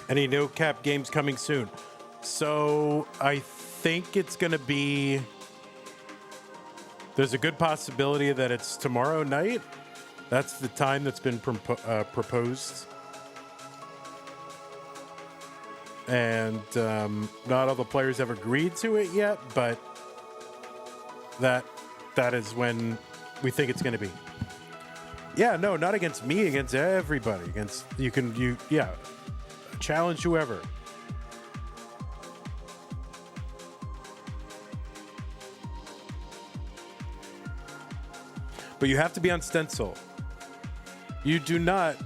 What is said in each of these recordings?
Any no cap games coming soon? So I think it's going to be. There's a good possibility that it's tomorrow night. That's the time that's been proposed. And not all the players have agreed to it yet, but that is when we think it's going to be. Yeah, no, not against me, against everybody. Against challenge whoever. But you have to be on stencil. You do not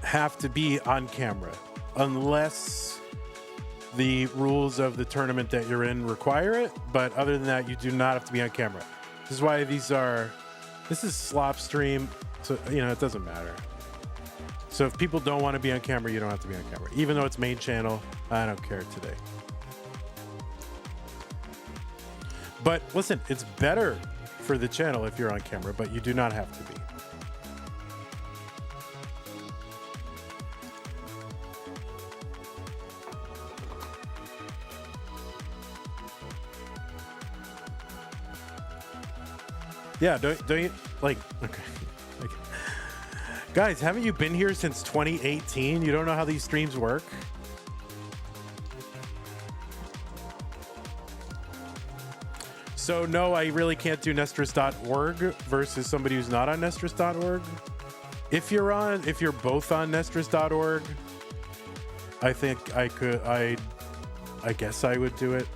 have to be on camera unless the rules of the tournament that you're in require it. But other than that, you do not have to be on camera. This is why this is SLOP stream, so it doesn't matter. So if people don't want to be on camera, you don't have to be on camera. Even though it's main channel, I don't care today. But listen, it's better for the channel if you're on camera, but you do not have to be. Yeah, don't you like? Okay, like, guys, haven't you been here since 2018? You don't know how these streams work? So no, I really can't do Nestris.org versus somebody who's not on Nestris.org. If you're both on Nestris.org, I think I could. I guess I would do it.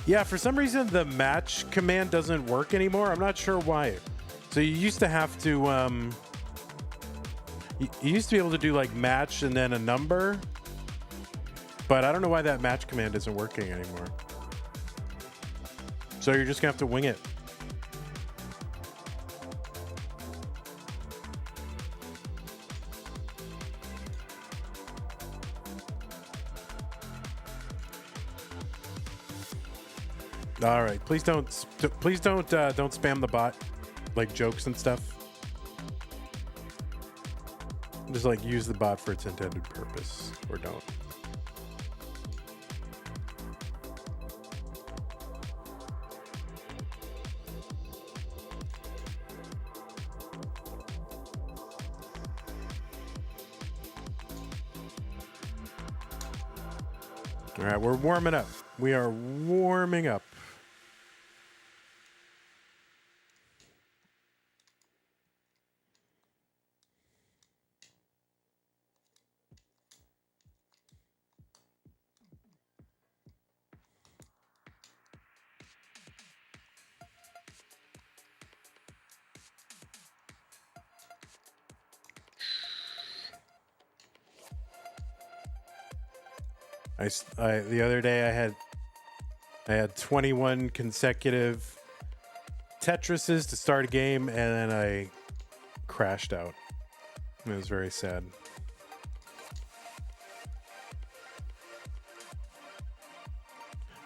Yeah, for some reason the match command doesn't work anymore. I'm not sure why. So you used to have to you used to be able to do like match and then a number, but I don't know why that match command isn't working anymore. So you're just gonna have to wing it. All right, please don't spam the bot, like jokes and stuff. Just like use the bot for its intended purpose, or don't. All right, we're warming up. We are warming up. The other day I had 21 consecutive Tetrises to start a game, and then I crashed out. It was very sad.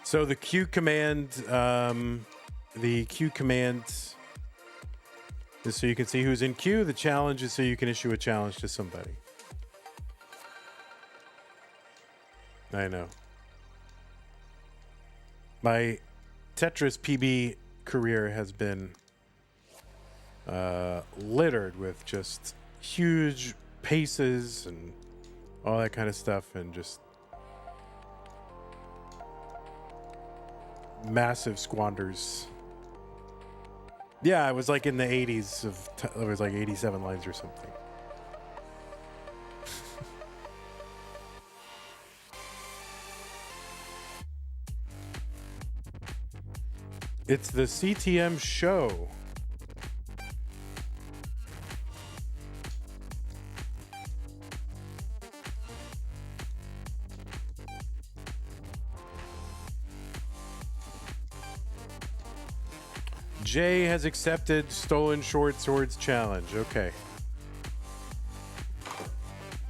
So the Q command is so you can see who's in queue. The challenge is so you can issue a challenge to somebody. I know. My Tetris PB career has been littered with just huge paces and all that kind of stuff, and just massive squanders. Yeah, it was like in the 80s it was like 87 lines or something. It's the CTM show. Jay has accepted Stolen Short Swords challenge. Okay.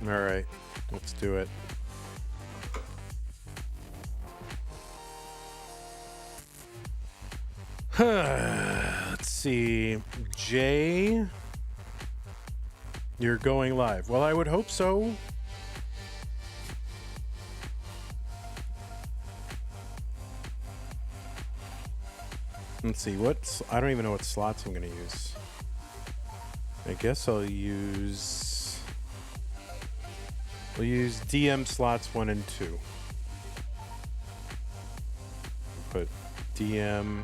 All right. Let's do it. Let's see. Jay, you're going live. Well, I would hope so. Let's see. I don't even know what slots I'm going to use. I guess I'll use DM slots 1 and 2. Put DM.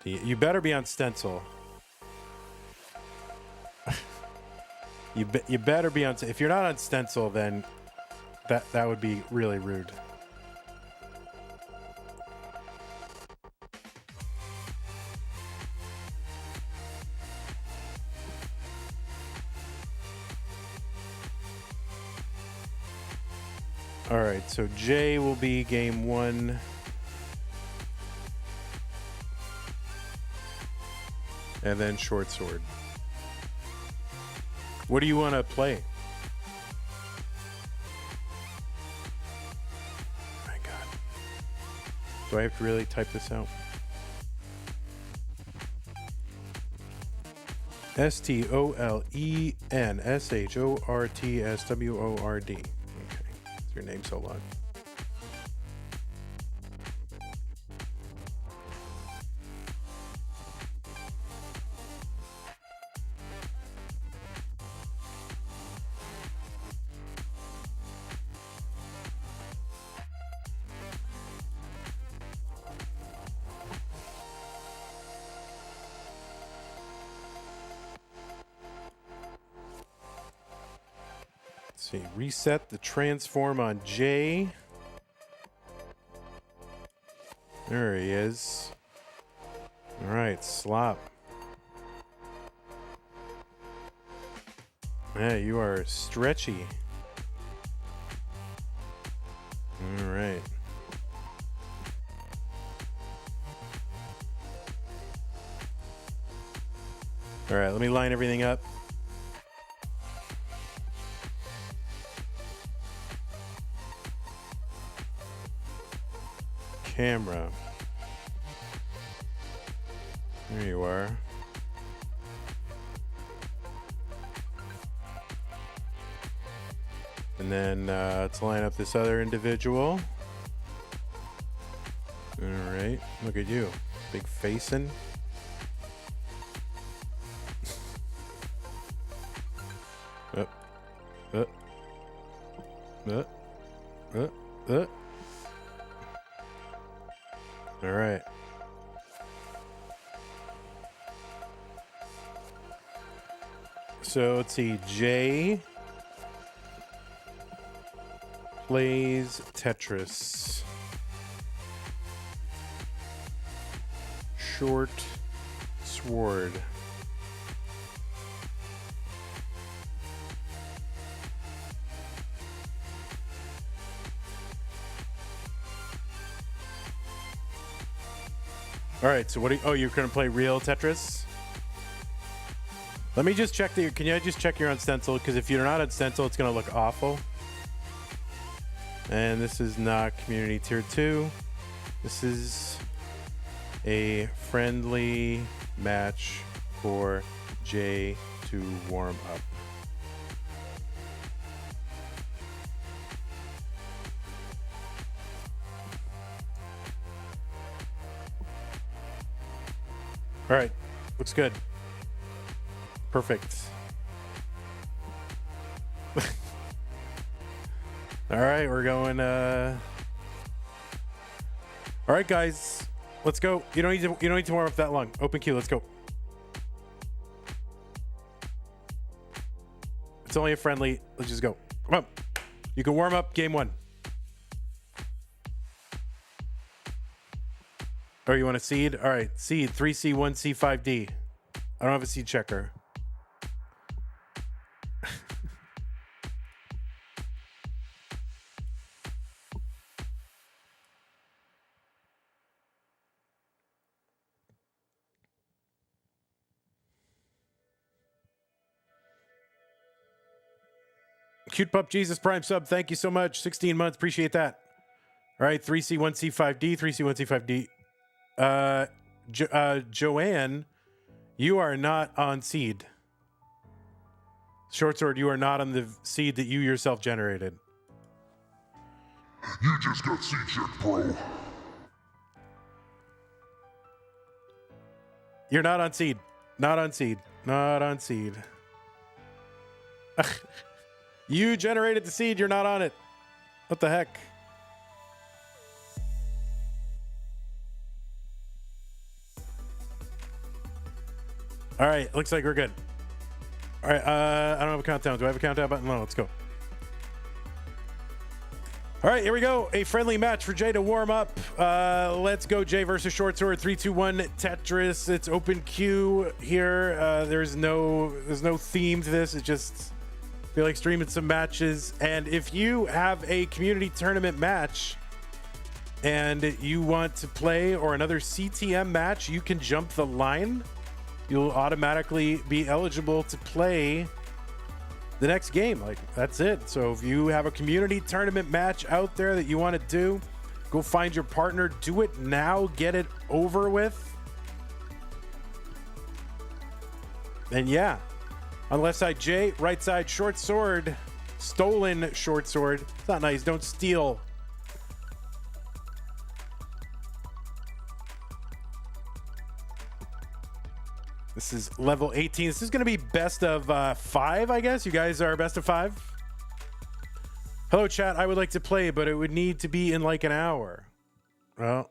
You better be on stencil. You better be on. If you're not on stencil, then that would be really rude. All right, so Jay will be game 1. And then short sword. What do you want to play? Oh my God. Do I have to really type this out? STOLENSHORTSWORD. Okay. your name so long? See, reset the transform on J. There he is. All right, SLOP. Yeah, you are stretchy. All right. All right, let me line everything up. Camera. There you are. And then let's line up this other individual. All right, look at you, big facing. All right. So let's see. Jay plays Tetris. Short sword. All right, so what do you, oh, you're going to play real Tetris? Let me just check the, can you just check you're on stencil? Because if you're not on stencil, it's going to look awful. And this is not community tier 2. This is a friendly match for Jay to warm up. All right, looks good. Perfect. All right, we're going. All right, guys, let's go. You don't need to warm up that long. Open queue. Let's go. It's only a friendly. Let's just go. Come on. You can warm up game 1. Oh, you want a seed? All right, seed 3C, 1C, 5D. I don't have a seed checker. Cute Pup Jesus Prime sub, thank you so much. 16 months, appreciate that. All right, 3C, 1C, 5D, 3C, 1C, 5D. Joanne, you are not on seed. Short sword, you are not on the seed that you yourself generated. You just got seed checked, bro. You're not on seed. Not on seed. Not on seed. You generated the seed, you're not on it. What the heck? All right, looks like we're good. All right, I don't have a countdown. Do I have a countdown button? No, let's go. All right, here we go. A friendly match for Jay to warm up. Let's go, Jay versus Short Sword. 3, 2, 1, Tetris. It's open queue here. There's no theme to this. It's just feel like streaming some matches. And if you have a community tournament match and you want to play or another CTM match, you can jump the line. You'll automatically be eligible to play the next game. Like, that's it. So if you have a community tournament match out there that you want to do, go find your partner, do it now, get it over with. And yeah, on the left side, Jay, right side, Short Sword. Stolen short sword. It's not nice. Don't steal. This is level 18. This is going to be best of 5, I guess. You guys are best of 5. Hello, chat. I would like to play, but it would need to be in like an hour. Well,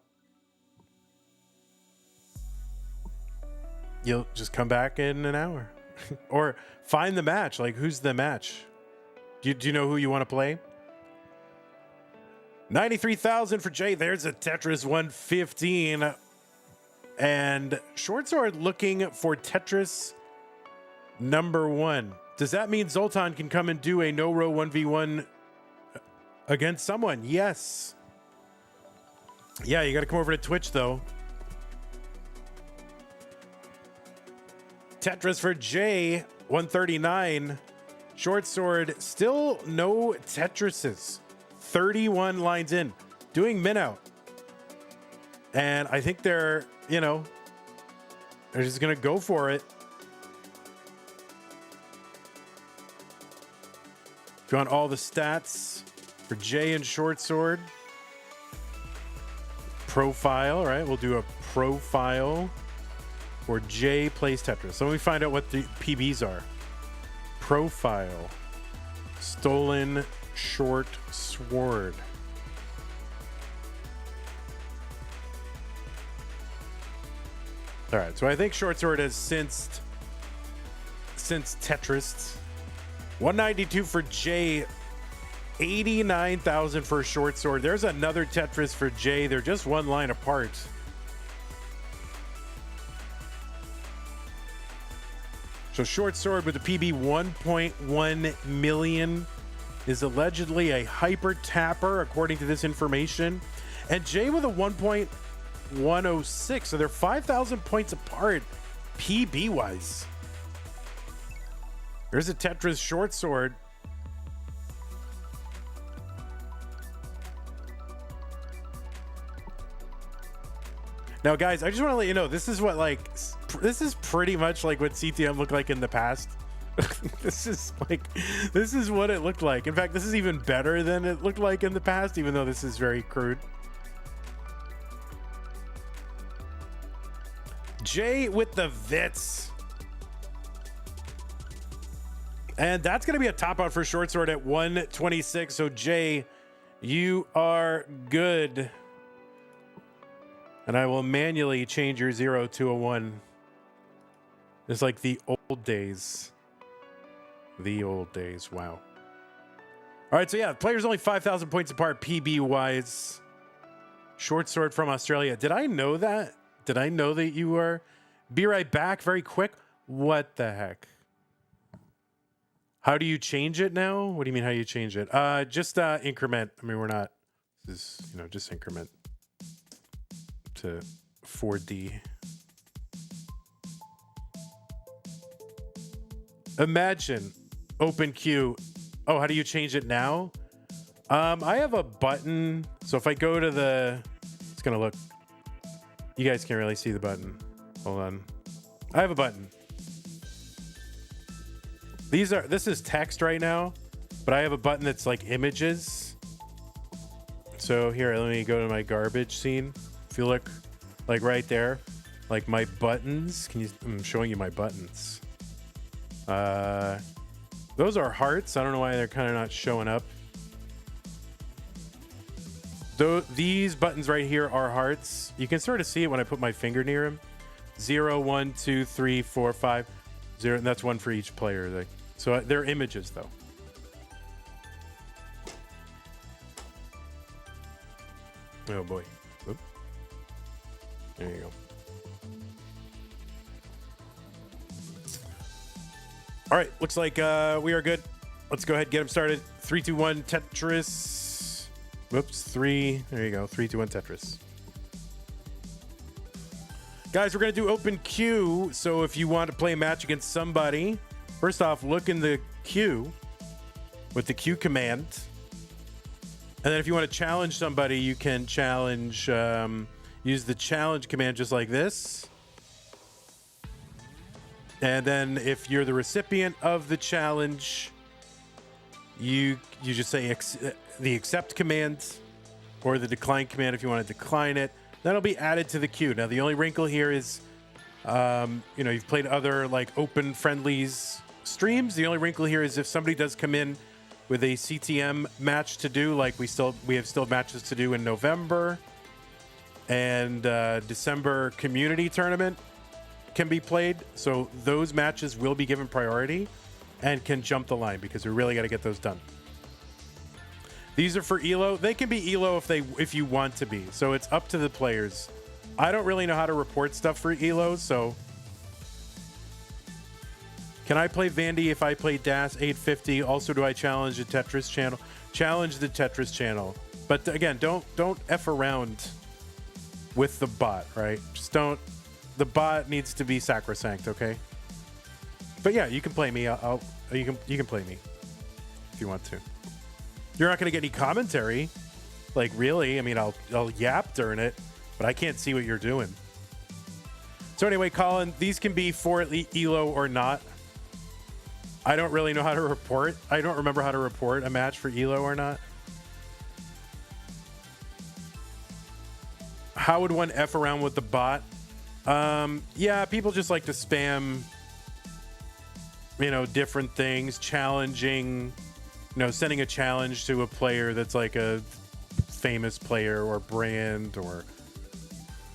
you'll just come back in an hour. Or find the match. Like, who's the match? Do you know who you want to play? 93,000 for Jay. There's a Tetris 115. And Short Sword looking for Tetris number 1. Does that mean Zoltan can come and do a no-row 1v1 against someone? Yes. Yeah, you got to come over to Twitch, though. Tetris for Jay, 139. Short Sword, still no Tetrises. 31 lines in. Doing min out. And I think they're, you know, they're just going to go for it. Go on all the stats for Jay and Short Sword. Profile, right? We'll do a profile for Jay plays Tetris. So let me find out what the PBs are. Profile. Stolen short sword. All right, so I think Short Sword has since Tetris. 192 for Jay. 89,000 for Short Sword. There's another Tetris for Jay. They're just one line apart. So Short Sword with a PB 1.1 million is allegedly a hyper tapper, according to this information. And Jay with a 1.106. So they're 5,000 points apart, PB wise. There's a Tetris Short Sword. Now, guys, I just want to let you know, this is pretty much like what CTM looked like in the past. This is what it looked like. In fact, this is even better than it looked like in the past, even though this is very crude. Jay with the Vits. And that's going to be a top out for Short Sword at 126. So, Jay, you are good. And I will manually change your 0 to a 1. It's like the old days. The old days. Wow. All right. So, yeah, players only 5,000 points apart PB wise. Short Sword from Australia. Did I know that? Did I know that you were? Be right back very quick. What the heck? How do you change it now? What do you mean how you change it? Just increment. I mean, we're not. This is, just increment to 4D. Imagine open queue. Oh, how do you change it now? I have a button. So if I go to it's going to look, you guys can't really see the button. Hold on. I have a button. This is text right now, but I have a button that's like images. So here, let me go to my garbage scene. If you look like right there, like my buttons, I'm showing you my buttons. Those are hearts. I don't know why they're kind of not showing up. These buttons right here are hearts. You can sort of see it when I put my finger near them. 0, 1, 2, 3, 4, 5, 0. And that's one for each player. So they're images, though. Oh, boy. Oop. There you go. All right. Looks like we are good. Let's go ahead and get them started. 3, 2, 1, Tetris. Whoops. 3. There you go. 3, 2, 1, Tetris. Guys, we're going to do open queue. So if you want to play a match against somebody, first off, look in the queue with the queue command. And then if you want to challenge somebody, you can challenge, use the challenge command just like this. And then if you're the recipient of the challenge, you just say the accept command or the decline command if you want to decline it. That'll be added to the queue. Now, the only wrinkle here is, you've played other like open friendlies streams. The only wrinkle here is if somebody does come in with a CTM match to do, like we have still matches to do in November, and December community tournament can be played. So those matches will be given priority and can jump the line because we really got to get those done. These are for ELO. They can be ELO if you want to be. So it's up to the players. I don't really know how to report stuff for ELO, so can I play Vandy if I play DAS 850? Also, do I challenge the Tetris channel? Challenge the Tetris channel. But again, don't F around with the bot, right? Just don't. The bot needs to be sacrosanct, okay? But yeah, you can play me. You can play me if you want to. You're not going to get any commentary. Like, really? I mean, I'll yap during it, but I can't see what you're doing. So anyway, Colin, these can be for ELO or not. I don't really know how to report. I don't remember how to report a match for ELO or not. How would one F around with the bot? Yeah, people just like to spam, different things, challenging, sending a challenge to a player that's like a famous player or brand, or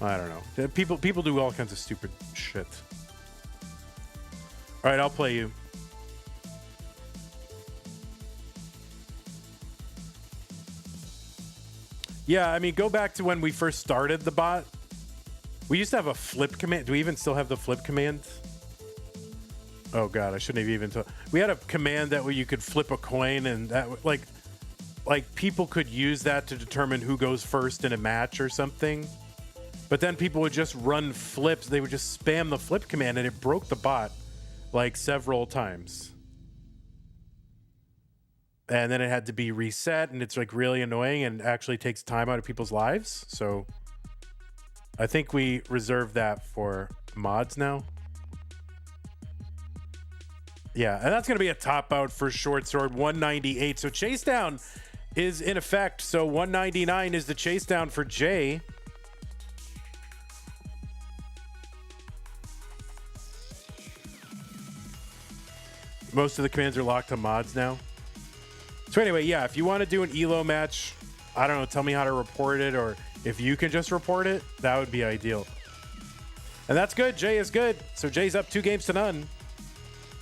I don't know. People do all kinds of stupid shit. All right, I'll play you. Yeah, I mean, go back to when we first started the bot. We used to have a flip command. Do we even still have the flip command? Oh god, I shouldn't have even told. We had a command that where you could flip a coin, and that like people could use that to determine who goes first in a match or something. But then people would just run flips. They would just spam the flip command, and it broke the bot like several times. And then it had to be reset, and it's like really annoying and actually takes time out of people's lives. So I think we reserve that for mods now. Yeah, and that's going to be a top out for Short Sword, 198. So chase down is in effect. So 199 is the chase down for Jay. Most of the commands are locked to mods now. So anyway, yeah, if you want to do an ELO match, I don't know, tell me how to report it, or if you can just report it, that would be ideal. And that's good. Jay is good. So Jay's up 2-0.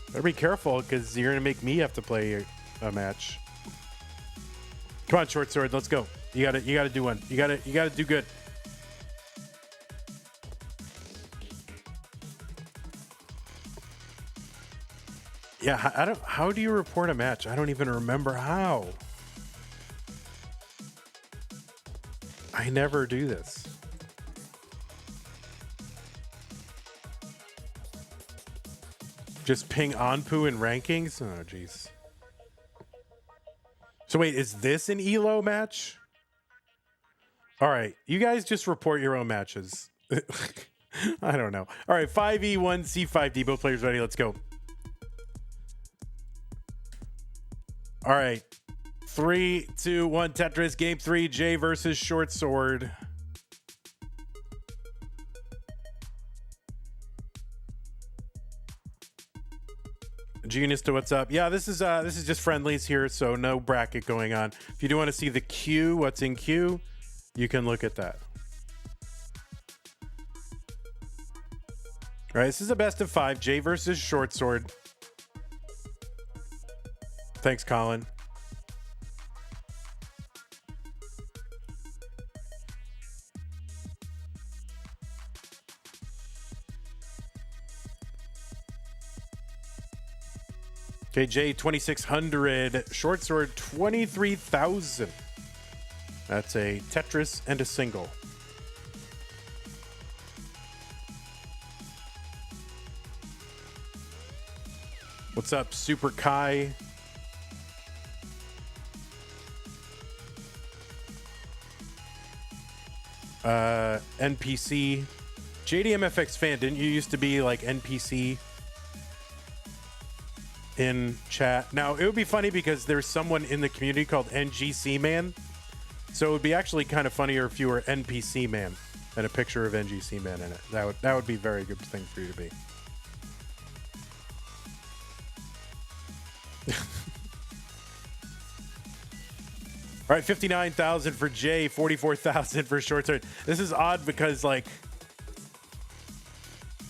Better be careful, because you're going to make me have to play a match. Come on, Short Sword, let's go. You gotta do one. You gotta do good. Yeah, how do you report a match? I don't even remember how. I never do this. Just ping Anpu in rankings? Oh, jeez. So wait, is this an ELO match? All right, you guys just report your own matches. I don't know. All right, 5E1C5D, both players ready. Let's go. All right, 3, 2, 1, Tetris, game 3, Jay versus Short Sword. Genius to what's up? Yeah, this is just friendlies here, so no bracket going on. If you do want to see the queue, what's in queue, you can look at that. All right, this is a best of 5, Jay versus Short Sword. Thanks, Colin. Okay, Jay 2600, Short Sword 23,000. That's a Tetris and a single. What's up, Super Kai? NPC. JDMFX fan, didn't you used to be like NPC? in chat. Now, it would be funny because there's someone in the community called NGC Man. So it would be actually kind of funnier if you were NPC Man and a picture of NGC Man in it. That would be a very good thing for you to be. All right, 59,000 for Jay, 44,000 for Short Sword. This is odd because like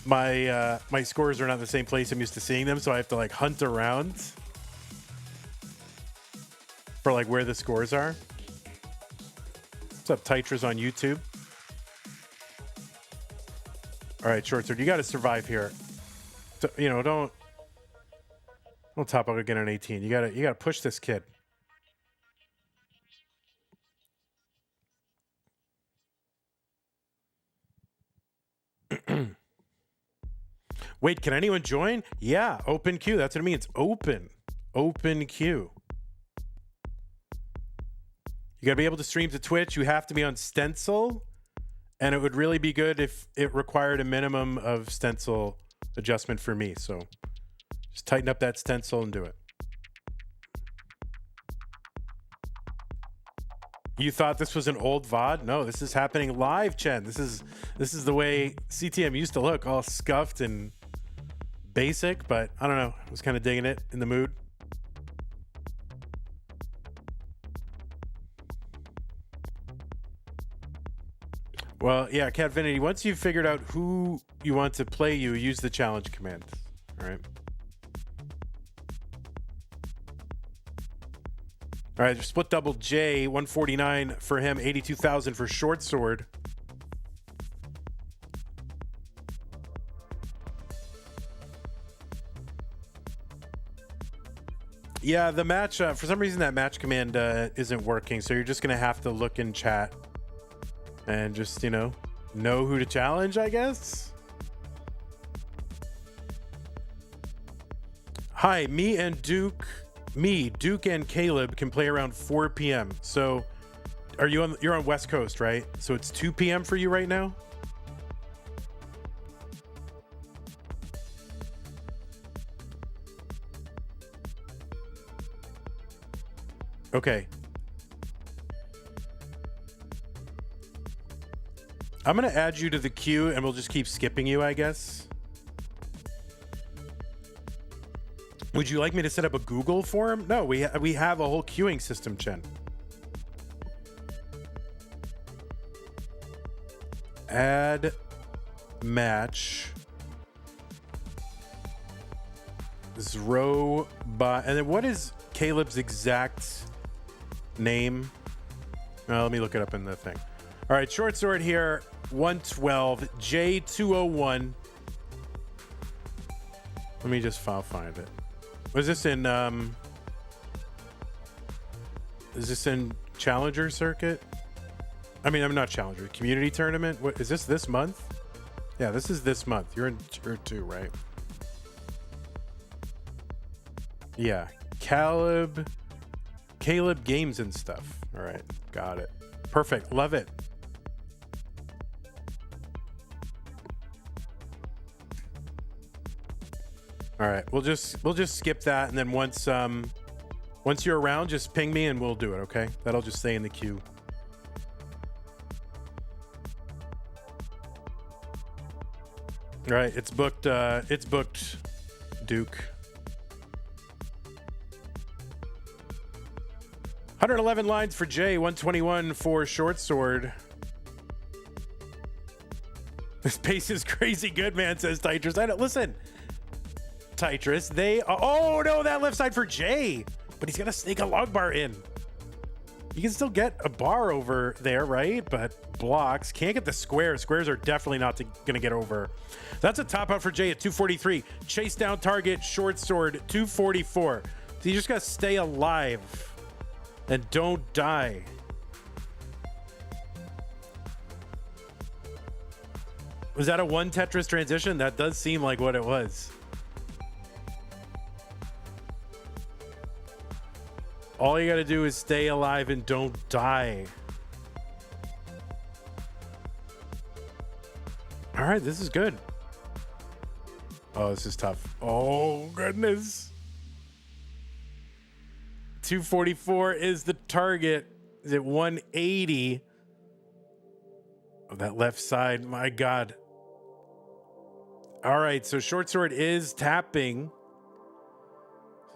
my scores are not in the same place I'm used to seeing them, so I have to like hunt around for like where the scores are. What's up, Titras on YouTube? All right, Short Sword, you got to survive here. So, you know, don't top out again on 18. You gotta push this kid. Wait, can anyone join? Yeah, open queue. That's what it means. Open queue. You got to be able to stream to Twitch. You have to be on Stencil. And it would really be good if it required a minimum of Stencil adjustment for me. So just tighten up that Stencil and do it. You thought this was an old VOD? No, this is happening live, Chen. This is the way CTM used to look, all scuffed and basic, but I don't know. I was kind of digging it, in the mood. Well, yeah, Catfinity, once you've figured out who you want to play you, use the challenge command. All right. All right, split double J, 149 for him, 82,000 for Short Sword. Yeah, the match, for some reason that match command isn't working, so you're just going to have to look in chat and just, you know who to challenge, I guess. Hi, Duke and Caleb can play around 4 p.m. So you're on West Coast, right? So it's 2 p.m. for you right now? Okay. I'm going to add you to the queue and we'll just keep skipping you, I guess. Would you like me to set up a Google form? No, we have a whole queuing system, Chen. Add match. This row by, and then what is Caleb's exact name? Let me look it up in the thing. All right, Short Sword here, 112, J201. Let me just find it. Was this in is this in Challenger Circuit? I mean, I'm not Challenger, Community Tournament. What is this month? Yeah, this is this month. You're in tier 2, right? Yeah, Caleb Games and stuff. All right, got it. Perfect, love it. All right, we'll just skip that, and then once you're around, just ping me and we'll do it. Okay, that'll just stay in the queue. All right, it's booked. It's booked, Duke. 111 lines for Jay, 121 for Short Sword. This pace is crazy good, man, says Titras. I don't listen. Titras, oh no, that left side for Jay, but he's gonna sneak a log bar in. You can still get a bar over there, right? But blocks, can't get the squares. Squares are definitely not gonna get over. That's a top out for Jay at 243. Chase down target, Short Sword, 244. So you just gotta stay alive and don't die. Was that a one Tetris transition? That does seem like what it was. All you gotta do is stay alive and don't die. All right, this is good. Oh, this is tough. Oh, goodness. 244 is the target. Is it 180? Oh, that left side, my God. All right, so short sword is tapping.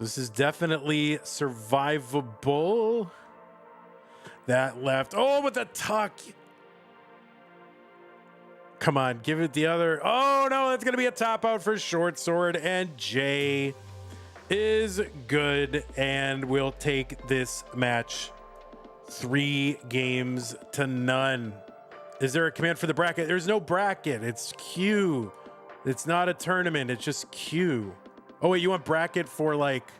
This is definitely survivable. That left. Oh, with the tuck. Come on, give it the other. Oh, no, that's going to be a top out for short sword. And Jay is good. And we'll take this match 3-0. Is there a command for the bracket? There's no bracket. It's Q. It's not a tournament. It's just Q. Oh, wait, you want bracket for like,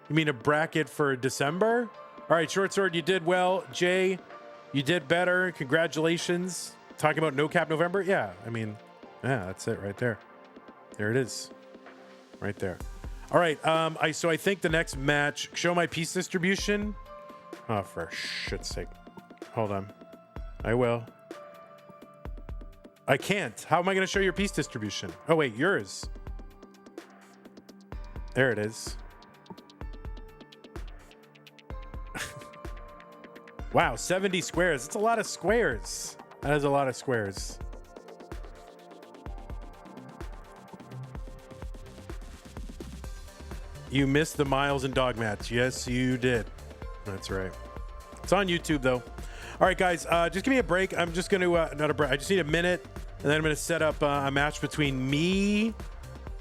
you mean a bracket for December? All right, short sword, you did well. Jay, you did better. Congratulations. Talking about no cap November? Yeah, I mean, yeah, that's it right there. There it is. Right there. All right, so I think the next match, show my piece distribution. Oh, for shit's sake. Hold on. I will. I can't. How am I going to show your piece distribution? Oh, wait, yours. There it is. Wow, 70 squares. That's a lot of squares. That is a lot of squares. You missed the Miles and Dog match. Yes, you did. That's right. It's on YouTube, though. All right, guys, just give me a break. I'm just going to, not a break. I just need a minute, and then I'm going to set up a match between me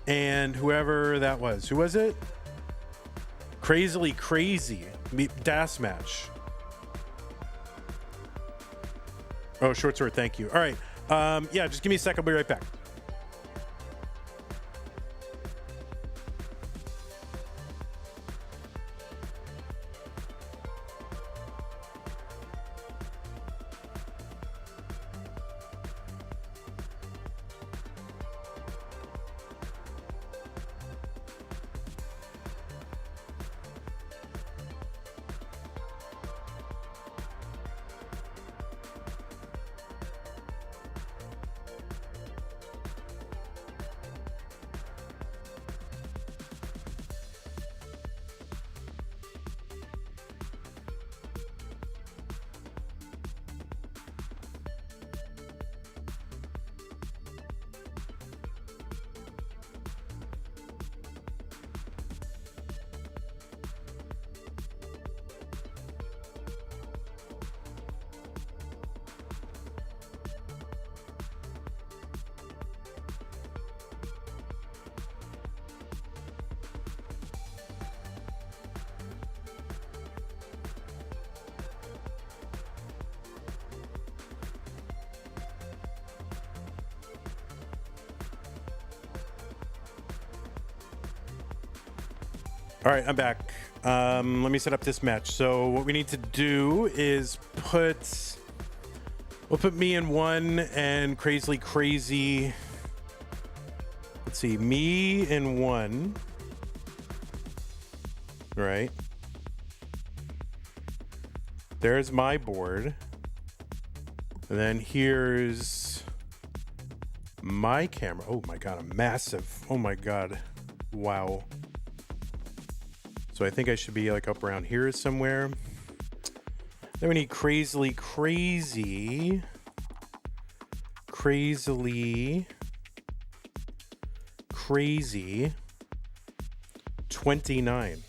and whoever that was. Who was it? Crazily Crazy. Das match. Oh, short sword, thank you. All right. Yeah, just give me a second. I'll be right back. All right, I'm back. Let me set up this match. So what we need to do is we'll put me in one and Crazily Crazy. Let's see, me in one. Right. There's my board. And then here's my camera. Oh my God, a massive. Oh my God. Wow. So I think I should be like up around here somewhere. Then we need Crazily Crazy. Crazily Crazy 29.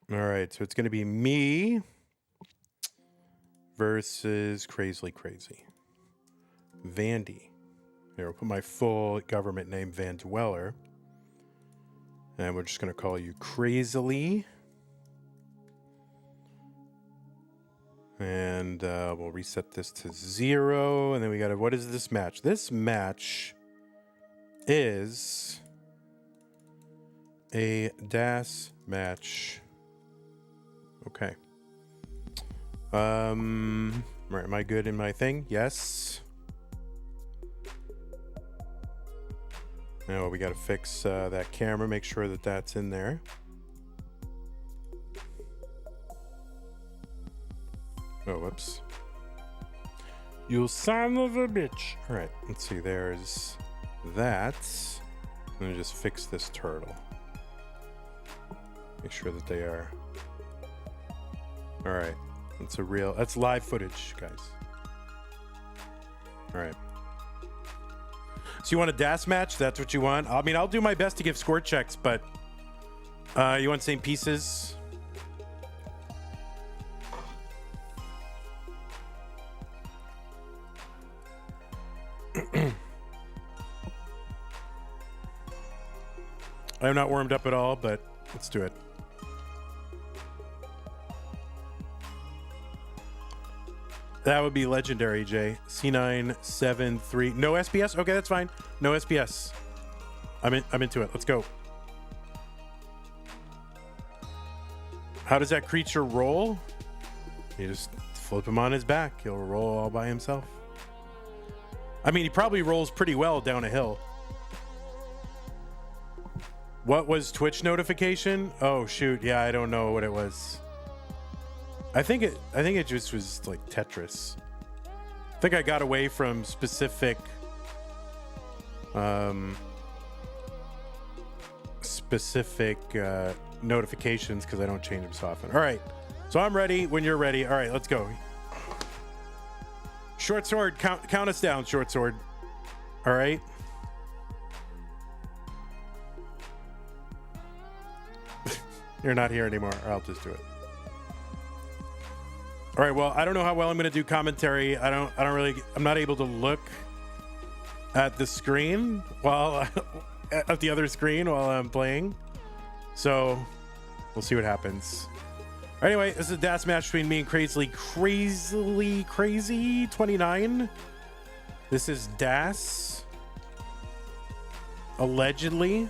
All right, so it's going to be me versus Crazily Crazy. Vandy. Here, I'll put my full government name, vandweller. And we're just going to call you Crazily. And we'll reset this to 0. And then we got to, what is this match? This match is a DAS match. Okay. Right, am I good in my thing? Yes. Now we got to fix that camera, make sure that that's in there. Oh, whoops. You son of a bitch. All right, let's see. There's that. I'm gonna just fix this turtle. Make sure that they are. All right, that's live footage, guys. All right. So you want a DAS match? That's what you want? I mean, I'll do my best to give score checks, but you want same pieces? I'm not warmed up at all, but let's do it. That would be legendary, Jay. C973. No SPS? Okay, that's fine. No SPS. I'm into it. Let's go. How does that creature roll? You just flip him on his back. He'll roll all by himself. I mean, he probably rolls pretty well down a hill. What was Twitch notification? Oh shoot, yeah, I don't know what it was. I think it just was like Tetris. I think I got away from specific notifications because I don't change them so often. All right, so I'm ready when you're ready. All right, let's go. Short sword, count us down, short sword. All right. You're not here anymore, or I'll just do it. All right, well, I don't know how well I'm going to do commentary. I'm not able to look at the screen at the other screen while I'm playing. So we'll see what happens. Anyway, this is a DAS match between me and Crazy 29. This is DAS. Allegedly.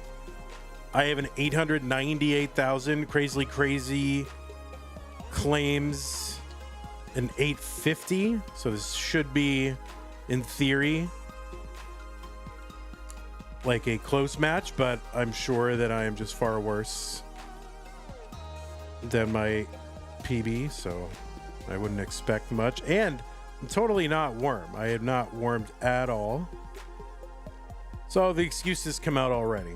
I have an 898,000. Crazy claims an 850. So this should be, in theory, like a close match, but I'm sure that I am just far worse than my PB, so I wouldn't expect much. And I'm totally not warm. I have not warmed at all. So the excuses come out already.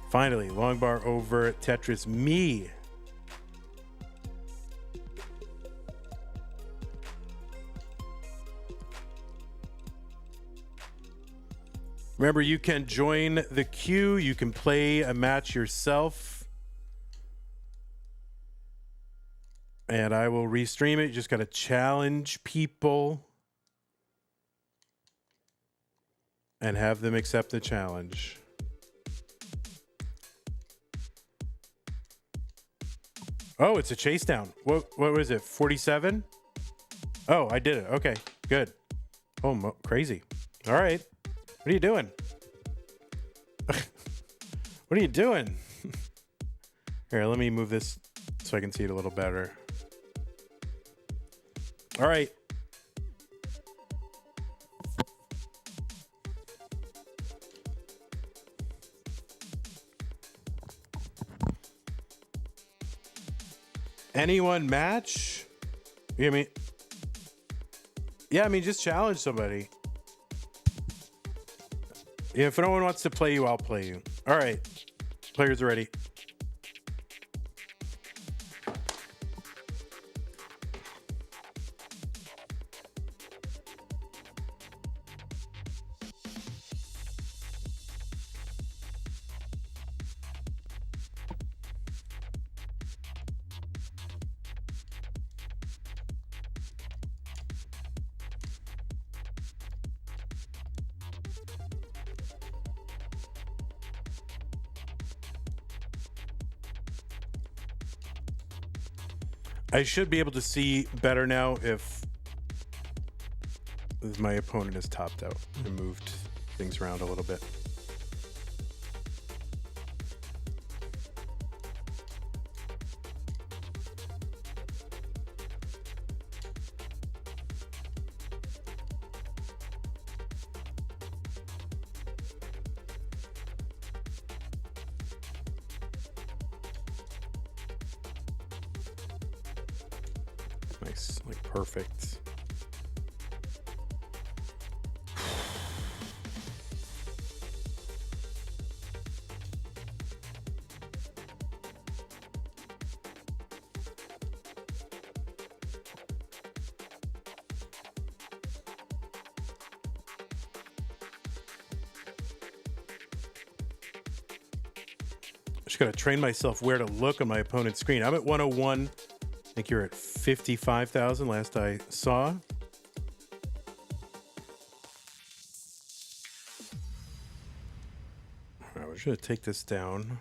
Finally, long bar over Tetris me. Remember, you can join the queue. You can play a match yourself. And I will restream it. You just got to challenge people and have them accept the challenge. Oh, it's a chase down. What was it? 47? Oh, I did it. Okay, good. Oh, crazy. All right. What are you doing? What are you doing? Here, let me move this so I can see it a little better. All right. Anyone match? I mean, yeah, I mean, just challenge somebody. Yeah, if no one wants to play you, I'll play you. All right. Players are ready. I should be able to see better now if my opponent is topped out and moved things around a little bit. Nice, like perfect. Just gotta train myself where to look on my opponent's screen. I'm at 101. I think you're at 55,000 last I saw. All right, we're just gonna take this down.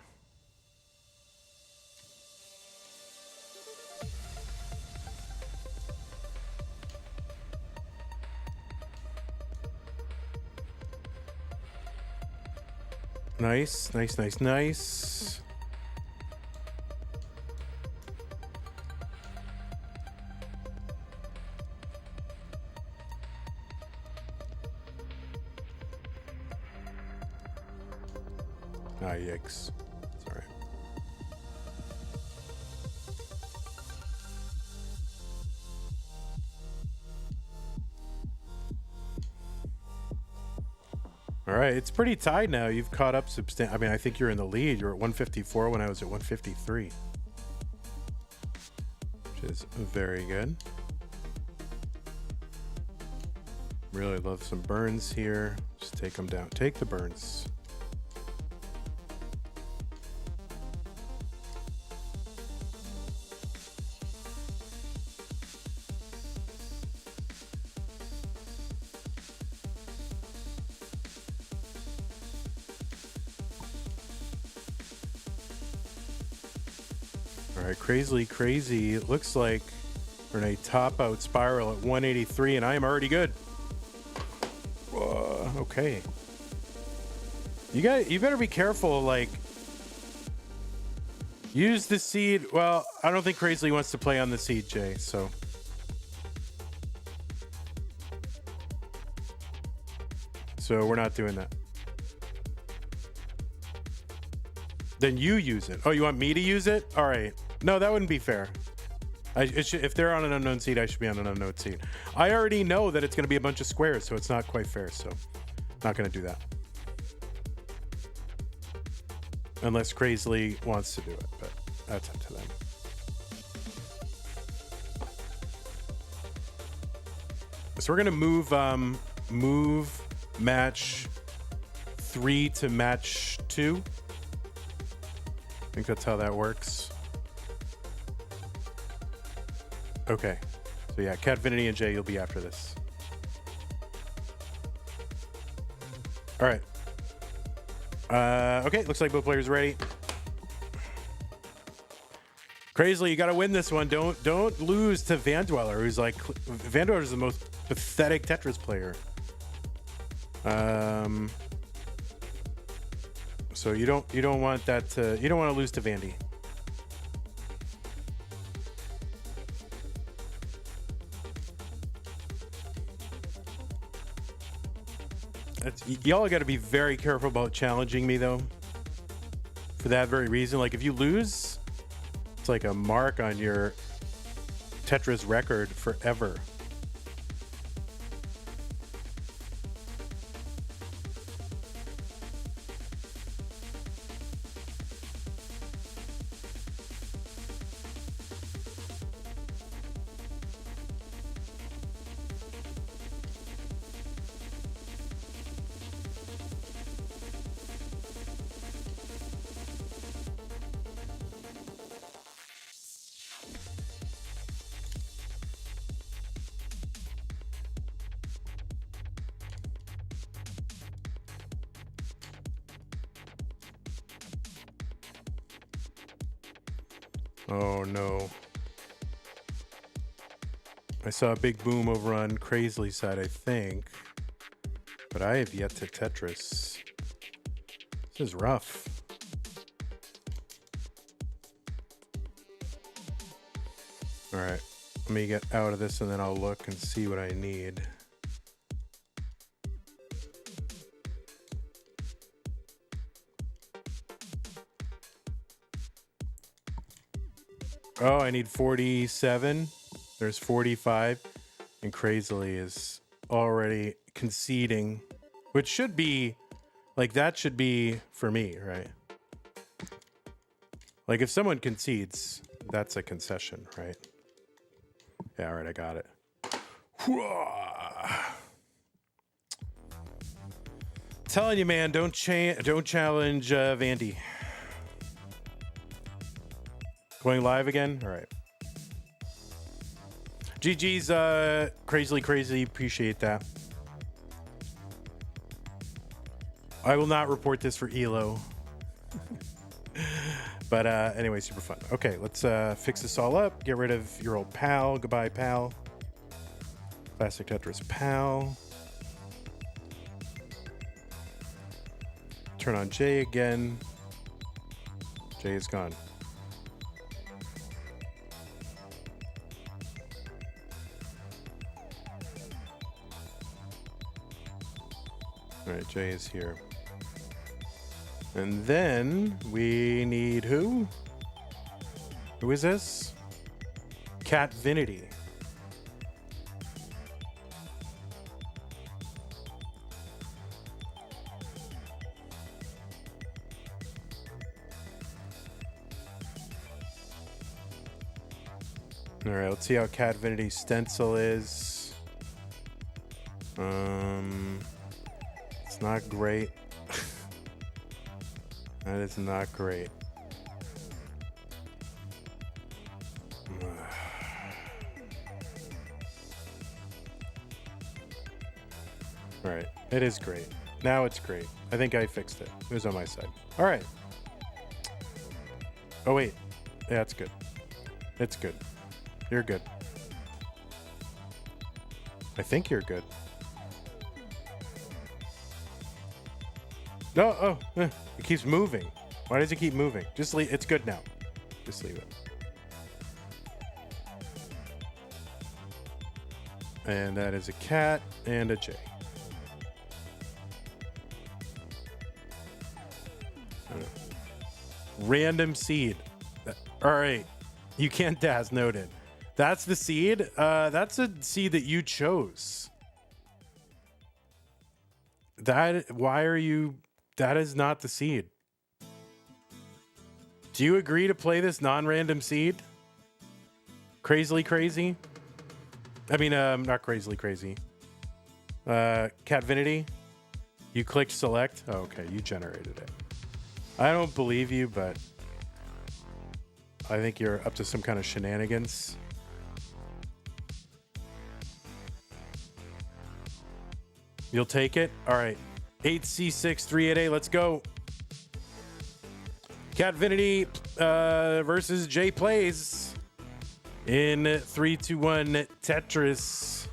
Nice, nice, nice, nice. Ah, yikes. Sorry. All right, it's pretty tied now. You've caught up I mean, I think you're in the lead. You're at 154 when I was at 153. Which is very good. Really love some burns here. Just take them down. Take the burns. All right, crazily crazy. It looks like we're in a top out spiral at 183, and I am already good. Okay. You better be careful. Like, use the seed. Well, I don't think Crazily wants to play on the seed, Jay. So we're not doing that. Then you use it. Oh, you want me to use it? All right. No, that wouldn't be fair. If they're on an unknown seed, I should be on an unknown seed. I already know that it's going to be a bunch of squares, so it's not quite fair. So, not going to do that. Unless Crazily wants to do it, but that's up to them. So we're going to move match 3 to match 2. I think that's how that works. Okay. So yeah, Catvinity and Jay, you'll be after this. All right. Okay, looks like both players are ready. Crazily, you got to win this one. Don't lose to vandweller, who's like vandweller is the most pathetic Tetris player. So you don't want that to, you don't want to lose to Vandy. Y'all got to be very careful about challenging me though. For that very reason, like if you lose, it's like a mark on your Tetris record forever. Oh no. I saw a big boom over on Crazily side, I think. But I have yet to Tetris. This is rough. Alright. Let me get out of this and then I'll look and see what I need. Oh, I need 47. There's 45, and Crazily is already conceding, which should be like, that should be for me, right? Like, if someone concedes, that's a concession, right? Yeah, all right, I got it. Telling you, man, don't challenge Vandy. Going live again? All right. GG's crazily crazy. Appreciate that. I will not report this for ELO. But anyway, super fun. Okay, let's fix this all up. Get rid of your old pal. Goodbye, pal. Classic Tetris pal. Turn on Jay again. Jay is gone. All right, Jay is here. And then we need who? Who is this? Catvinity. All right, let's see how Catvinity's stencil is. It's not great. That is not great. All right, it is great. Now it's great. I think I fixed it. It was on my side. All right. Oh, wait. Yeah, it's good. It's good. You're good. I think you're good. No, it keeps moving. Why does it keep moving? Just leave. It's good now. Just leave it. And that is a cat and a J. Random seed. All right. You can't DAS. Noted. That's the seed. That's a seed that you chose. Why are you... That is not the seed. Do you agree to play this non-random seed? Crazily crazy? I mean, not crazily crazy. Catvinity? You clicked select? Oh, okay, you generated it. I don't believe you, but I think you're up to some kind of shenanigans. You'll take it? All right. 8C6388, let's go. Catvinity versus Jay Plays in 3, 2, 1 Tetris.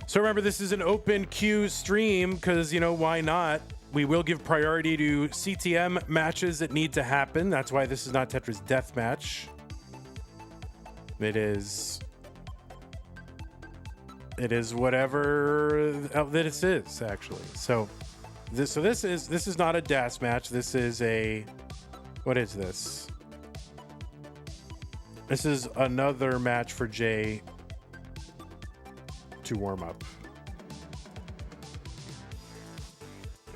So remember, this is an open queue stream because, you know, why not? We will give priority to CTM matches that need to happen. That's why this is not Tetris Deathmatch. It is whatever that it is, actually. So this is not a DAS match. This is a, what is this? This is another match for Jay to warm up.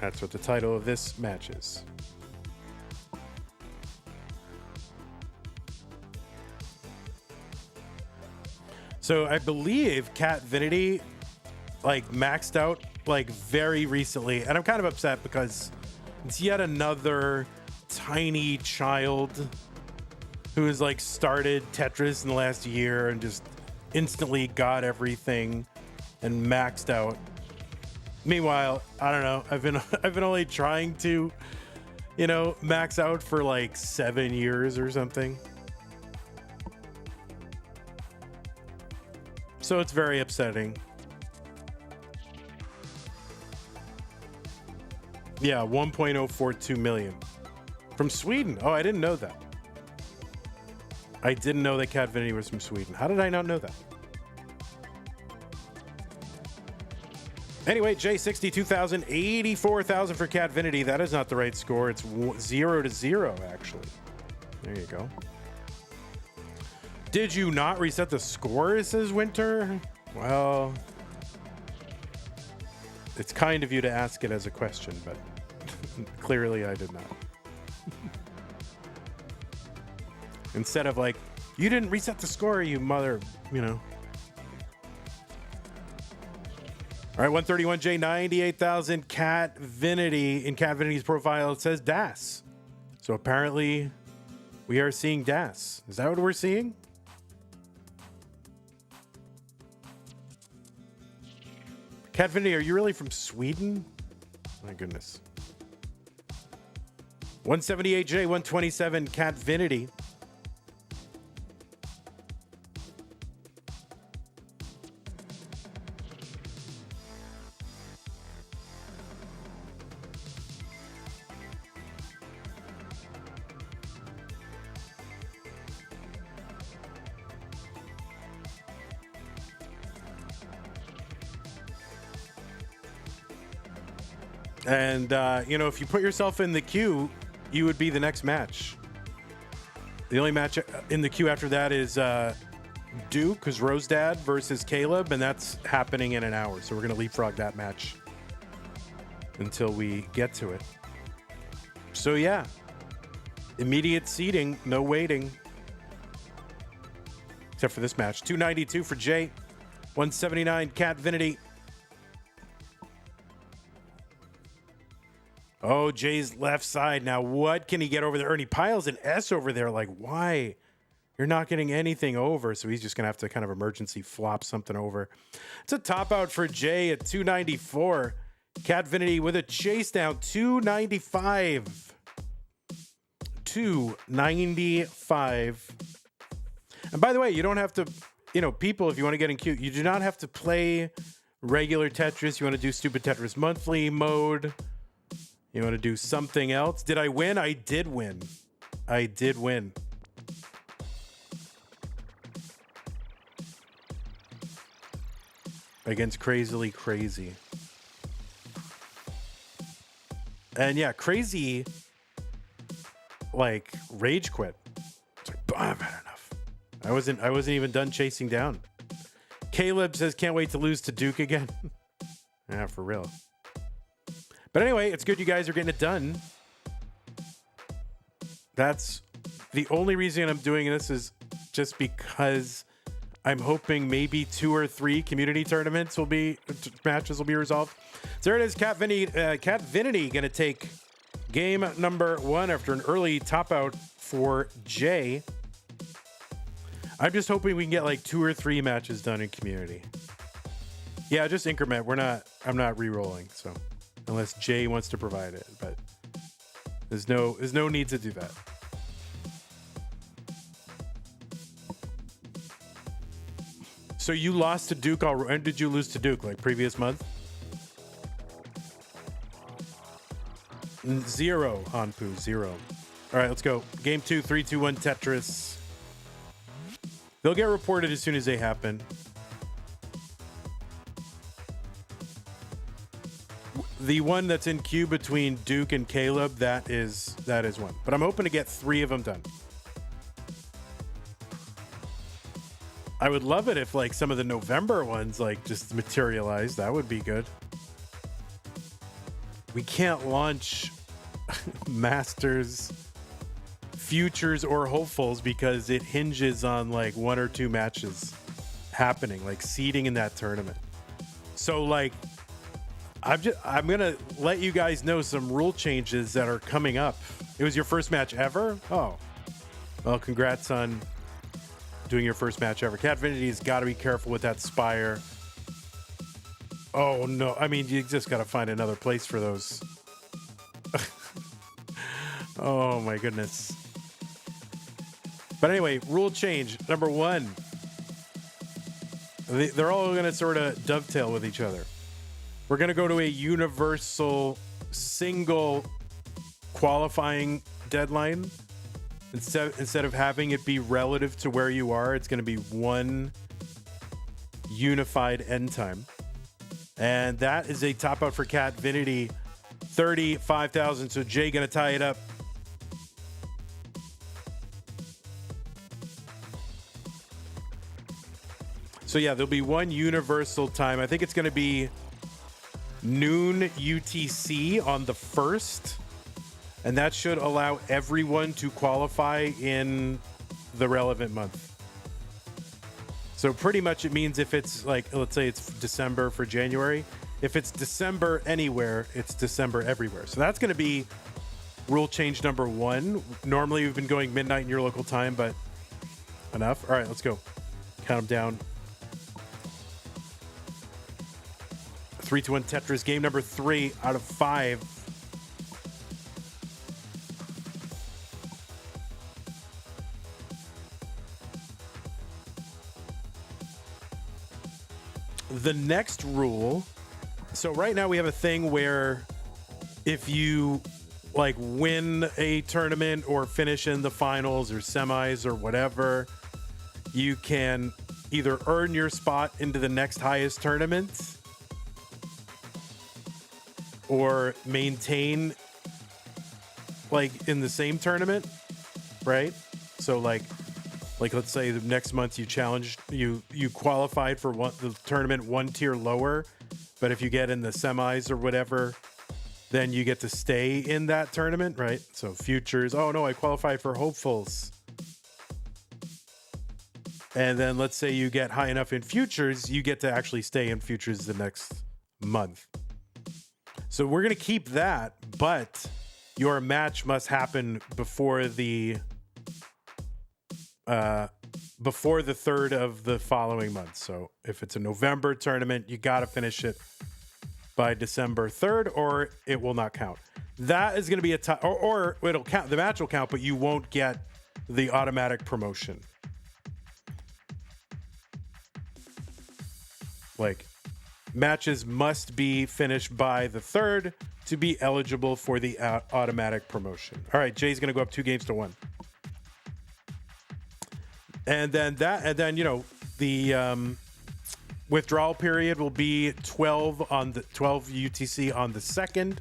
That's what the title of this match is. So I believe Catvinity like maxed out like very recently, and I'm kind of upset because it's yet another tiny child who has like started Tetris in the last year and just instantly got everything and maxed out. Meanwhile, I don't know. I've been only trying to, you know, max out for like 7 years or something. So it's very upsetting. Yeah, 1.042 million. From Sweden. Oh, I didn't know that. I didn't know that Catvinity was from Sweden. How did I not know that? Anyway, J62,000, 84,000 for Catvinity. That is not the right score. It's 0-0, actually. There you go. Did you not reset the score, says Winter? Well, it's kind of you to ask it as a question, but clearly I did not. Instead of like, you didn't reset the score, you mother, you know. All right, 131J, 98,000. Cat Vinity. In Cat Vinity's profile, it says DAS. So apparently we are seeing DAS. Is that what we're seeing? Cat Vinity, are you really from Sweden? My goodness. 178J, 127, Cat Vinity. And, you know, if you put yourself in the queue, you would be the next match. The only match in the queue after that is Duke, who's Rose Dad, versus Caleb, and that's happening in an hour. So we're going to leapfrog that match until we get to it. So, yeah. Immediate seating, no waiting. Except for this match. 292 for Jay. 179, Cat Vinity. Oh, Jay's left side. Now, what can he get over there? And he piles an S over there. Like, why? You're not getting anything over. So he's just going to have to kind of emergency flop something over. It's a top out for Jay at 294. Cat Vinity with a chase down. 295. 295. And by the way, you don't have to, you know, people, if you want to get in queue, you do not have to play regular Tetris. You want to do Stupid Tetris Monthly mode. You want to do something else? Did I win? I did win. I did win. Against Crazily Crazy. And yeah, Crazy, like, rage quit. It's like, I've had enough. I wasn't even done chasing down. Caleb says, can't wait to lose to Duke again. Yeah, for real. But anyway, it's good you guys are getting it done. That's the only reason I'm doing this is just because I'm hoping maybe 2 or 3 community tournaments matches will be resolved. So there it is, Cat Vinity going to take game number 1 after an early top out for Jay. I'm just hoping we can get like 2 or 3 matches done in community. Yeah, just increment. I'm not re-rolling, so. Unless Jay wants to provide it, but there's no need to do that. So you lost to Duke already. When did you lose to Duke? Like previous month? 0, Hanpu, 0. All right, let's go. Game 2, 3, 2, 1, Tetris. They'll get reported as soon as they happen. The one that's in queue between Duke and Caleb, that is one. But I'm hoping to get 3 of them done. I would love it if like some of the November ones like just materialized. That would be good. We can't launch Masters, Futures, or Hopefuls because it hinges on like 1 or 2 matches happening, like seeding in that tournament. So like I'm gonna let you guys know some rule changes that are coming up. It was your first match ever? Oh, well, congrats on doing your first match ever. Cat Vinity's got to be careful with that Spire. Oh no, I mean you just got to find another place for those. Oh my goodness. But anyway, rule change number 1. They're all going to sort of dovetail with each other. We're going to go to a universal single qualifying deadline. Instead of having it be relative to where you are, it's going to be one unified end time. And that is a top out for Cat Vinity, 35,000. So Jay going to tie it up. So yeah, there'll be one universal time. I think it's going to be noon UTC on the 1st. And that should allow everyone to qualify in the relevant month. So pretty much it means if it's like, let's say it's December for January. If it's December anywhere, it's December everywhere. So that's going to be rule change number 1. Normally we've been going midnight in your local time, but enough. All right, let's go. Count them down. 3, 2, 1 Tetris. Game number 3 out of 5. The next rule. So right now we have a thing where if you like win a tournament or finish in the finals or semis or whatever, you can either earn your spot into the next highest tournament or maintain like in the same tournament, right? So like let's say the next month you challenged, you qualified for the tournament 1 tier lower, but if you get in the semis or whatever, then you get to stay in that tournament, right? So futures, oh no, I qualified for hopefuls. And then let's say you get high enough in futures, you get to actually stay in futures the next month. So we're going to keep that, but your match must happen before the 3rd of the following month. So if it's a November tournament, you got to finish it by December 3rd or it will not count. That is going to be a time, or it'll count. The match will count, but you won't get the automatic promotion. Like matches must be finished by the 3rd to be eligible for the automatic promotion. All right, Jay's going to go up 2-1. And then you know, the withdrawal period will be 12 UTC on the 2nd,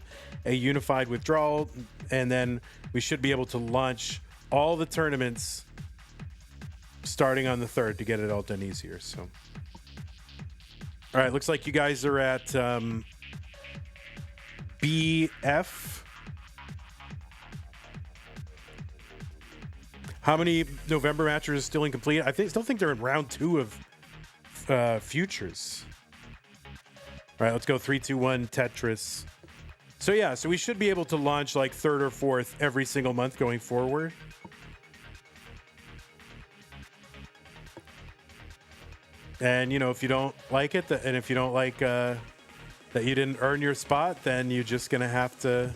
a unified withdrawal, and then we should be able to launch all the tournaments starting on the 3rd to get it all done easier. So, all right, looks like you guys are at BF. How many November matches are still incomplete? I still think they're in round 2 of futures. All right, let's go 3, 2, 1 Tetris. So yeah, so we should be able to launch like 3rd or 4th every single month going forward. And you know, if you don't like it, and if you don't like that you didn't earn your spot, then you're just gonna have to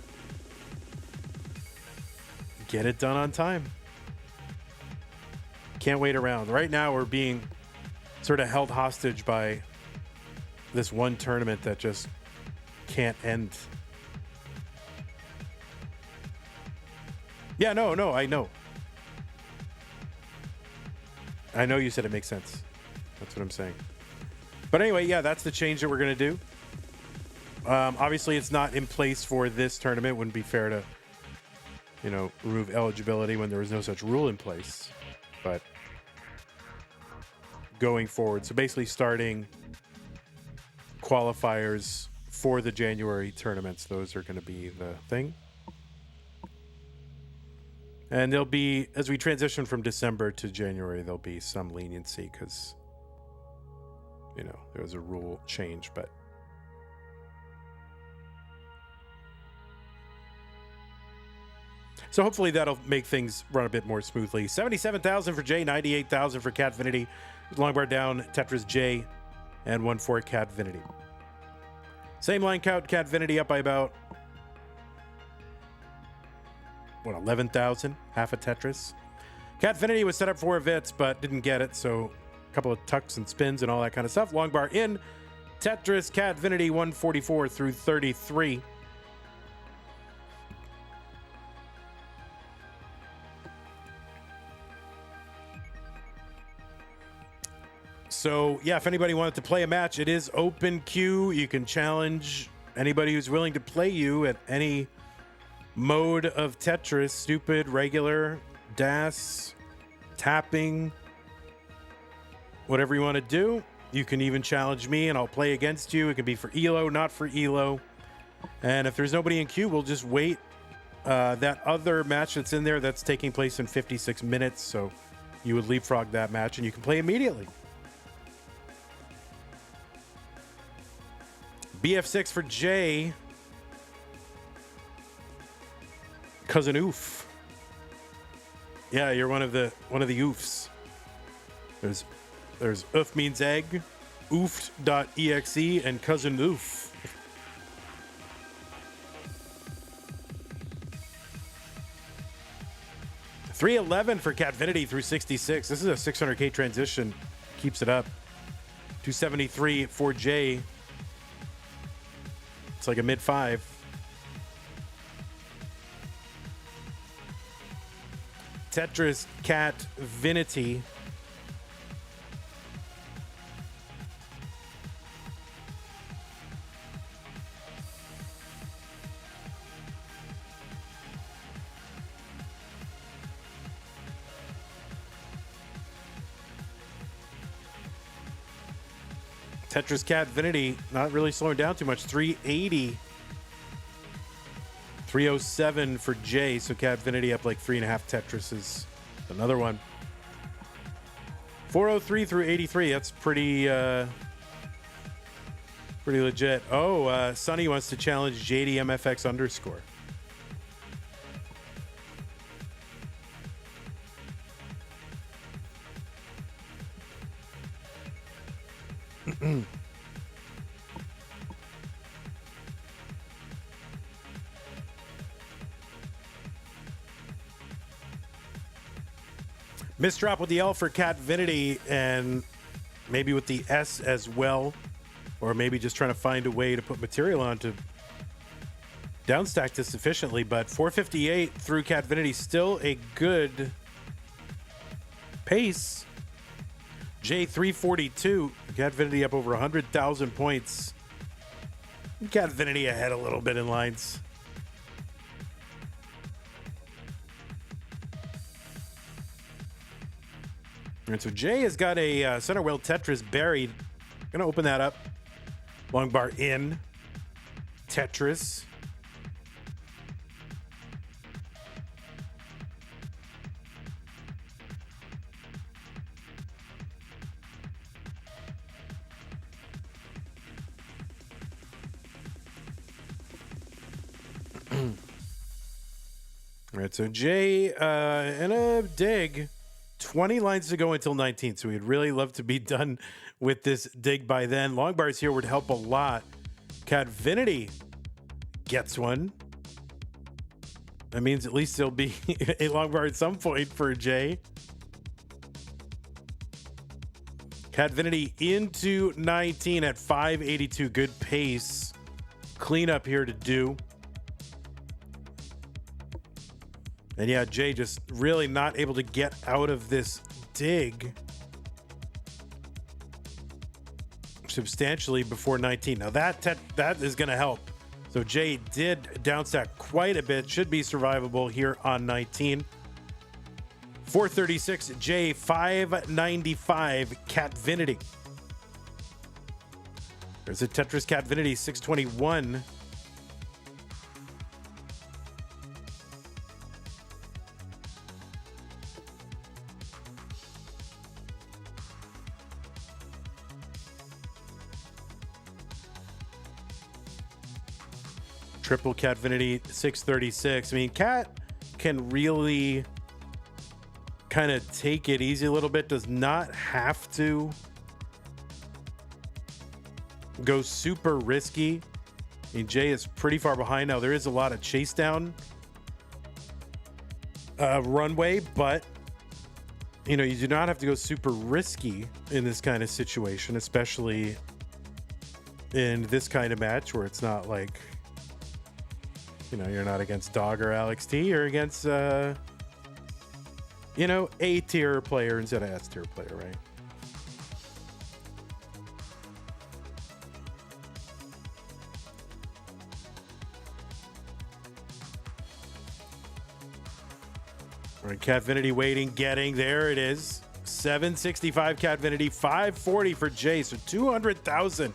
get it done on time. Can't wait around. Right now we're being sort of held hostage by this one tournament that just can't end. Yeah, no, I know. I know you said it makes sense. That's what I'm saying. But anyway, yeah, that's the change that we're going to do. Obviously, it's not in place for this tournament. It wouldn't be fair to, you know, remove eligibility when there was no such rule in place. But going forward, so basically starting qualifiers for the January tournaments, those are going to be the thing. And there'll be, as we transition from December to January, there'll be some leniency because, you know, there was a rule change, but so hopefully that'll make things run a bit more smoothly. 77,000 for Jay, 98,000 for Catvinity. Longbar down, Tetris J, and 1-4 Catvinity. Same line count, Catvinity up by about, 11,000, half a Tetris. Catvinity was set up for Vits, but didn't get it, so a couple of tucks and spins and all that kind of stuff. Longbar in, Tetris, Catvinity, 144 through 33. So, yeah, if anybody wanted to play a match, it is open queue. You can challenge anybody who's willing to play you at any mode of Tetris. Stupid, regular, DAS, tapping, whatever you want to do. You can even challenge me and I'll play against you. It can be for ELO, not for ELO. And if there's nobody in queue, we'll just wait. That other match that's in there, that's taking place in 56 minutes. So you would leapfrog that match and you can play immediately. BF6 for Jay. Cousin Oof. Yeah, you're one of the oofs. There's oof means egg, oofed.exe, and cousin oof. $311 for Catvinity through 66. This is a 600K transition. Keeps it up. $273 for Jay. It's like a mid-5. Tetris Catvinity. Tetris Catvinity not really slowing down too much. 380. 307 for Jay. So Catvinity up like 3.5 Tetrises. Another one. 403 through 83. That's pretty legit. Oh, Sonny wants to challenge JDMFX underscore. Misdrop with the L for Catvinity and maybe with the S as well. Or maybe just trying to find a way to put material on to downstack this efficiently. But 458 through Catvinity, still a good pace. J342, Catvinity up over 100,000 points. Catvinity ahead a little bit in lines. And so Jay has got a center well Tetris buried. Gonna open that up. Long bar in. Tetris. All right, so Jay in a dig. 20 lines to go until 19, so we'd really love to be done with this dig by then. Long bars here would help a lot. Catvinity gets one. That means at least there'll be a long bar at some point for Jay. Catvinity into 19 at 582. Good pace. Cleanup here to do. And yeah, Jay just really not able to get out of this dig substantially before 19. Now that is going to help. So Jay did downstack quite a bit. Should be survivable here on 19. 436, Jay, 595, Catvinity. There's a Tetris Catvinity, 621. Triple Catvinity, 636. I mean, Cat can really kind of take it easy a little bit. Does not have to go super risky. I mean, Jay is pretty far behind now. There is a lot of chase down runway, but you know, you do not have to go super risky in this kind of situation, especially in this kind of match where it's not like, you know, you're not against Dog or Alex T. You're against, you know, A tier player instead of S tier player, right? All right, Catvinity waiting, getting there. It is 765 Catvinity, 540 for Jay. So 200,000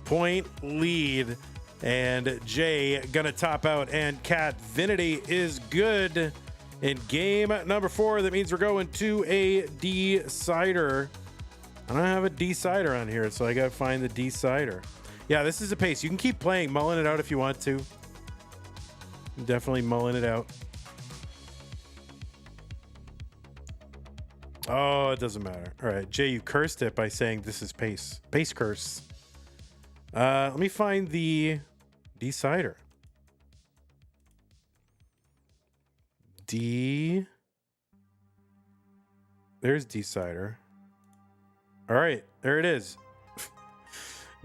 point lead. And Jay gonna top out, and Catvinity is good in game number 4. That means we're going to a decider. I don't have a decider on here, so I gotta find the decider. Yeah, this is a pace. You can keep playing, mulling it out if you want to. Definitely mulling it out. Oh, it doesn't matter. All right, Jay, you cursed it by saying this is pace. Pace curse. Let me find the decider. There's decider. All right, there it is.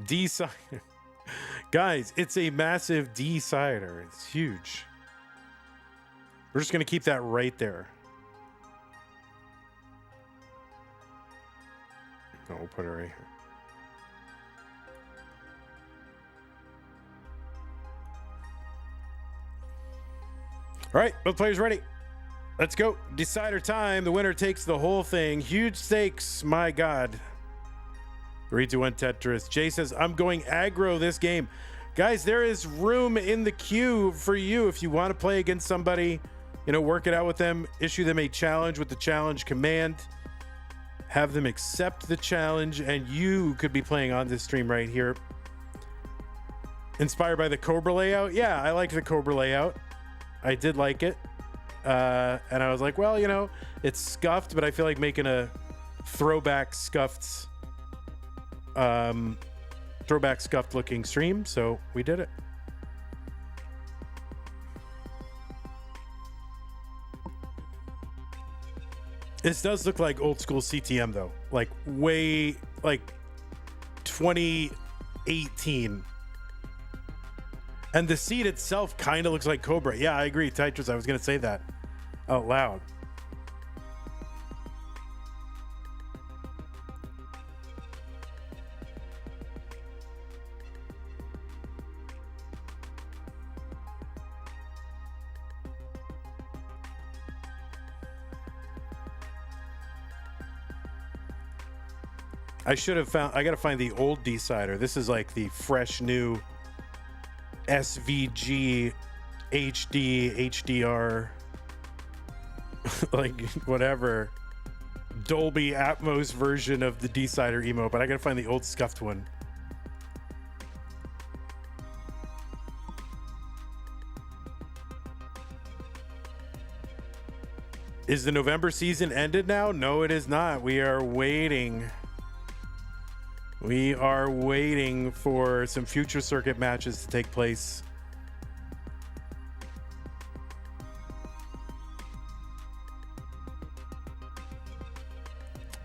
Decider. Guys, it's a massive decider. It's huge. We're just going to keep that right there. No, we'll put it right here. All right, both players ready. Let's go. Decider time. The winner takes the whole thing. Huge stakes. My God. 3, 2, 1 Tetris. Jay says, I'm going aggro this game. Guys, there is room in the queue for you if you want to play against somebody. You know, work it out with them. Issue them a challenge with the challenge command. Have them accept the challenge, and you could be playing on this stream right here. Inspired by the Cobra layout? Yeah, I liked the Cobra layout. I did like it. And I was like, well, you know, it's scuffed, but I feel like making a throwback scuffed looking stream, so we did it. This does look like old school CTM though, like way like 2018. And the seat itself kind of looks like Cobra. Yeah, I agree, Tetris. I was gonna say that out loud. I should have found, I gotta find the old decider. This is like the fresh new SVG HD HDR like whatever Dolby Atmos version of the decider emote, but I gotta find the old scuffed one. Is the November season ended now? No, it is not. We are waiting. We are waiting for some future circuit matches to take place.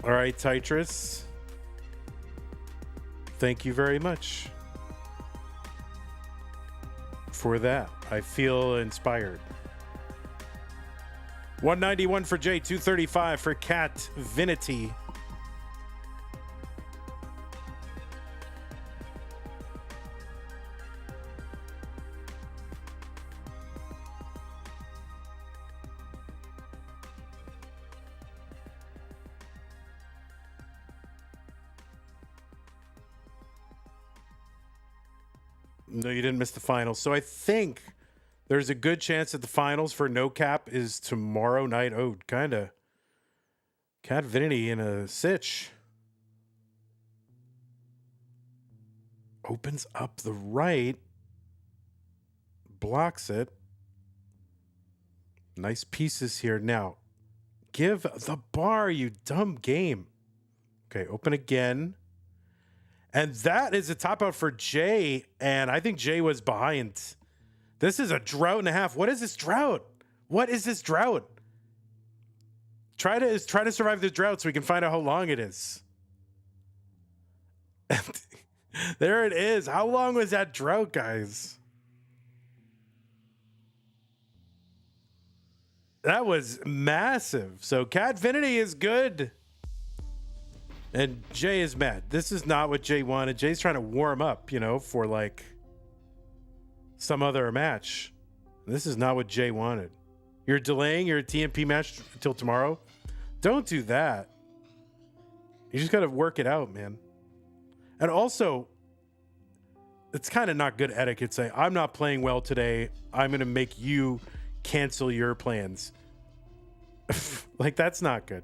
All right, Tetris. Thank you very much for that. I feel inspired. 191 for Jay, 235 for Catvinity. No, you didn't miss the finals. So I think there's a good chance that the finals for No Cap is tomorrow night. Oh, kind of. Catvinity in a sitch. Opens up the right. Blocks it. Nice pieces here. Now, give the bar, you dumb game. Okay, open again. And that is a top out for Jay. And I think Jay was behind. This is a drought and a half. What is this drought? What is this drought? Try to survive the drought so we can find out how long it is. There it is. How long was that drought, guys? That was massive. So Catvinity is good. And Jay is mad. This is not what Jay wanted. Jay's trying to warm up, you know, for like some other match. This is not what Jay wanted. You're delaying your TMP match until tomorrow? Don't do that. You just got to work it out, man. And also, it's kind of not good etiquette. Say, I'm not playing well today. I'm going to make you cancel your plans. Like, that's not good.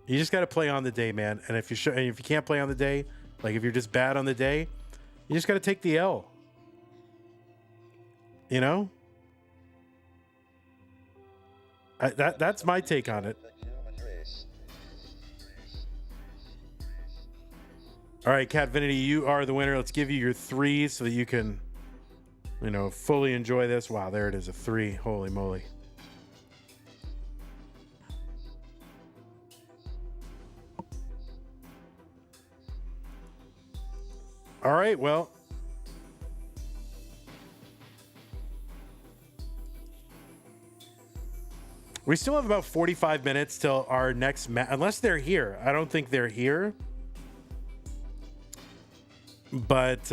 You just got to play on the day, man. And if you can't play on the day, like if you're just bad on the day, you just got to take the L. You know? That's my take on it. All right, Cat Vinity, you are the winner. Let's give you your 3 so that you can, fully enjoy this. Wow, there it is, a 3. Holy moly. All right, well. We still have about 45 minutes till our next match, unless they're here. I don't think they're here. But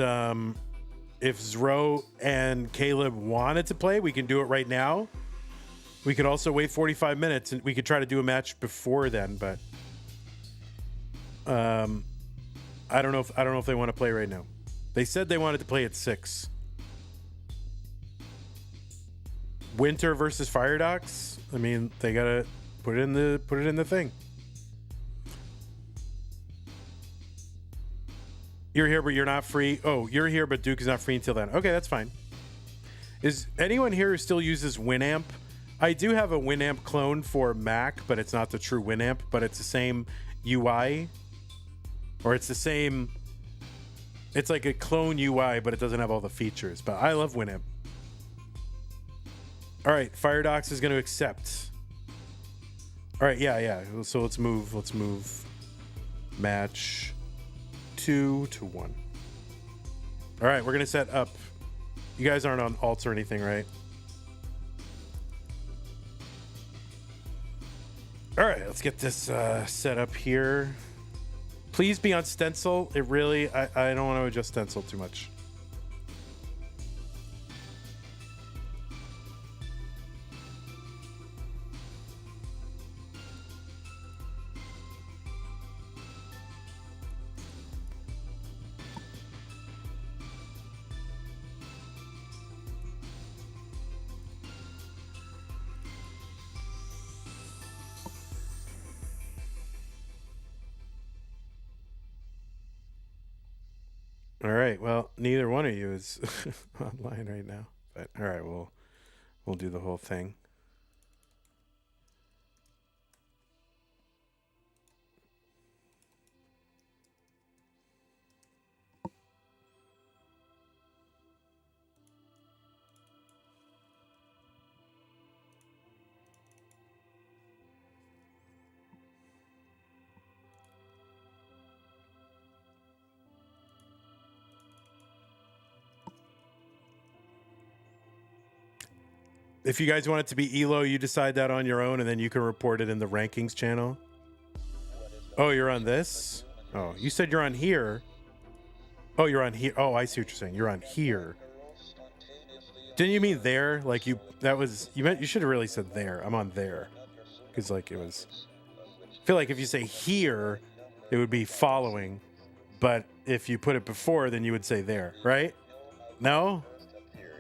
if Zro and Caleb wanted to play, we can do it right now. We could also wait 45 minutes and we could try to do a match before then, but I don't know if they want to play right now. They said they wanted to play at 6. Winter versus Fire Docs. I mean, they gotta put it in the thing. You're here, but you're not free. Oh, you're here, but Duke is not free until then. Okay, that's fine. Is anyone here who still uses Winamp? I do have a Winamp clone for Mac, but it's not the true Winamp, but it's the same UI. Or it's the same... It's like a clone UI, but it doesn't have all the features. But I love Winamp. All right, FireDocs is going to accept. All right, yeah. So let's move. Match 2 to 1. All right, we're going to set up. You guys aren't on alts or anything, right? All right, let's get this set up here. Please be on stencil. It really, I don't want to adjust stencil too much. All right. Well, neither one of you is online right now, but all right, we'll do the whole thing. If you guys want it to be ELO, you decide that on your own, and then you can report it in the rankings channel. Oh, you're on this? Oh, you said you're on here. Oh, you're on here. Oh, I see what you're saying. You're on here. Didn't you mean there? Like you should have really said there. I'm on there. Because like it was, I feel like if you say here, it would be following. But if you put it before, then you would say there, right? No?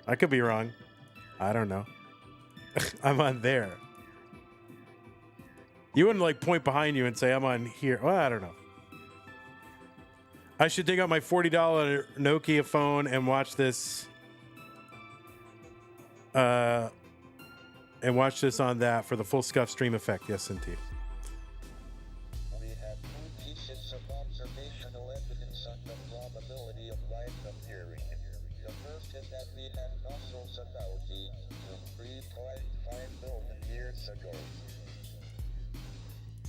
I could be wrong. I don't know. I'm on there. You wouldn't like point behind you and say I'm on here. Well, I don't know. I should dig out my $40 Nokia phone and watch this. And watch this on that for the full scuff stream effect. Yes, indeed. We have 2 pieces of observational evidence on the probability of life appearing. The first is that we have fossils about 3.5 billion years ago.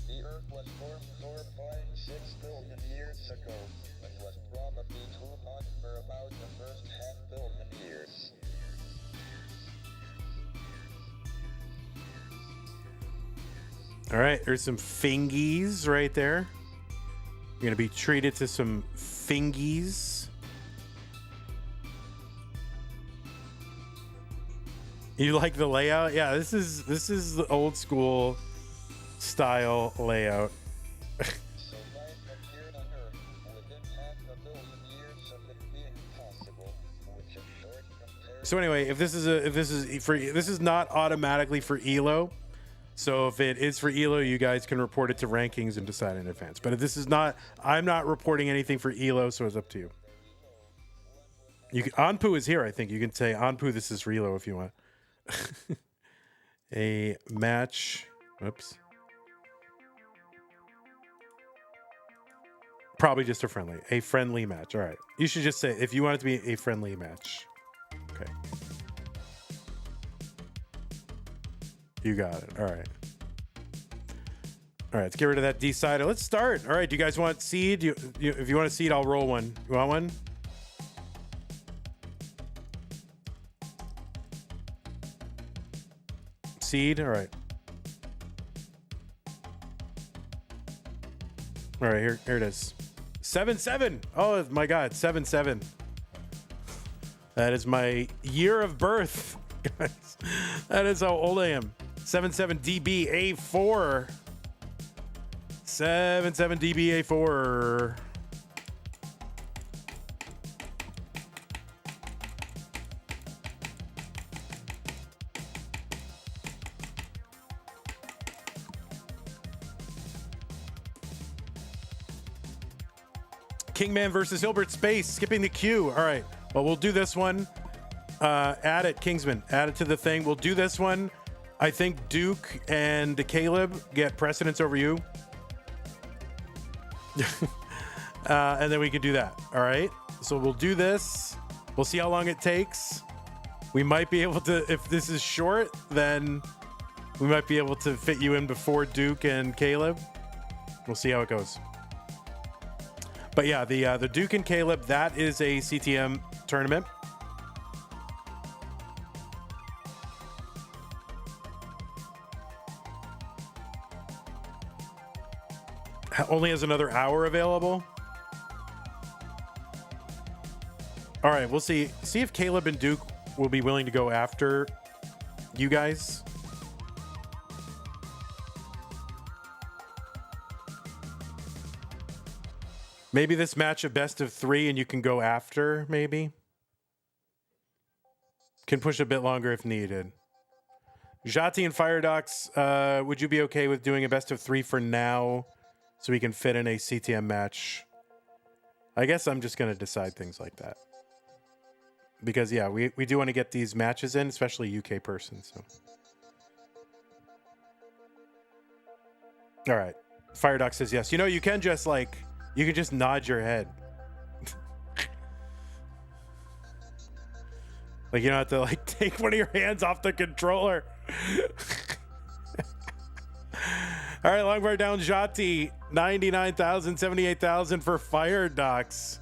The Earth was formed 4.6 billion years ago, and was probably too hot for about the first half-billion years. All right, there's some fingies right there. You're going to be treated to some fingies. You like the layout? Yeah, this is the old school style layout. So life appeared on Earth within 500 million years of it being possible, which is short compared So anyway, if this is not automatically for Elo. So if it is for Elo, you guys can report it to rankings and decide in advance. But if this is not, I'm not reporting anything for Elo, so it's up to you. You can, Anpu is here, I think. You can say, Anpu, this is for Elo if you want. A match. Oops. Probably just a friendly match. All right. You should just say, if you want it to be a friendly match. Okay. You got it. All right. All right. Let's get rid of that decider. Let's start. All right. Do you guys want seed? If you want a seed, I'll roll one. You want one? Seed. All right. All right. Here it is. 7-7. Oh my God. 7-7. That is my year of birth. Guys, that is how old I am. 7-7 DBA4. 7-7 DBA4. Kingman versus Hilbert Space. Skipping the queue. All right. Well, we'll do this one. Add it, Kingsman. Add it to the thing. We'll do this one. I think Duke and Caleb get precedence over you. And then we can do that. All right. So we'll do this. We'll see how long it takes. We might be able to, if this is short, then we might be able to fit you in before Duke and Caleb. We'll see how it goes. But yeah, the Duke and Caleb, that is a CTM tournament. Only has another hour available. All right, we'll see if Caleb and Duke will be willing to go after you guys. Maybe this match of best of 3 and you can go after, maybe. Can push a bit longer if needed. Jati and Firedox, would you be okay with doing a best of 3 for now so we can fit in a CTM match? I guess I'm just going to decide things like that. Because, yeah, we do want to get these matches in, especially UK persons. So. All right. Firedox says yes. You know, you can just, like, you can just nod your head. Like, you don't have to, like, take one of your hands off the controller. All right, long bar down, Jati. 99,000, 78,000 for Firedox.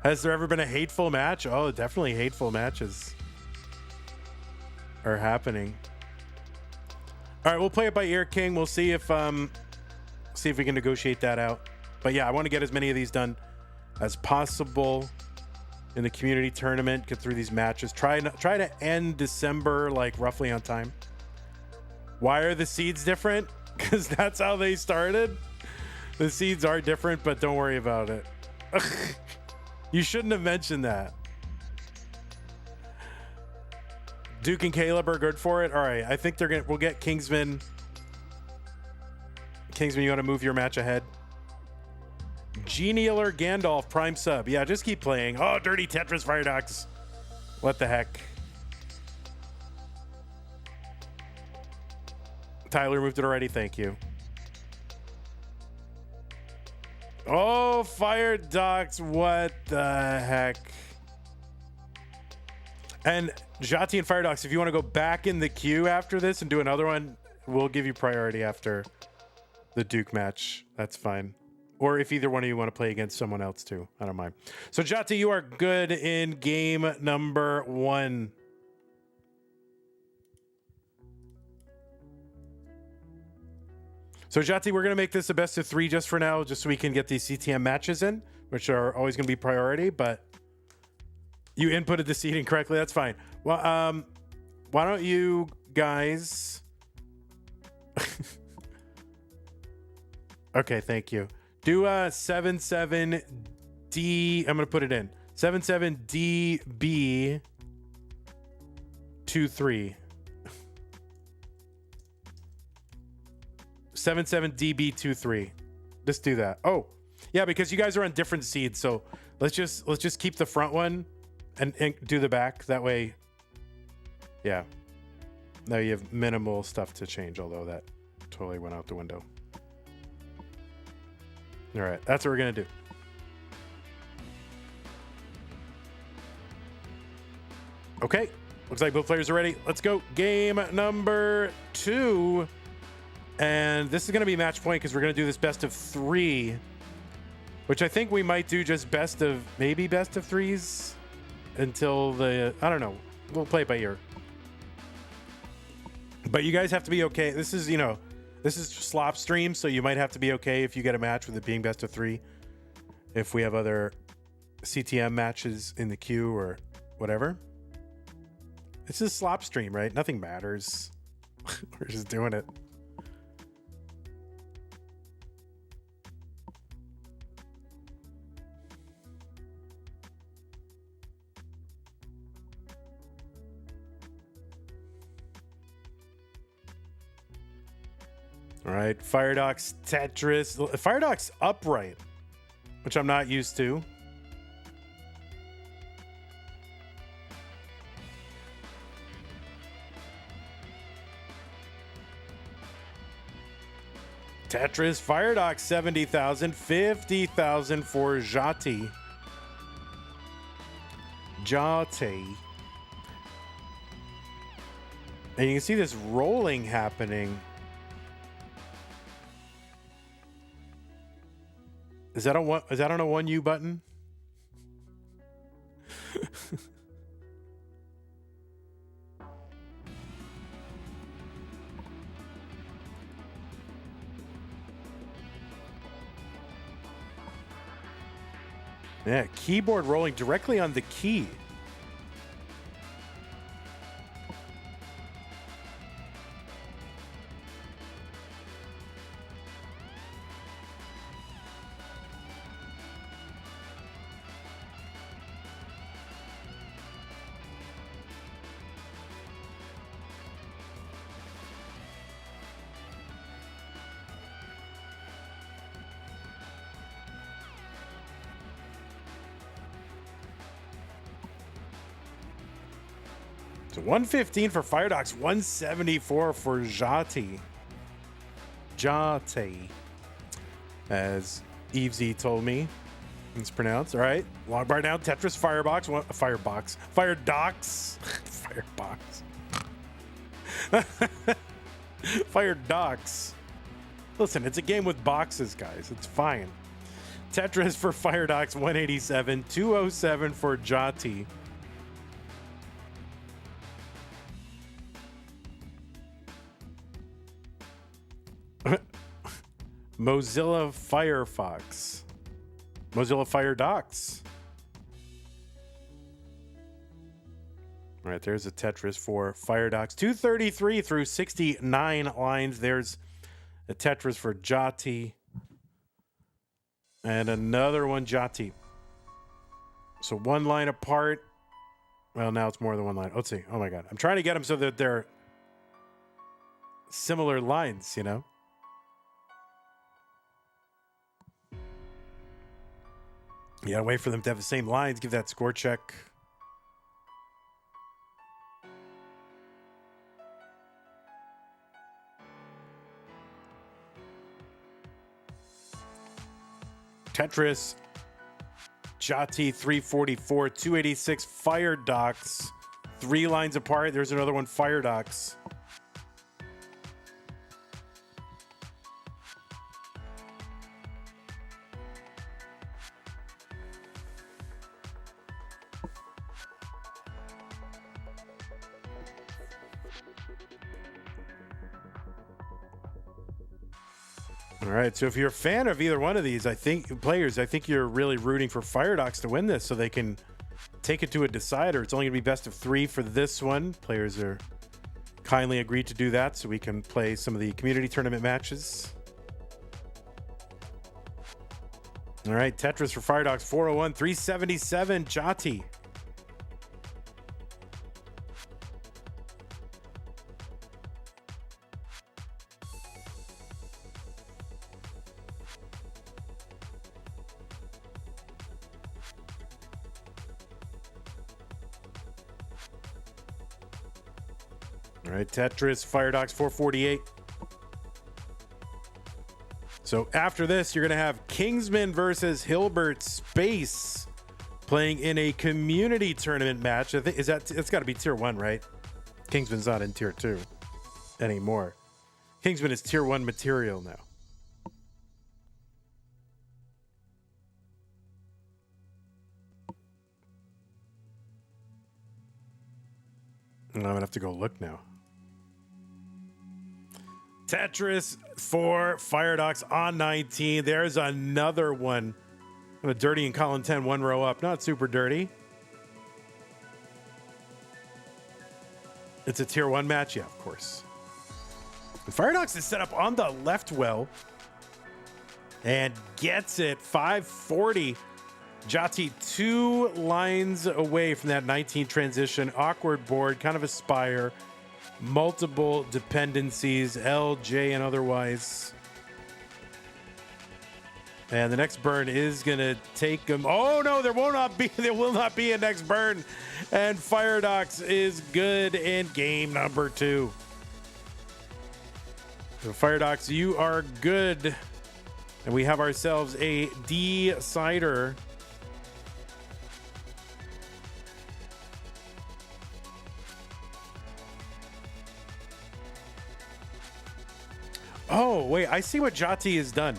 Has there ever been a hateful match? Oh, definitely hateful matches are happening. All right, we'll play it by ear, King. We'll see if we can negotiate that out. But yeah, I want to get as many of these done as possible in the community tournament. Get through these matches. Try to end December like roughly on time. Why are the seeds different? Because that's how they started. The seeds are different, but don't worry about it. You shouldn't have mentioned that. Duke and Caleb are good for it. All right, I think we'll get Kingsman. Kingsman, you want to move your match ahead? Genial or Gandalf Prime sub. Yeah, just keep playing. Oh, dirty Tetris Firedox. What the heck? Tyler moved it already. Thank you. Oh, Firedox. What the heck? And Jati and Firedox, if you want to go back in the queue after this and do another one, we'll give you priority after the Duke match. That's fine. Or if either one of you want to play against someone else too. I don't mind. So Jati, you are good in game number 1. So Jati, we're going to make this a best of 3 just for now, just so we can get these CTM matches in, which are always going to be priority, but you inputted the seeding correctly. That's fine. Well, why don't you guys Okay, thank you. Do 77D. I'm gonna put it in 77DB23. 77DB23. Just do that. Oh, yeah, because you guys are on different seeds, so let's just keep the front one and do the back. That way, yeah. Now you have minimal stuff to change, although that totally went out the window. All right, that's what we're gonna do. Okay, looks like both players are ready. Let's go. Game number 2. And this is going to be match point because we're going to do this best of 3, which I think we might do just maybe best of 3s until I don't know. We'll play it by ear. But you guys have to be okay. This is SLOP stream, so you might have to be okay if you get a match with it being best of 3. If we have other CTM matches in the queue or whatever. This is SLOP stream, right? Nothing matters. We're just doing it. All right, Firedox Tetris. Firedox upright, which I'm not used to. Tetris Firedox 70,000, 50,000 for Jati. Jati. And you can see this rolling happening. Is that on a 1U button? Yeah, keyboard rolling directly on the key. So 115 for Firedox, 174 for Jati. Jati, as Evesy told me it's pronounced. All right, long bar down. Tetris Firedox. Firedox. Listen, it's a game with boxes, guys. It's fine. Tetris for Firedox, 187. 207 for Jati. Mozilla Firefox. Mozilla Firedox. All right, there's a Tetris for Firedox. 233 through 69 lines. There's a Tetris for Jati. And another one, Jati. So one line apart. Well, now it's more than one line. Let's see. Oh my God. I'm trying to get them so that they're similar lines, you know? You gotta wait for them to have the same lines. Give that score check. Tetris, Jati 344, 286, Firedox, 3 lines apart. There's another one, Firedox. All right, so if you're a fan of either one of these, I think you're really rooting for Firedox to win this so they can take it to a decider. It's only going to be best of 3 for this one. Players are kindly agreed to do that so we can play some of the community tournament matches. All right, Tetris for Fire Dogs 401, 377, Jati. All right, Tetris, Fire Dogs 448. So after this, you're going to have Kingsman versus Hilbert Space playing in a community tournament match. I think it's got to be tier 1, right? Kingsman's not in tier 2 anymore. Kingsman is tier 1 material now. I'm going to have to go look now. Tetris for Fire Dogs on 19. There's another one. A dirty and Colin 10, one row up. Not super dirty. It's a tier 1 match, yeah, of course. And Fire Dogs is set up on the left well and gets it. 540. Jati 2 lines away from that 19 transition. Awkward board, kind of a spire. Multiple dependencies, L, J, and otherwise. And the next burn is gonna take him. Oh no, there will not be a next burn. And Fire Dogs is good in game number 2. So Fire Dogs, you are good. And we have ourselves a decider. Oh, wait, I see what Jati has done.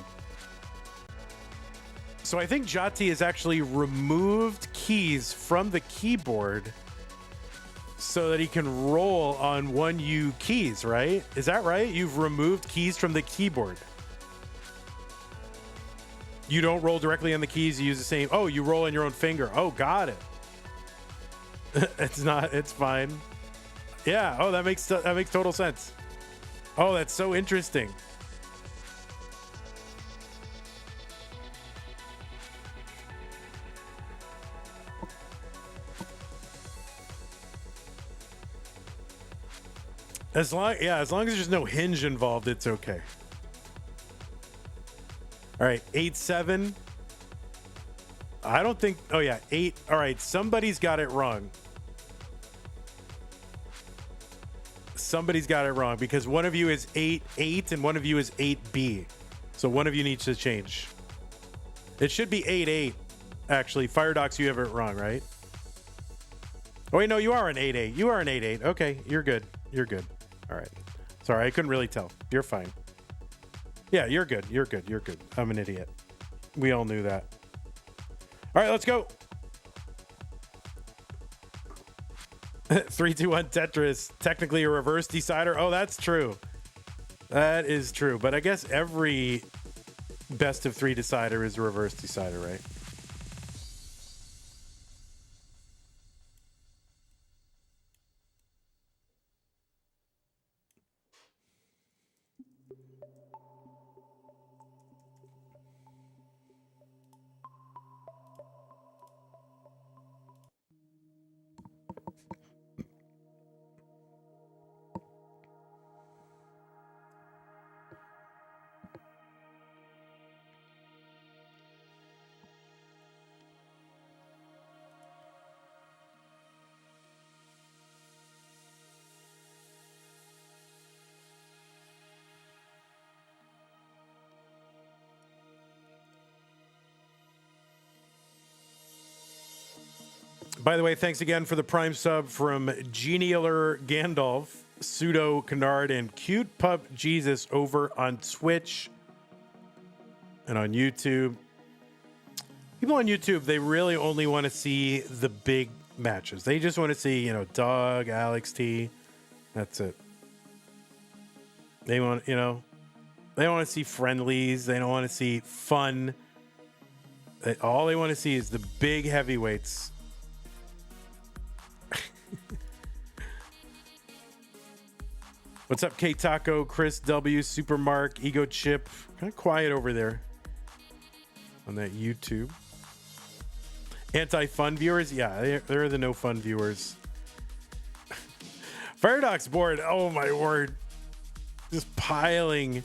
So I think Jati has actually removed keys from the keyboard so that he can roll on 1U keys, right? Is that right? You've removed keys from the keyboard. You don't roll directly on the keys, you use the same. Oh, you roll on your own finger. Oh, got it. It's fine. Yeah, oh, that makes total sense. Oh, that's so interesting. As long as there's no hinge involved, it's okay. All right, 8-7. I don't think. Oh yeah, 8. All right, somebody's got it wrong. Somebody's got it wrong because one of you is 8-8 and one of you is 8B. So one of you needs to change. It should be 8-8. Actually, Fire Dogs, you have it wrong, right? Oh wait, no, you are an 8-8. You are an 8-8. Okay, you're good. You're good. All right. Sorry, I couldn't really tell. You're fine. Yeah, you're good. You're good. You're good. I'm an idiot. We all knew that. All right, let's go. 3-2-1 Tetris. Technically a reverse decider. Oh, that's true. That is true. But I guess every best of 3 decider is a reverse decider, right? By the way, thanks again for the Prime sub from Genialer Gandalf, Pseudo Canard, and Cute Pup Jesus over on Twitch and on YouTube. People on YouTube, they really only want to see the big matches. They just want to see, Doug, Alex T. That's it. They want, they don't want to see friendlies. They don't want to see fun. All they want to see is the big heavyweights. What's up, K Taco, Chris W, Supermark, Ego Chip? Kind of quiet over there. on that YouTube. Anti-fun viewers? Yeah, they're the no fun viewers. Firedox board. Oh my word. Just piling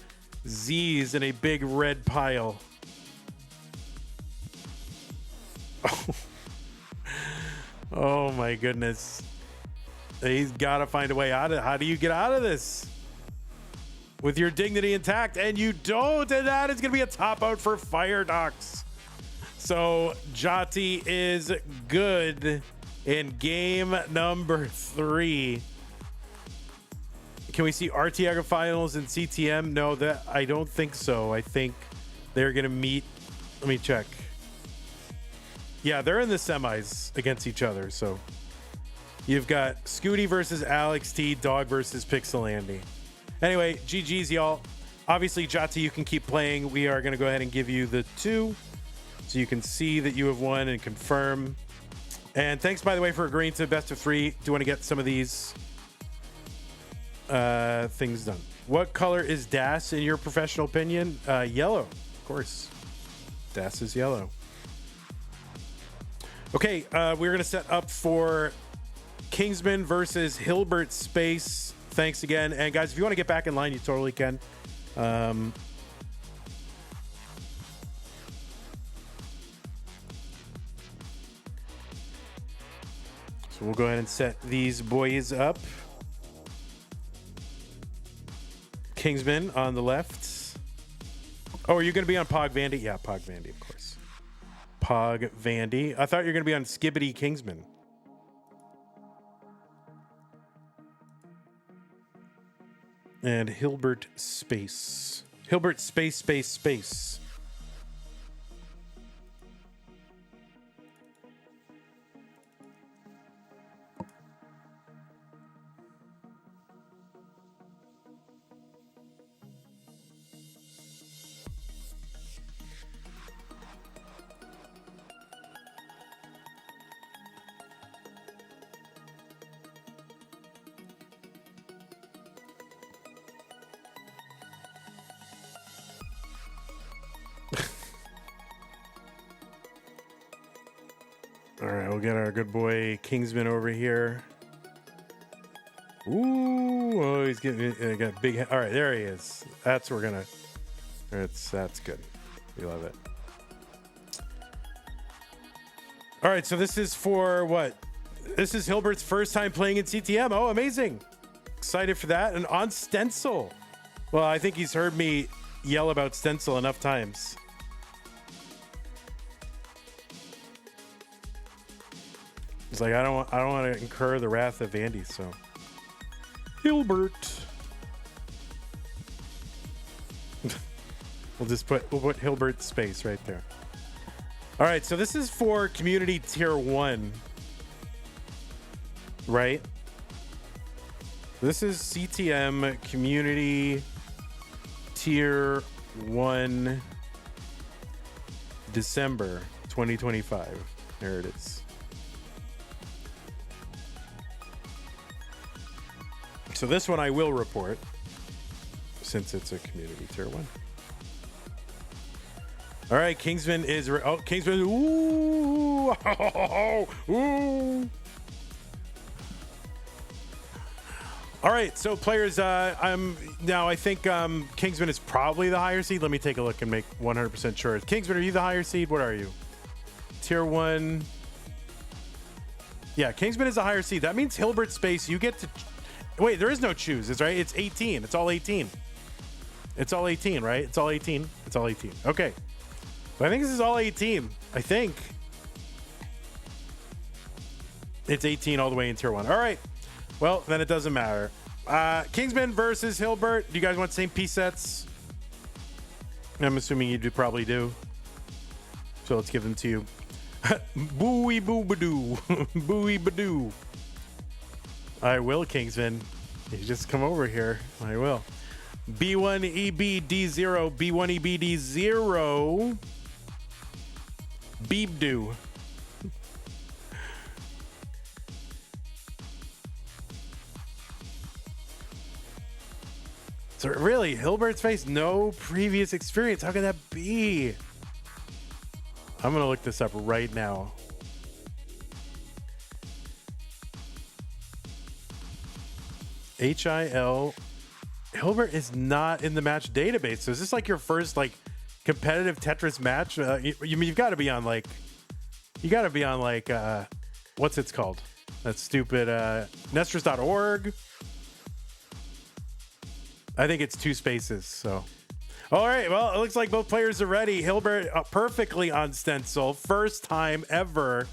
Z's in a big red pile. Oh, oh my goodness. He's got to find a way out of it. How do you get out of this? With your dignity intact, and you don't, and that is going to be a top out for Firedox. So Jati is good in game number 3. Can we see Artiaga finals in CTM? No, that I don't think so. I think they're going to meet. Let me check. Yeah, they're in the semis against each other. So you've got Scooty versus Alex T, Dog versus Pixelandy. Anyway, GG's, y'all. Obviously, Jati, you can keep playing. We are going to go ahead and give you the 2 so you can see that you have won and confirm. And thanks, by the way, for agreeing to best of 3. Do you want to get some of these things done? What color is Das in your professional opinion? Yellow, of course. Das is yellow. Okay, we're going to set up for Kingsman versus Hilbert Space. Thanks again. And guys, if you want to get back in line, you totally can. So we'll go ahead and set these boys up. Kingsman on the left. Oh, are you going to be on Pog Vandy? Yeah, Pog Vandy, of course. Pog Vandy. I thought you were going to be on Skibbity Kingsman. And Hilbert Space. Hilbert Space. All right, we'll get our good boy Kingsman over here. Ooh, oh, he's getting got big. All right, there he is. That's we're gonna. That's good. We love it. All right, so this is for what? This is Hilbert's first time playing in CTM. Oh, amazing! Excited for that. And on Stencil. Well, I think he's heard me yell about Stencil enough times. He's like, I don't want to incur the wrath of Andy, so Hilbert. we'll put Hilbert Space right there. All right, so this is for community tier 1, right? This is CTM community tier 1 December 2025. There it is. So this one I will report since it's a community tier 1. All right, Kingsman is Kingsman. Ooh, ooh. All right, so players, I think Kingsman is probably the higher seed. Let me take a look and make 100% sure. Kingsman, are you the higher seed? What are you? Tier 1. Yeah, Kingsman is a higher seed. That means Hilbert Space, you get to. Wait, there is no choose. It's right. It's 18. It's all 18. It's all 18, right? It's all 18. It's all 18. Okay. So I think this is all 18. I think. It's 18 all the way in tier 1. All right. Well, then it doesn't matter. Kingsman versus Hilbert. Do you guys want the same piece sets? I'm assuming you probably do. So let's give them to you. Booey boo badoo. Booey badoo. I will, Kingsman. You just come over here. I will. B1EBD0. B1EBD0. Beebdoo. So really, Hilbert's face, no previous experience. How can that be? I'm going to look this up right now. HIL. Hilbert is not in the match database. So is this like your first like competitive Tetris match? You've got to be on like, what's it's called? That stupid Nestors.org. I think it's 2 spaces. So, all right. Well, it looks like both players are ready. Hilbert perfectly on stencil. First time ever.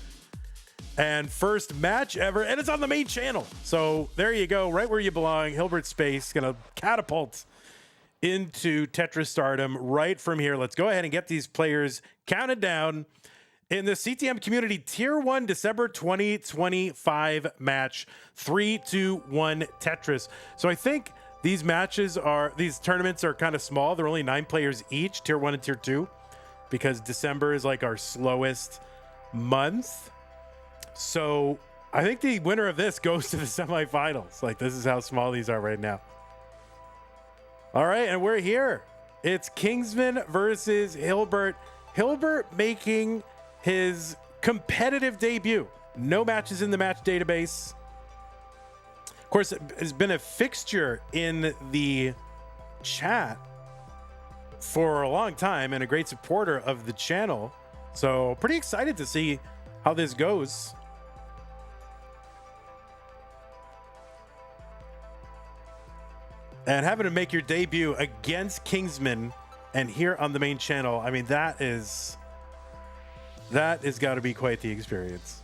And first match ever. And it's on the main channel. So there you go. Right where you belong. Hilbert Space going to catapult into Tetris stardom right from here. Let's go ahead and get these players counted down in the CTM Community Tier 1 December 2025 match. 3-2-1 Tetris. So I think these tournaments are kind of small. They're only 9 players each, Tier 1 and Tier 2, because December is like our slowest month. So I think the winner of this goes to the semifinals. Like, this is how small these are right now. All right, and we're here. It's Kingsman versus Hilbert. Hilbert making his competitive debut. No matches in the match database. Of course, it has been a fixture in the chat for a long time and a great supporter of the channel. So pretty excited to see how this goes. And having to make your debut against Kingsman and here on the main channel, I mean, that is got to be quite the experience.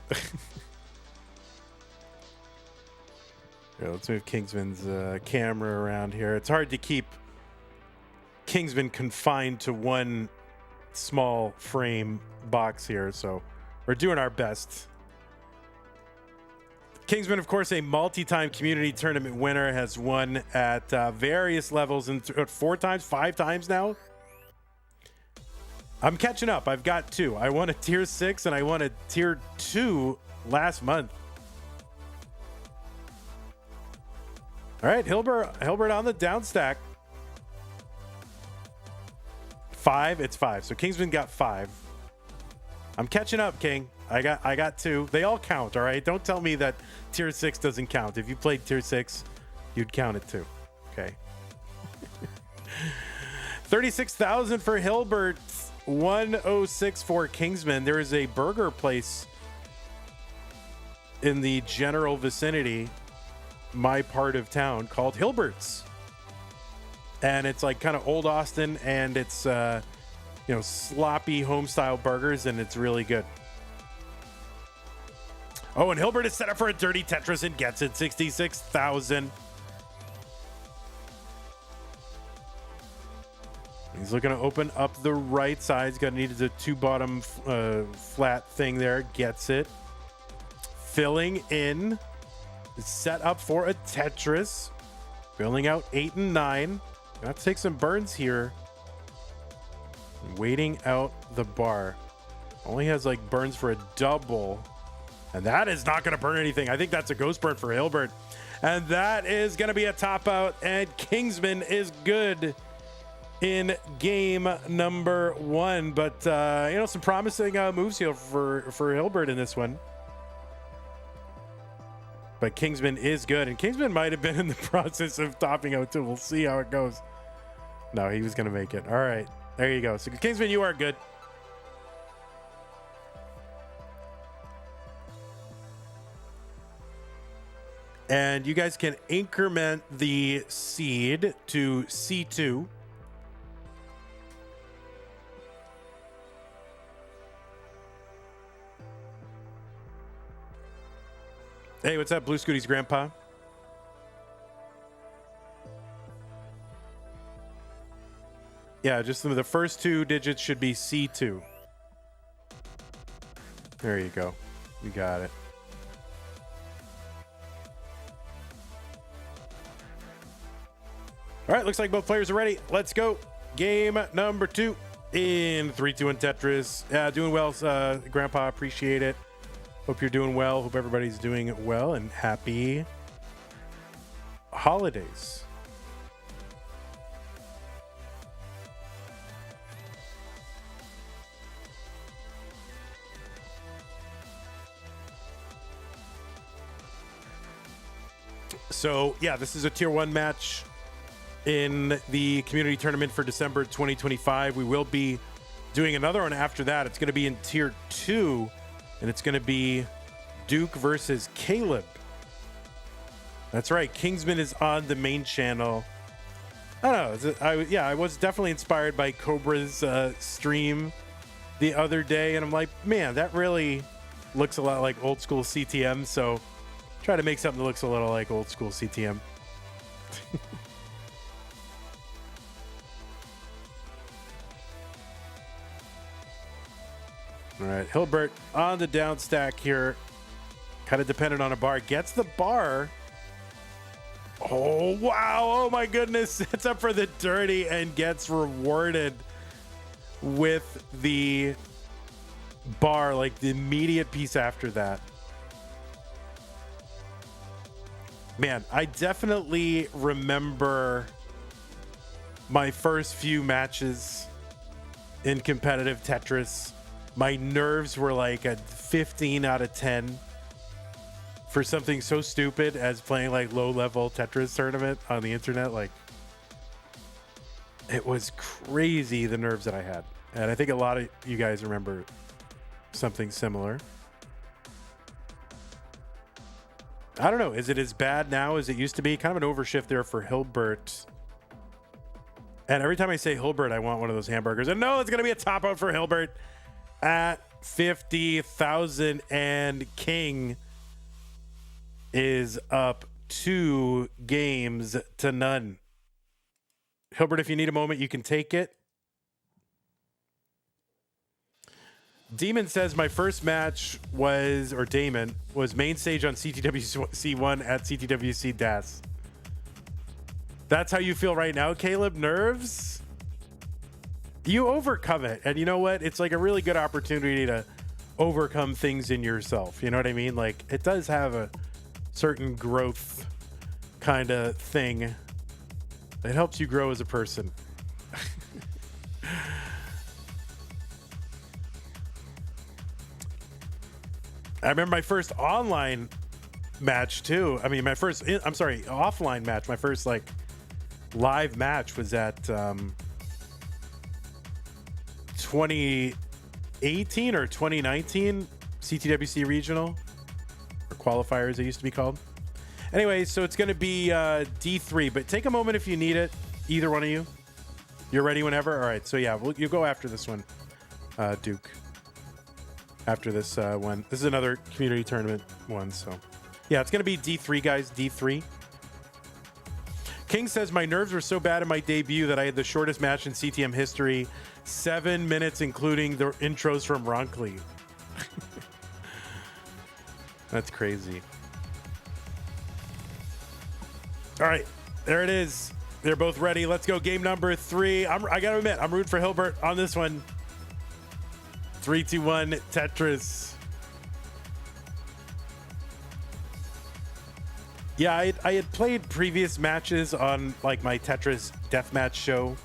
Here, let's move Kingsman's camera around here. It's hard to keep Kingsman confined to one small frame box here, so we're doing our best. Kingsman, of course, a multi-time community tournament winner, has won at various levels and 5 times now. I'm catching up. I've got 2. I won a tier 6 and I won a tier 2 last month. All right, Hilbert on the down stack. 5, it's 5. So Kingsman got 5. I'm catching up, King. I got 2. They all count, all right? Don't tell me that tier 6 doesn't count. If you played tier 6, you'd count it too. Okay. 36,000 for Hilbert. 106 for Kingsman. There is a burger place in the general vicinity, my part of town, called Hilbert's. And it's like kind of old Austin, and it's sloppy home style burgers, and it's really good. Oh, and Hilbert is set up for a dirty Tetris and gets it. 66,000. He's looking to open up the right side. He's going to need the 2 bottom flat thing there. Gets it. Filling in. Set up for a Tetris. Filling out 8 and 9. Got to take some burns here. Waiting out the bar. Only has like burns for a double. And that is not going to burn anything. I think that's a ghost burn for Hilbert. And that is going to be a top out. And Kingsman is good in game number 1. But, some promising moves here for Hilbert in this one. But Kingsman is good. And Kingsman might have been in the process of topping out too. We'll see how it goes. No, he was going to make it. All right. There you go. So Kingsman, you are good. And you guys can increment the seed to C2. Hey, what's up, Blue Scooty's grandpa? Yeah, just the first 2 digits should be C2. There you go. You got it. All right, looks like both players are ready. Let's go. Game number 2 in 3-2-1 Tetris. Yeah, doing well, Grandpa. Appreciate it. Hope you're doing well. Hope everybody's doing well, and happy holidays. So yeah, this is a tier 1 match in the community tournament for December 2025. We will be doing another one after that. It's going to be in tier 2, and it's going to be Duke versus Caleb. That's right. Kingsman is on the main channel. I don't know. I was definitely inspired by Cobra's stream the other day, and I'm like, man, that really looks a lot like old school CTM. So try to make something that looks a little like old school CTM. All right, Hilbert on the down stack here. Kind of dependent on a bar. Gets the bar. Oh, wow. Oh, my goodness. Sets up for the dirty and gets rewarded with the bar, like the immediate piece after that. Man, I definitely remember my first few matches in competitive Tetris. My nerves were like a 15 out of 10 for something so stupid as playing like low-level Tetris tournament on the internet. Like, it was crazy, the nerves that I had. And I think a lot of you guys remember something similar. I don't know. Is it as bad now as it used to be? Kind of an overshift there for Hilbert. And every time I say Hilbert, I want one of those hamburgers. And no, it's going to be a top out for Hilbert at 50,000. And King is up 2 games to none. Hilbert, if you need a moment, you can take it. Demon says my first match was, or Damon, was main stage on CTWC1 at CTWC DAS. That's how you feel right now, Caleb? Nerves? You overcome it. And you know what? It's like a really good opportunity to overcome things in yourself. You know what I mean? Like, it does have a certain growth kind of thing. It helps you grow as a person. I remember my first online match too. I mean, offline match. My first like live match was at 2018 or 2019 CTWC regional, or qualifiers they used to be called. Anyway, so it's going to be D3, but take a moment if you need it. Either one of you. You're ready whenever? All right, so yeah, you go after this one, Duke. After this one. This is another community tournament one, so. Yeah, it's going to be D3, guys, D3. King says, my nerves were so bad in my debut that I had the shortest match in CTM history, 7 minutes, including the intros from Ronkley. That's crazy. All right, there it is. They're both ready. Let's go game number 3. I got to admit, I'm rooting for Hilbert on this one. 3, 2, 1, Tetris. Yeah, I had played previous matches on like my Tetris deathmatch show.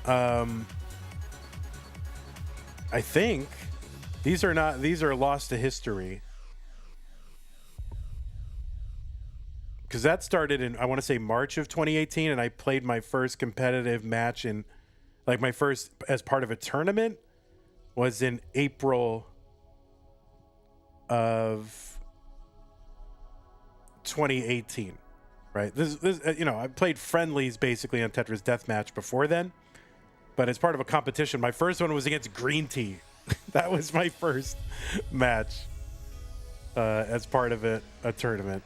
I think these are lost to history. Because that started in, I want to say, March of 2018, and I played my first competitive match in, like, my first as part of a tournament was in April of 2018, right? This you know, I played friendlies basically on Tetris Deathmatch before then, but as part of a competition, my first one was against Green Tea. That was my first match as part of a tournament.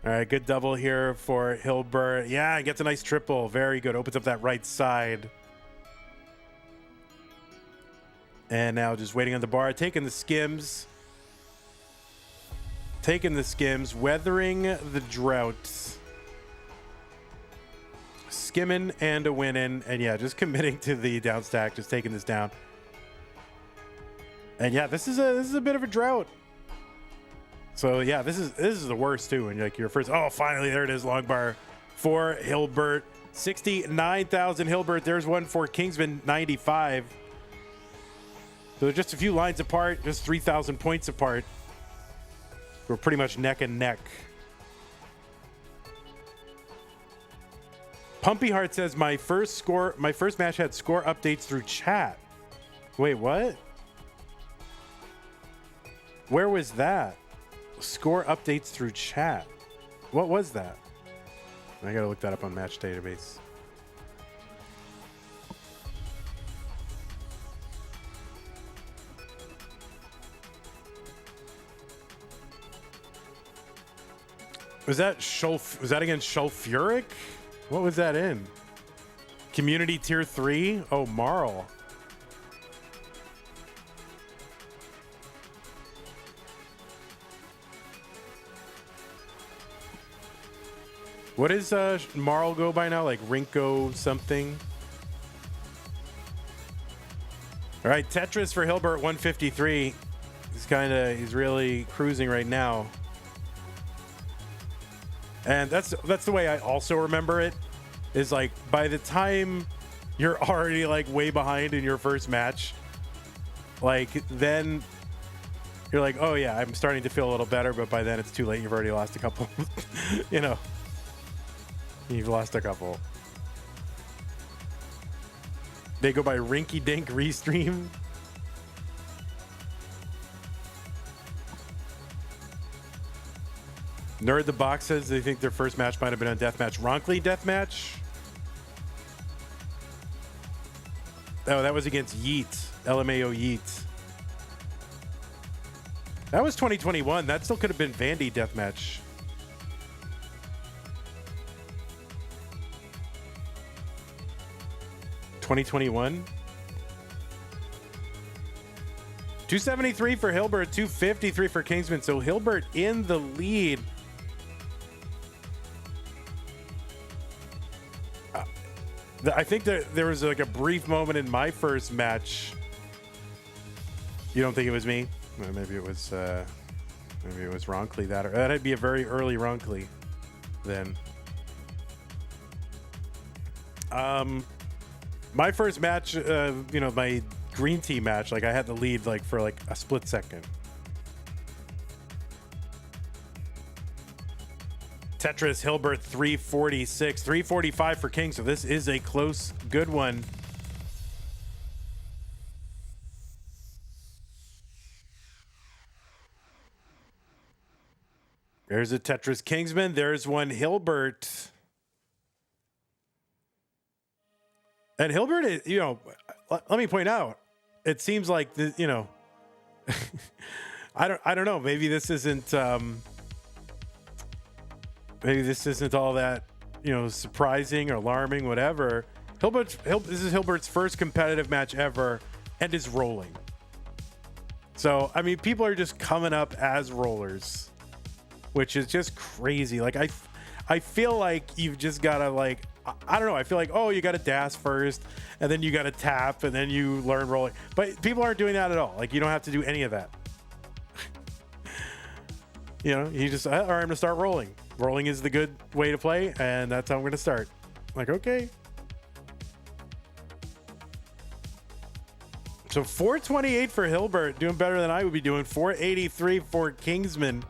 All right, good double here for Hilbert. Yeah, gets a nice triple. Very good. Opens up that right side. And now just waiting on the bar. Taking the skims. Weathering the drought. Skimming and a winning. And yeah, just committing to the down stack. Just taking this down. And yeah, this is a bit of a drought. So yeah, this is the worst too. And like your first, oh, finally there it is, long bar for Hilbert. 69,000 Hilbert. There's one for Kingsman, 95. So they're just a few lines apart, just 3,000 points apart. We're pretty much neck and neck. Pumpy Heart says my first match had score updates through chat. Wait, what? Where was that? Score updates through chat. What was that? I gotta look that up on Match Database. Was that against Schulfuric? What was that in? Community tier 3? Oh, Marl. What is Marl go by now? Like Rinko something? All right, Tetris for Hilbert, 153. He's really cruising right now. And that's the way I also remember it, is like by the time you're already like way behind in your first match, like then you're like, oh yeah, I'm starting to feel a little better, but by then it's too late. You've already lost a couple. You know, you've lost a couple. They go by Rinky Dink Restream. Nerd the Box says they think their first match might have been on Deathmatch. Ronkley Deathmatch? Oh, that was against Yeet. LMAO Yeet. That was 2021. That still could have been Vandy Deathmatch. $2021? 273 for Hilbert, 253 for Kingsman. So Hilbert in the lead. I think there was like a brief moment in my first match. You don't think it was me? Well, maybe it was Ronkley. That'd be a very early Ronkley then. My first match, my green team match, like I had the lead like for like a split second. Tetris Hilbert 346, 345 for King. So this is a close, good one. There's a Tetris Kingsman. There's one Hilbert. And Hilbert, let me point out, it seems like I don't know. Maybe this isn't all that, surprising or alarming, whatever. This is Hilbert's first competitive match ever and is rolling. So, I mean, people are just coming up as rollers, which is just crazy. Like, I feel like you've just got to, like, I don't know. I feel like, you got to DAS first, and then you got to tap, and then you learn rolling. But people aren't doing that at all. Like, you don't have to do any of that. You just, all right, I'm going to start rolling. Rolling is the good way to play, and that's how I'm going to start. I'm like, okay. So 428 for Hilbert, doing better than I would be doing. 483 for Kingsman.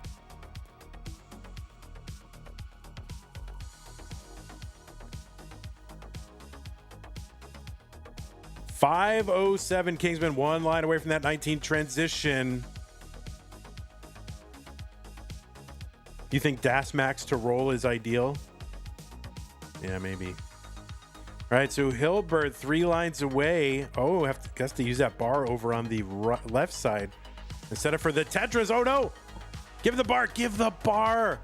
.507 Kingsman, one line away from that 19 transition. You think DAS Max to roll is ideal? Yeah, maybe. All right, so Hilbert 3 lines away. Oh, has to use that bar over on the left side instead of for the Tetris. Oh no! Give the bar! Give the bar!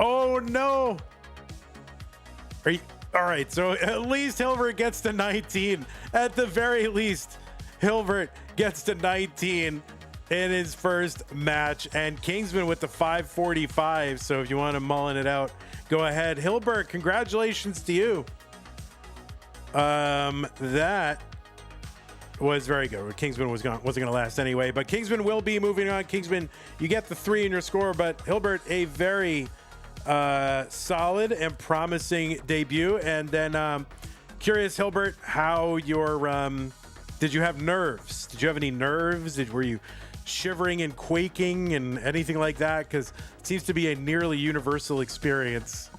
Oh no! Are you? All right, so at least Hilbert gets to 19. At the very least, Hilbert gets to 19 in his first match, and Kingsman with the 545. So if you want to mullen it out, go ahead. Hilbert, congratulations to you. That was very good. Kingsman wasn't going to last anyway, but Kingsman will be moving on. Kingsman, you get the 3 in your score, but Hilbert, a very solid and promising debut. And then curious, Hilbert, how your did you have nerves? Did you have any nerves? Were you shivering and quaking and anything like that? Because it seems to be a nearly universal experience.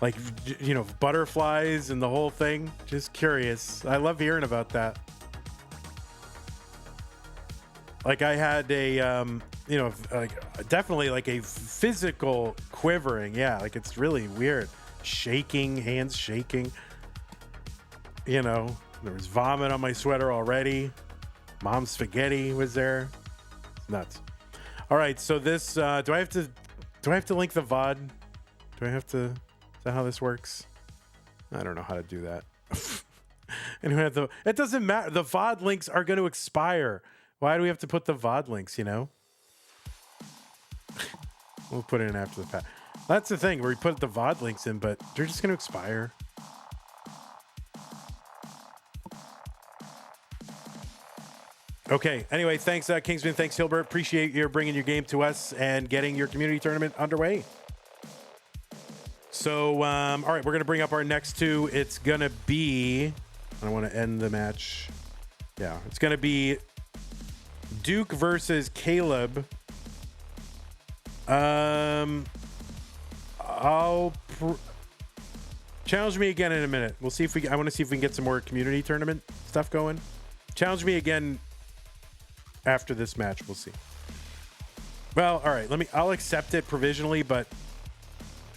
Like, you know, butterflies and the whole thing. Just curious. I love hearing about that. Like I had a, you know, like definitely like a physical quivering. Yeah, like it's really weird. Shaking, hands shaking. You know, there was vomit on my sweater already. Mom's spaghetti was there. Nuts. All right, so this, do I have to link the VOD? Do I have to, is that how this works? I don't know how to do that. Anyway, it doesn't matter. The VOD links are going to expire. Why do we have to put the VOD links, you know? We'll put it in after the fact. That's the thing, where we put the VOD links in, but they're just going to expire. Okay, anyway, thanks, Kingsman. Thanks, Hilbert. Appreciate your bringing your game to us and getting your community tournament underway. So, all right, we're going to bring up our next two. It's going to be... I don't want to end the match. Yeah, it's going to be Duke versus Caleb. I'll challenge me again in a minute. We'll see if I want to see if we can get some more community tournament stuff going. Challenge me again after this match. We'll see. Well, all right. I'll accept it provisionally, but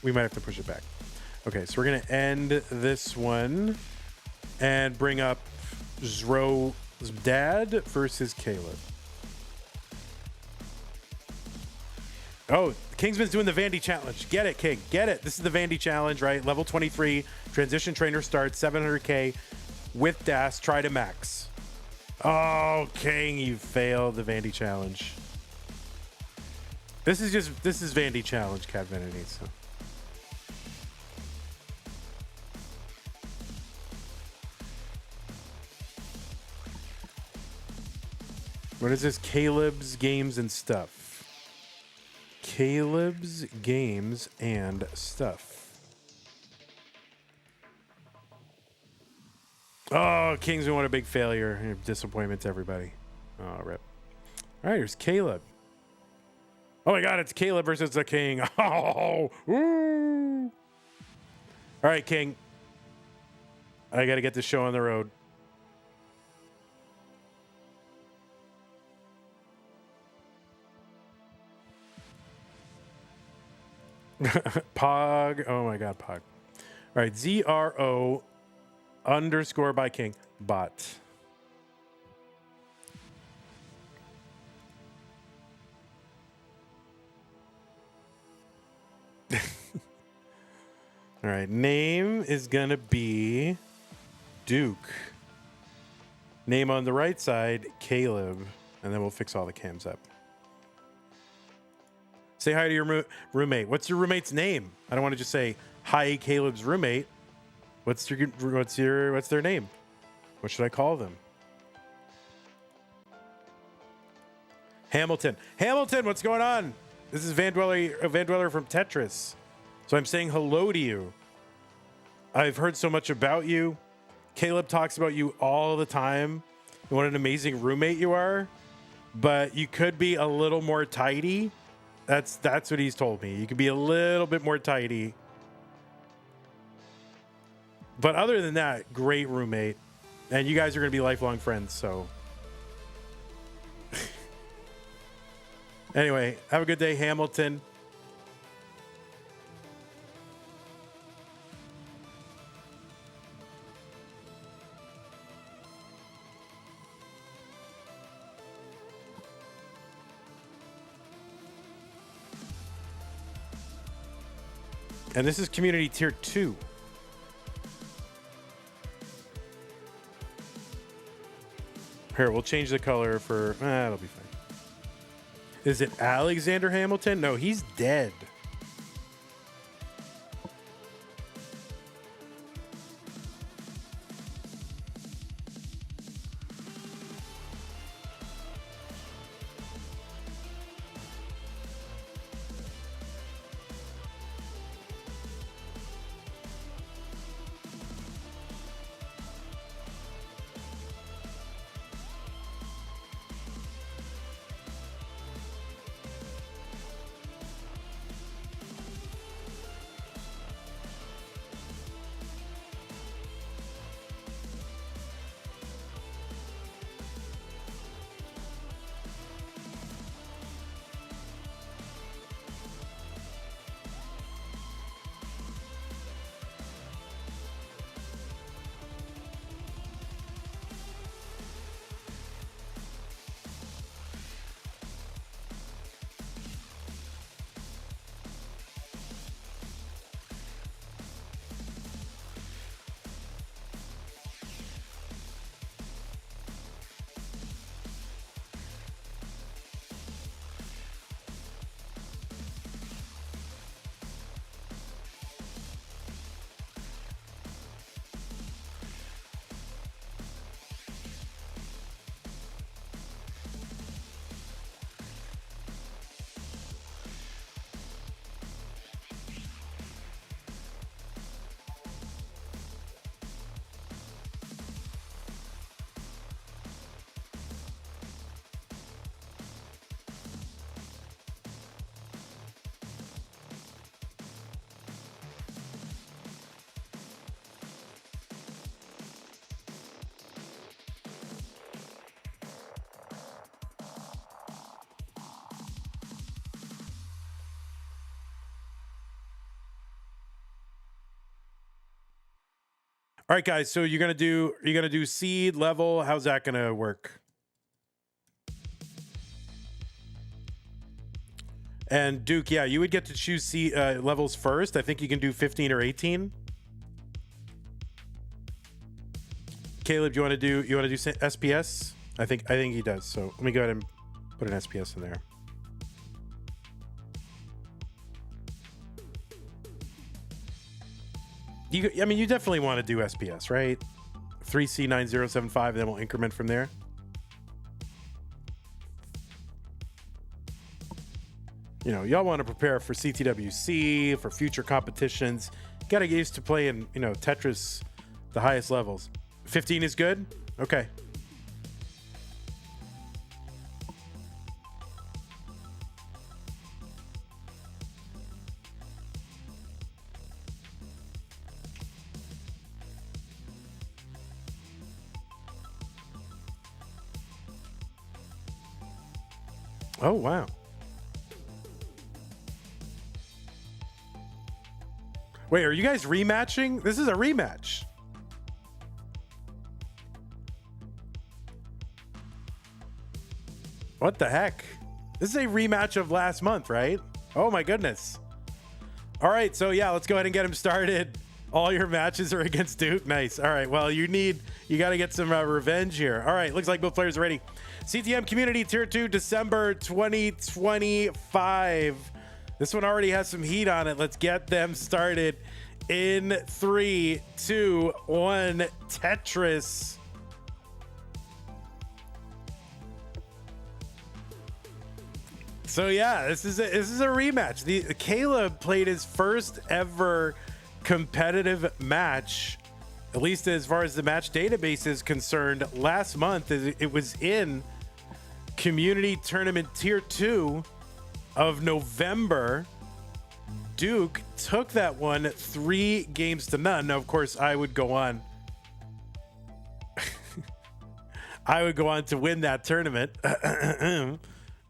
we might have to push it back. Okay, so we're gonna end this one and bring up Zro's dad versus Caleb. Oh, Kingsman's doing the Vandy challenge. Get it, King. Get it. This is the Vandy challenge, right? Level 23, transition trainer starts, 700K with DAS, try to max. Oh, King, you failed the Vandy challenge. This is Vandy challenge, Cat Vanity, so. What is this? Caleb's Games and Stuff. Caleb's Games and Stuff. Oh, Kingsman, what a big failure. Disappointment to everybody. Oh, rip. All right, here's Caleb. Oh my God, it's Caleb versus the King. Oh, woo. All right, King. I got to get this show on the road. Pog. Oh my God, Pog. All right, ZRO _ by King bot. All right, name is gonna be Duke. Name on the right side, Caleb, and then we'll fix all the cams up. Say hi to your roommate. What's your roommate's name? I don't want to just say hi, Caleb's roommate. What's their name? What should I call them? Hamilton. Hamilton, what's going on? This is vandweller from Tetris. So I'm saying hello to you. I've heard so much about you. Caleb talks about you all the time and what an amazing roommate you are. But you could be a little more tidy. That's what he's told me. You could be a little bit more tidy. But other than that, great roommate. And you guys are going to be lifelong friends, so. Anyway, have a good day, Hamilton. And this is community tier 2. Here, we'll change the color for... it'll be fine. Is it Alexander Hamilton? No, he's dead. All right, guys. So you're gonna do seed level. How's that gonna work? And Duke, yeah, you would get to choose seed levels first. I think you can do 15 or 18. Caleb, you want to do SPS? I think he does. So let me go ahead and put an SPS in there. You definitely want to do SPS, right? 3C9075, and then we'll increment from there. You know, y'all want to prepare for CTWC, for future competitions. Got to get used to playing, Tetris, the highest levels. 15 is good? Okay. Oh, wow. Wait, are you guys rematching? This is a rematch. What the heck? This is a rematch of last month, right? Oh my goodness. All right, so yeah, let's go ahead and get him started. All your matches are against Duke. Nice. All right, well, you got to get some revenge here. All right, looks like both players are ready. CTM Community Tier 2, December 2025. This one already has some heat on it. Let's get them started in 3, 2, 1. Tetris. So yeah, this is a rematch. Caleb played his first ever competitive match, at least as far as the match database is concerned, last month. It was in Community Tournament Tier 2 of November. Duke took that one 3-0. Now, of course, I would go on. I would go on to win that tournament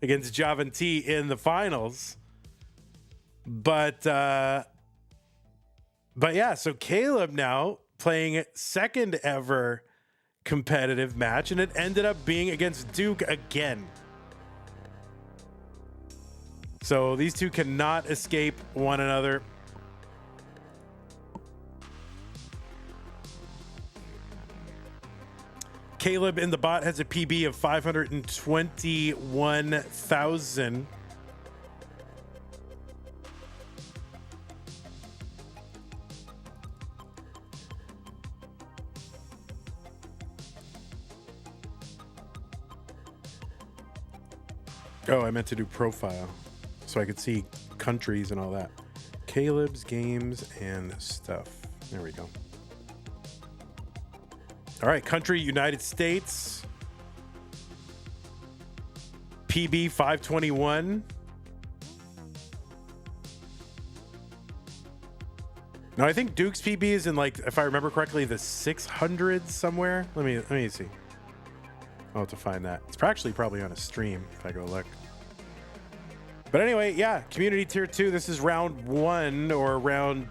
against Javan T in the finals. But yeah, so Caleb now playing second ever competitive match, and it ended up being against Duke again. So these two cannot escape one another. Caleb in the bot has a PB of 521,000. Oh, I meant to do profile so I could see countries and all that. Caleb's games and stuff. There we go. All right, country, United States. PB 521. Now, I think Duke's PB is in, like, if I remember correctly, the 600s somewhere. Let me see. I'll have to find that. It's actually probably on a stream if I go look. But anyway, yeah, Community Tier 2. This is round 1 or round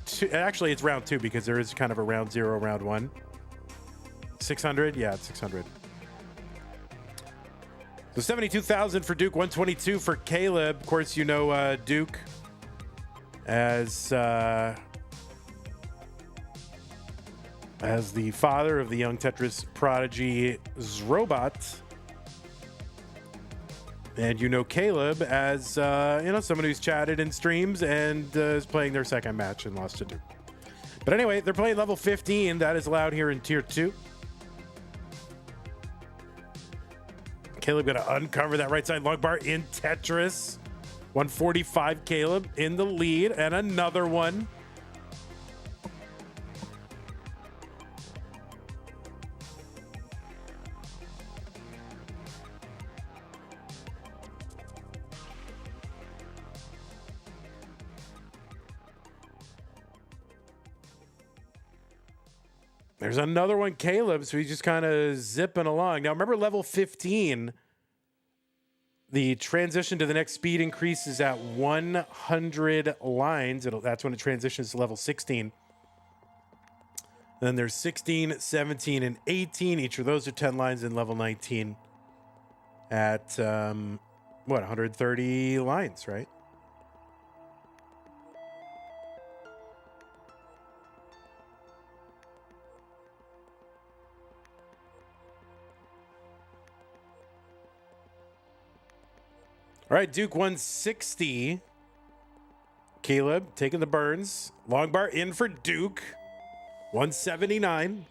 2. Actually, it's round 2 because there is kind of a round 0, round 1. 600? Yeah, it's 600. So 72,000 for Duke, 122 for Caleb. Of course, you know Duke as the father of the young Tetris prodigy Zrobot. And you know Caleb as someone who's chatted in streams and is playing their second match and lost to Duke. But anyway, they're playing level 15. That is allowed here in Tier 2. Caleb going to uncover that right side lug bar in Tetris. 145 Caleb in the lead, and another one. There's another one, Caleb, so he's just kind of zipping along. Now, remember level 15, the transition to the next speed increase is at 100 lines. That's when it transitions to level 16. Then there's 16, 17, and 18. Each of those are 10 lines in level 19 at, 130 lines, right? All right, Duke 160. Caleb taking the burns. Long bar in for Duke. 179.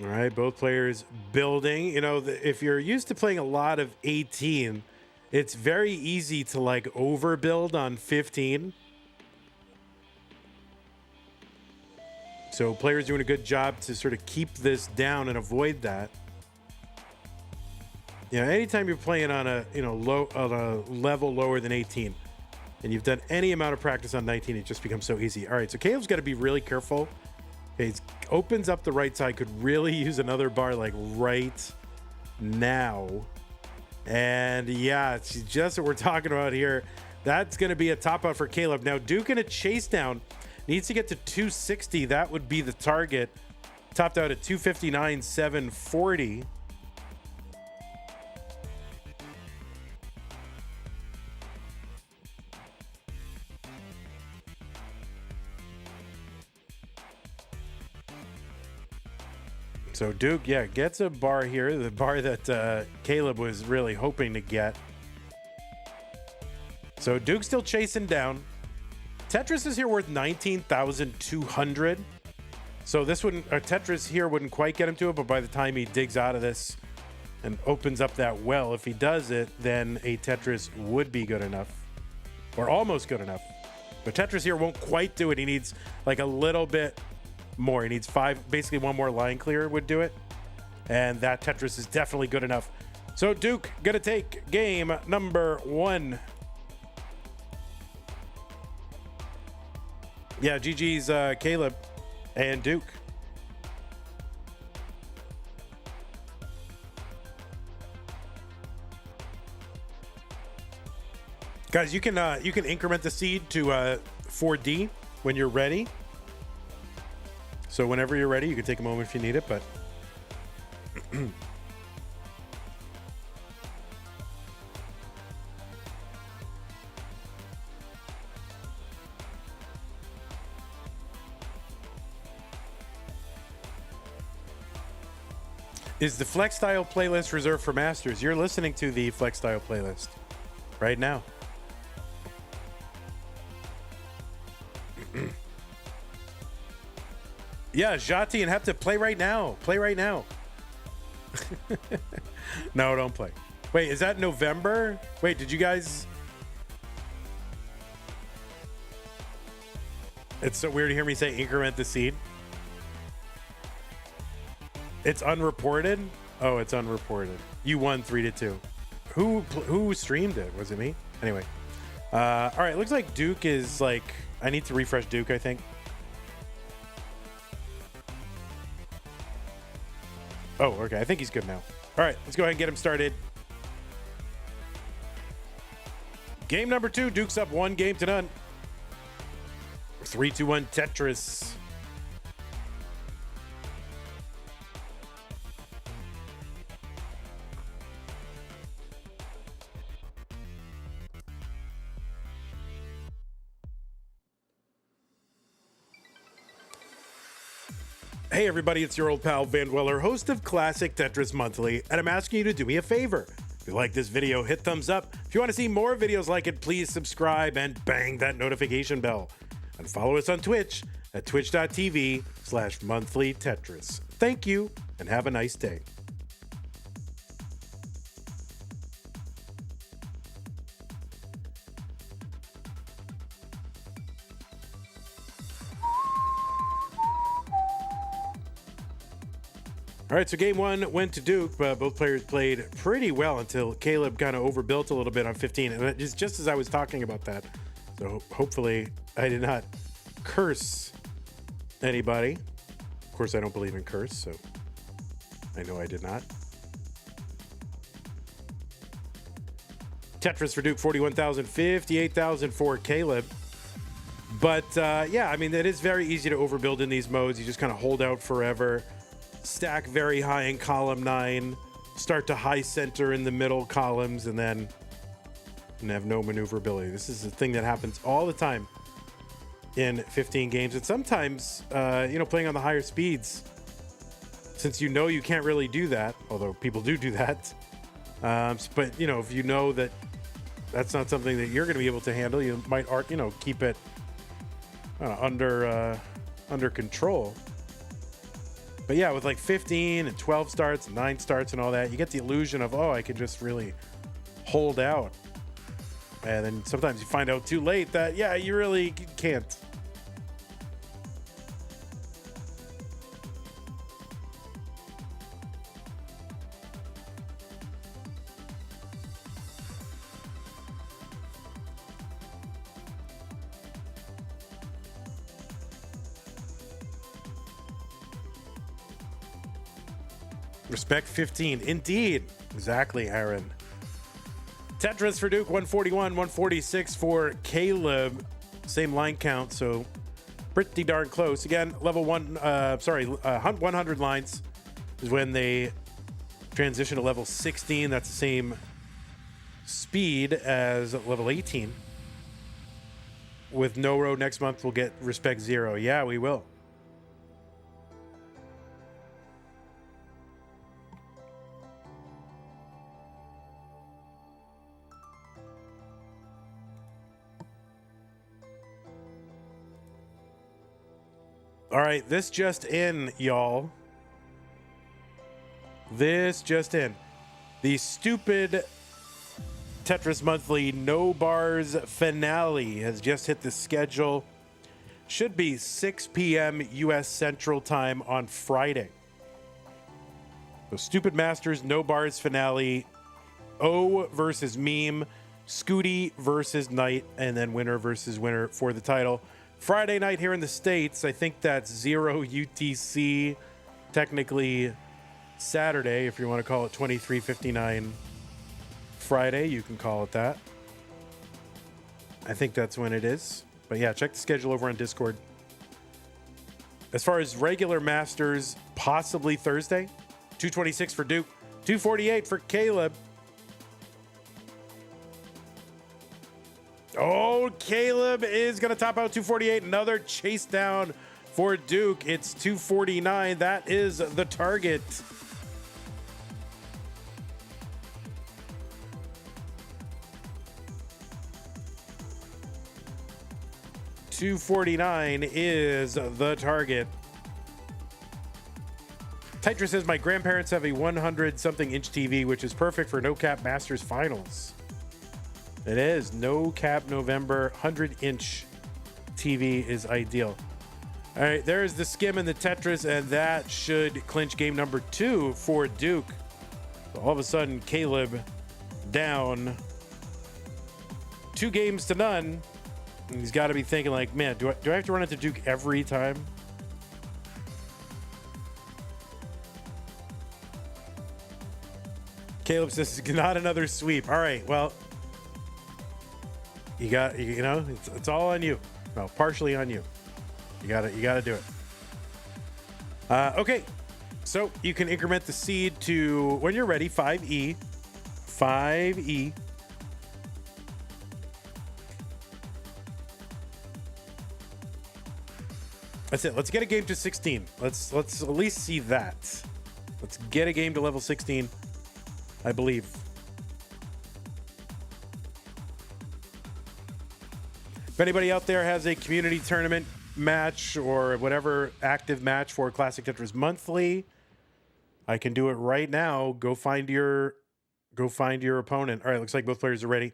All right, both players building. You know, if you're used to playing a lot of 18, it's very easy to like overbuild on 15. So players doing a good job to sort of keep this down and avoid that. You know, anytime you're playing on a, you know, on a level lower than 18 and you've done any amount of practice on 19, it just becomes so easy. All right, so Caleb's got to be really careful. Okay, he opens up the right side, could really use another bar like right now. And yeah, it's just what we're talking about here. That's going to be a top out for Caleb. Now, Duke in a chase down needs to get to 260. That would be the target. Topped out at 259, 740. So Duke, yeah, gets a bar here, the bar that Caleb was really hoping to get. So Duke's still chasing down. Tetris is here worth 19,200. So this wouldn't, Tetris here wouldn't quite get him to it, but by the time he digs out of this and opens up that well, if he does it, then a Tetris would be good enough, or almost good enough. But Tetris here won't quite do it. He needs like a little bit more. He needs 5, basically one more line clear would do it. And that Tetris is definitely good enough. So Duke gonna take game number 1. Yeah, GG's Caleb and Duke. Guys, you can increment the seed to 4D when you're ready. So whenever you're ready, you can take a moment if you need it, but is the Flex Style playlist reserved for masters? You're listening to the Flex Style playlist right now. Yeah, Jati and have to play right now. Play right now. No, don't play. Wait, is that November? Wait, did you guys... It's so weird to hear me say increment the seed. It's unreported? Oh, it's unreported. You won 3-2. Who streamed it? Was it me? Anyway. All right, looks like Duke is like... I need to refresh Duke, I think. Oh, okay. I think he's good now. All right, let's go ahead and get him started. Game number 2. Duke's up 1-0. 3-2-1 Tetris. Hey everybody, it's your old pal vandweller, host of Classic Tetris Monthly, and I'm asking you to do me a favor. If you like this video, hit thumbs up. If you want to see more videos like it, please subscribe and bang that notification bell. And follow us on Twitch at twitch.tv/monthlytetris. Thank you, and have a nice day. All right, so game 1 went to Duke, but both players played pretty well until Caleb kind of overbuilt a little bit on 15. And it's just as I was talking about that, So hopefully I did not curse anybody. Of course, I don't believe in curse, so I know I did not. Tetris for Duke, 41,000, 58,000 for Caleb. But yeah, I mean, it is very easy to overbuild in these modes. You just kind of hold out forever, stack very high in column 9, start to high center in the middle columns, and then have no maneuverability. This is a thing that happens all the time in 15 games. And sometimes, playing on the higher speeds, since you know you can't really do that, although people do that. But, if you know that that's not something that you're going to be able to handle, you might, keep it under control. But yeah, with like 15 and 12 starts, 9 starts and all that, you get the illusion of, I could just really hold out. And then sometimes you find out too late that, yeah, you really can't. Respect 15. Indeed. Exactly, Aaron. Tetris for Duke, 141, 146 for Caleb. Same line count, so pretty darn close. Again, level 100 lines is when they transition to level 16. That's the same speed as level 18. With No Road next month, we'll get Respect 0. Yeah, we will. All right, this just in, y'all. This just in. The stupid Tetris Monthly No Bars finale has just hit the schedule. Should be 6 p.m. U.S. Central Time on Friday. The Stupid Masters No Bars finale. O versus Meme. Scooty versus Knight. And then winner versus winner for the title. Friday night here in the States, I think that's 0 UTC, technically Saturday, if you want to call it 23:59 Friday, you can call it that. I think that's when it is. But yeah, check the schedule over on Discord. As far as regular Masters, possibly Thursday, 226 for Duke, 248 for Caleb. Oh, Caleb is going to top out 248. Another chase down for Duke. It's 249. That is the target. $249 is the target. Tetra says, my grandparents have a 100-something inch TV, which is perfect for No Cap Masters Finals. It is. No Cap November 100-inch TV is ideal. All right, there's the skim and the Tetris, and that should clinch game number 2 for Duke. So all of a sudden, Caleb down 2 games to none. And he's got to be thinking like, man, do I have to run into Duke every time? Caleb says, not another sweep. All right, well, it's all on you. Well, partially on you. You gotta do it. Okay, so you can increment the seed to, when you're ready, 5E. 5E. That's it. Let's get a game to 16. Let's at least see that. Let's get a game to level 16, I believe. If anybody out there has a community tournament match or whatever active match for Classic Tetris Monthly, I can do it right now. Go find your opponent. All right, looks like both players are ready.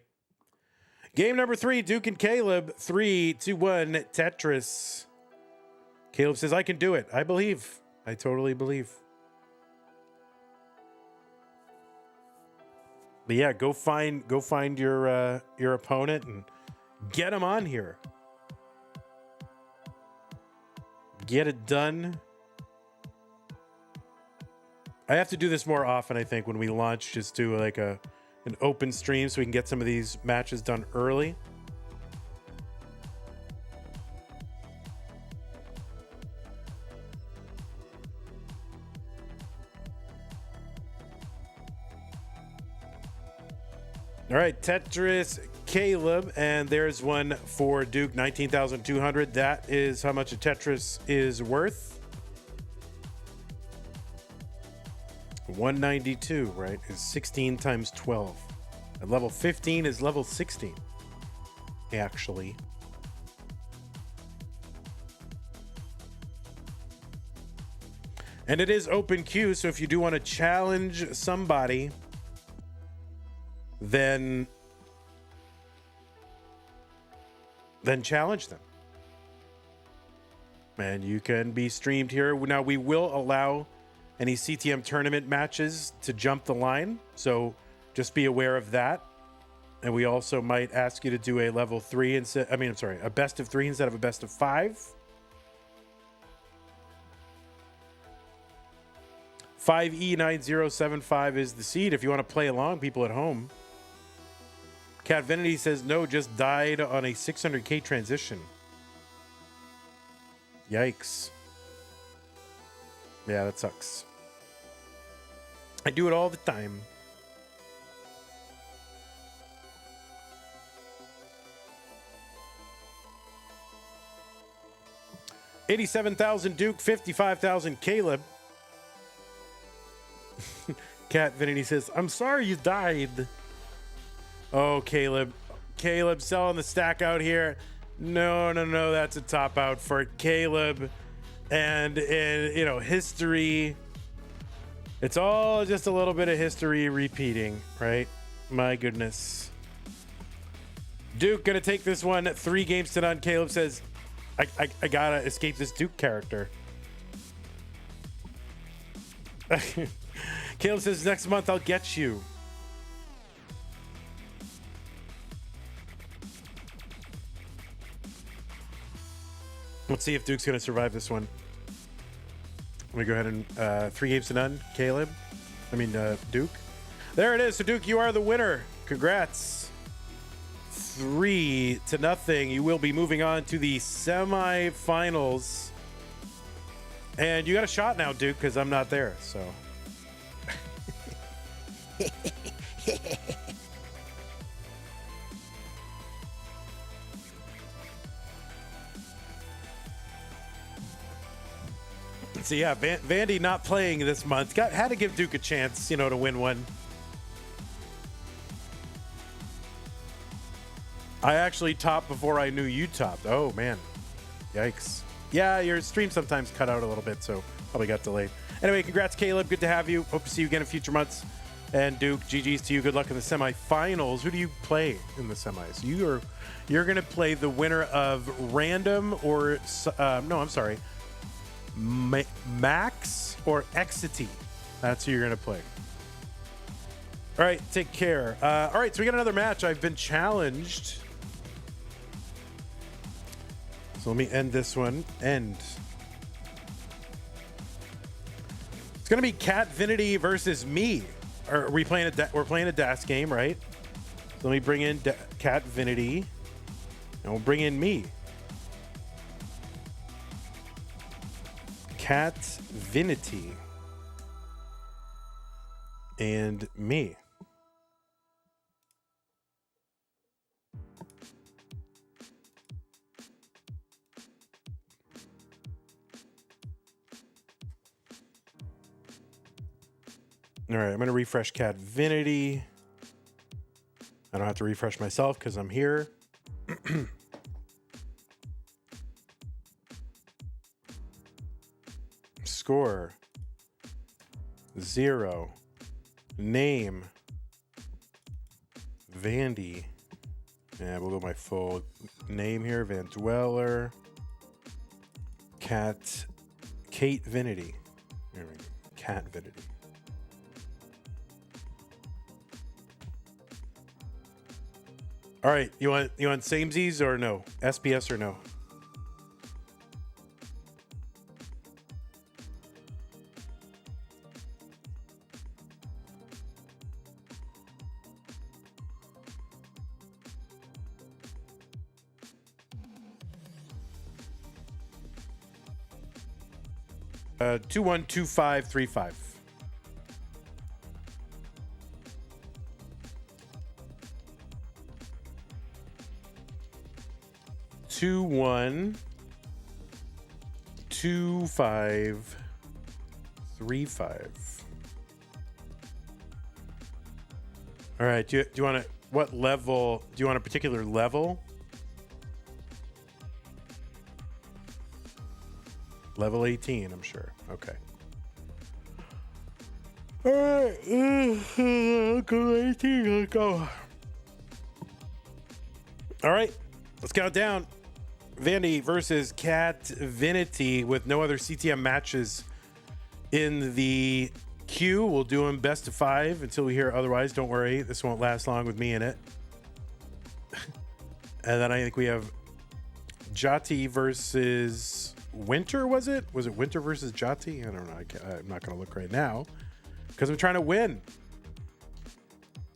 Game number 3, Duke and Caleb. 3, 2, 1, Tetris. Caleb says, I can do it. I believe. I totally believe. But yeah, go find your opponent and Get them on here. Get it done. I have to do this more often, I think, when we launch. Just do like an open stream so we can get some of these matches done early. All right, Tetris Caleb, and there's one for Duke, 19,200. That is how much a Tetris is worth. 192, right, is 16 times 12. And level 15 is level 16, actually. And it is open queue, so if you do want to challenge somebody, then challenge them. And you can be streamed here. Now, we will allow any CTM tournament matches to jump the line, so just be aware of that. And we also might ask you to do a level 3 instead. A best of 3 instead of a best of 5. 5E9075 is the seed if you want to play along, people at home. Cat Vinity says no, just died on a 600k transition. Yikes. Yeah, that sucks. I do it all the time. $87,000 Duke, 55,000 Caleb. Cat Vinity says, I'm sorry you died. Oh, Caleb. Caleb selling the stack out here. No, that's a top out for Caleb. And in history, it's all just a little bit of history repeating, right? My goodness. Duke gonna take this one 3 games to none. Caleb says, I gotta escape this Duke character. Caleb says, next month I'll get you. Let's see if Duke's going to survive this one. Let me go ahead and 3 games to none. Caleb. Duke. There it is. So, Duke, you are the winner. Congrats. 3-0. You will be moving on to the semifinals. And you got a shot now, Duke, because I'm not there. So. So yeah, Vandy not playing this month. Had to give Duke a chance, to win one. I actually topped before I knew you topped. Oh man, yikes. Yeah, your stream sometimes cut out a little bit, so probably got delayed. Anyway, congrats, Caleb. Good to have you. Hope to see you again in future months. And Duke, GG's to you. Good luck in the semifinals. Who do you play in the semis? You're gonna play the winner of random or Max or Exity. That's who you're going to play. All right, take care. All right, so we got another match. I've been challenged. So let me end this one. It's going to be Cat Vinity versus me. Are we playing we're playing a DAS game, right? So let me bring in Cat Vinity, and we'll bring in me. Cat Vinity and me. All right, I'm going to refresh Cat Vinity. I don't have to refresh myself because I'm here. Score 0. Name Vandy. Yeah, we'll go my full name here. vandweller. Kate Vinity. There we go. Cat Vinity. All right, you want samesies or no? SPS or no? Uh, 212535. Two one 2535. All right. Do you want to, what level? Do you want a particular level? Level 18, I'm sure. Okay. All right. I'll go 18. I'll go. All right. Let's count down. Vandy versus Catvinity with no other CTM matches in the queue. We'll do them best of 5 until we hear otherwise. Don't worry, this won't last long with me in it. And then I think we have Jati versus Winter, was it? Was it Winter versus Jati? I don't know. I'm not going to look right now because I'm trying to win.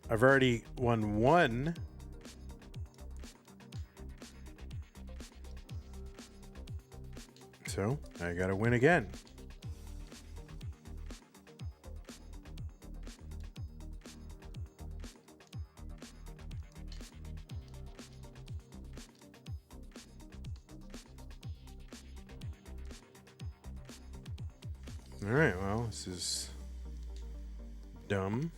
I've already won one. So I got to win again. All right, well, this is dumb.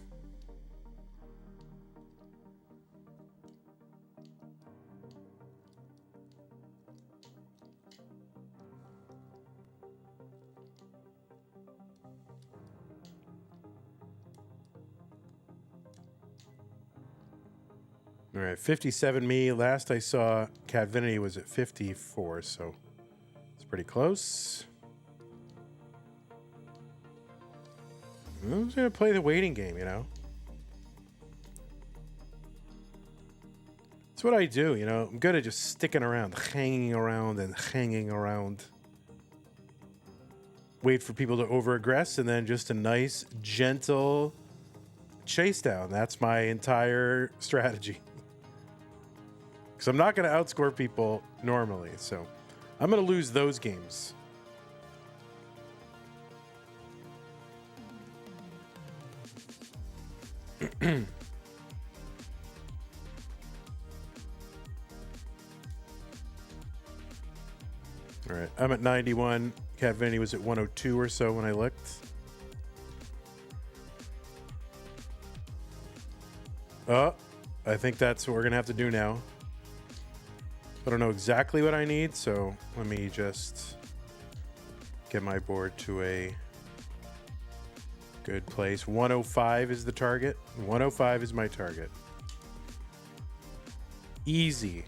All right, 57 me. Last I saw Catvinity was at 54, so it's pretty close. I'm just going to play the waiting game, you know? That's what I do, you know? I'm good at just sticking around, hanging around and hanging around. Wait for people to over-aggress, and then just a nice, gentle chase down. That's my entire strategy. Because I'm not going to outscore people normally, so I'm going to lose those games. All right, I'm at 91. Catvinity was at 102 or so when I looked. Oh, I think that's what we're gonna have to do now. I don't know exactly what I need, so let me just get my board to a good place. 105 is the target. 105 is my target. Easy.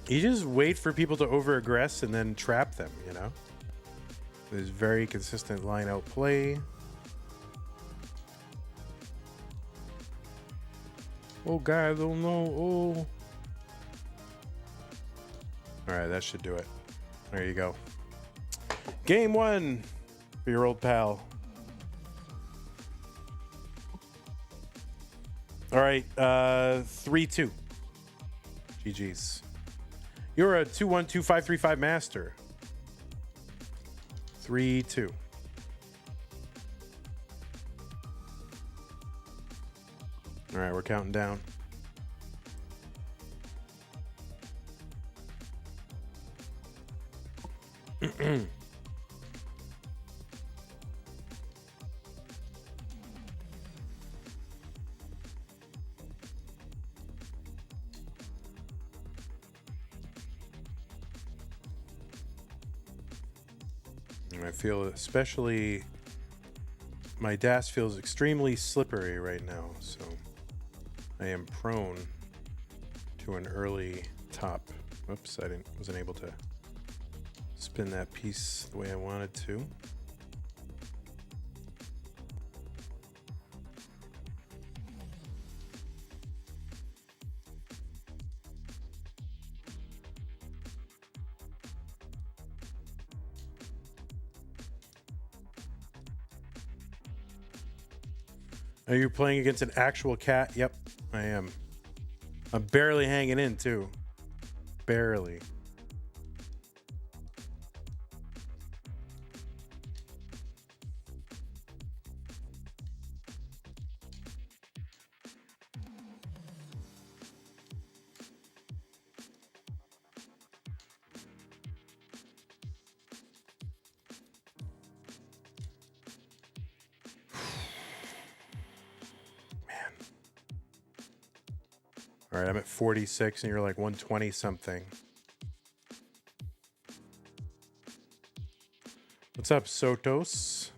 You just wait for people to over-aggress and then trap them, you know? There's very consistent line-out play. Oh, God, I don't know. Oh. All right, that should do it. There you go. Game 1 for your old pal. All right, 3-2. GG's. You're a 212535 master. 3-2. All right, we're counting down. I feel especially my DAS feels extremely slippery right now, so I am prone to an early top. Oops, I wasn't able to spin that piece the way I wanted to. Are you playing against an actual cat? Yep, I am. I'm barely hanging in, too. Barely. All right, I'm at 46 and you're like 120 something. What's up, Sotos?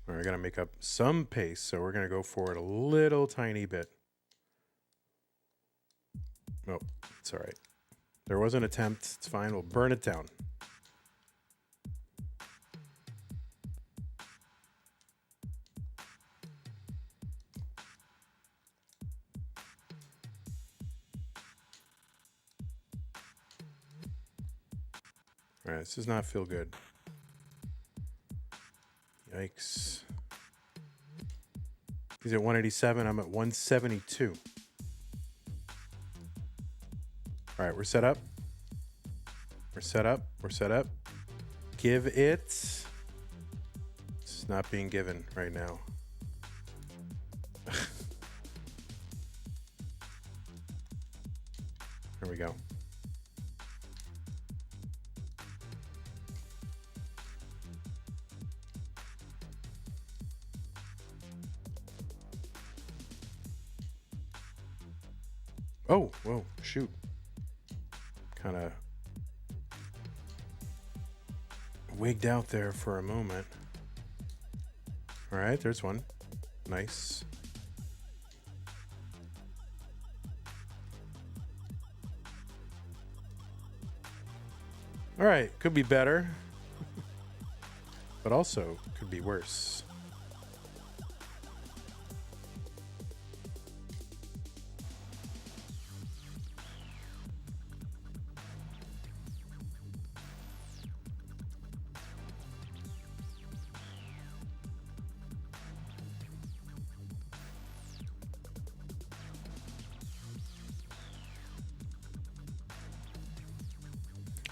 All right, I gotta make up some pace, so we're gonna go forward a little tiny bit. Oh, it's all right. There was an attempt. It's fine. We'll burn it down. All right, this does not feel good. Yikes. He's at 187. I'm at 172. All right, we're set up. We're set up. We're set up. Give it. It's not being given right now. There we go. Oh, whoa, shoot. Kind of wigged out there for a moment. All right, there's one. Nice. All right, could be better, but also could be worse.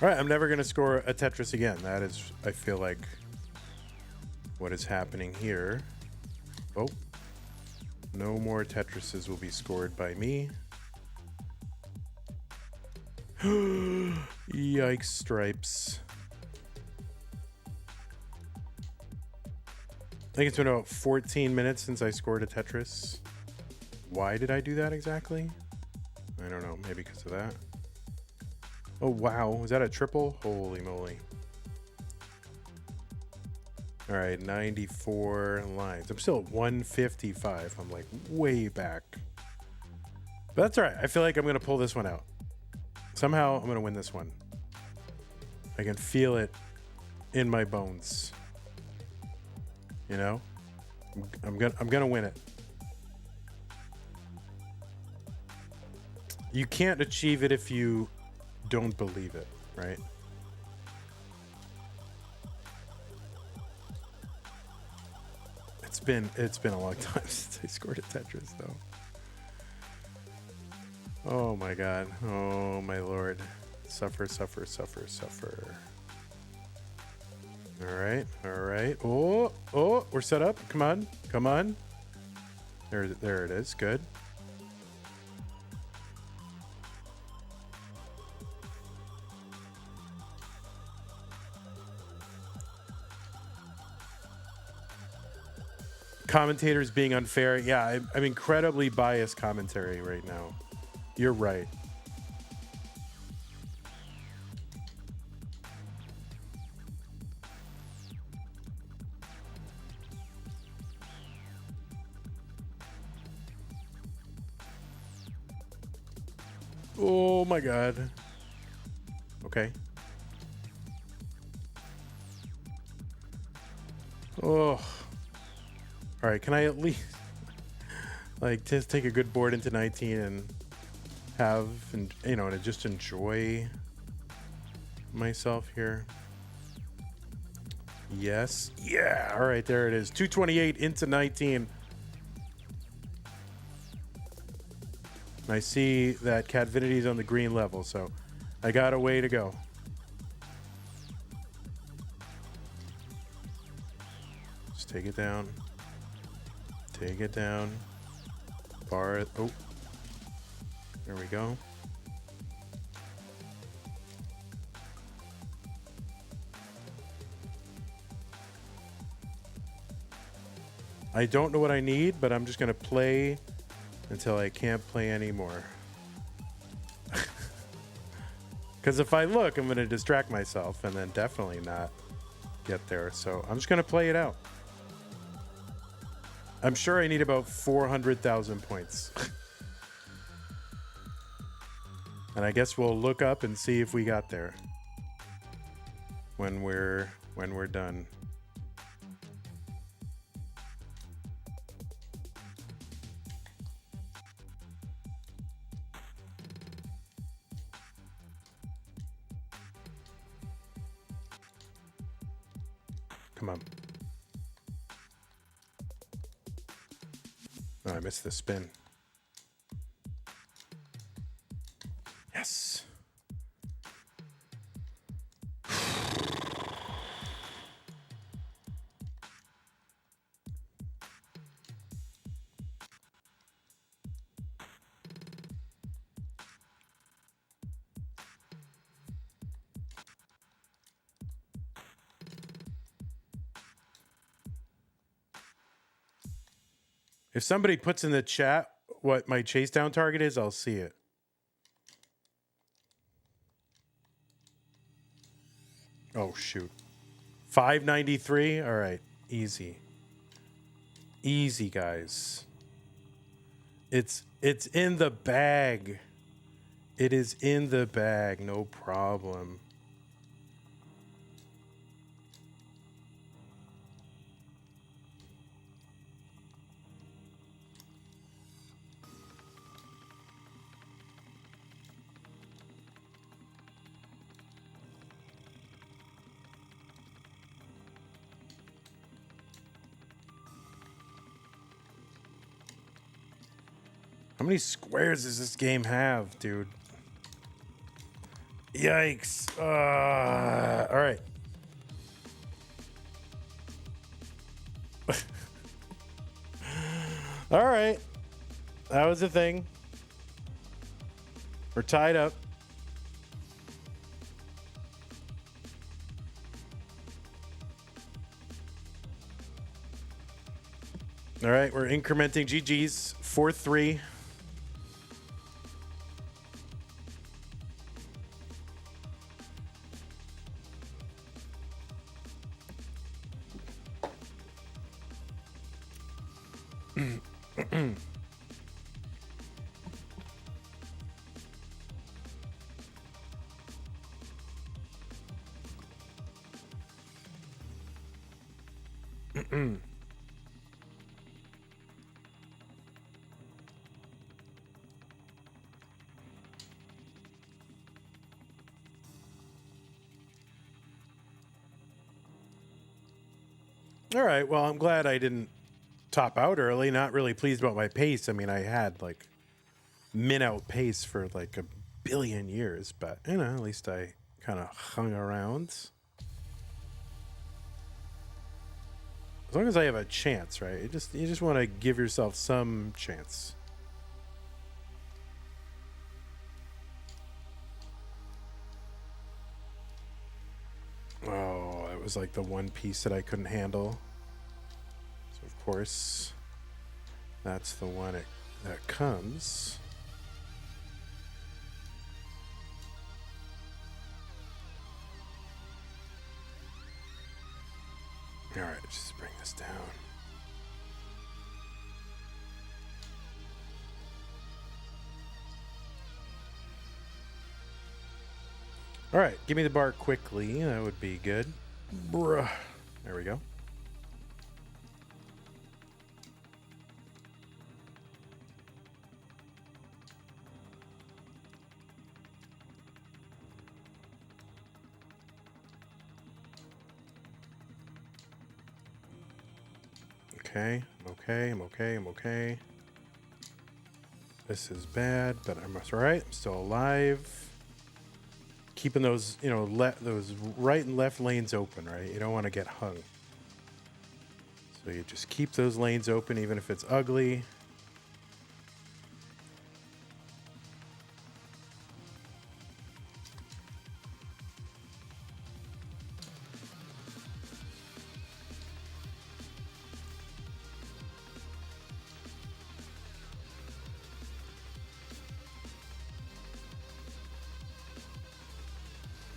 All right, I'm never going to score a Tetris again. That is, I feel like, what is happening here. Oh, no more Tetrises will be scored by me. Yikes, stripes. I think it's been about 14 minutes since I scored a Tetris. Why did I do that exactly? I don't know, maybe because of that. Oh, wow. Was that a triple? Holy moly. All right, 94 lines. I'm still at 155. I'm like way back. But that's all right. I feel like I'm going to pull this one out. Somehow I'm going to win this one. I can feel it in my bones. You know? I'm going to win it. You can't achieve it if you don't believe it, right? It's been a long time since I scored a Tetris though. Oh my god. Oh my lord. Suffer, suffer, suffer, suffer. All right. All right. Oh, we're set up. Come on. Come on. There it is. Good. Commentators being unfair. Yeah, I'm incredibly biased commentary right now. You're right. Oh my god. Okay. Oh. All right, can I at least like just take a good board into 19 and have, and you know, to just enjoy myself here. Yes. Yeah. All right, there it is. 228 into 19. I see that Catvinity is on the green level, so I got a way to go. Just take it down. Take it down. Bar it. Oh. There we go. I don't know what I need, but I'm just going to play until I can't play anymore. Because if I look, I'm going to distract myself and then definitely not get there. So I'm just going to play it out. I'm sure I need about 400,000 points. And I guess we'll look up and see if we got there when we're done. Come on. Oh, I missed the spin. Yes. If somebody puts in the chat what my chase down target is, I'll see it. Oh, shoot. 593? All right. Easy. Easy, guys. It's in the bag. It is in the bag. No problem. How many squares does this game have, dude? Yikes. All right. All right. That was the thing. We're tied up. All right, we're incrementing GG's 4-3. All right, well, I'm glad I didn't top out early. Not really pleased about my pace. I mean, I had like min out pace for like a billion years, but you know, at least I kind of hung around. As long as I have a chance, right? You just want to give yourself some chance. Oh, it was like the one piece that I couldn't handle. So of course, that's the one that comes. All right, let's just bring this down. All right, give me the bar quickly. That would be good. Bruh. There we go. okay. I'm okay. I'm okay. I'm okay. This is bad, but I'm all right. I'm still alive. Keeping those, you know, those right and left lanes open, right? You don't want to get hung. So you just keep those lanes open, even if it's ugly.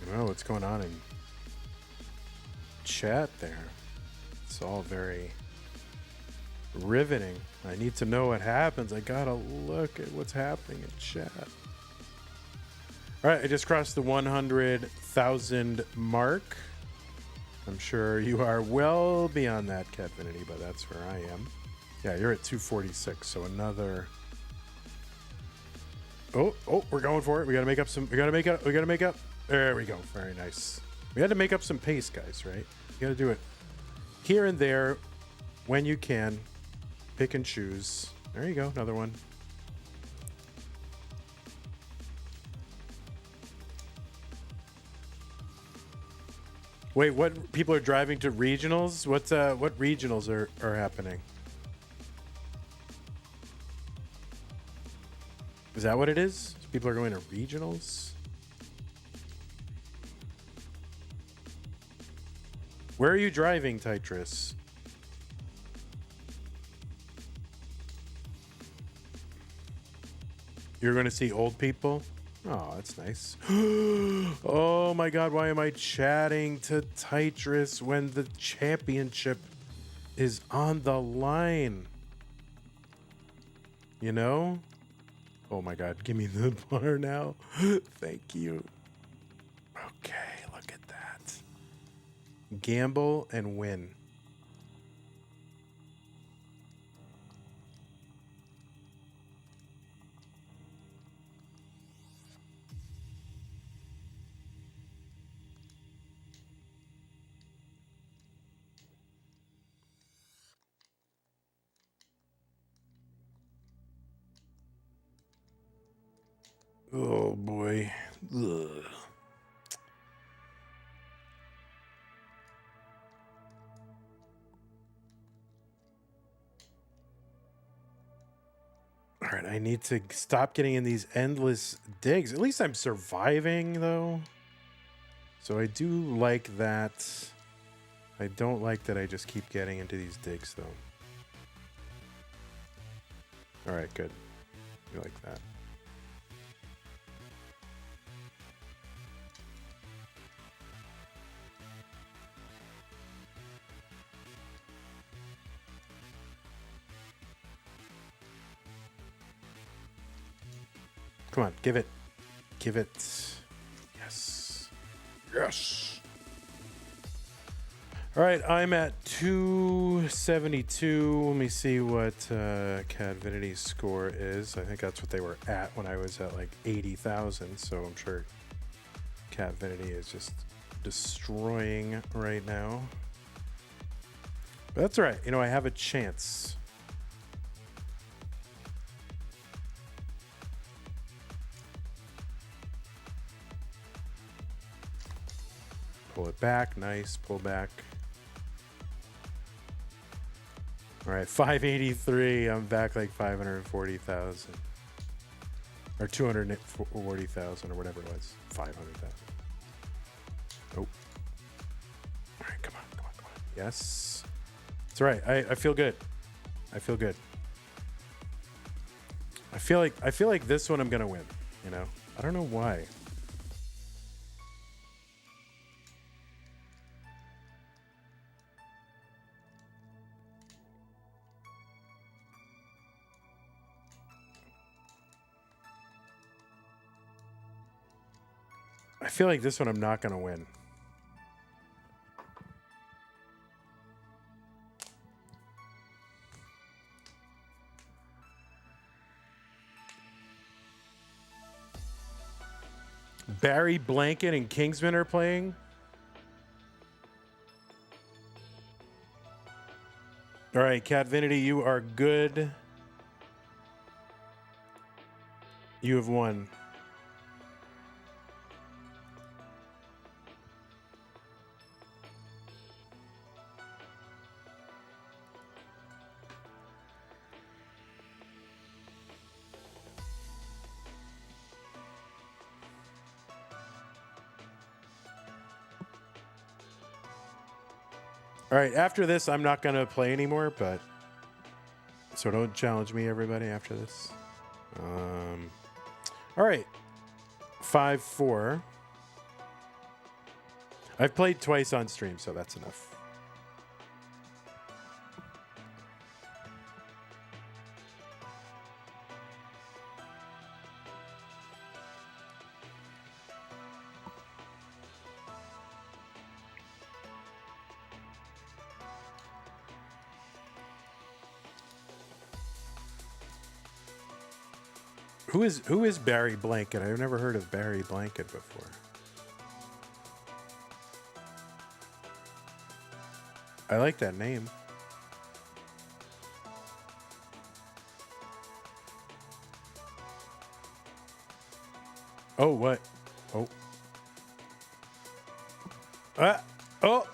I don't know what's going on in chat there. It's all very riveting. I need to know what happens. I gotta look at what's happening in chat. All right, I just crossed the 100,000 mark. I'm sure you are well beyond that, Catfinity, but that's where I am. Yeah, you're at 246, so another. Oh, we're going for it. We gotta make up some. We gotta make up. There we go. Very nice. We had to make up some pace, guys. Right? You gotta do it here and there when you can. Pick and choose. There you go. Another one. Wait, what? People are driving to regionals? What regionals are happening? Is that what it is? People are going to regionals? Where are you driving, Tetris? You're going to see old people? Oh, that's nice. Oh my god, why am I chatting to Tetris when the championship is on the line? You know? Oh my god, give me the bar now. Thank you. Okay, look at that. Gamble and win. Oh boy. Ugh. All right, I need to stop getting in these endless digs. At least I'm surviving, though. So I do like that. I don't like that I just keep getting into these digs, though. All right, good. You like that. Come on, give it. Give it. Yes. Yes. All right, I'm at 272. Let me see what Cadvinity's score is. I think that's what they were at when I was at like 80,000. So I'm sure Cadvinity is just destroying right now. But that's all right. You know, I have a chance. Pull it back. Nice. Pull back. All right. 583. I'm back like 540,000. Or 240,000 or whatever it was. 500,000. Nope. All right. Come on. Come on. Come on. Yes. That's right. I feel good. I feel good. I feel like this one I'm going to win. You know? I don't know why. I feel like this one I'm not going to win. Barry Blanket and Kingsman are playing. All right, Catvinity, you are good. You have won. All right, after this, I'm not going to play anymore, but so don't challenge me, everybody, after this. All right, 5-4. I've played twice on stream, so that's enough. Who is Barry Blanket? I've never heard of Barry Blanket before. I like that name. Oh, what? Oh. Oh.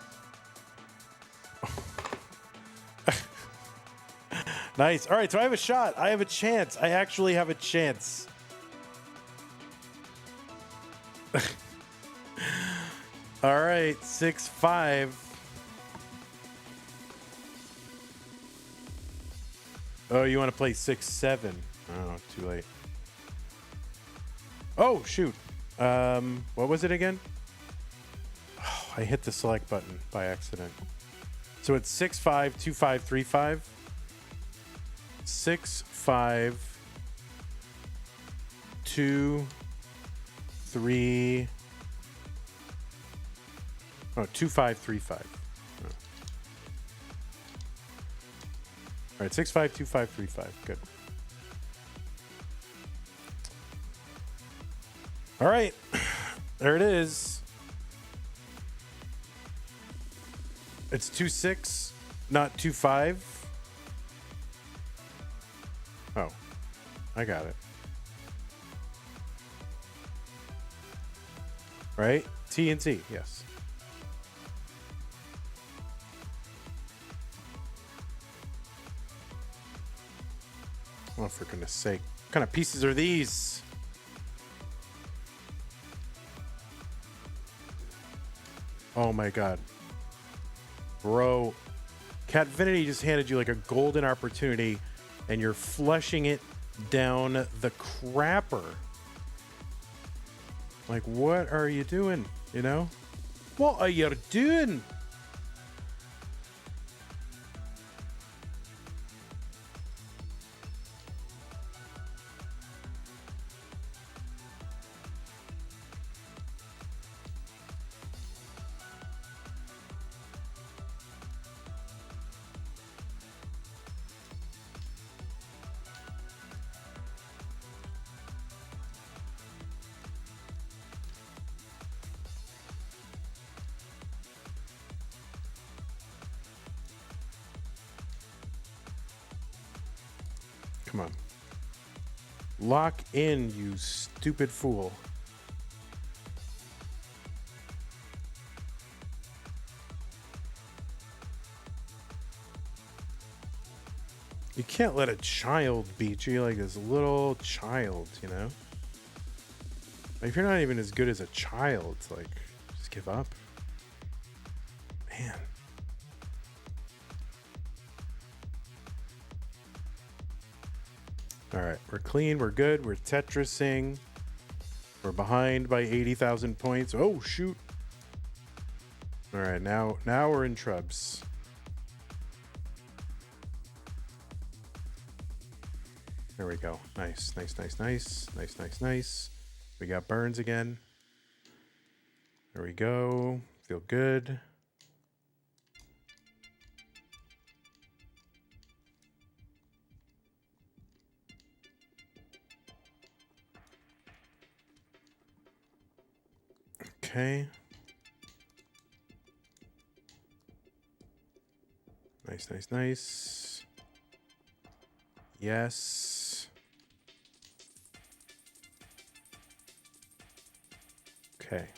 Nice. All right, so I have a shot. I have a chance. I actually have a chance. All right, 6-5. Oh, you want to play 6-7? Oh, too late. Oh, shoot. What was it again? Oh, I hit the select button by accident. So it's 6-5, 2-5, 3-5. 6-5, 2, 3. Oh, 2-5, 3-5. Oh. All right, 6-5, 2-5, 3-5. Good. All right, there it is. It's 2-6, not 2-5. Oh, I got it. Right? T and T, yes. Oh, for goodness sake. What kind of pieces are these? Oh my god. Bro. Catvinity just handed you like a golden opportunity and you're flushing it down the crapper. Like, what are you doing? You know? What are you doing? Come on. Lock in, you stupid fool. You can't let a child beat you like this little child, you know? Like, if you're not even as good as a child, it's like, just give up. Man. All right, we're clean, we're good, we're Tetrising. We're behind by 80,000 points. Oh, shoot. All right, now we're in trubs. There we go. Nice, nice, nice, nice. Nice, nice, nice. We got burns again. There we go. Feel good. Okay. Nice, nice, nice. Yes. Okay.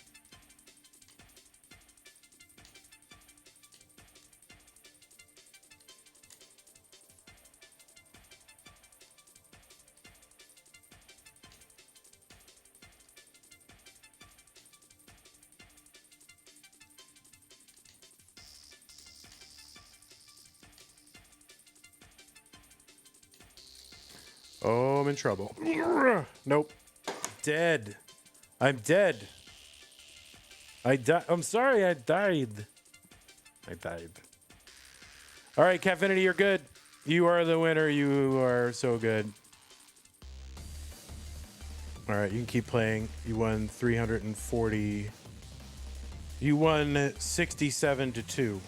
Oh, I'm in trouble. Nope. Dead. I'm dead. I'm sorry, I died. I died. All right, Catfinity, you're good. You are the winner. You are so good. All right, you can keep playing. You won 340. You won 67-2.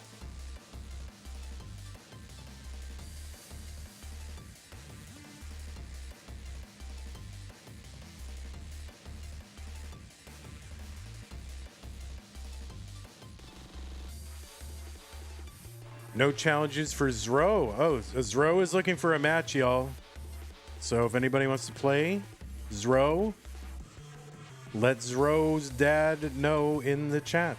No challenges for Zro. Oh, Zro is looking for a match, y'all. So if anybody wants to play Zro, let Zro's dad know in the chat.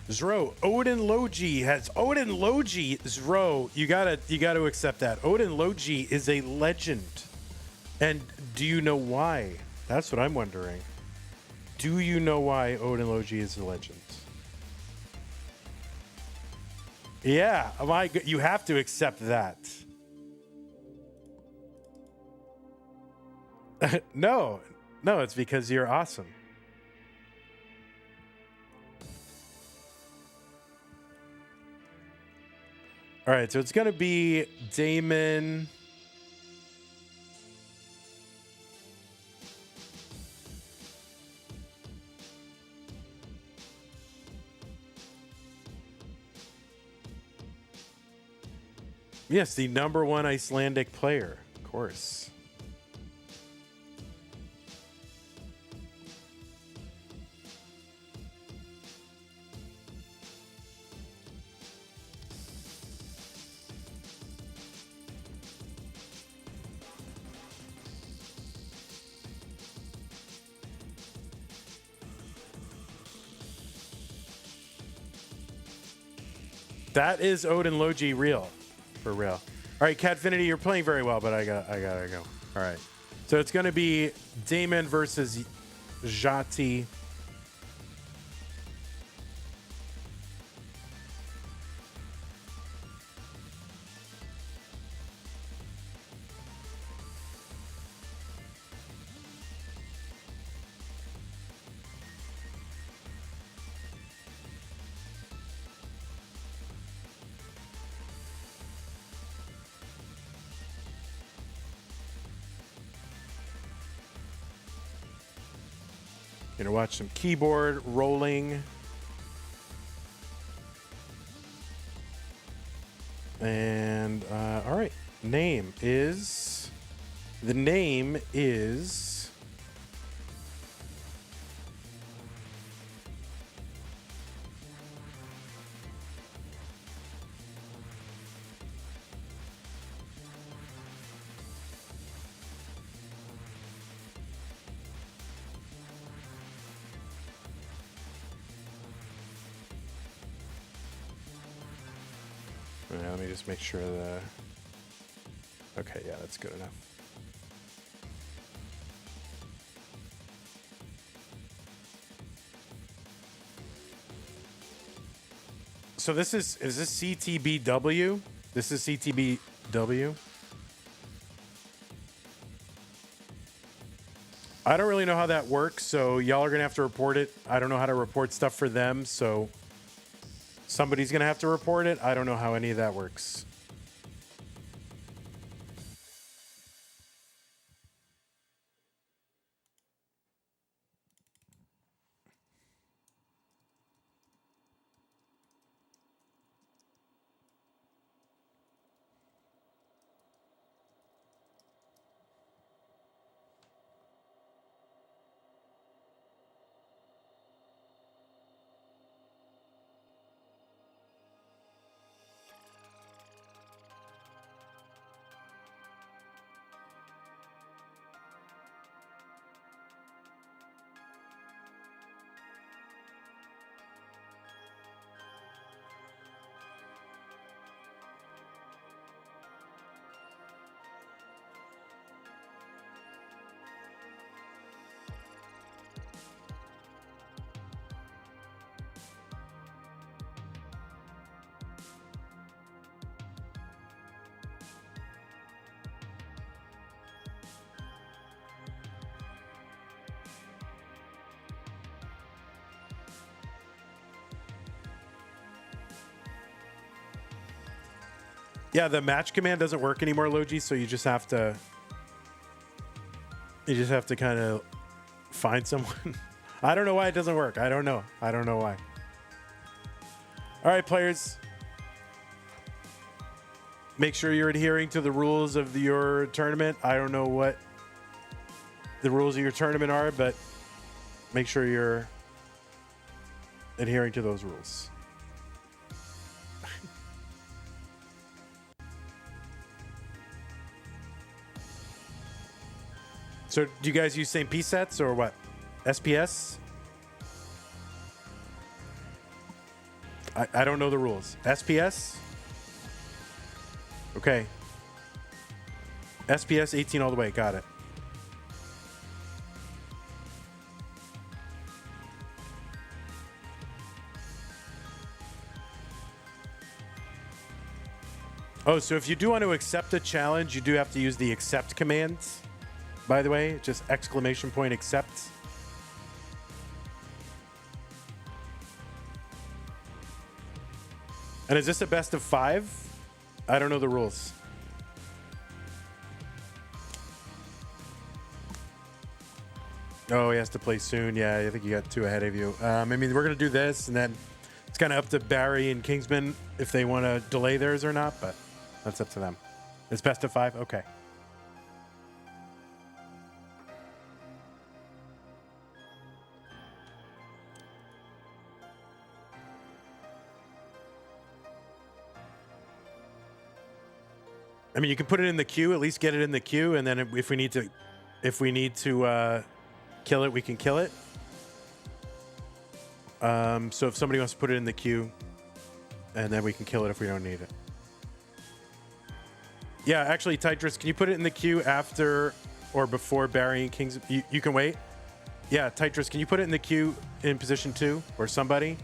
Zro, Odin Logi has Odin Logi. Zro, you gotta accept that. Odin Logi is a legend. And do you know why? That's what I'm wondering. Do you know why Odin Logi is a legend? Yeah, you have to accept that. No, it's because you're awesome. All right, so it's gonna be Damon. Yes, the #1 Icelandic player, of course. That is Odin Logi real. For real. All right, Catfinity, you're playing very well, but I gotta go. All right. So it's gonna be Damon versus Jati. Gonna watch some keyboard rolling. And all right, the name is let me just make sure okay, yeah, that's good enough. So is this CTBW? This is CTBW. I don't really know how that works, so y'all are gonna have to report it. I don't know how to report stuff for them, so somebody's gonna have to report it. I don't know how any of that works. Yeah, the match command doesn't work anymore, Logi, so you just have to kind of find someone. I don't know why it doesn't work. I don't know why. All right, players. Make sure you're adhering to the rules of your tournament. I don't know what the rules of your tournament are, but make sure you're adhering to those rules. So do you guys use same piece sets or what? SPS? I don't know the rules. SPS? Okay. SPS 18 all the way. Got it. Oh, so if you do want to accept a challenge, you do have to use the accept command. By the way, just exclamation point accept. And is this a best of 5? I don't know the rules. Oh, he has to play soon. Yeah, I think you got 2 ahead of you. I mean, we're going to do this, and then it's kind of up to Barry and Kingsman if they want to delay theirs or not, but that's up to them. It's best of 5? Okay. I mean, you can put it in the queue, at least get it in the queue, and then if we need to kill it, we can kill it. So if somebody wants to put it in the queue, and then we can kill it if we don't need it. Yeah, actually, Tidris, can you put it in the queue after or before Barry and Kings? You can wait? Yeah, Tidris, can you put it in the queue in position 2 or somebody?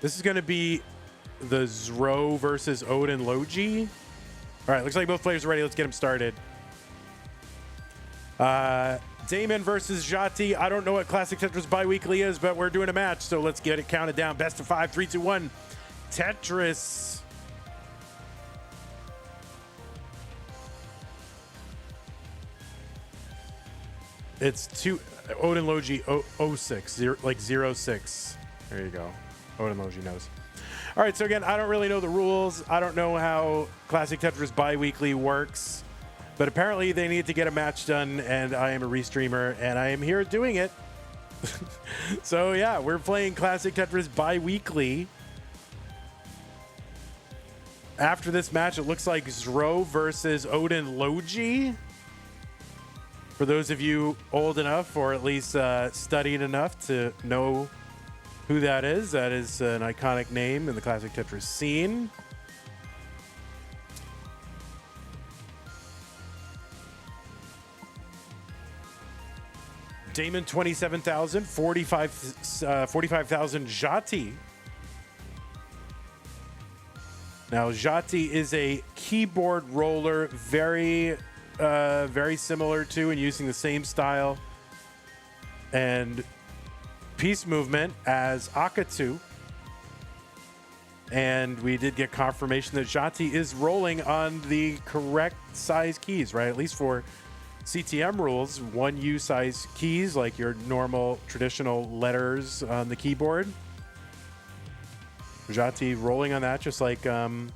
This is going to be the Zro versus Odin Logi. All right, looks like both players are ready. Let's get them started. Damon versus Jati. I don't know what Classic Tetris Biweekly is, but we're doing a match, so let's get it counted down. Best of 5, 3, 2, 1. Tetris. It's 2. Odin Logi 06, like 06. There you go. Odin Logi knows. All right, so again, I don't really know the rules. I don't know how Classic Tetris Biweekly works, but apparently they need to get a match done, and I am a restreamer, and I am here doing it. So yeah, we're playing Classic Tetris Biweekly. After this match, it looks like Zro versus Odin Logi. For those of you old enough, or at least studied enough to know who that is an iconic name in the Classic Tetris scene. Damon 27,000, 45,000 Jati. Now Jati is a keyboard roller, very similar to and using the same style and piece movement as Akatu. And we did get confirmation that Jati is rolling on the correct size keys, right? At least for CTM rules, 1U size keys, like your normal traditional letters on the keyboard. Jati rolling on that, just like Akatu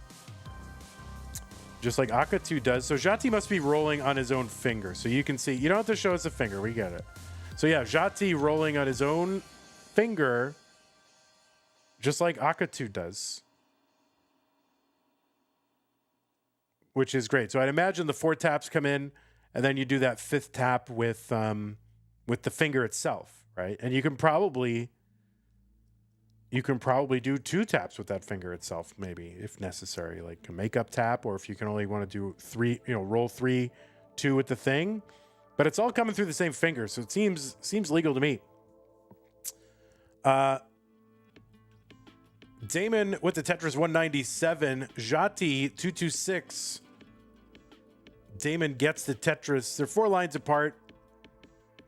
does. So Jati must be rolling on his own finger. So you can see, you don't have to show us a finger, we get it. So yeah, Jati rolling on his own finger, just like Akatu does. Which is great. So I'd imagine the 4 taps come in, and then you do that 5th tap with the finger itself, right? And you can probably do 2 taps with that finger itself, maybe, if necessary, like a makeup tap, or if you can only want to do 3, roll 3, 2 with the thing. But it's all coming through the same finger, so it seems legal to me. Damon with the Tetris 197, Jati 226. Damon gets the Tetris. They're 4 lines apart.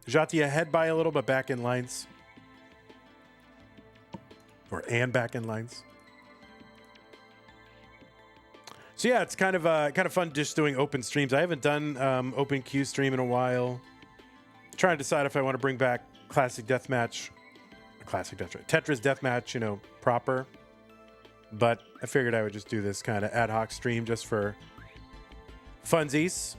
Jati ahead by a little, but back in lines. And back in lines. So yeah, it's kind of fun just doing open streams. I haven't done open queue stream in a while. Trying to decide if I want to bring back Tetris Deathmatch, you know, proper. But I figured I would just do this kind of ad hoc stream just for funsies.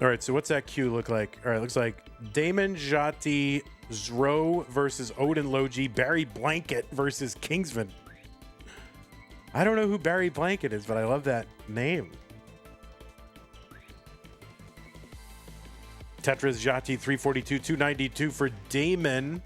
All right, so what's that queue look like? All right, it looks like Damon, Jati, Zro versus Odin Logi, Barry Blanket versus Kingsman. I don't know who Barry Blanket is, but I love that name. Tetris, Jati, 342, 292 for Damon.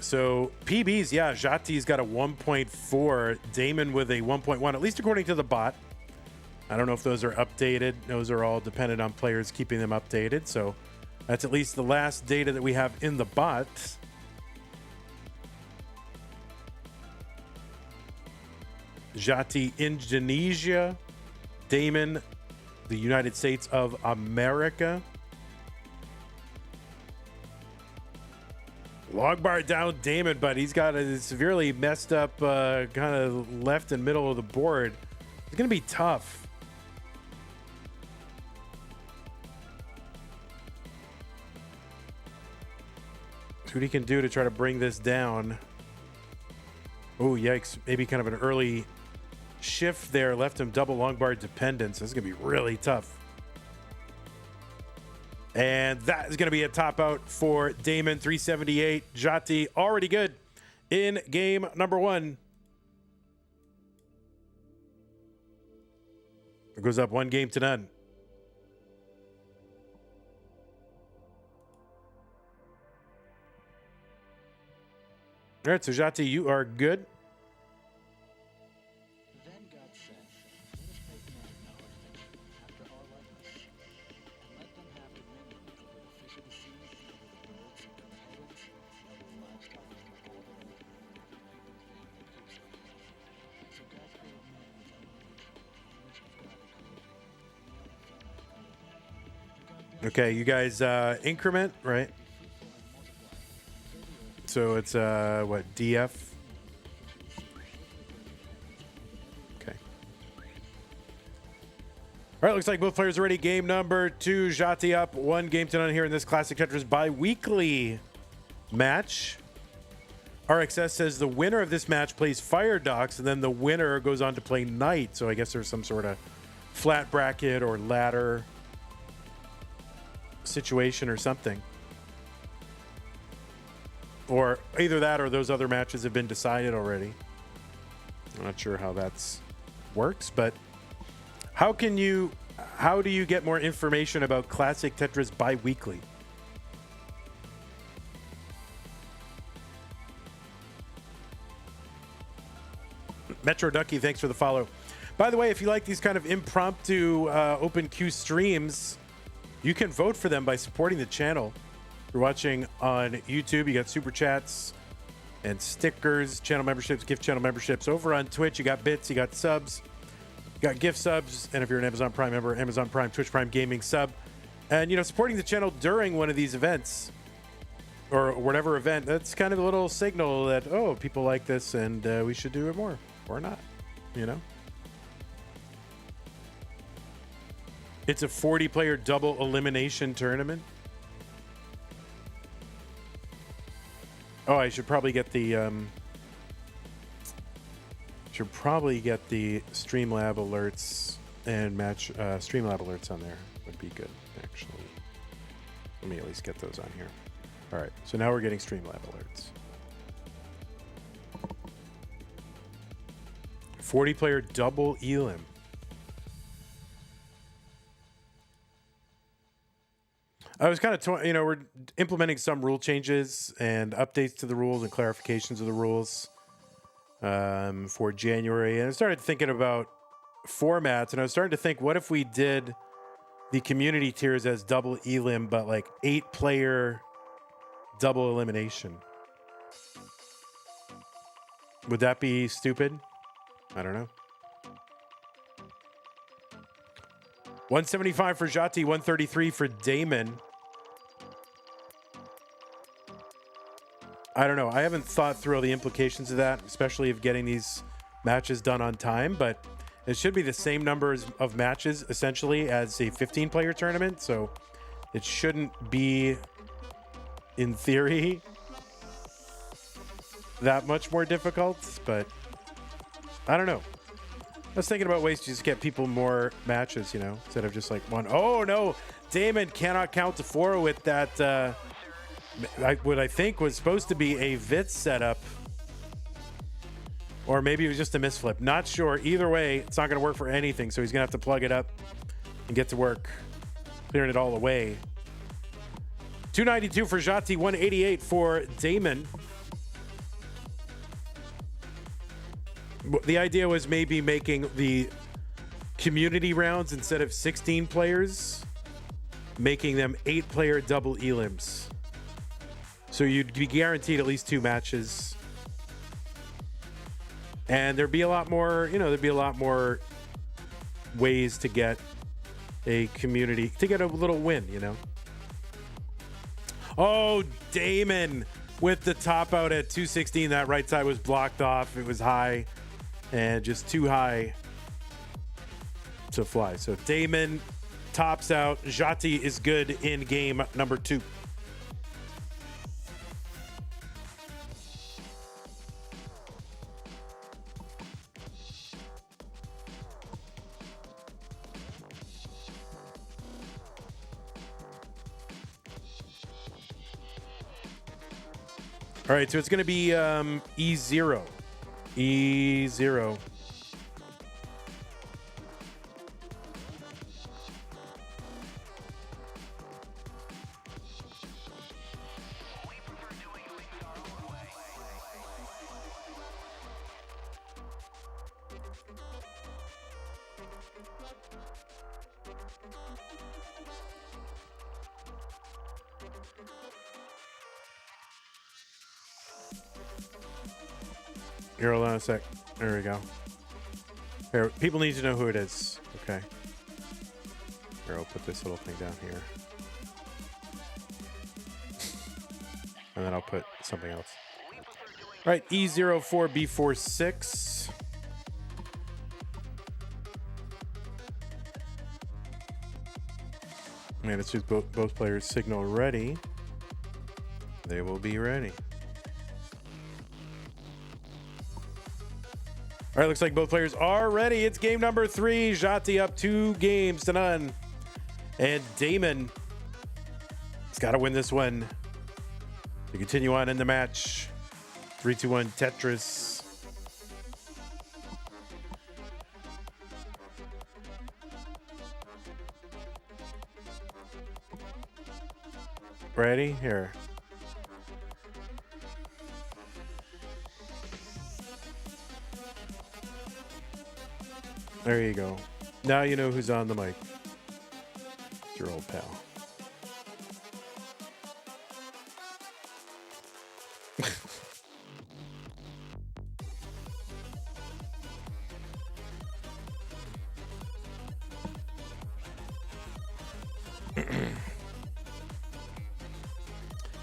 So PBs, yeah, Jati's got a 1.4, Damon with a 1.1, at least according to the bot. I don't know if those are updated. Those are all dependent on players keeping them updated. So that's at least the last data that we have in the bot. Jati, Indonesia. Damon, the United States of America. Long bar down Damon, but he's got a severely messed up kind of left and middle of the board. It's going to be tough. See what he can do to try to bring this down. Oh, yikes. Maybe kind of an early shift there. Left him double long bar dependence. This is going to be really tough. And that is going to be a top out for Damon, 378. Jati already good in game number 1. It goes up 1 game to none. All right, so Jati, you are good. Okay, you guys increment, right? So it's what, DF? Okay. All right, looks like both players are ready. Game number 2, Jati up 1 game to none here in this Classic Tetris bi-weekly match. RXS says the winner of this match plays Fire Docs, and then the winner goes on to play Knight. So I guess there's some sort of flat bracket or ladder situation or something. Or either that or those other matches have been decided already. I'm not sure how that's works, but how do you get more information about Classic Tetris bi-weekly? Metro Ducky, thanks for the follow. By the way, if you like these kind of impromptu open queue streams, you can vote for them by supporting the channel. If you're watching on YouTube, you got super chats and stickers, channel memberships, gift channel memberships. Over on Twitch, you got bits, you got subs, you got gift subs, and if you're an Amazon Prime member, Amazon Prime, Twitch Prime Gaming sub. And, you know, supporting the channel during one of these events or whatever event, that's kind of a little signal that, oh, people like this and we should do it more or not, you know? It's a 40-player double elimination tournament. Oh, I should probably get the Streamlab alerts and match Streamlab alerts on there. Would be good, actually. Let me at least get those on here. All right, so now we're getting Streamlab alerts. 40-player double elim. I was kind of, you know, we're implementing some rule changes and updates to the rules and clarifications of the rules for January. And I started thinking about formats, and I was starting to think, what if we did the community tiers as double elim, but like 8-player double elimination? Would that be stupid? I don't know. 175 for Jati, 133 for Damon. I don't know. I haven't thought through all the implications of that, especially of getting these matches done on time, but it should be the same numbers of matches essentially as a 15-player tournament, so it shouldn't be, in theory, that much more difficult, but I don't know. I was thinking about ways to just get people more matches, you know, instead of just like one. Oh, no. Damon cannot count to 4 with that, what I think was supposed to be a Vitz setup. Or maybe it was just a misflip. Not sure. Either way, it's not going to work for anything, so he's going to have to plug it up and get to work clearing it all away. 292 for Jati, 188 for Damon. The idea was maybe making the community rounds, instead of 16 players, making them 8-player double elims. So you'd be guaranteed at least 2 matches. And there'd be a lot more, you know, there'd be a lot more ways to get a community, to get a little win, you know. Oh, Damon with the top out at 216. That right side was blocked off. It was high and just too high to fly. So Damon tops out. Jati is good in game number 2. All right, so it's going to be E0. E0. Here, hold on a sec. There we go. Here, people need to know who it is. Okay. Here, I'll put this little thing down here. And then I'll put something else. All right, E04B46. And it's just both players signal ready. They will be ready. All right, looks like both players are ready. It's game number 3. Jati up 2-0. And Damon has got to win this one to continue on in the match. 3-2-1 Tetris. Ready? Here. There you go. Now you know who's on the mic. It's your old pal.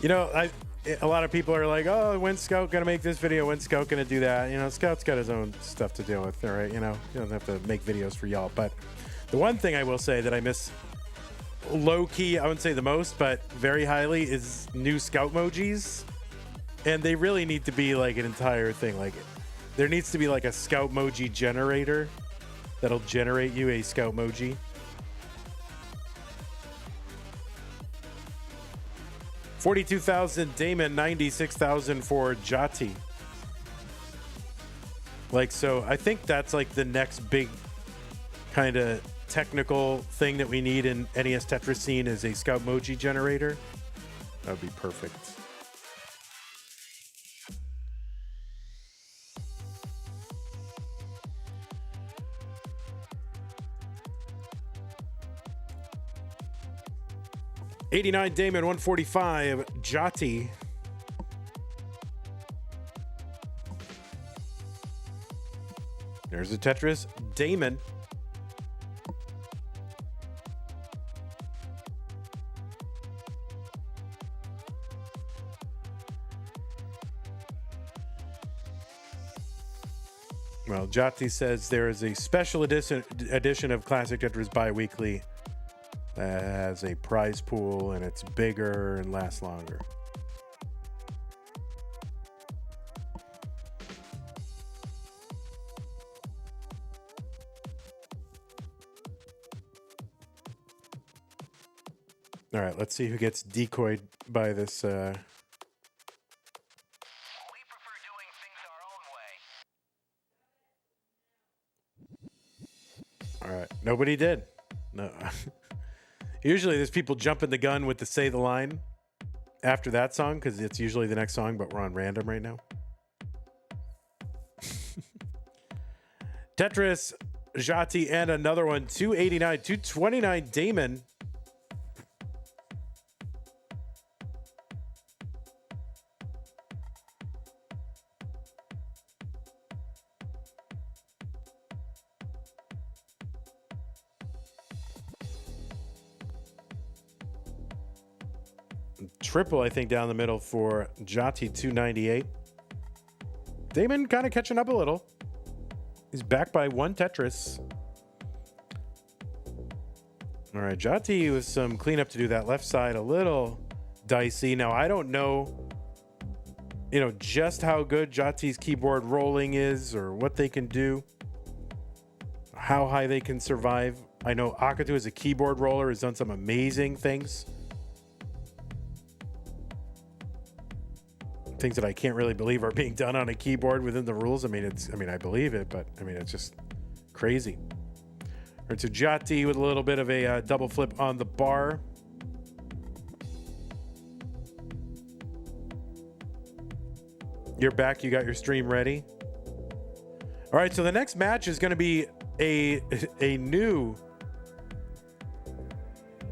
You know, a lot of people are like, oh, when's Scout going to make this video? When's Scout going to do that? You know, Scout's got his own stuff to deal with, all right? You know, he doesn't have to make videos for y'all. But the one thing I will say that I miss low-key, I wouldn't say the most, but very highly, is new Scout emojis. And they really need to be like an entire thing. Like, there needs to be like a Scout emoji generator that'll generate you a Scout emoji. $42,000 Damon, $96,000 for Jati. Like, so I think that's like the next big kind of technical thing that we need in NES Tetris scene is a Scout emoji generator. That would be perfect. 89 Damon, 145 Jati. There's the Tetris Damon. Well, Jati says there is a special edition of Classic Tetris bi-weekly that has a prize pool and it's bigger and lasts longer. All right, let's see who gets decoyed by this. We prefer doing things our own way. All right, nobody did. No. Usually there's people jumping the gun with the Say the Line after that song because it's usually the next song, but we're on random right now. Tetris, Jati, and another one, 289, 229 Damon. Triple, I think, down the middle for Jati, 298. Damon kind of catching up a little. He's back by one Tetris. All right, Jati with some cleanup to do. That left side a little dicey. Now, I don't know, just how good Jati's keyboard rolling is or what they can do, how high they can survive. I know Akatu as a keyboard roller has done some amazing things. Things that I can't really believe are being done on a keyboard within the rules. I believe it, but it's just crazy. All right, so Jati with a little bit of a double flip on the bar. You're back. You got your stream ready. All right, so the next match is going to be a new,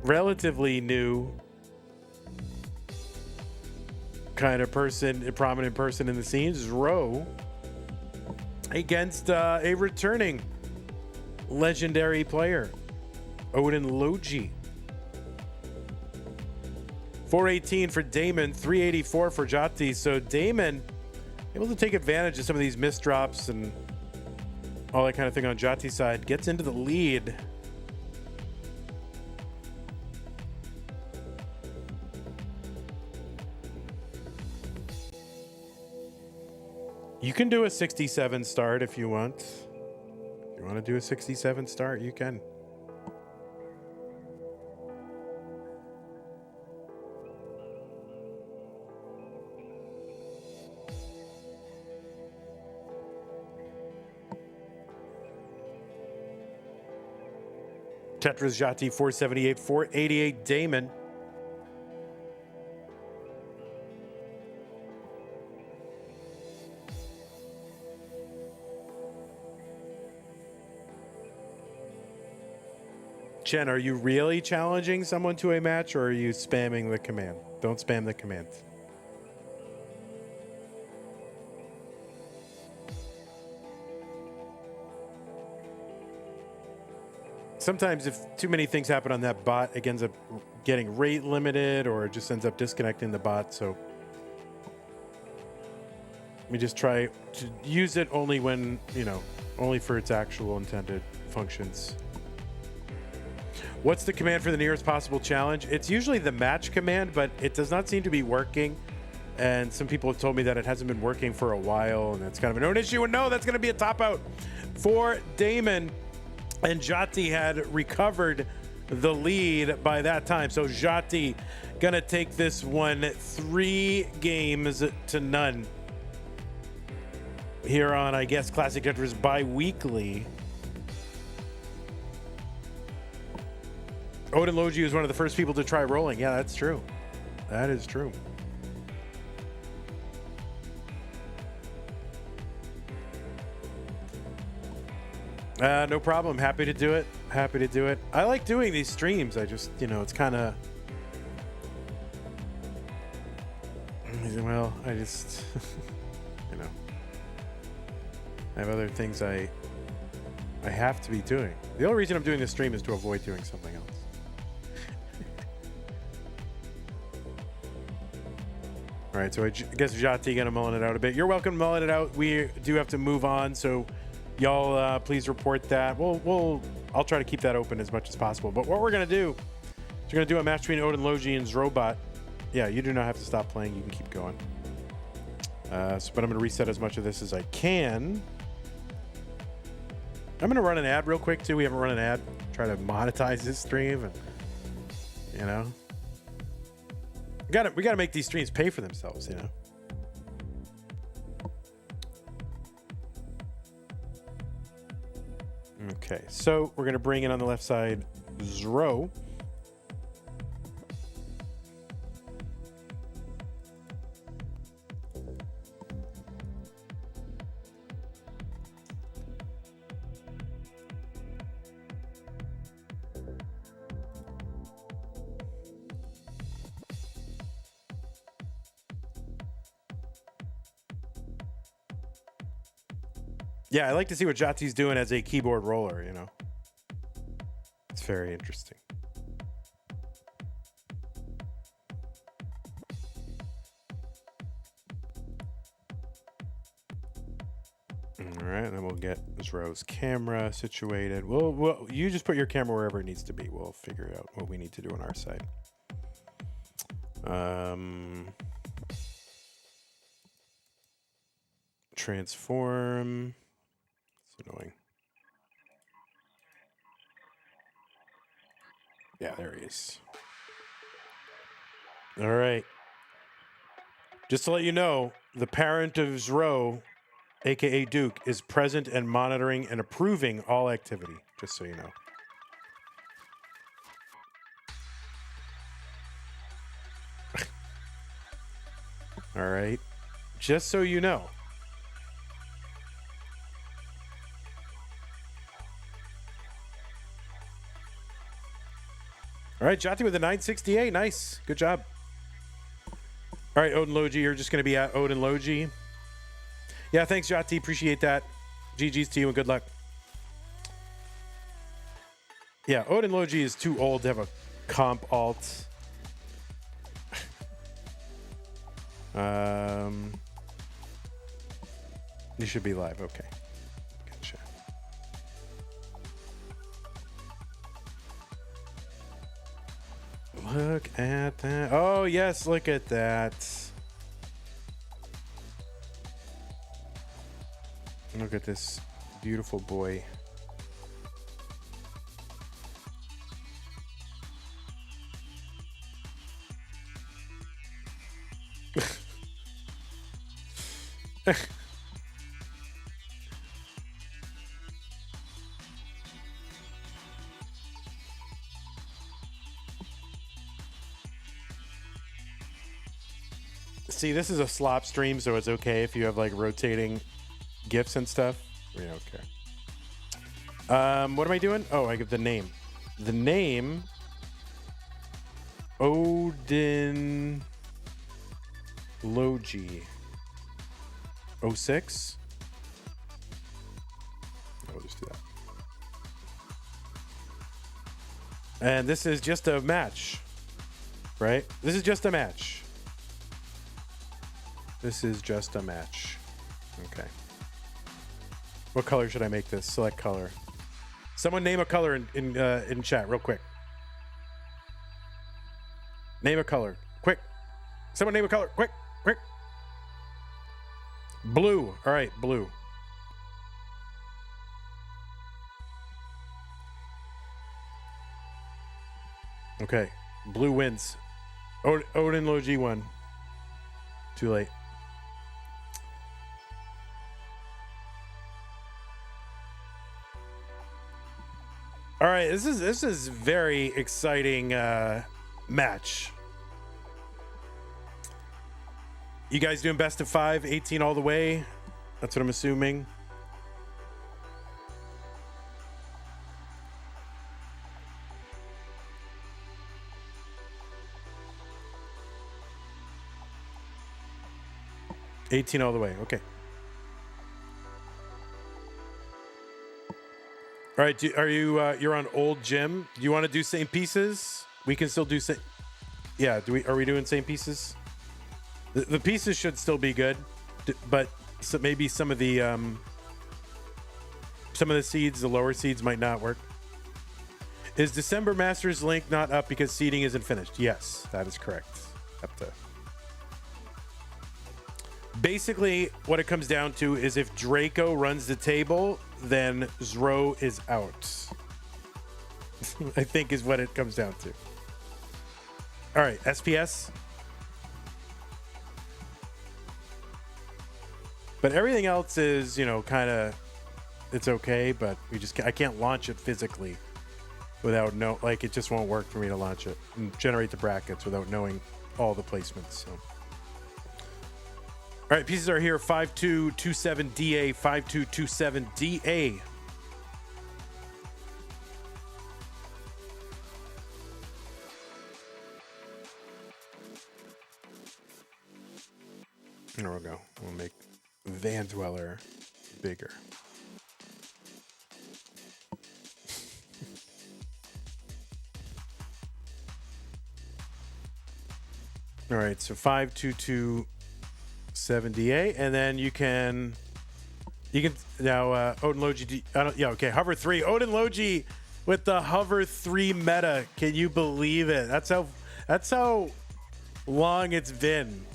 relatively new kind of person, a prominent person in the scenes, Ro, against a returning legendary player, Odin Logi. 418 for Damon, 384 for Jati. So Damon able to take advantage of some of these missed drops and all that kind of thing on Jati's side, gets into the lead. You can do a 67 start if you want. If you want to do a 67 start, you can. Tetris Jati 478, 488 Damon. Chen, are you really challenging someone to a match or are you spamming the command? Don't spam the command. Sometimes if too many things happen on that bot, it ends up getting rate limited or it just ends up disconnecting the bot. So we just try to use it only when, only for its actual intended functions. What's the command for the nearest possible challenge? It's usually the match command, but it does not seem to be working. And some people have told me that it hasn't been working for a while, and that's kind of an own issue. And no, that's going to be a top out for Damon. And Jati had recovered the lead by that time. So Jati going to take this one 3 games to none here on, I guess, Classic Tetris bi-weekly. Odin Logi was one of the first people to try rolling. Yeah, that's true. That is true. No problem. Happy to do it. Happy to do it. I like doing these streams. I just, it's kind of Well, I just, you know, I have other things I have to be doing. The only reason I'm doing this stream is to avoid doing something else. All right, so I guess Jati gonna mulling it out a bit. You're welcome to mulling it out. We do have to move on, so y'all please report that. I'll try to keep that open as much as possible. But what we're gonna do is we're gonna do a match between Odin Logi and Zrobot. Yeah, you do not have to stop playing. You can keep going. But I'm gonna reset as much of this as I can. I'm gonna run an ad real quick too. We haven't run an ad. Try to monetize this stream, and you know. We gotta make these streams pay for themselves, you know. Okay, so we're gonna bring in on the left side Zro. Yeah, I like to see what Jati's doing as a keyboard roller, you know. It's very interesting. All right, then we'll get Zro's camera situated. Well, you just put your camera wherever it needs to be. We'll figure out what we need to do on our side. Transform. It's annoying. Yeah, there he is. All right. Just to let you know, the parent of Zro, aka Duke, is present and monitoring and approving all activity, just so you know. All right. Just so you know. All right, Jati with a 968. Nice. Good job. All right, Odin Logi, you're just going to be at Odin Logi. Yeah, thanks, Jati. Appreciate that. GG's to you and good luck. Yeah, Odin Logi is too old to have a comp alt. You should be live. Okay. Gotcha. Look at that. Oh, yes, look at that. Look at this beautiful boy. See, this is a slop stream, so it's okay if you have like rotating GIFs and stuff. We don't care. What am I doing? Oh, I give the name. The name Odin Logi 06. We'll just do that. And this is just a match, right? This is just a match. This is just a match. Okay. What color should I make this? Select color. Someone name a color in chat real quick. Name a color. Quick. Someone name a color. Quick. Quick. Blue. All right, blue. Okay. Blue wins. Odin Logi won. Too late. All right, this is very exciting match. You guys doing best of 5, 18 all the way? That's what I'm assuming. 18 all the way. Okay. All right. Are you you're on old gym? Do you want to do same pieces? We can still do same. Yeah. Are we doing same pieces? The pieces should still be good, but maybe some of the seeds, the lower seeds, might not work. Is December Masters link not up because seeding isn't finished? Yes, that is correct. Basically, what it comes down to is if Draco runs the table, then Zro is out. I think is what it comes down to. All right, SPS. But everything else is, kind of, it's okay, but I can't launch it physically without it just won't work for me to launch it and generate the brackets without knowing all the placements. So. All right, pieces are here. 5227DA, 5227DA. There we go. We'll make vandweller bigger. All right, so 5227DA, and then you can now Odin Logi. Hover 3. Odin Logi with the hover 3 meta. Can you believe it? That's how long it's been.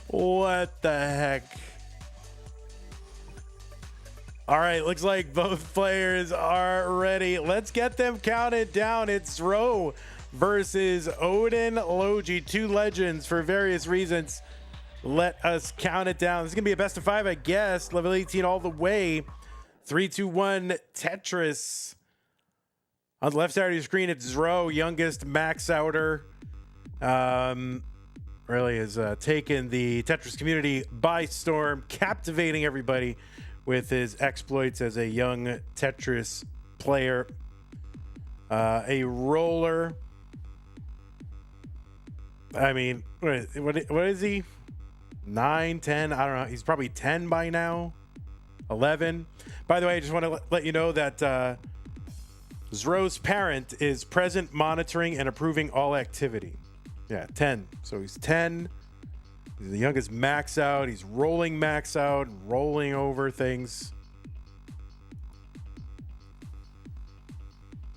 What the heck? All right, looks like both players are ready. Let's get them counted down. It's Zro versus Odin Logi, two legends for various reasons. Let us count it down. This is going to be a best of 5, I guess. Level 18 all the way. 3, 2, 1, Tetris. On the left side of your screen, it's Zro, youngest max outer. Really has taken the Tetris community by storm, captivating everybody with his exploits as a young Tetris player. A roller. I mean, what is he? 9, 10? I don't know. He's probably 10 by now. 11. By the way, I just want to let you know that Zro's parent is present, monitoring, and approving all activity. Yeah, 10. So he's 10. He's the youngest max out. He's rolling max out, rolling over things.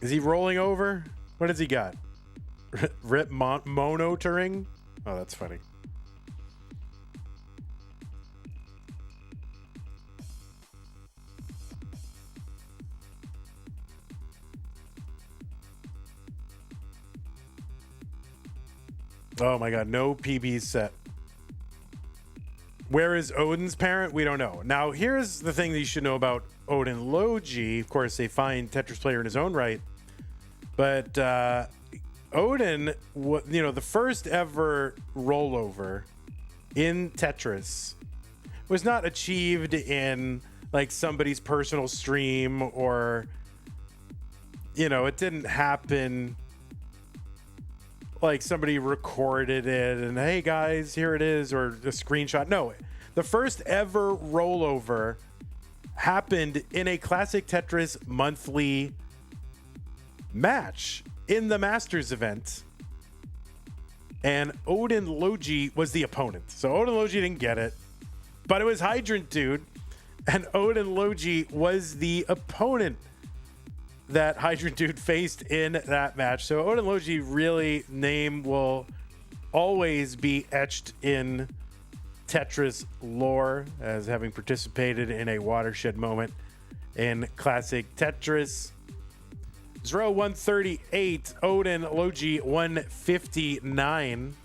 Is he rolling over? What has he got? Rip monotoring? Oh, that's funny. Oh my God, no PBs set. Where is Odin's parent? We don't know. Now, here's the thing that you should know about Odin Logi. Of course, a fine Tetris player in his own right. But Odin, the first ever rollover in Tetris was not achieved in like somebody's personal stream or, it didn't happen like somebody recorded it and hey guys, here it is, or a screenshot. No, the first ever rollover happened in a classic Tetris monthly match in the Masters event, and Odin Logi was the opponent. So Odin Logi didn't get it, but it was Hydrant Dude, and Odin Logi was the opponent that Hydrant Dude faced in that match. So Odin Logi really name will always be etched in Tetris lore as having participated in a watershed moment in classic Tetris. Zro 138, Odin Logi 159.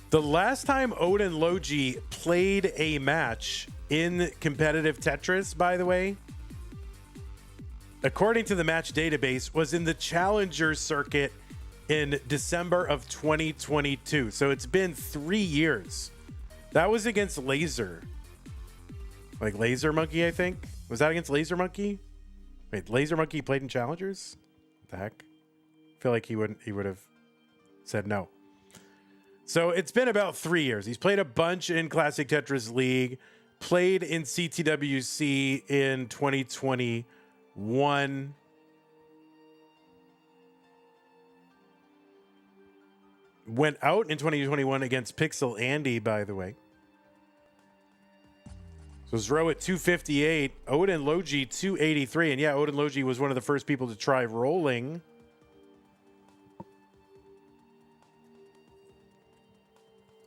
The last time Odin Logi played a match in competitive Tetris, by the way, according to the match database, was in the Challenger circuit in December of 2022. So it's been 3 years. That was against Laser. Like Laser Monkey, I think. Was that against Laser Monkey? Wait, Laser Monkey played in Challengers? What the heck? I feel like he would have said no. So it's been about 3 years. He's played a bunch in Classic Tetris League, played in CTWC in 2021. Went out in 2021 against Pixel Andy, by the way. So Zro at 258, Odin Logi 283. And yeah, Odin Logi was one of the first people to try rolling.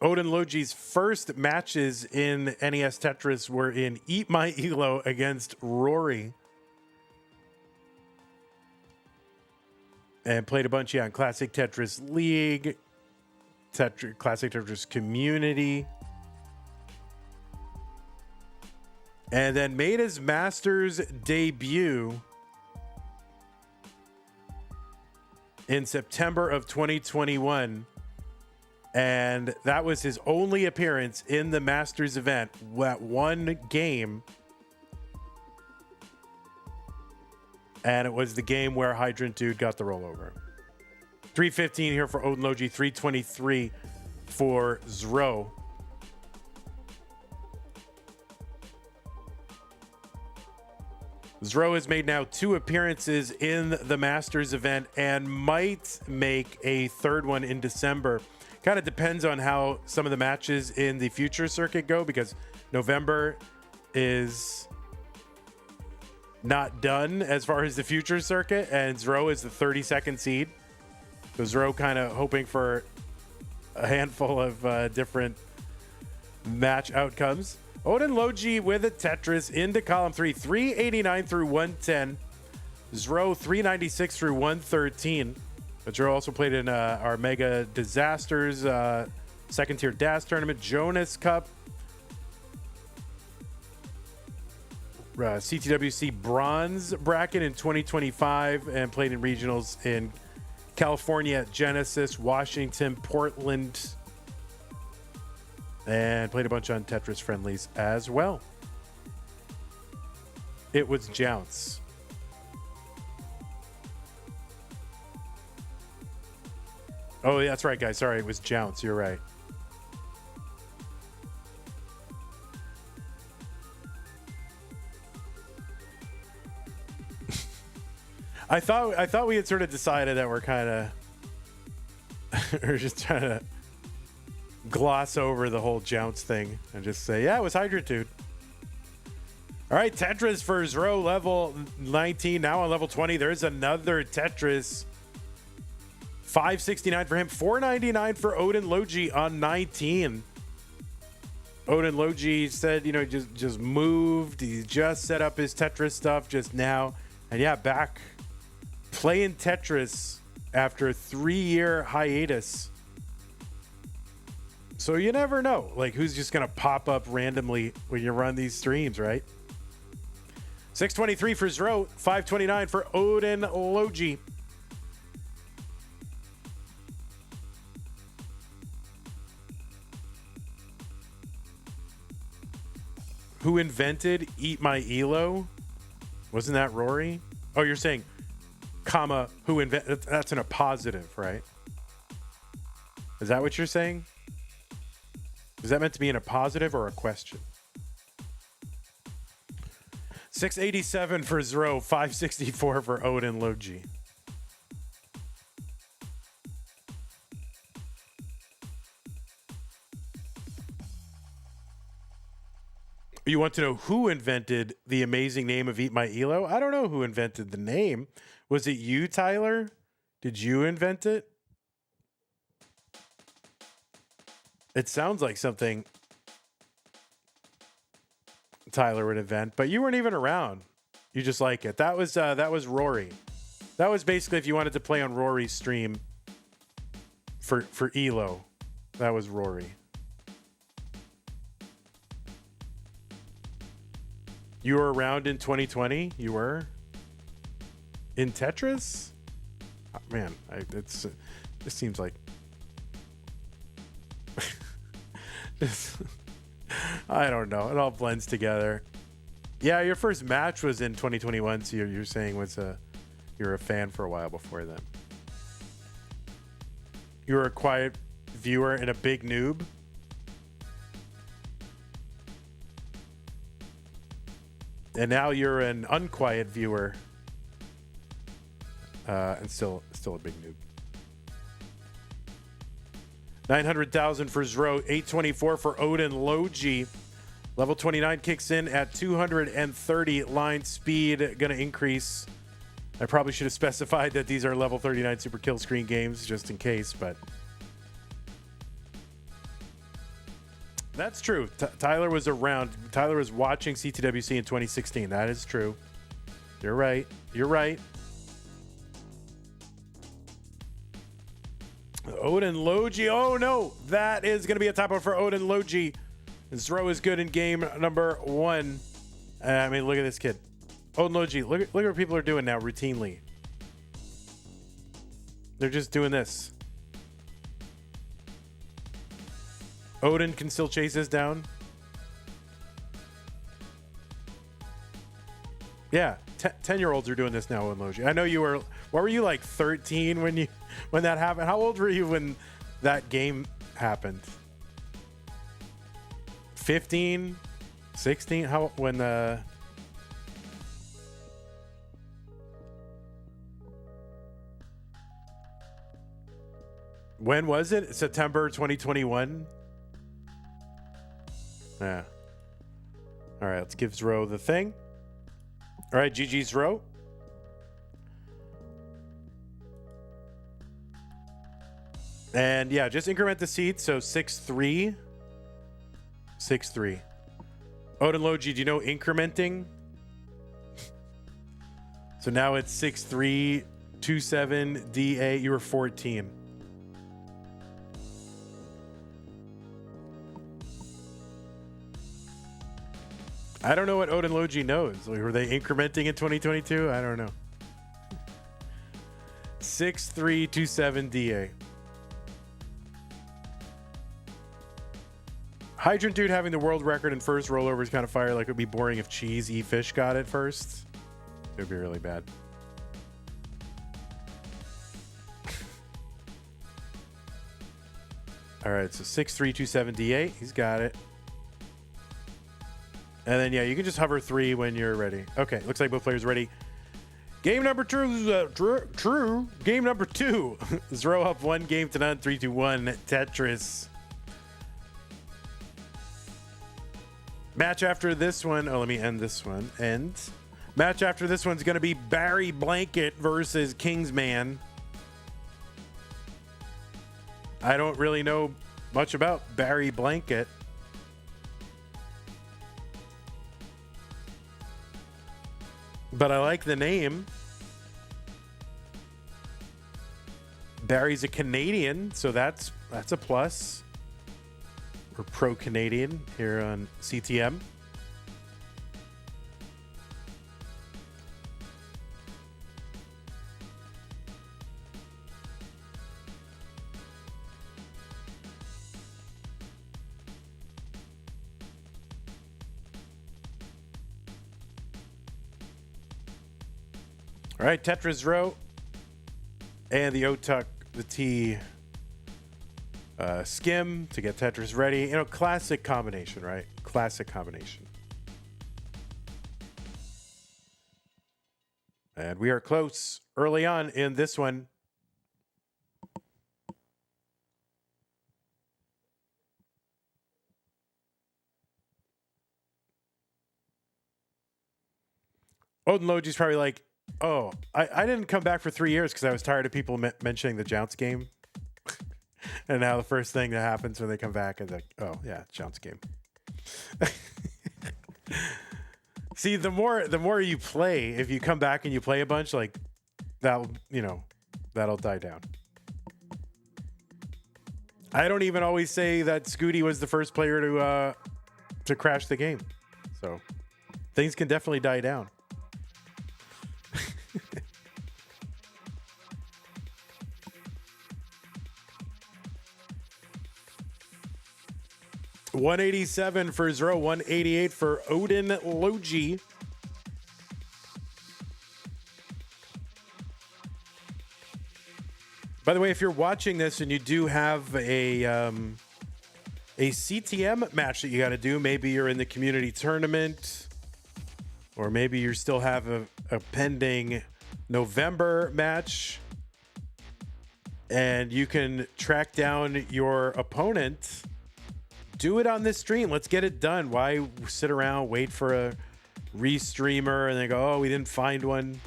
Odin Logi's first matches in NES Tetris were in Eat My Elo against Rory. And played a bunch, in Classic Tetris League, Classic Tetris Community. And then made his Masters debut in September of 2021. And that was his only appearance in the Masters event. That one game. And it was the game where Hydrant Dude got the rollover. 315 here for Odin Logi, 323 for Zro. Zro has made now 2 appearances in the Masters event and might make a third one in December. Kind of depends on how some of the matches in the future circuit go, because November is not done as far as the future circuit, and Zro is the 32nd seed. So Zro kind of hoping for a handful of different match outcomes. Odin Logi with a Tetris into column 3, 389 through 110. Zro 396 through 113. But Zro also played in our Mega Disasters second tier DAS tournament, Jonas Cup, CTWC bronze bracket in 2025, and played in regionals in California, Genesis, Washington, Portland, and played a bunch on Tetris friendlies as well. It was Jounce. Oh, yeah, that's right, guys. Sorry, it was Jounce. You're right. I thought we had sort of decided that we're kind of we're just trying to gloss over the whole Jounce thing and just say, yeah, it was Hydratude. All right, Tetris for Zro, level 19. Now on level 20, there's another Tetris. 569 for him, 499 for Odin Logi on 19. Odin Logi said, just moved. He just set up his Tetris stuff just now. And yeah, back playing Tetris after a 3-year hiatus. So you never know, like, who's just going to pop up randomly when you run these streams, right? 623 for Zro, 529 for Odin Logi. Who invented Eat My Elo? Wasn't that Rory? Oh, you're saying, comma, who invented? That's in a positive, right? Is that what you're saying? Is that meant to be in a positive or a question? 687 for Zro, 564 for Odin Logi. You want to know who invented the amazing name of Eat My Elo? I don't know who invented the name. Was it you, Tyler? Did you invent it? It sounds like something Tyler would invent, but you weren't even around. You just like it. That was Rory. That was basically if you wanted to play on Rory's stream for Elo. That was Rory. You were around in 2020? You were? In Tetris? Oh, man, this seems like... I don't know. It all blends together. Yeah, your first match was in 2021, so you're saying you're a fan for a while before then. You were a quiet viewer and a big noob. And now you're an unquiet viewer and still a big noob. 900,000 for Zro, 824 for Odin Logi. Level 29 kicks in at 230 line speed, gonna increase. I probably should have specified that these are level 39 super kill screen games just in case, but that's true. Tyler was around. Tyler was watching CTWC in 2016. That is true. You're right. You're right. Odin Logi. Oh no, that is going to be a typo for Odin Logi. Zro is good in game number 1. I mean, look at this kid. Odin Logi. Look at what people are doing now routinely. They're just doing this. Odin can still chase this down. Yeah, 10-year-olds are doing this now, Odin Logi. I know you were. What were you, like 13 when that happened? How old were you when that game happened? 15, 16? How when when was it? September 2021? Yeah. All right, let's give Zro the thing. All right, GG Zro. And yeah, just increment the seats. So 6-3. 6-3. Odin Logi, do you know incrementing? So now it's 6-3, 2-7, D8. You were 14. I don't know what Odin Logi knows. Like, were they incrementing in 2022? I don't know. 6-3, 2-7, D8. Hydrant Dude having the world record in first rollover is kind of fire. Like, it would be boring if Cheesy Fish got it first. It would be really bad. All right, so 6-3, 2-7, D8. He's got it. And then, yeah, you can just hover 3 when you're ready. Okay, looks like both players are ready. Game number 2. True. Game number 2. Zro up 1 game to none. 3-2-1. Tetris. Match after this one. Oh, let me end this one. Match after this one's going to be Barry Blanket versus Kingsman. I don't really know much about Barry Blanket. But I like the name. Barry's a Canadian, so that's a plus. We're pro-Canadian here on CTM. All right, Tetris Row and the O-Tuck, the T Skim to get Tetris ready. You know, classic combination, right? Classic combination. And we are close early on in this one. Odin Logi's probably like, oh, I didn't come back for 3 years because I was tired of people mentioning the Jounce game. And now the first thing that happens when they come back is like, oh, yeah, Jounce game. See, the more you play, if you come back and you play a bunch, like that'll die down. I don't even always say that Scooty was the first player to crash the game. So things can definitely die down. 187 for Zero, 188 for Odin Logi. By the way, if you're watching this and you do have a CTM match that you got to do, maybe you're in the community tournament, or maybe you still have a pending November match, and you can track down your opponent, do it on this stream. Let's get it done. Why sit around, wait for a restreamer, and they go, oh, we didn't find one.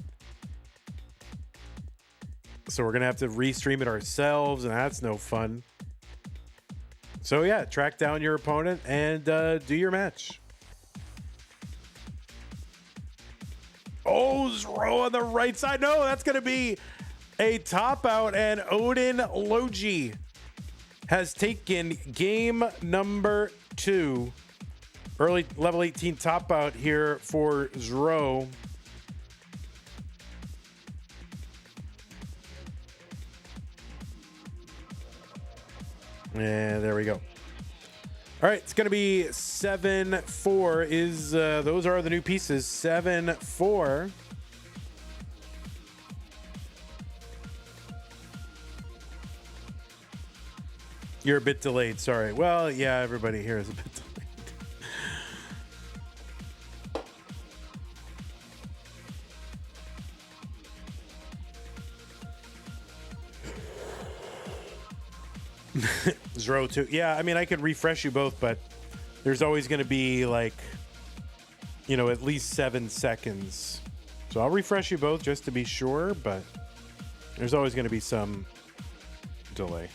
So we're going to have to restream it ourselves, and that's no fun. So yeah, track down your opponent and do your match. Oh, Zro on the right side. No, that's going to be a top out, and Odin Logi has taken game number 2. Early level 18 top out here for Zro. Yeah, there we go. All right, it's going to be 7-4. Those are the new pieces. 7-4. You're a bit delayed. Sorry. Well, yeah, everybody here is a bit delayed. Zero too. Yeah, I mean, I could refresh you both, but there's always going to be like, at least 7 seconds. So I'll refresh you both just to be sure, but there's always going to be some delay.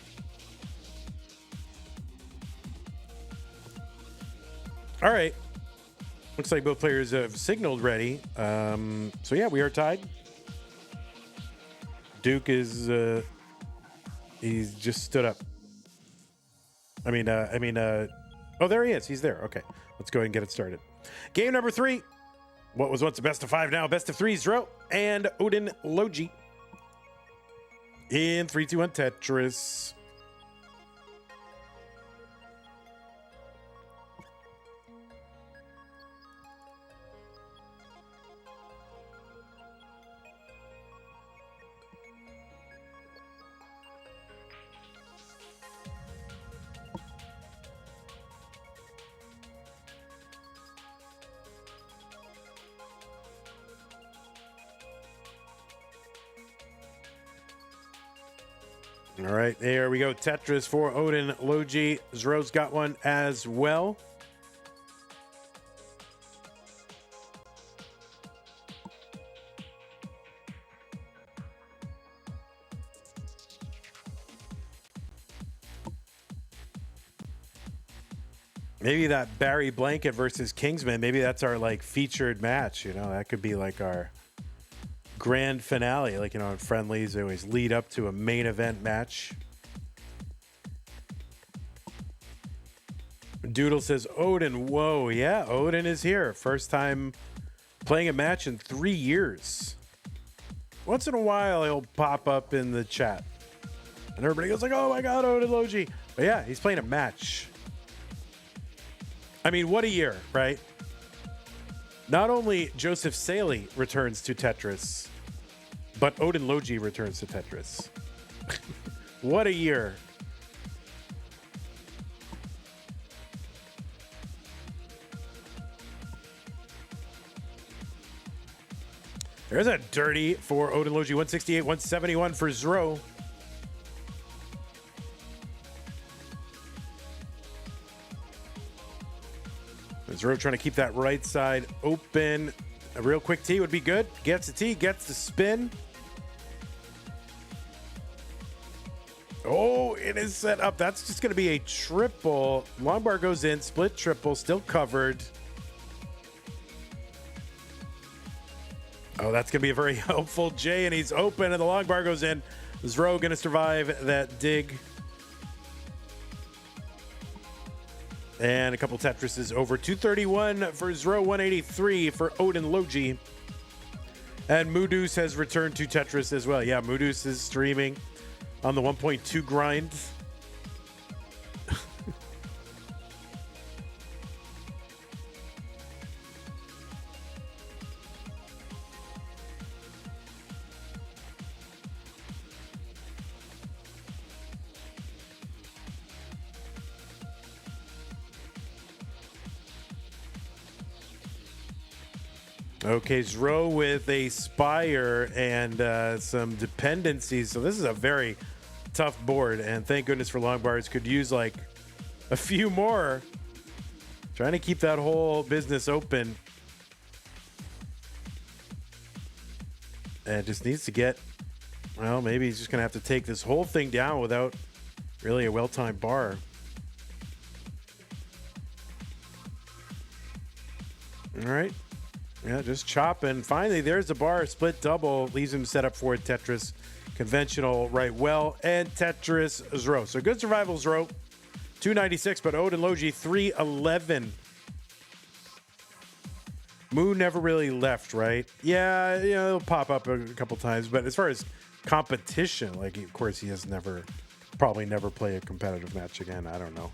All right. Looks like both players have signaled ready. So yeah, we are tied. Duke is, he's just stood up. Oh, there he is. He's there. Okay. Let's go ahead and get it started. Game number 3. What was once a best of 5, now best of 3, Zro and Odin Logi. In 3, 2, 1, Tetris. All right, there we go. Tetris for Odin Logi. Zro's got one as well. Maybe that Barry Blanket versus Kingsman, maybe that's our featured match. That could be like our grand finale. In friendlies, they always lead up to a main event match. Doodle says, Odin, whoa, yeah, Odin is here. First time playing a match in 3 years. Once in a while, he'll pop up in the chat. And everybody goes oh my God, Odin Logi. But yeah, he's playing a match. I mean, what a year, right? Not only Joseph Saley returns to Tetris, but Odin Logi returns to Tetris. What a year. There's a dirty for Odin Logi. 168, 171 for Zro. Zro trying to keep that right side open. A real quick tee would be good. Gets the tee, gets the spin. Oh, it is set up. That's just going to be a triple. Long bar goes in, split triple, still covered. Oh, that's going to be a very helpful J, and he's open, and the long bar goes in. Zro going to survive that dig. And a couple Tetrises over. 231 for Zro, 183 for Odin Logi. And Moodus has returned to Tetris as well. Yeah, Moodus is streaming on the 1.2 grind. Okay, Zro with a Spire and some dependencies. So this is a very tough board, and thank goodness for long bars. Could use like a few more. Trying to keep that whole business open. And it just needs to get, well, maybe he's just going to have to take this whole thing down without really a well-timed bar. All right. Yeah, just chopping. Finally, there's a bar. Split double leaves him set up for Tetris. Conventional right well. And Tetris Zro. So good survival Zro. 296, but Odin Logi 311. Moo never really left, right? Yeah, you know, it'll pop up a couple times. But as far as competition, like, of course, he has probably never play a competitive match again. I don't know.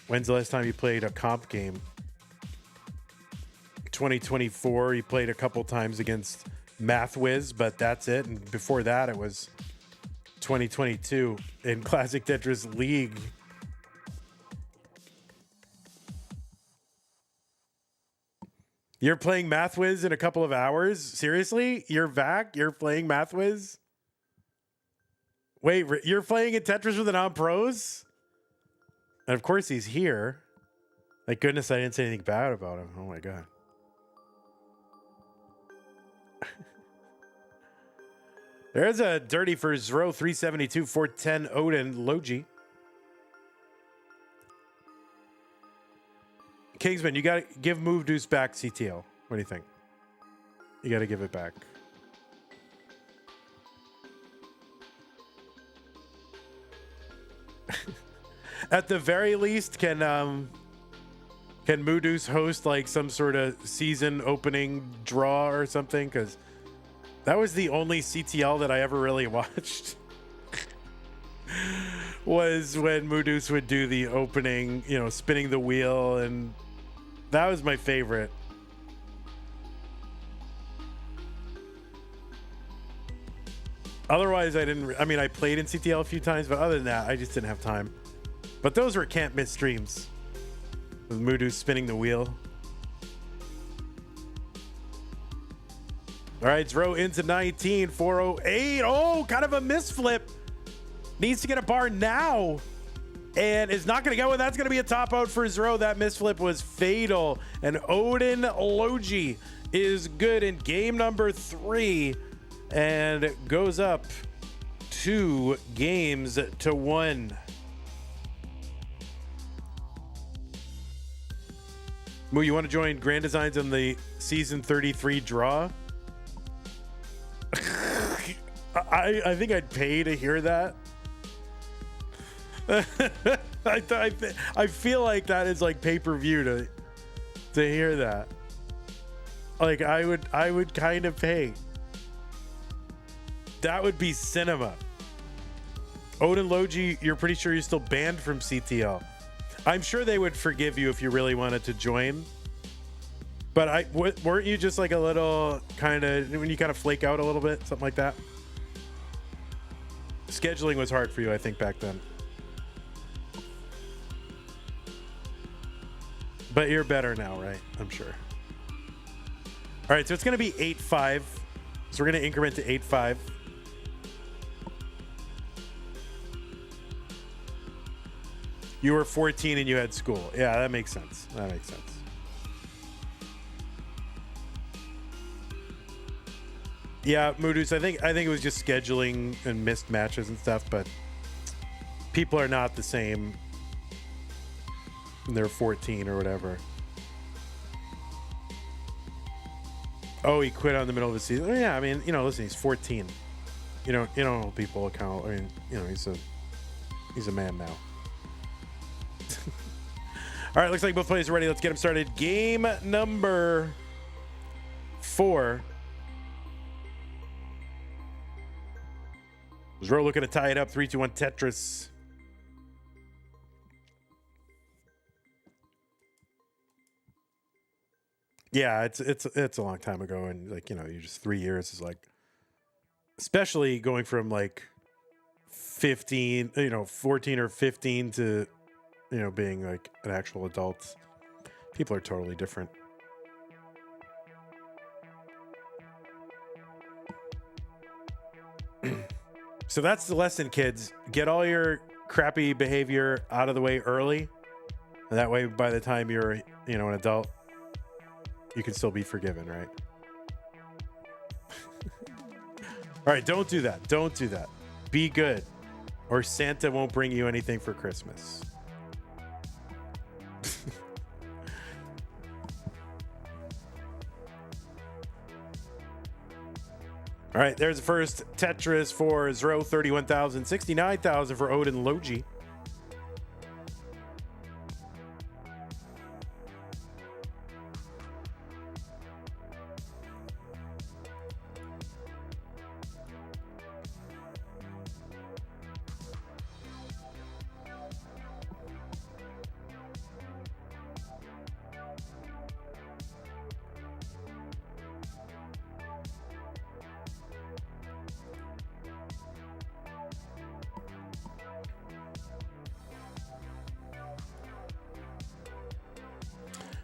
When's the last time you played a comp game? 2024, he played a couple times against MathWiz, but that's it. And before that, it was 2022 in Classic Tetris League. You're playing MathWiz in a couple of hours? Seriously? You're back? You're playing MathWiz? Wait, you're playing in Tetris with the non-pros? And of course he's here. Thank goodness I didn't say anything bad about him. Oh my God. There's a dirty for Zro, 372, 410, Odin, Logi. Kingsman, you got to give Move Deuce back CTL. What do you think? You got to give it back. At the very least, can Moodoo's host like some sort of season opening draw or something? Because that was the only CTL that I ever really watched. Was when Moodoo's would do the opening, you know, spinning the wheel, and that was my favorite. Otherwise, I mean, I played in CTL a few times, but other than that, I just didn't have time. But those were can't miss streams. With Moodoo spinning the wheel. All right, Zro into 19, 408. Oh, kind of a misflip. Needs to get a bar now. And is not going to go, and that's going to be a top out for Zro. That misflip was fatal. And Odin Logi is good in game number 3 and goes up 2 games to 1. Moo, you want to join Grand Designs on the season 33 draw? I think I'd pay to hear that. I feel like that is like pay-per-view to hear that. Like I would kind of pay. That would be cinema. Odin Logi, you're pretty sure you're still banned from CTL. I'm sure they would forgive you if you really wanted to join. But weren't you just like a little kind of, when you kind of flake out a little bit, something like that? Scheduling was hard for you, I think, back then. But you're better now, right? I'm sure. All right, so it's going to be 8-5. So we're going to increment to 8-5. You were 14 and you had school. Yeah, that makes sense. That makes sense. Yeah, Moodoo's, I think it was just scheduling and missed matches and stuff, but people are not the same when they're 14 or whatever. Oh, he quit on the middle of the season. Oh, yeah, I mean, you know, listen, he's 14. You know hold people account. I mean, you know, he's a man now. All right, looks like both players are ready. Let's get them started. Game number 4. Zro looking to tie it up. 3-2-1 Tetris. Yeah, it's a long time ago, and like, you know, you just 3 years is like, especially going from like 15, you know, 14 or 15 to, you know, being like an actual adult. People are totally different. So that's the lesson, kids. Get all your crappy behavior out of the way early. And that way, by the time you're, an adult, you can still be forgiven, right? All right, don't do that. Don't do that. Be good, or Santa won't bring you anything for Christmas. All right, there's the first Tetris for Zero, 31,000, 69,000 for Odin Logi.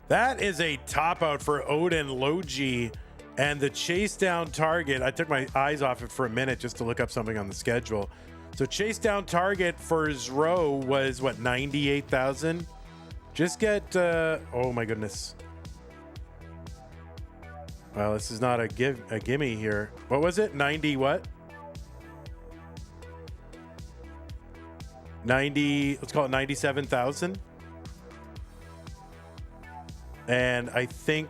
That is a top out for Odin Logi, and the chase down target. I took my eyes off it for a minute just to look up something on the schedule. So chase down target for Zro was what, 98,000? Just get, oh my goodness. Well, this is not a gimme here. What was it? 90 what? 90, let's call it 97,000. And I think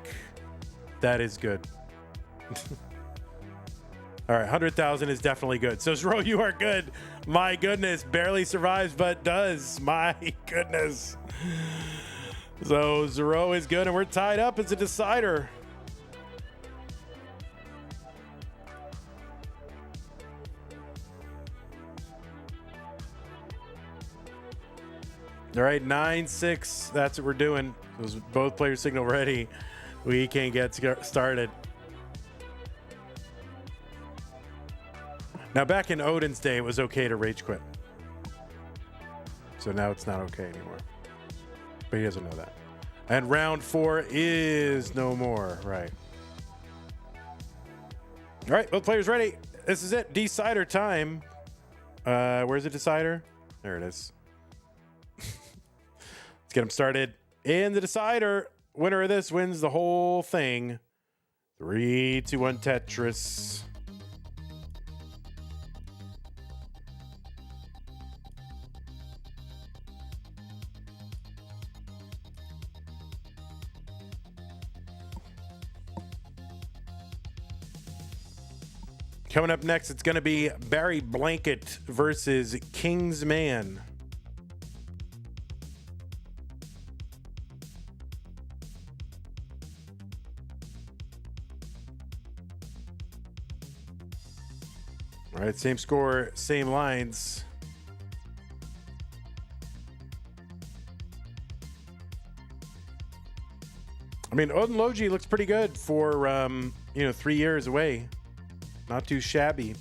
that is good. All right, 100,000 is definitely good. So Zro, you are good. My goodness, barely survives, but does. My goodness. So Zero is good, and we're tied up as a decider. All right, 9-6. That's what we're doing. Those both players signal ready. We can get started. Now, back in Odin's day, it was okay to rage quit. So now it's not okay anymore. But he doesn't know that. And round 4 is no more. Right. All right, both players ready. This is it. Decider time. Where's the decider? There it is. Let's get him started. In the decider, winner of this wins the whole thing. 3, 2, 1 Tetris. Coming up next, it's going to be Barry Blanket versus King's Man. All right, same score, same lines. I mean, Odin Logi looks pretty good for, 3 years away. Not too shabby.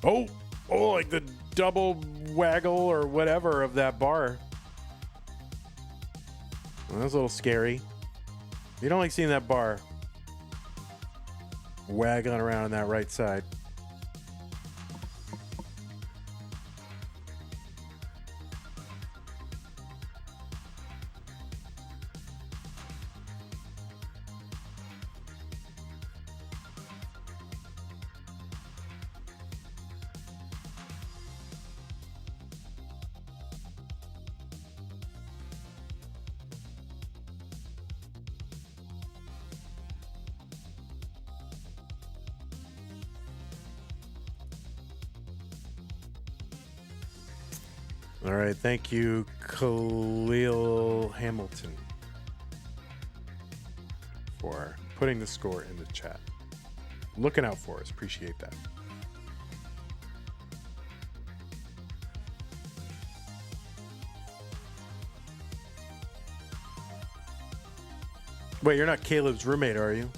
Oh, like the double waggle or whatever of that bar. Well, that was a little scary. You don't like seeing that bar waggling around on that right side. All right, thank you, Khalil Hamilton, for putting the score in the chat. Looking out for us. Appreciate that. Wait, you're not Caleb's roommate, are you?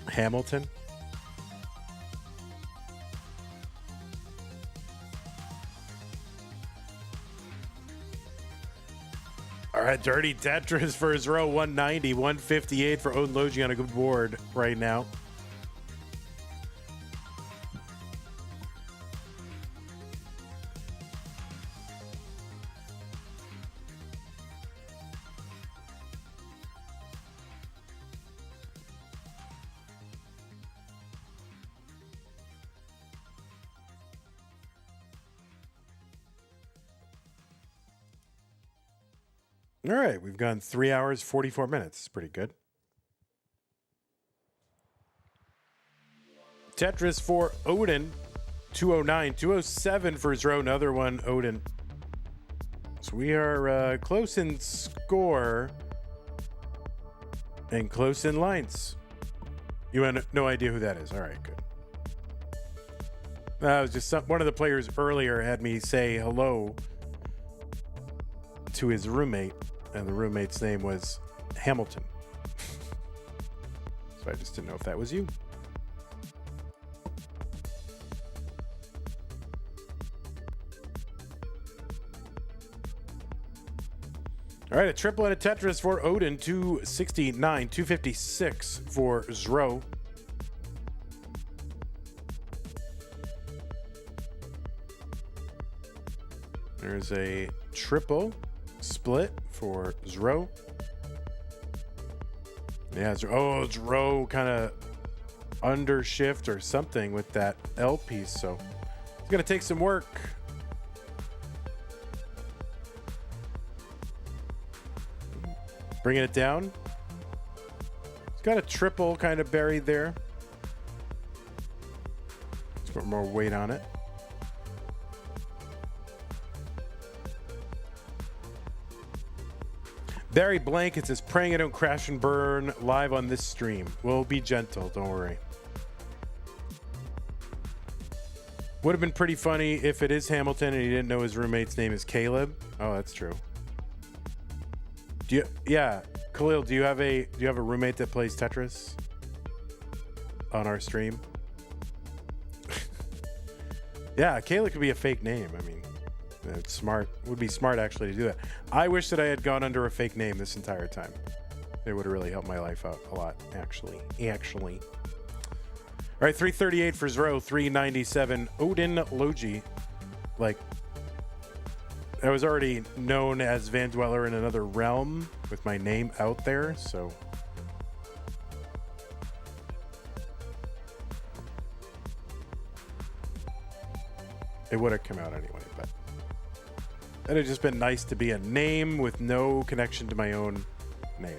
Hamilton? All right, Dirty Tetris for his row, 190, 158 for Odin Logi on a good board right now. All right, we've gone 3 hours, 44 minutes. It's pretty good. Tetris for Odin, 209. 207 for Zro, another one, Odin. So we are close in score and close in lines. You had no idea who that is. All right, good. That was just one of the players earlier had me say hello to his roommate, and the roommate's name was Hamilton. So I just didn't know if that was you. All right, a triple and a Tetris for Odin, 269, 256 for Zro. There's a triple split for Zro. Yeah, Zro kind of undershift or something with that L piece, so it's going to take some work. Bringing it down. It's got a triple kind of buried there. Let's put more weight on it. Barry Blankets is praying I don't crash and burn live on this stream. We'll be gentle, don't worry. Would have been pretty funny if it is Hamilton and he didn't know his roommate's name is Caleb. Oh, that's true. Yeah, Khalil, do you have a roommate that plays Tetris on our stream? Yeah, Caleb could be a fake name. I mean, it's smart. Would be smart actually to do that. I wish that I had gone under a fake name this entire time. It would have really helped my life out a lot, actually. All right, 338 for Zro, 397 Odin Logi. Like, I was already known as vandweller in another realm with my name out there, so it would have come out anyway, but it would have just been nice to be a name with no connection to my own name.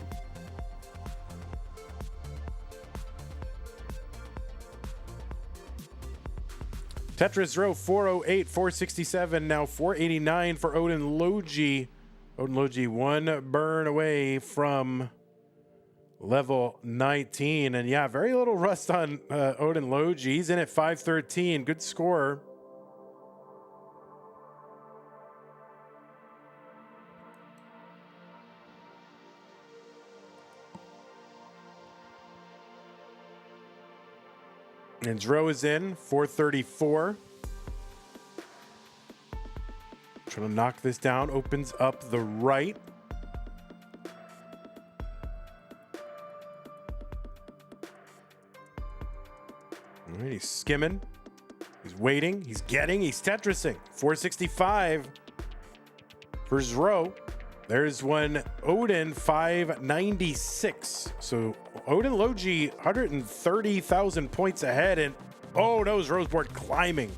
Tetris Row 408, 467, now 489 for Odin Logi. Odin Logi one burn away from level 19. And yeah, very little rust on Odin Logi. He's in at 513. Good score. And Zro is in, 434. Trying to knock this down, opens up the right. All right, he's skimming. He's waiting, he's getting, he's Tetrising. 465 for Zro. There's one Odin, 596. So Odin Logi, 130,000 points ahead. And oh no, Roseboard climbing.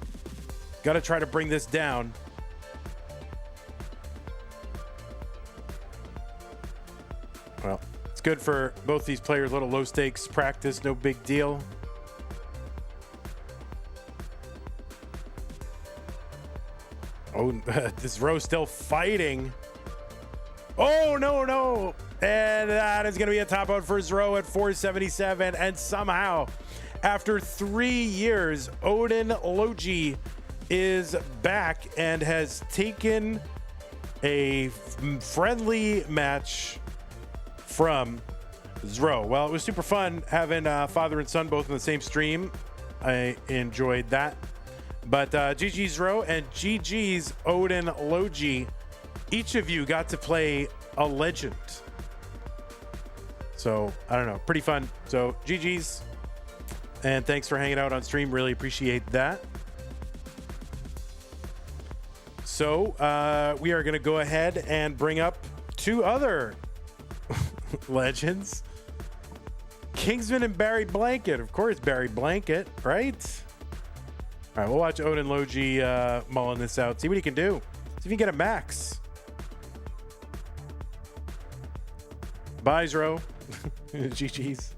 Got to try to bring this down. Well, it's good for both these players. Little low stakes practice, no big deal. Oh, this row still fighting. Oh, no. And that is going to be a top out for Zro at 477. And somehow, after 3 years, Odin Logi is back and has taken a friendly match from Zro. Well, it was super fun having father and son both in the same stream. I enjoyed that. But GG's Zro and GG's Odin Logi. Each of you got to play a legend. So, I don't know, pretty fun. So, GG's. And thanks for hanging out on stream. Really appreciate that. So, we are going to go ahead and bring up two other legends. Kingsman and Barry Blanket. Of course, Barry Blanket, right? All right, we'll watch Odin Logi mulling this out. See what he can do. See if he can get a max. Bye, Zro. GG's.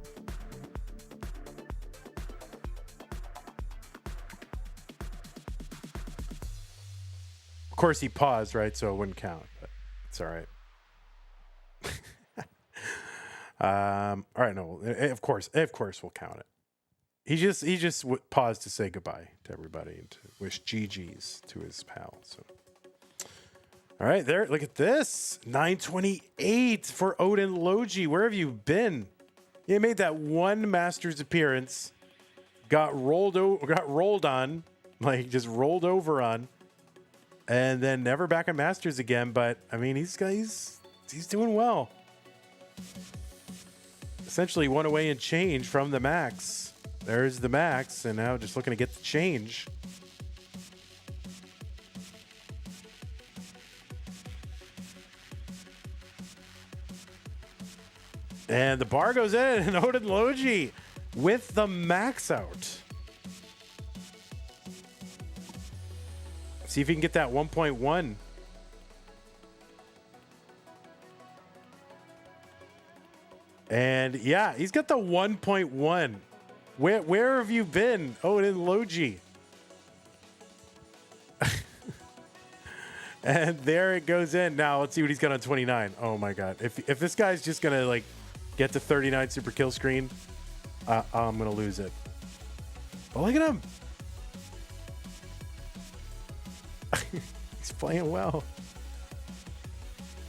Of course, he paused, right? So it wouldn't count, but it's all right. All right, no, of course, we'll count it. He just paused to say goodbye to everybody and to wish GG's to his pal. So, all right, there. Look at this, 928 for Odin Logi. Where have you been? You made that one Masters appearance, got rolled on, like just rolled over on, and then never back on Masters again. But I mean, he's doing well. Essentially, one away in change from the max. There's the max, and now just looking to get the change. And the bar goes in, and Odin Logi with the max out. See if he can get that 1.1. And yeah, he's got the 1.1. Where have you been, Odin Logi? And there it goes in. Now let's see what he's got on 29. Oh my god! If this guy's just gonna like get to 39 super kill screen, I'm gonna lose it. Oh, look at him! He's playing well.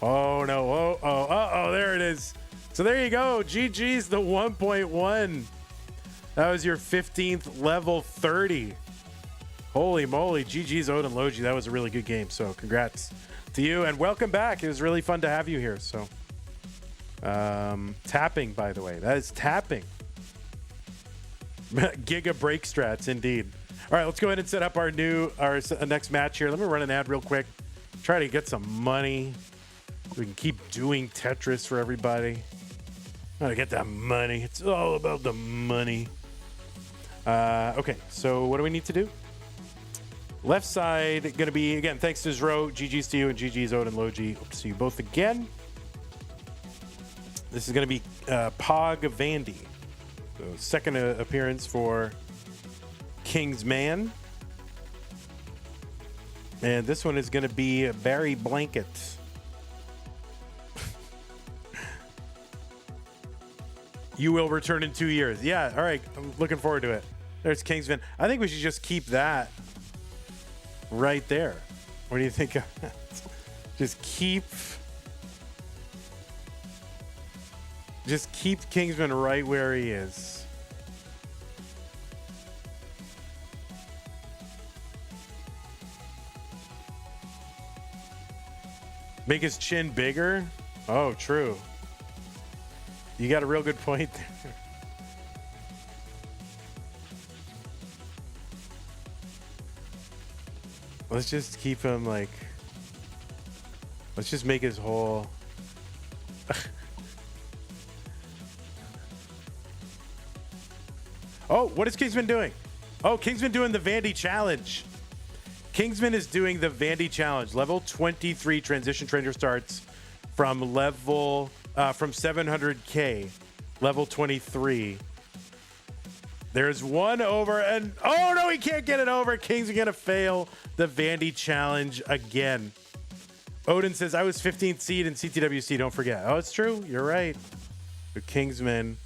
Oh no! Oh! There it is. So there you go. GG's the 1.1. That was your 15th level 30. Holy moly. GG's Odin Logi. That was a really good game. So congrats to you and welcome back. It was really fun to have you here. So tapping, by the way. That is tapping. Giga break strats, indeed. All right, let's go ahead and set up our next match here. Let me run an ad real quick. Try to get some money. We can keep doing Tetris for everybody. Gotta get that money. It's all about the money. Okay, so what do we need to do? Left side gonna be, again, thanks to Zro, GG's to you, and GG's Odin Logi. Hope to see you both again. This is gonna be Pog Vandy. So second appearance for King's Man. And this one is gonna be Barry Blanket. You will return in 2 years. Yeah, all right. I'm looking forward to it. There's Kingsman. I think we should just keep that right there. What do you think of that? Just keep Kingsman right where he is. Make his chin bigger? Oh, true. You got a real good point there. Let's just keep him like... Let's just make his whole... Oh, what is Kingsman doing? Oh, Kingsman doing the Vandy Challenge. Kingsman is doing the Vandy Challenge. Level 23 transition trainer starts from level... from 700K, level 23. There's one over, and oh no, he can't get it over. King's gonna fail the Vandy Challenge again. Odin says, I was 15th seed in CTWC, don't forget. Oh, it's true, you're right. The Kingsman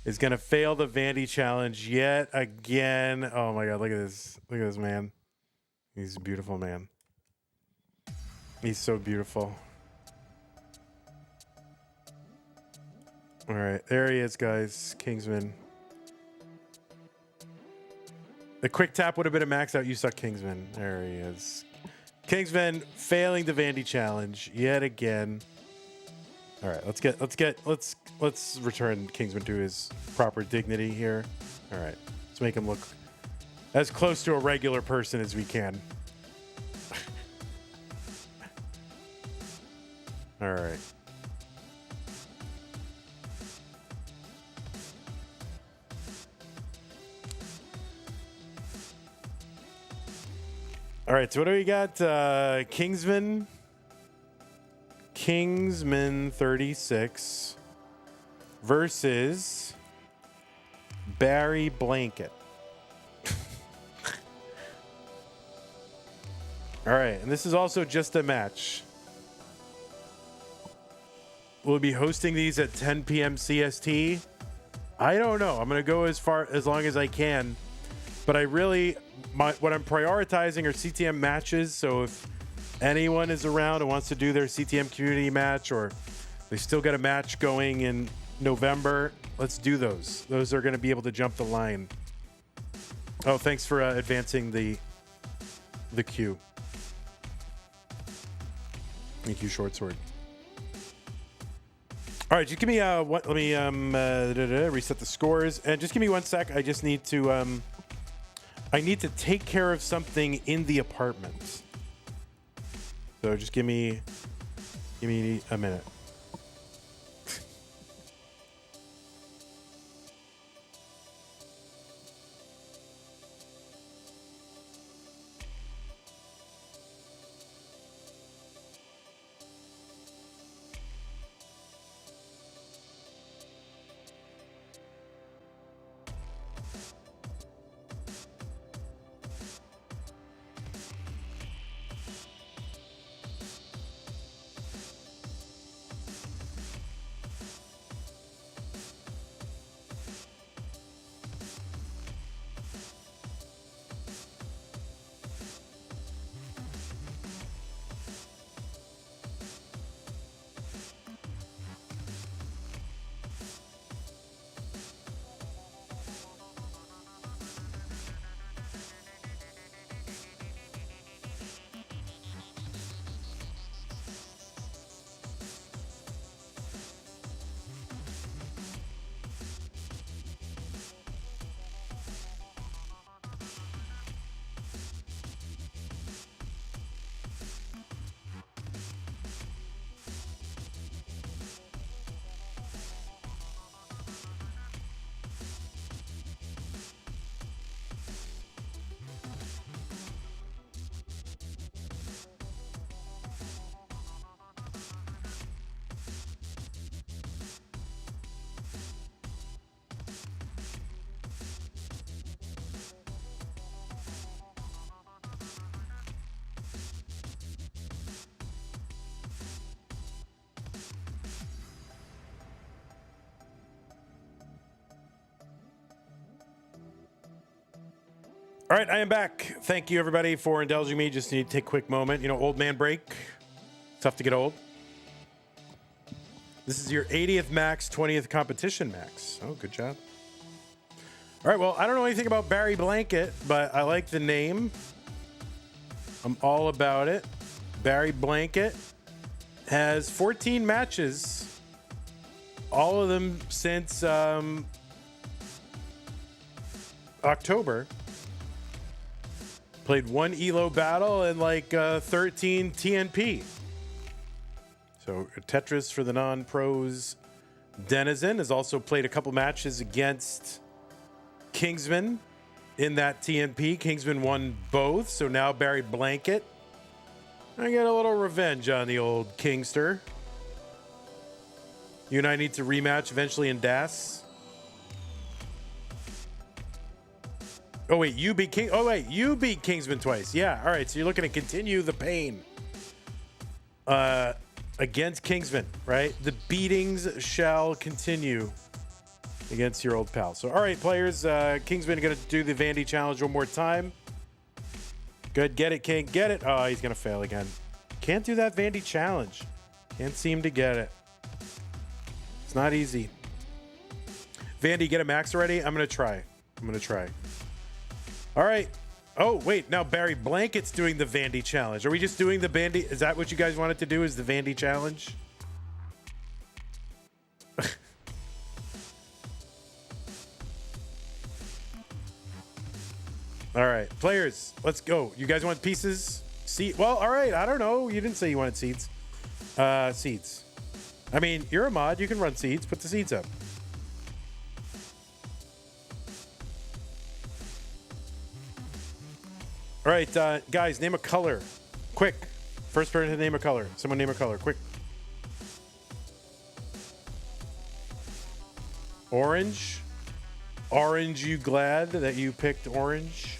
is gonna fail the Vandy Challenge yet again. Oh my god, look at this. Look at this man. He's a beautiful man. He's so beautiful. All right, there he is, guys. Kingsman. The quick tap would have been a max out. You suck, Kingsman. There he is. Kingsman failing the Vandy Challenge yet again. All right, let's return Kingsman to his proper dignity here. All right, let's make him look as close to a regular person as we can. All right. All right, so what do we got? Kingsman 36. versus Barry Blanket. All right, and this is also just a match. We'll be hosting these at 10 p.m. CST. I don't know. I'm going to go as long as I can. But I really, what I'm prioritizing are CTM matches. So if anyone is around and wants to do their CTM community match, or they still got a match going in November, let's do those. Those are going to be able to jump the line. Oh, thanks for advancing the queue. Thank you, Short Sword. All right, just give me let me reset the scores, and just give me 1 sec. I just need to I need to take care of something in the apartment. So just give me a minute. All right, I am back. Thank you, everybody, for indulging me. Just need to take a quick moment. You know, old man break. Tough to get old. This is your 80th max, 20th competition max. Oh, good job. All right, well, I don't know anything about Barry Blanket, but I like the name. I'm all about it. Barry Blanket has 14 matches, all of them since October. Played 1 ELO battle and like 13 TNP. So Tetris for the non-pros. Denizen has also played a couple matches against Kingsman in that TNP. Kingsman won both, so now Barry Blanket. I get a little revenge on the old Kingster. You and I need to rematch eventually in DAS. Oh wait, you beat Kingsman twice. Yeah, all right. So you're looking to continue the pain against Kingsman, right? The beatings shall continue against your old pal. So all right, players, Kingsman going to do the Vandy challenge one more time. Good, get it, King, get it. Oh, he's going to fail again. Can't do that Vandy challenge. Can't seem to get it. It's not easy. Vandy, get a max already? I'm going to try. All right. Oh, wait. Now Barry Blanket's doing the Vandy challenge. Are we just doing the Vandy? Is that what you guys wanted to do, is the Vandy challenge? All right. Players, let's go. You guys want pieces? Well, all right. I don't know. You didn't say you wanted seeds. Seeds. I mean, you're a mod. You can run seeds. Put the seeds up. All right, guys, name a color. Quick. First person to name a color. Someone name a color. Quick. Orange? Orange, you glad that you picked orange?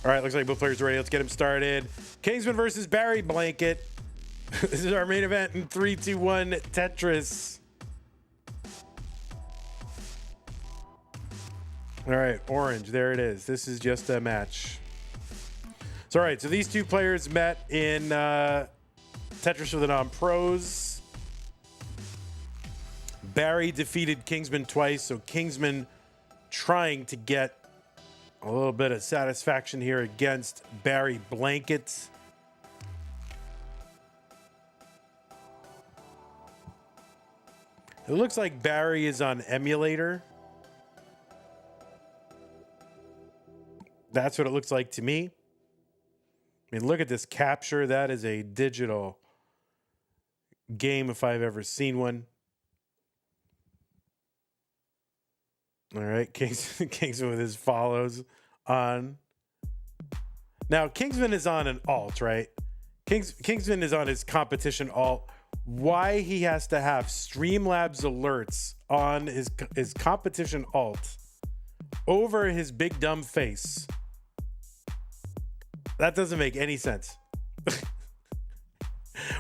All right, looks like both players are ready. Let's get him started. Kingsman versus Barry Blanket. This is our main event in 3, 2, 1 Tetris. All right, orange. There it is. This is just a match. So, all right. So these two players met in Tetris for the non-pros. Barry defeated Kingsman twice. So Kingsman trying to get a little bit of satisfaction here against Barry Blanket. It looks like Barry is on emulator. That's what it looks like to me. I mean, look at this capture. That is a digital game if I've ever seen one. All right, Kingsman with his follows on. Now, Kingsman is on an alt, right? Kingsman is on his competition alt. Why he has to have Streamlabs alerts on his competition alt over his big dumb face? That doesn't make any sense.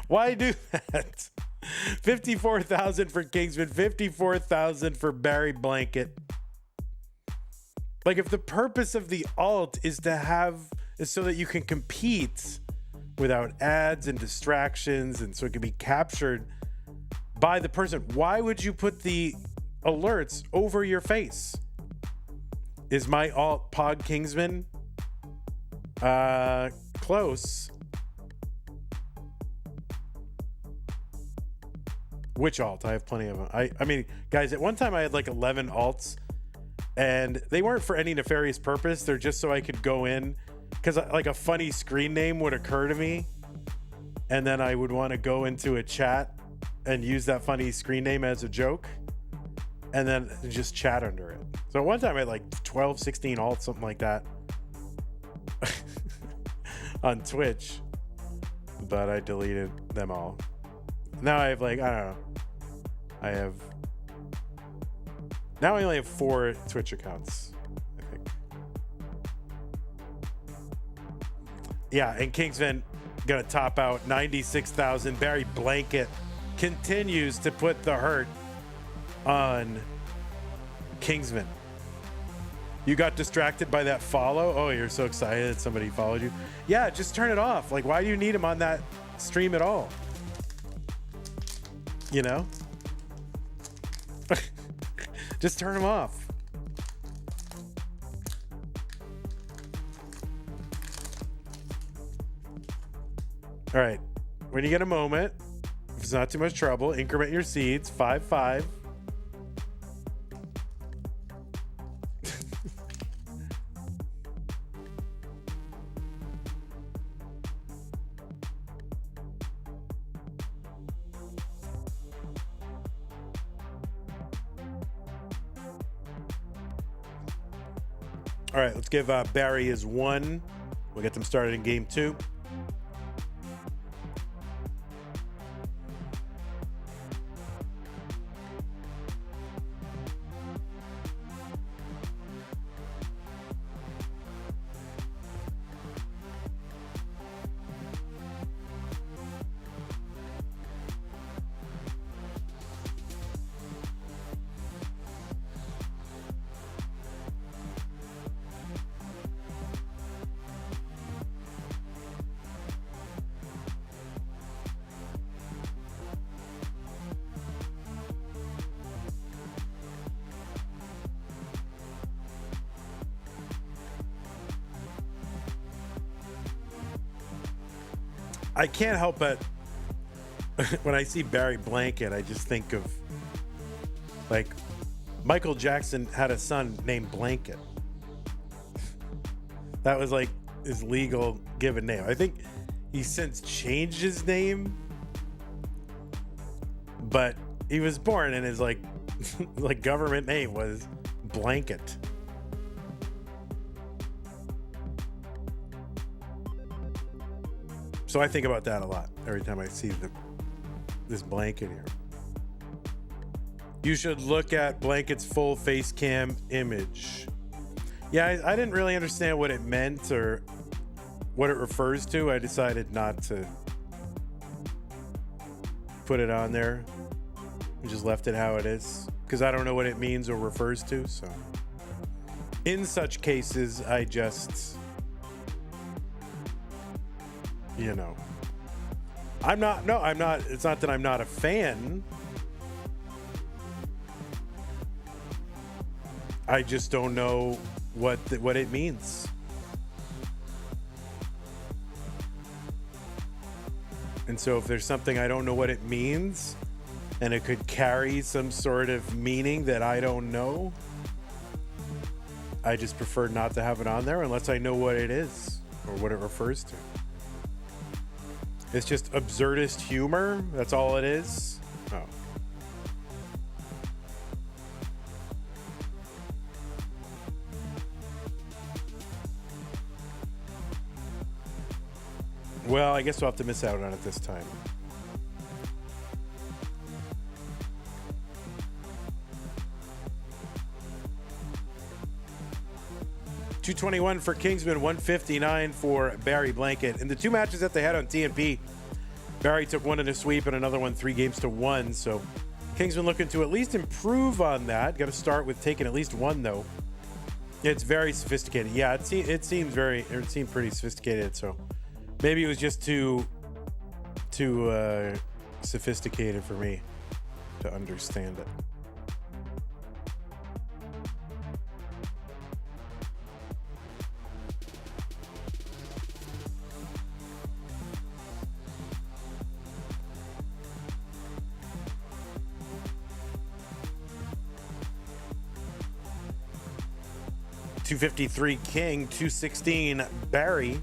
Why do that? 54,000 for Kingsman, 54,000 for Barry Blanket. Like, if the purpose of the alt is so that you can compete without ads and distractions, and so it can be captured by the person, why would you put the alerts over your face? Is my alt Pog Kingsman? Close. Which alt? I have plenty of them. I mean, guys, at one time I had like 11 alts, and they weren't for any nefarious purpose. They're just so I could go in, because like a funny screen name would occur to me, and then I would want to go into a chat and use that funny screen name as a joke, and then just chat under it. So at one time I had like 12, 16 alts, something like that. On Twitch, but I deleted them all. Now I have like, I don't know. Now I only have 4 Twitch accounts, I think. Yeah, and Kingsman gonna top out 96,000. Barry Blanket continues to put the hurt on Kingsman. You got distracted by that follow? Oh, you're so excited that somebody followed you. Yeah, just turn it off. Like, why do you need him on that stream at all? You know? Just turn him off. All right. When you get a moment, if it's not too much trouble, increment your seeds. 5, 5. All right, let's give Barry his 1. We'll get them started in game 2. I can't help but when I see Barry Blanket, I just think of like Michael Jackson had a son named Blanket. That was like his legal given name. I think he's since changed his name, but he was born and his like government name was Blanket. So I think about that a lot every time I see this blanket here. You should look at blanket's full face cam image. Yeah, I didn't really understand what it meant or what it refers to. I decided not to put it on there. I just left it how it is because I don't know what it means or refers to. So in such cases, I just, you know, I'm not, it's not that I'm not a fan. I just don't know what it means. And so if there's something I don't know what it means and it could carry some sort of meaning that I don't know, I just prefer not to have it on there unless I know what it is or what it refers to. It's just absurdist humor. That's all it is. Oh. Well, I guess we'll have to miss out on it this time. $221 for Kingsman, $159 for Barry Blanket. In the two matches that they had on TNP, Barry took one in a sweep and another one 3-1. So Kingsman looking to at least improve on that. Got to start with taking at least one though. It's very sophisticated. Yeah, it seemed pretty sophisticated. So maybe it was just too sophisticated for me to understand it. $253 King, $216 Barry.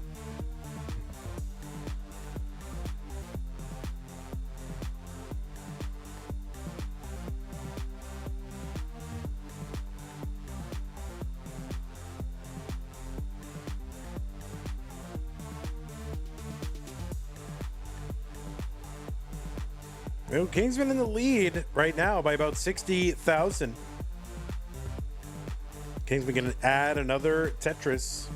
Well, Kingsman in the lead right now by about 60,000. Kingsman going to add another Tetris.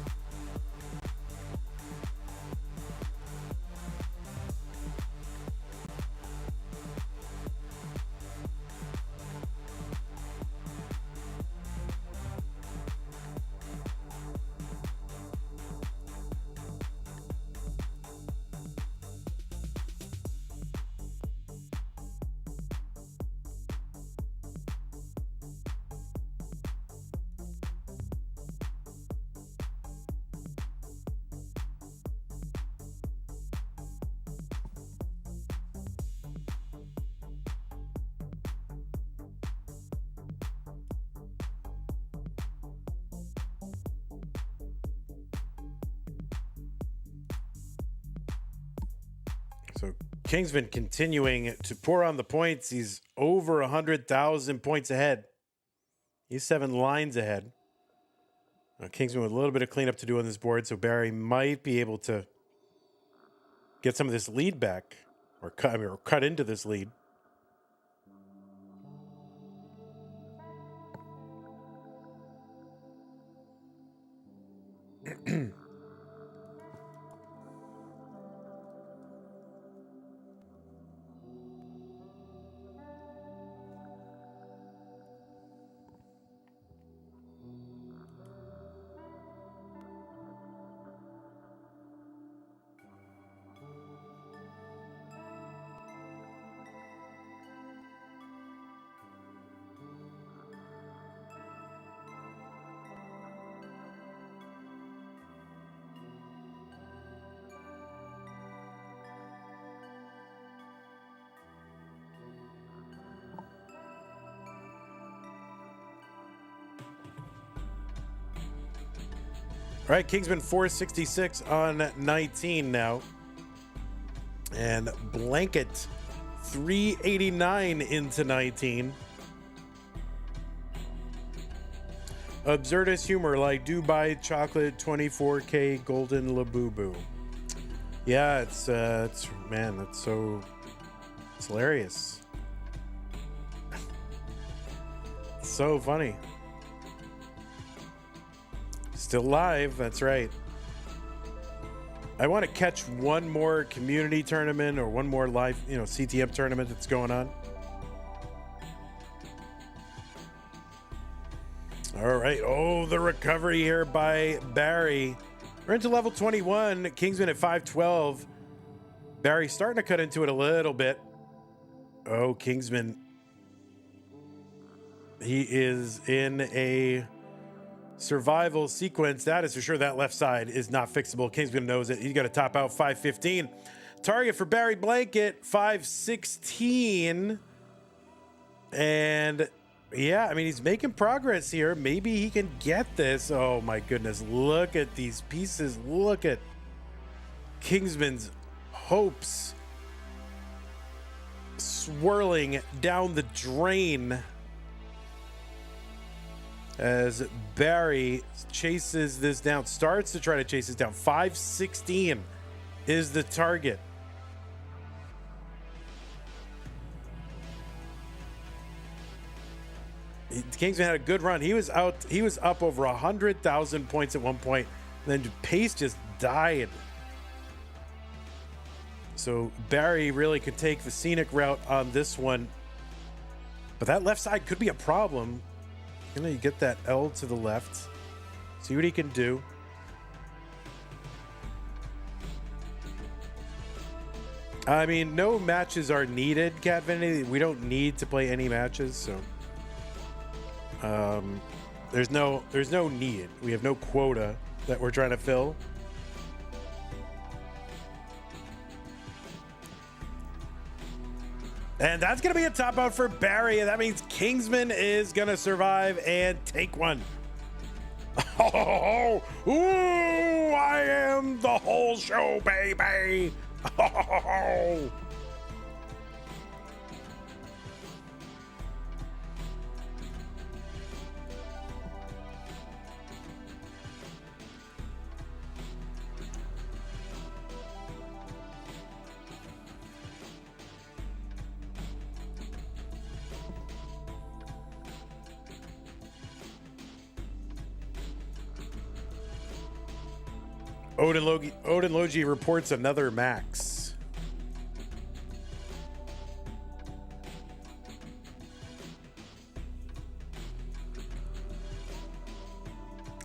So Kingsman continuing to pour on the points. He's over 100,000 points ahead. He's 7 lines ahead. Kingsman with a little bit of cleanup to do on this board, so Barry might be able to get some of this lead back, or cut into this lead. All right, Kingsman 466 on 19 now. And Blanket 389 into 19. Absurdist humor like Dubai chocolate 24K golden labubu. Yeah, it's man, that's so It's hilarious. So funny. Still live, that's right. I want to catch one more community tournament or one more live, CTM tournament that's going on. All right. Oh, the recovery here by Barry. We're into level 21. Kingsman at 512. Barry starting to cut into it a little bit. Oh, Kingsman. He is in a survival sequence. That is for sure. That left side is not fixable. Kingsman knows it. He's got to top out 515. Target for Barry Blanket, 516. And yeah, I mean, he's making progress here. Maybe he can get this. Oh my goodness. Look at these pieces. Look at Kingsman's hopes swirling down the drain as Barry chases this down, starts to try to chase this down. 516 is the target. Kingsman had a good run. He was up over 100,000 points at one point. And then pace just died. So Barry really could take the scenic route on this one. But that left side could be a problem. You get that L to the left. See what he can do. I mean, no matches are needed, Cat Vanity. We don't need to play any matches, so there's no need. We have no quota that we're trying to fill. And that's going to be a top out for Barry. And that means Kingsman is going to survive and take one. Oh, ooh, I am the whole show, baby. Oh. Odin Logi reports another max.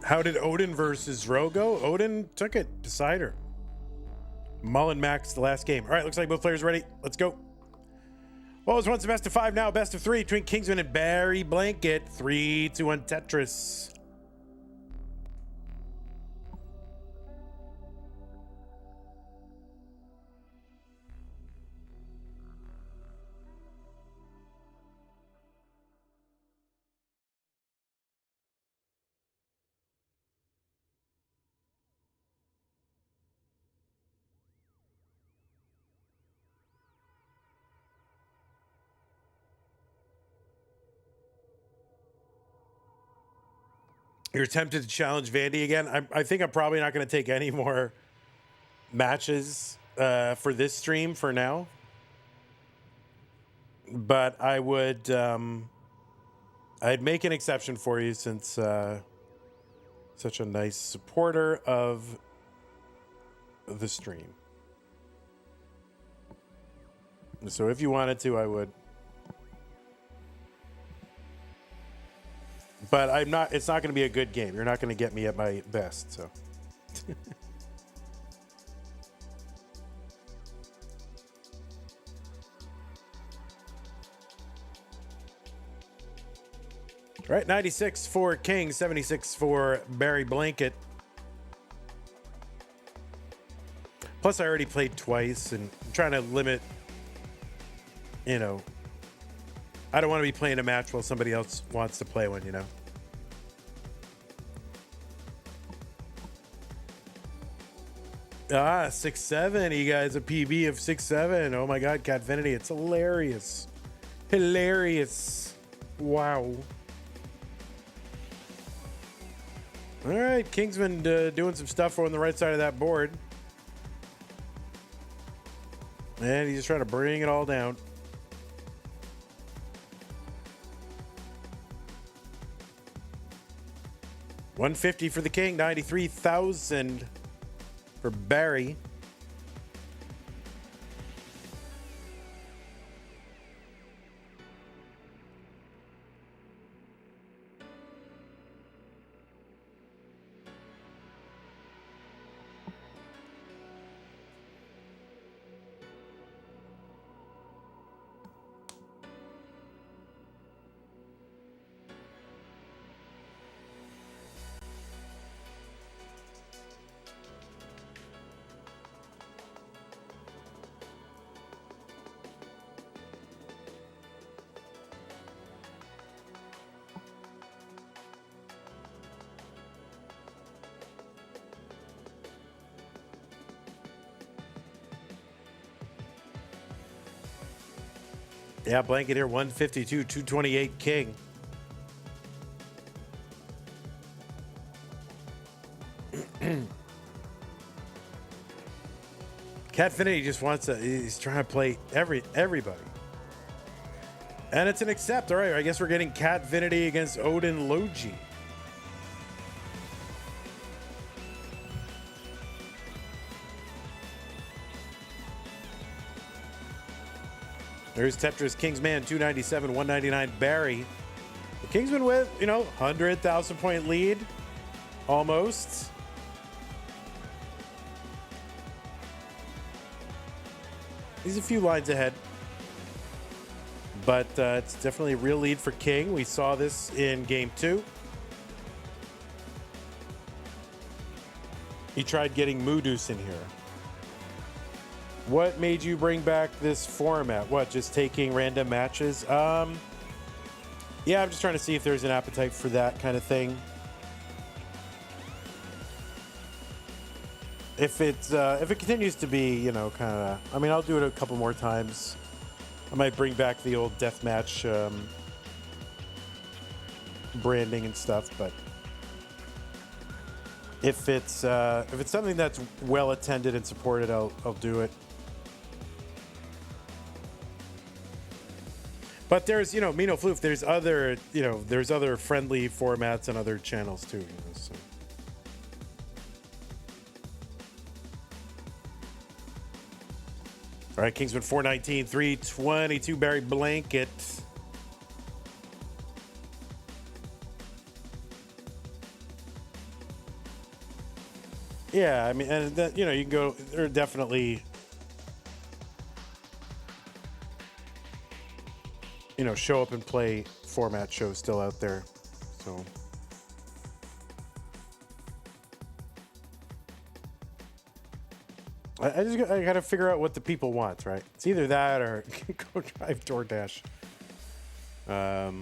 How did Odin versus Ro go? Odin took it beside her. Mullen max the last game. All right, looks like both players ready. Let's go. Well, it was once a best of 5, now a best of 3 between Kingsman and Barry Blanket. 3-1 Tetris. You're tempted to challenge Vandy again. I think I'm probably not going to take any more matches for this stream for now. But I would, I'd make an exception for you since such a nice supporter of the stream. So if you wanted to, I would. But I'm not, it's not going to be a good game. You're not going to get me at my best, so. All right, 96 for King, 76 for Barry Blanket. Plus, I already played twice, and I'm trying to limit, I don't want to be playing a match while somebody else wants to play one, Ah, 6-7. You guys, a PB of 6-7. Oh my God, Catfinity. It's hilarious. Hilarious. Wow. All right, Kingsman doing some stuff on the right side of that board. And he's just trying to bring it all down. 150 for the king, 93,000 for Barry. Yeah, blanket here, 152, 228 king. Catfinity just wants to, he's trying to play everybody. And it's an accept. All right, I guess we're getting Catfinity against Odin Logi. There's Tetris Kingsman 297, 199 Barry. The Kingsman with, 100,000 point lead. Almost. He's a few lines ahead. But it's definitely a real lead for King. We saw this in game 2. He tried getting Moodus in here. What made you bring back this format? What, just taking random matches? Yeah, I'm just trying to see if there's an appetite for that kind of thing. If it continues to be, kind of, I mean, I'll do it a couple more times. I might bring back the old deathmatch branding and stuff, but if it's something that's well attended and supported, I'll do it. But there's, Mino Floof, there's other friendly formats and other channels too. So. All right, Kingsman 419, 322 Barry Blanket. Yeah, I mean, and that, you can go, there are definitely, show up and play format shows still out there. So. I got to figure out what the people want, right? It's either that or go drive DoorDash. But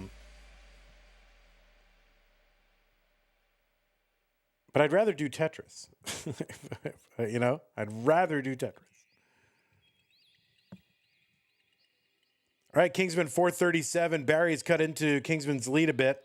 I'd rather do Tetris. I'd rather do Tetris. All right, Kingsman 437. Barry's cut into Kingsman's lead a bit.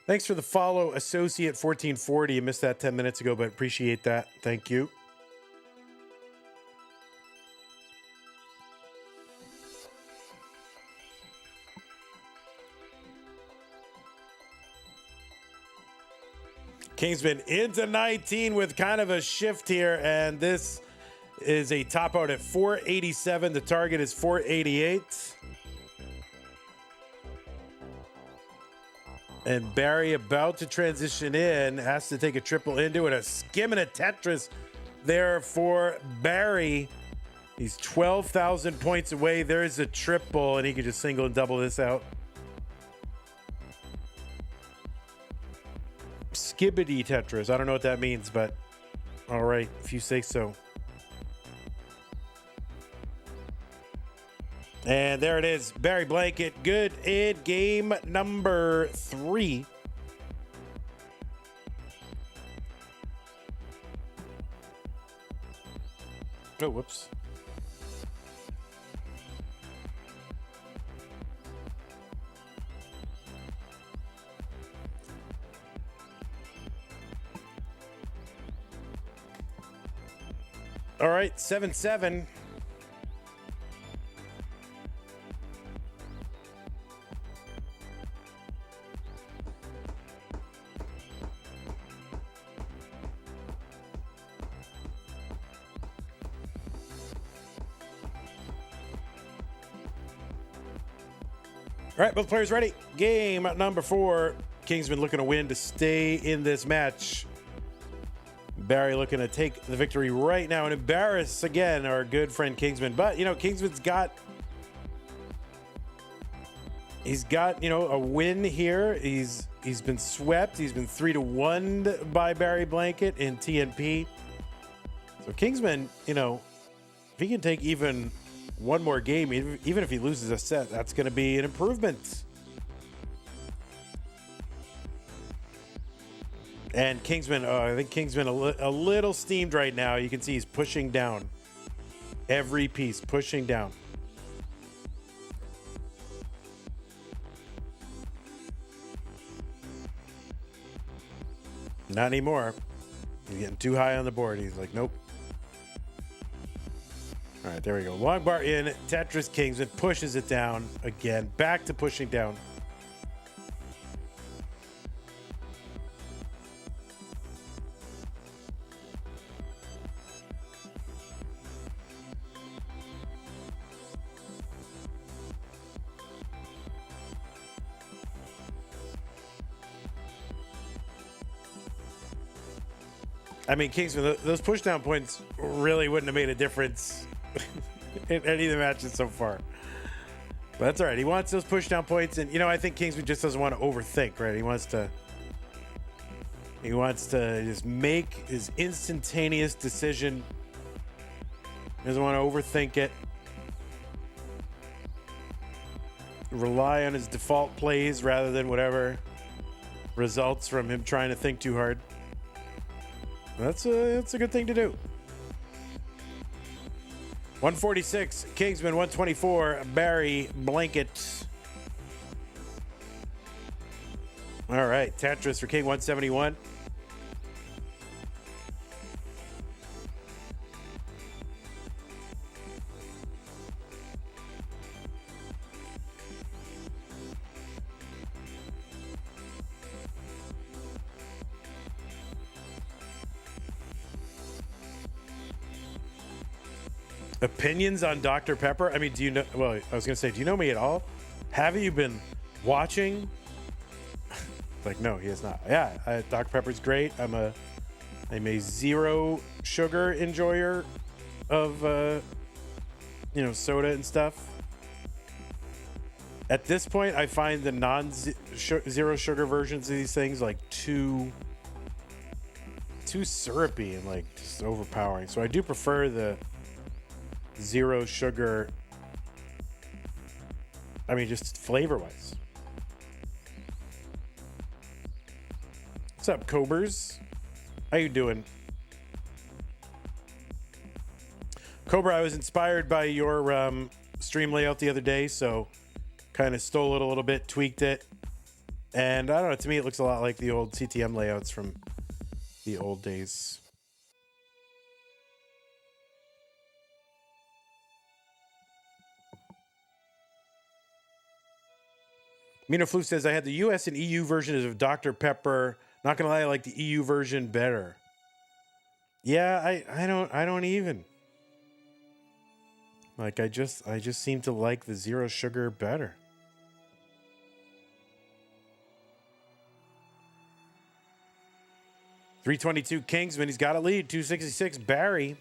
Thanks for the follow, Associate 1440. You missed that 10 minutes ago, but appreciate that. Thank you. Kingsman into 19 with kind of a shift here, and this is a top out at 487. The target is 488. And Barry about to transition in, has to take a triple into it. A skim and a Tetris there for Barry. He's 12,000 points away. There's a triple, and he can just single and double this out. Skibbity Tetris. I don't know what that means, but all right, if you say so. And there it is. Barry Blanket, good in game number 3. Oh, whoops. All right, 7-7. All right, both players ready. Game number 4. Kingsman looking to win to stay in this match. Barry looking to take the victory right now and embarrass again our good friend Kingsman. But, you know, Kingsman's got... He's got, you know, a win here. He's been swept. He's been 3-1 by Barry Blanket in TNP. So Kingsman, you know, if he can take even one more game, even if he loses a set, that's going to be an improvement. And Kingsman, I think Kingsman a little steamed right now. You can see he's pushing down every piece, pushing down. Not anymore. He's getting too high on the board. He's like, nope. All right, there we go. Long bar in. Tetris Kingsman pushes it down again. Back to pushing down. I mean, Kingsman, those push down points really wouldn't have made a difference in any of the matches so far. But that's all right. He wants those push down points. And, you know, I think Kingsman just doesn't want to overthink, right? He wants to just make his instantaneous decision. He doesn't want to overthink it. Rely on his default plays rather than whatever results from him trying to think too hard. That's a good thing to do. 146, Kingsman. 124, Barry Blanket. All right, Tetris for King. 171. Opinions on Dr. Pepper? I mean, do you know? Well, I was going to say, do you know me at all? Have you been watching? Like, no, he has not. Yeah, Dr. Pepper's great. I'm a zero sugar enjoyer of, you know, soda and stuff. At this point, I find the zero sugar versions of these things like too syrupy and like just overpowering. So I do prefer the zero sugar. I mean, just flavor wise. What's up, Cobras? How you doing? Cobra, I was inspired by your stream layout the other day, so kind of stole it a little bit, tweaked it, and I don't know, to me it looks a lot like the old CTM layouts from the old days. Mina Flu says, I had the US and EU versions of Dr. Pepper. Not gonna lie, I like the EU version better. Yeah, I don't even. Like, I just seem to like the zero sugar better. $322 Kingsman, he's got a lead. $266 Barry.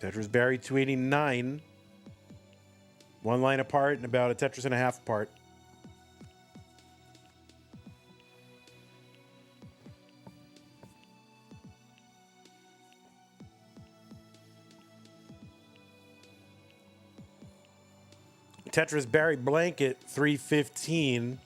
Tetris Barry 289. One line apart and about a Tetris and a half apart. Tetris Barry Blanket 315.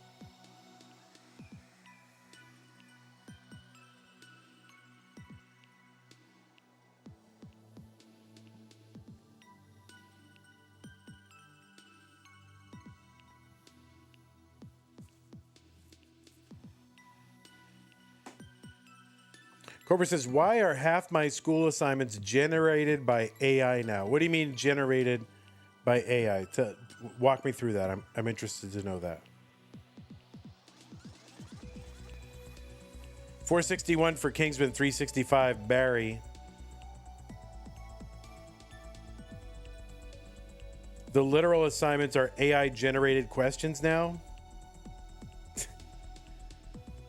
Cobra says, why are half my school assignments generated by AI now? What do you mean generated by AI? Walk me through that. I'm interested to know that. 461 for Kingsman, 365 Barry. The literal assignments are AI generated questions now.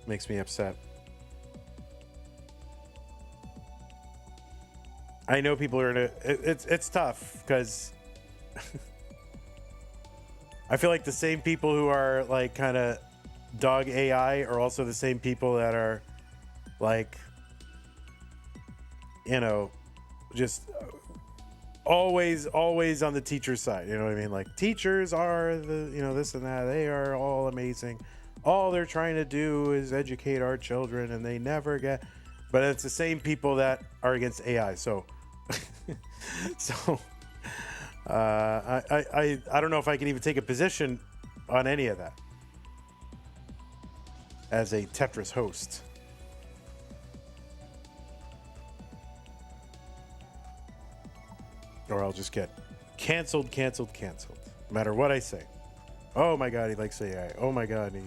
Makes me upset. I know people are gonna. It's tough because I feel like the same people who are like kind of dog AI are also the same people that are like, you know, just always on the teacher's side. You know what I mean? Like teachers are the, you know, this and that. They are all amazing. All they're trying to do is educate our children, and they never get. But it's the same people that are against AI. So. I don't know if I can even take a position on any of that as a Tetris host. Or I'll just get canceled. No matter what I say. Oh my God, he likes AI. Oh my God, he...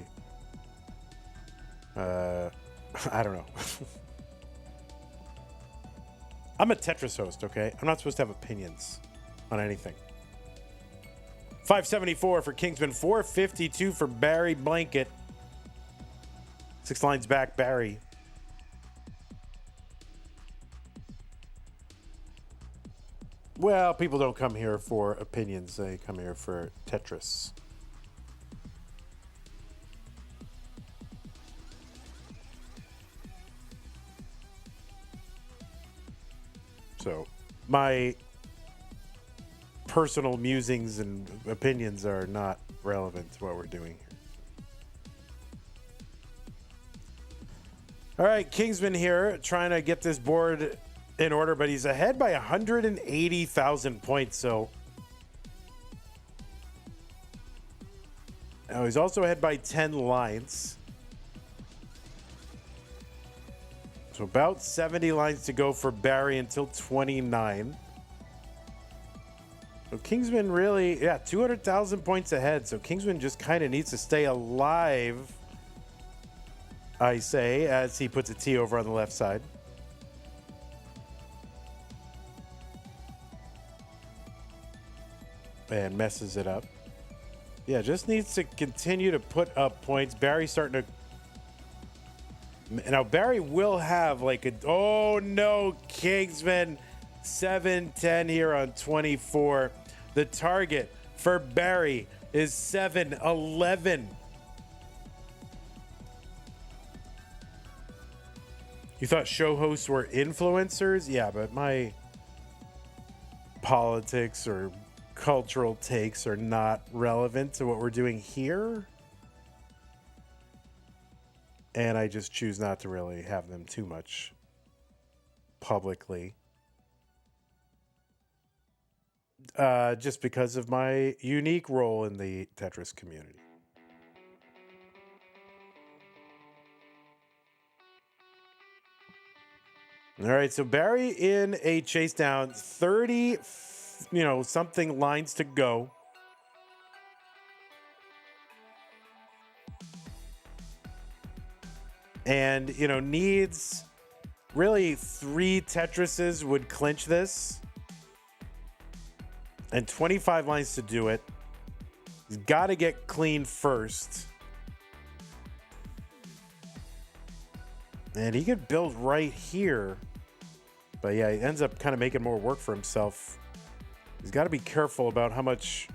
I don't know. I'm a Tetris host, okay? I'm not supposed to have opinions on anything. 574 for Kingsman, 452 for Barry Blanket. 6 lines back, Barry. Well, people don't come here for opinions. They come here for Tetris. So my personal musings and opinions are not relevant to what we're doing here. All right, Kingsman here trying to get this board in order, but he's ahead by 180,000 points. So now he's also ahead by 10 lines. So about 70 lines to go for Barry until 29. So Kingsman really, 200,000 points ahead. So Kingsman just kind of needs to stay alive, I say, as he puts a T over on the left side. And messes it up. Yeah, just needs to continue to put up points. Barry's starting to... Now, Barry will have like a... Oh, no, Kingsman. 7-10 here on 24. The target for Barry is 7-11. You thought show hosts were influencers? Yeah, but my politics or cultural takes are not relevant to what we're doing here. And I just choose not to really have them too much publicly. Just because of my unique role in the Tetris community. All right, so Barry in a chase down, 30, something lines to go. And, needs really 3 Tetrises would clinch this. And 25 lines to do it. He's got to get clean first. And he could build right here. But yeah, he ends up kind of making more work for himself. He's got to be careful about how much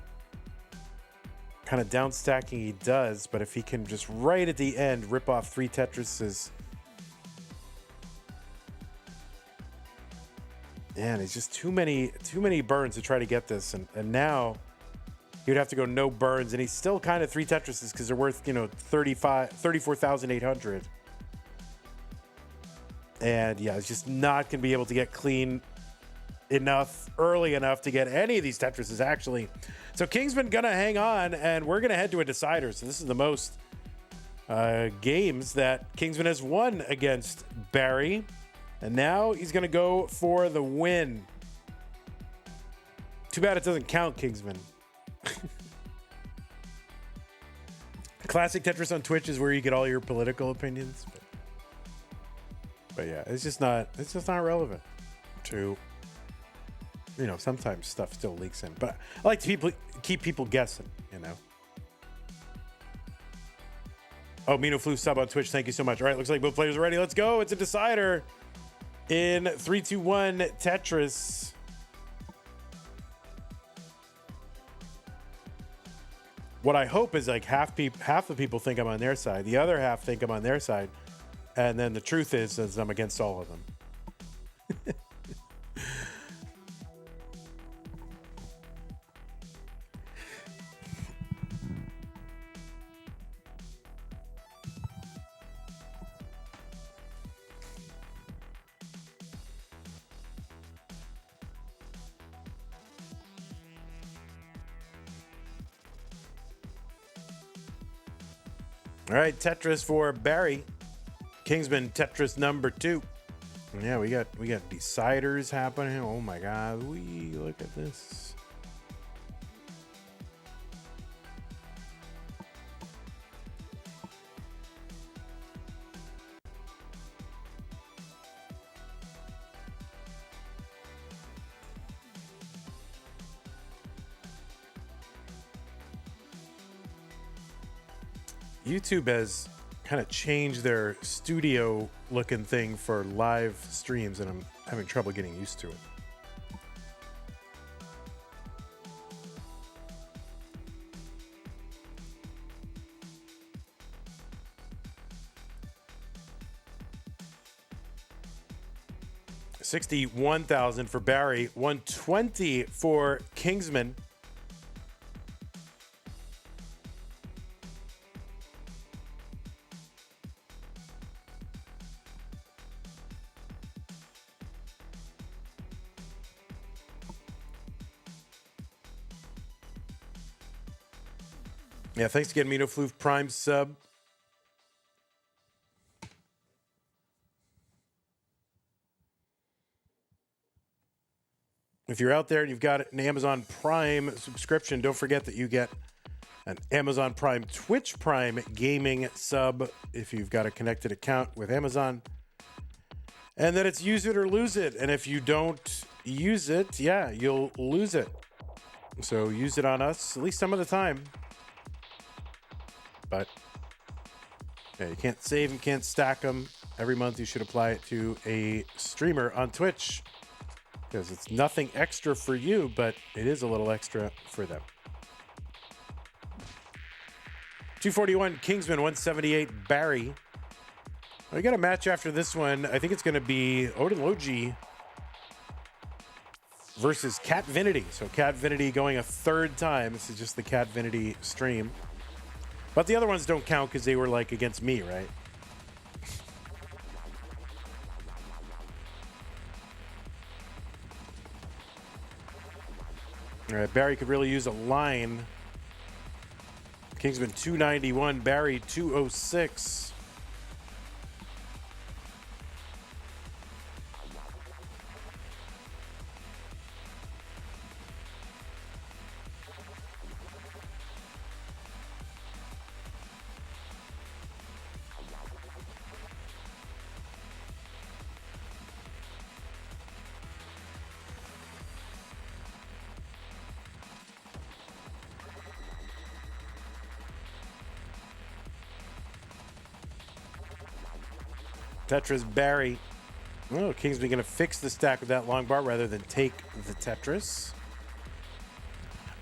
kind of down stacking he does. But if he can just right at the end rip off 3 Tetrises. Man, it's just too many burns to try to get this. And now he would have to go no burns. And he's still kind of 3 Tetrises because they're worth, 34,800. And yeah, it's just not going to be able to get clean enough, early enough to get any of these Tetrises, actually. So Kingsman going to hang on, and we're going to head to a decider. So this is the most games that Kingsman has won against Barry. And now he's going to go for the win. Too bad it doesn't count, Kingsman. Classic Tetris on Twitch is where you get all your political opinions. But yeah, it's just not relevant to, you know, sometimes stuff still leaks in. But I like to keep people guessing, you know. Oh, Mino Flu sub on Twitch. Thank you so much. All right, looks like both players are ready. Let's go. It's a decider in 3, 2, 1 Tetris. What I hope is like half the people think I'm on their side. The other half think I'm on their side. And then the truth is I'm against all of them. All right, Tetris for Barry. Kingsman Tetris number 2. And yeah, we got deciders happening. Oh my God, look at this. YouTube has kind of changed their studio looking thing for live streams, and I'm having trouble getting used to it. $61,000 for Barry, 120 for Kingsman. Yeah, thanks again, Mino Floof Prime sub. If you're out there and you've got an Amazon Prime subscription, don't forget that you get an Amazon Prime Twitch Prime gaming sub if you've got a connected account with Amazon. And that it's use it or lose it. And if you don't use it, yeah, you'll lose it. So use it on us at least some of the time. But yeah, you can't save them, can't stack them. Every month you should apply it to a streamer on Twitch because it's nothing extra for you, but it is a little extra for them. 241 Kingsman, 178 Barry. We got a match after this one. I think it's going to be Odin Logi versus Cat Vinity. So Cat Vinity going a third time. This is just the Cat Vinity stream. But the other ones don't count because they were like against me, right? All right, Barry could really use a line. Kingsman 291, Barry 206. Tetris Barry. Oh, Kingsman going to fix the stack with that long bar rather than take the Tetris.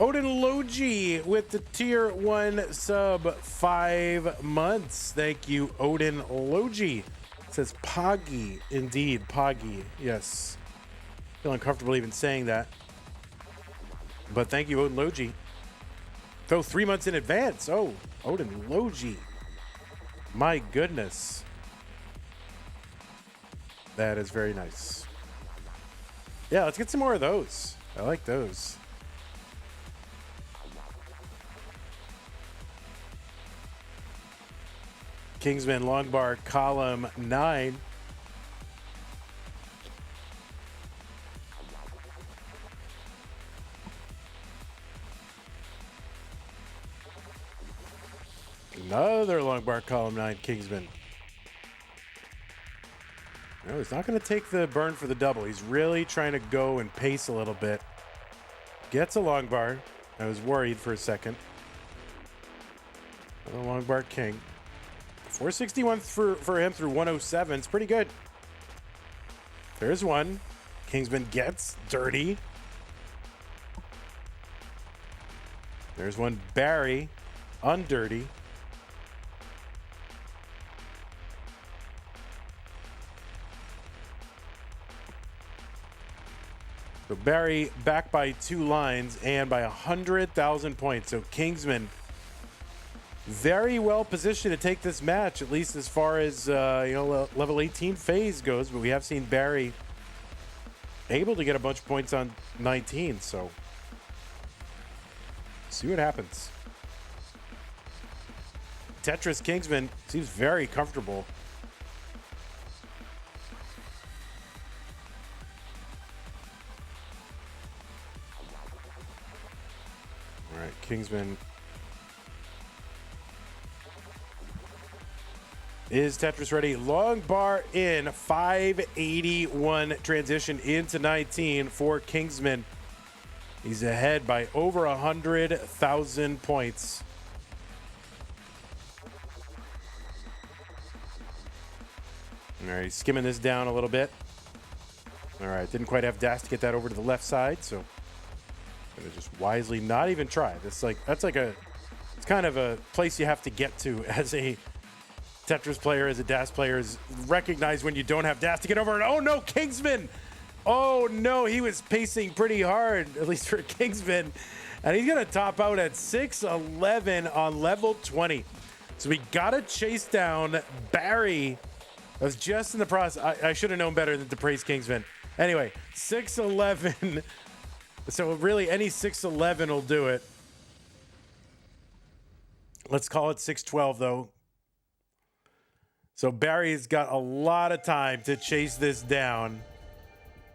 Odin Logi with the tier 1 sub, 5 months. Thank you, Odin Logi. It says Poggy. Indeed, Poggy. Yes. Feel uncomfortable even saying that. But thank you, Odin Logi. So 3 months in advance. Oh, Odin Logi. My goodness. That is very nice. Yeah, let's get some more of those. I like those. Kingsman long bar column 9. another long bar column 9 Kingsman. No, he's not going to take the burn for the double. He's really trying to go and pace a little bit. Gets a long bar. I was worried for a second. Another long bar king. 461 for him through 107. It's pretty good. There's one. Kingsman gets dirty. There's one Barry. Undirty. So Barry back by 2 lines and by 100,000 points. So Kingsman very well positioned to take this match, at least as far as level 18 phase goes. But we have seen Barry able to get a bunch of points on 19. So see what happens. Tetris Kingsman seems very comfortable. All right, Kingsman. Is Tetris ready? Long bar in, 581 transition into 19 for Kingsman. He's ahead by over 100,000 points. All right, he's skimming this down a little bit. All right, didn't quite have Das to get that over to the left side, so gonna just wisely not even try. It's kind of a place you have to get to as a Tetris player, as a Das player, is recognize when you don't have Das to get over. And oh no, Kingsman! Oh no, he was pacing pretty hard, at least for Kingsman. And he's gonna top out at 611 on level 20. So we gotta chase down Barry. I was just in the process. I should have known better than to praise Kingsman. Anyway, 611. So really any 611 will do it. Let's call it 612 though. So Barry's got a lot of time to chase this down.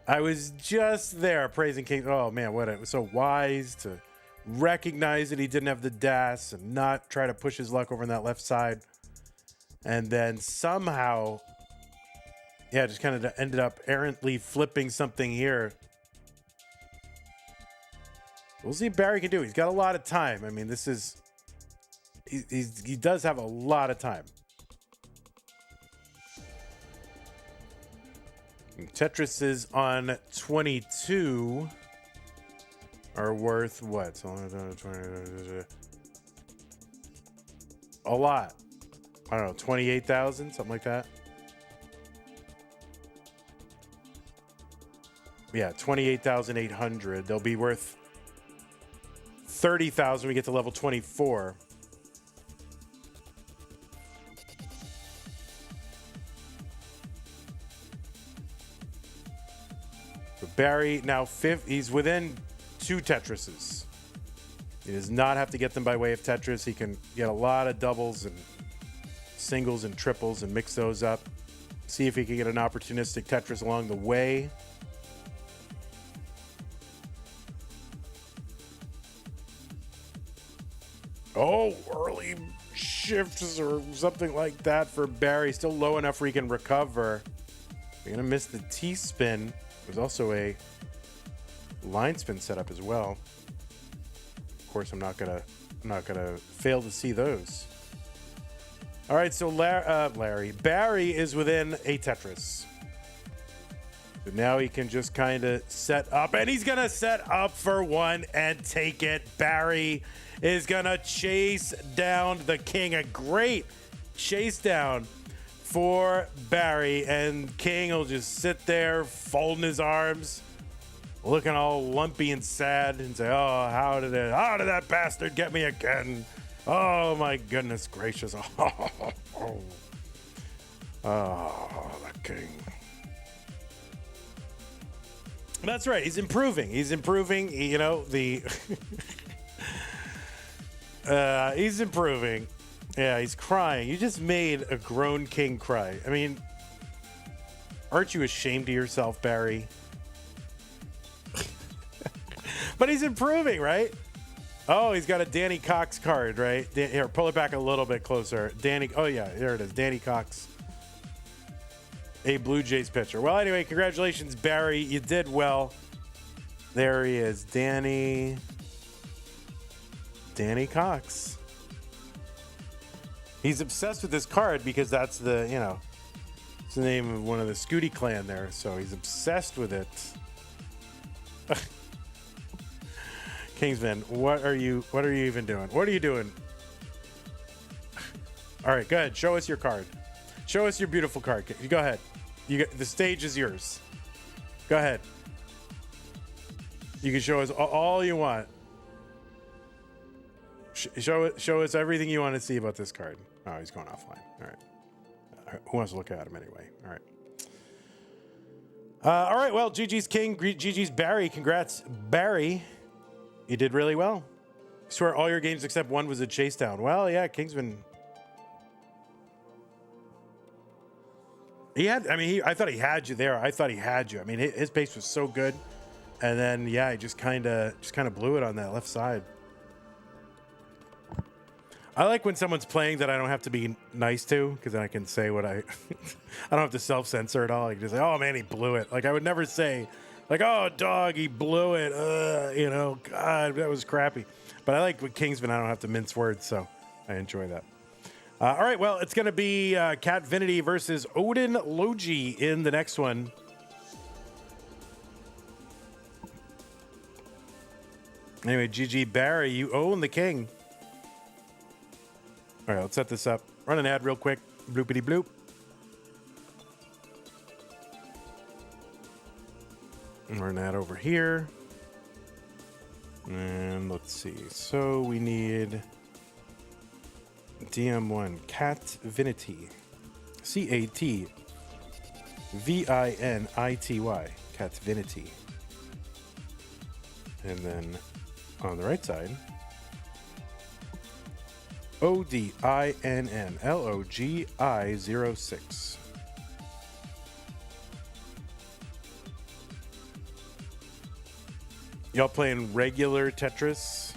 I was just there praising King. Oh man, it was so wise to recognize that he didn't have the Das and not try to push his luck over on that left side. And then somehow, just kind of ended up errantly flipping something here. We'll see what Barry can do. He's got a lot of time. I mean, he does have a lot of time. Tetris is on 22 are worth what? A lot. I don't know, 28,000, something like that. Yeah, 28,800. They'll be worth 30,000 when we get to level 24. Barry now he's within 2 Tetrises. He does not have to get them by way of Tetris. He can get a lot of doubles and singles and triples and mix those up. See if he can get an opportunistic Tetris along the way. Oh, early shifts or something like that for Barry. Still low enough where he can recover. You're gonna miss the T-spin. There's also a line spin setup as well. Of course, I'm not gonna fail to see those. All right, so Barry is within a Tetris. So now he can just kind of set up, and he's gonna set up for one and take it. Barry is gonna chase down the king. A great chase down for Barry, and King will just sit there folding his arms, looking all lumpy and sad, and say, oh, how did that bastard get me again? Oh my goodness gracious. Oh, the king. That's right, he's improving. He's improving, he's improving. Yeah, he's crying. You just made a grown king cry. I mean, aren't you ashamed of yourself, Barry? But he's improving, right? Oh, he's got a Danny Cox card, right? Here, pull it back a little bit closer. Danny. Oh yeah, there it is. Danny Cox, a Blue Jays pitcher. Well, anyway, congratulations, Barry. You did well. There he is, Danny Cox. He's obsessed with this card because that's the, you know, it's the name of one of the Scooty clan there. So he's obsessed with it. Kingsman, what are you even doing? What are you doing? All right, go ahead. Show us your card. Show us your beautiful card. You go ahead. The stage is yours. Go ahead. You can show us all you want. Show us everything you want to see about this card. Oh, he's going offline. All right. Who wants to look at him anyway? All right. All right. Well, GG's King. GG's Barry. Congrats, Barry. You did really well. I swear all your games except one was a chase down. Well, yeah, Kingsman. I thought he had you there. I thought he had you. I mean, his pace was so good. And then, yeah, he just kind of blew it on that left side. I like when someone's playing that I don't have to be nice to, because then I can say what I don't have to self-censor at all. I can just say, oh, man, he blew it. Like, I would never say, like, oh, dog, he blew it. You know, God, that was crappy. But I like with Kingsman, I don't have to mince words, so I enjoy that. All right, well, it's going to be Cat Vinity versus Odin Logi in the next one. Anyway, GG Barry, you own the king. All right, let's set this up. Run an ad real quick. Bloopity bloop. Run an ad over here. And let's see. So we need DM1 Cat Vinity. CATVINITY. Cat Vinity. And then on the right side, ODINNLOGI06. Y'all playing regular Tetris?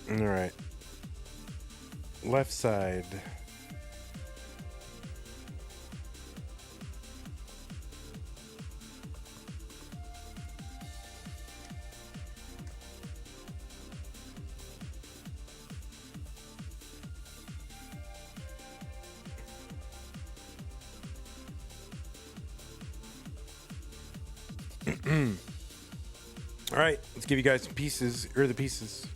All right. Left side. All right, let's give you guys some pieces. Here are the pieces.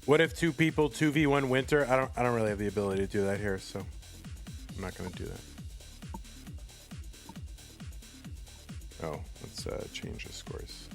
What if two people 2v1 winter? I don't really have the ability to do that here, so I'm not going to do that. Oh, let's change the scores.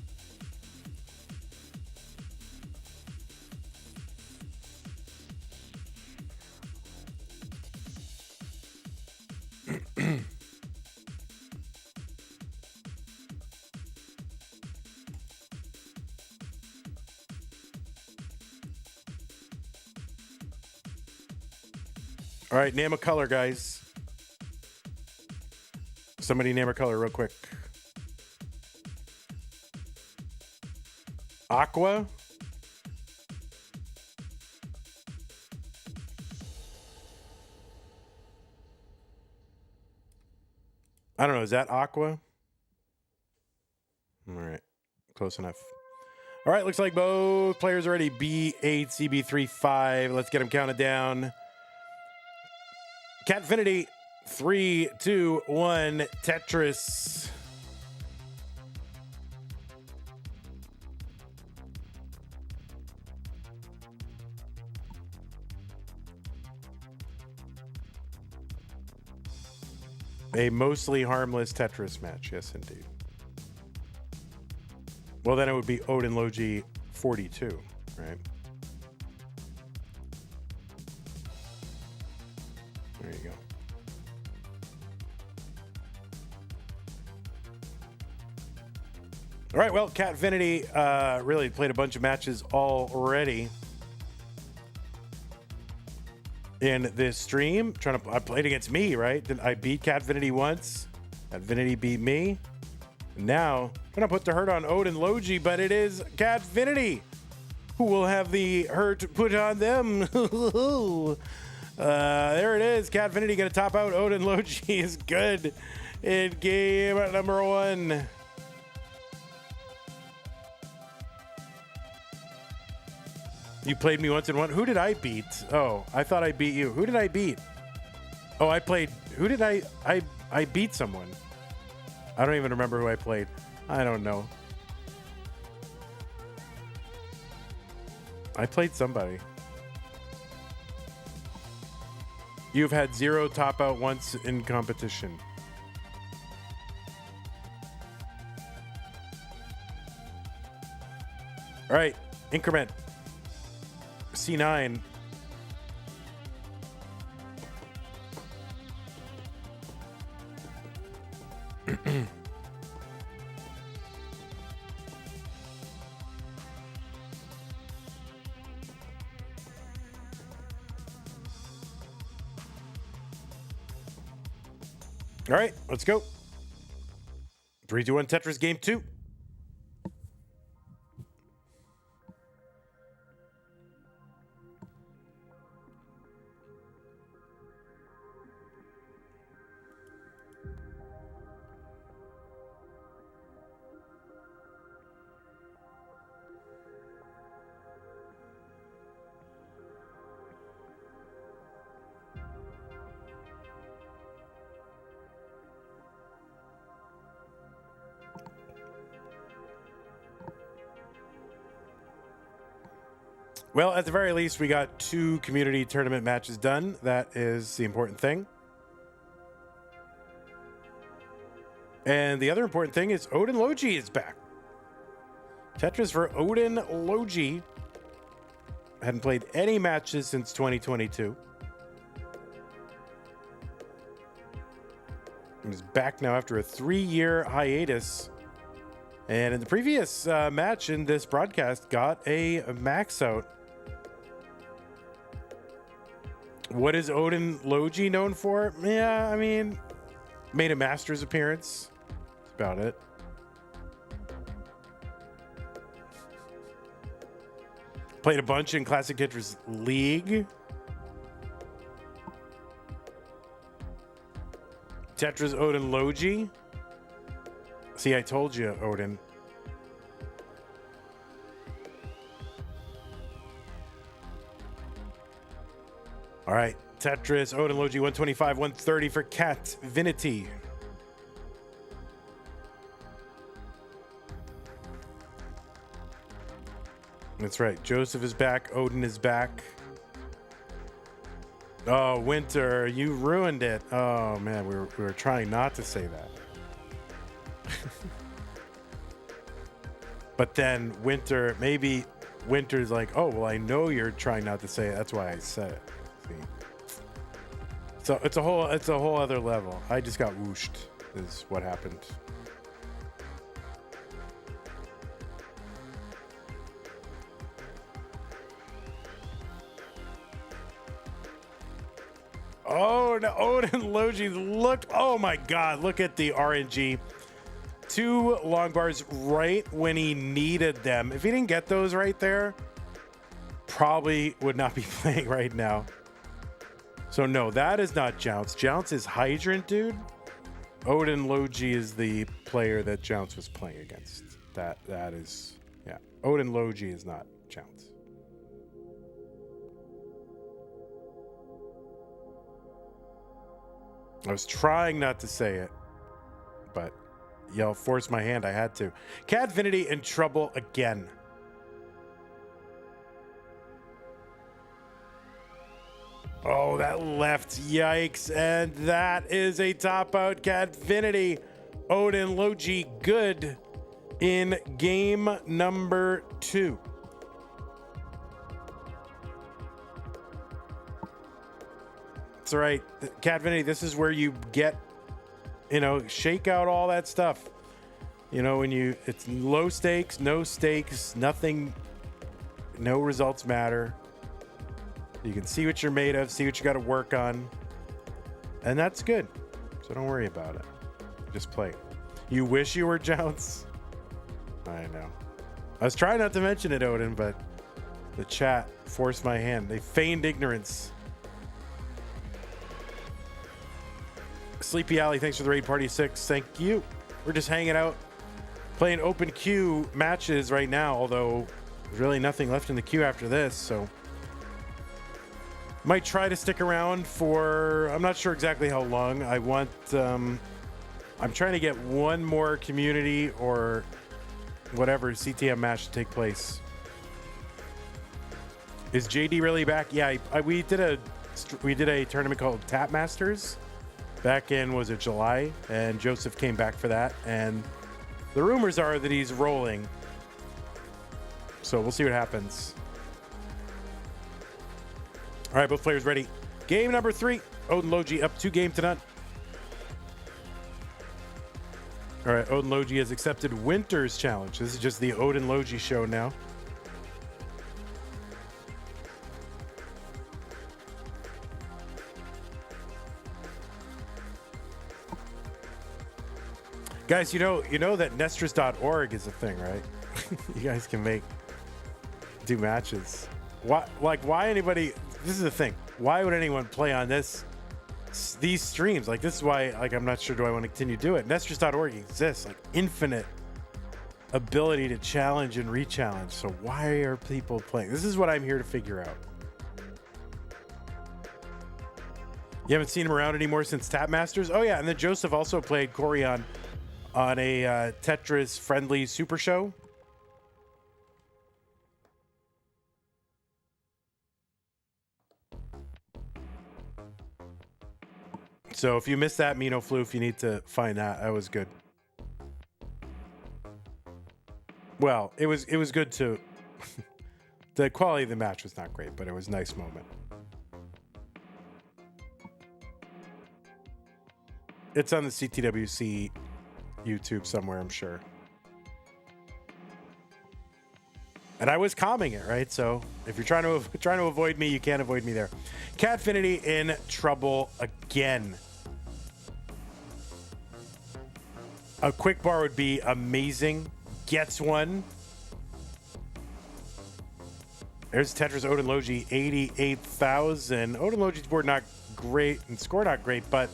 All right, name a color, guys. Somebody name a color real quick. Aqua. I don't know. Is that Aqua? All right. Close enough. All right. Looks like both players are ready. B8, CB35. Let's get them counted down. Catfinity. 3, 2, 1. Tetris. A mostly harmless Tetris match. Yes, indeed. Well, then it would be Odin Logi 42, right? There you go. All right, well, Catfinity really played a bunch of matches already in this stream. I played against me, right? Then I beat Catfinity once. Catfinity beat me. Now, gonna put the hurt on Odin Logi, but it is Catfinity who will have the hurt put on them. There it is. Catfinity gonna top out Odin Logi is good in game number 1. You played me once and one. Who did I beat? Oh, I thought I beat you. Who did I beat? Oh, I played. Who did I beat someone. I don't even remember who I played. I don't know. I played somebody. You've had 0 top out once in competition. All right, increment. C9. All right, let's go. 3, 2, 1, Tetris game 2. Well, at the very least, we got 2 community tournament matches done. That is the important thing. And the other important thing is Odin Logi is back. Tetris for Odin Logi. Hadn't played any matches since 2022. He's back now after a 3-year hiatus. And in the previous match in this broadcast, got a max out. What is Odin Logi known for? Yeah, I mean, made a Masters appearance. That's about it. Played a bunch in Classic Tetris League. Tetris Odin Logi. See, I told you, Odin. All right, Tetris, Odin Logi, 125, 130 for Catfinity. That's right. Joseph is back. Odin is back. Oh, Winter, you ruined it. Oh, man, we were trying not to say that. But then Winter, maybe Winter's like, oh, well, I know you're trying not to say it. That's why I said it. See? So it's a whole other level. I just got whooshed is what happened. Oh, no, Odin Logi looked. Oh my God, look at the RNG. 2 long bars right when he needed them. If he didn't get those right there, probably would not be playing right now. So no, that is not Jounce. Jounce is Hydrant, dude. Odin Logi is the player that Jounce was playing against. That is, yeah. Odin Logi is not Jounce. I was trying not to say it, but y'all forced my hand. I had to. Cadvinity in trouble again. Oh, that left. Yikes. And that is a top out. Cadvinity. Odin Logi good in game number 2. That's right. Cadvinity, this is where you get, shake out all that stuff. When it's low stakes, no stakes, nothing, no results matter. You can see what you're made of, see what you got to work on. And that's good. So don't worry about it. Just play. You wish you were Jounce? I know. I was trying not to mention it, Odin, but the chat forced my hand. They feigned ignorance. Sleepy Alley, thanks for the raid. Party 6, thank you. We're just hanging out, playing open queue matches right now, although there's really nothing left in the queue after this, so might try to stick around for, I'm not sure exactly how long. I'm trying to get one more community or whatever CTM match to take place. Is JD really back? Yeah, we did a tournament called Tap Masters back in, was it July? And Joseph came back for that. And the rumors are that he's rolling. So we'll see what happens. All right, both players ready. Game number 3. Odin Logi up 2-0. All right, Odin Logi has accepted Winter's challenge. This is just the Odin Logi show now. Guys, you know that Nestris.org is a thing, right? You guys can do matches. Why anybody? This is the thing. Why would anyone play on these streams? This is why, I'm not sure, do I want to continue to do it? Nestris.org exists, infinite ability to challenge and re-challenge. So why are people playing? This is what I'm here to figure out. You haven't seen him around anymore since Tap Masters? Oh yeah, and then Joseph also played Corey on a Tetris friendly super show. So if you missed that, Mino Floof, you need to find that. That was good. Well, it was good to the quality of the match was not great, but it was a nice moment. It's on the CTWC YouTube somewhere, I'm sure. And I was calming it, right? So if you're trying to avoid me, you can't avoid me there. Catfinity in trouble again. A quick bar would be amazing. Gets one. There's Tetris Odin Logi, 88,000. Odin Logi's board not great and score not great, but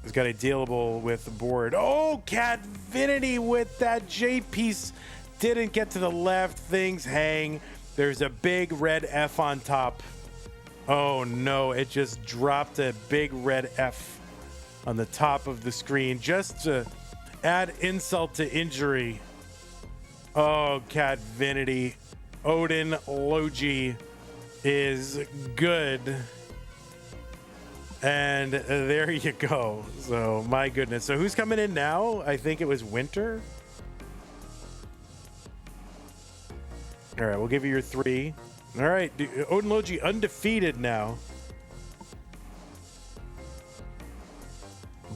he's got a dealable with the board. Oh, Catfinity with that J piece. Didn't get to the left. Things hang. There's a big red F on top. Oh no, it just dropped a big red F on the top of the screen just to add insult to injury. Oh, Catvinity. Odin Logi is good. And there you go. So, my goodness. So, who's coming in now? I think it was Winter. All right, we'll give you your 3. All right, Odin Logi undefeated now.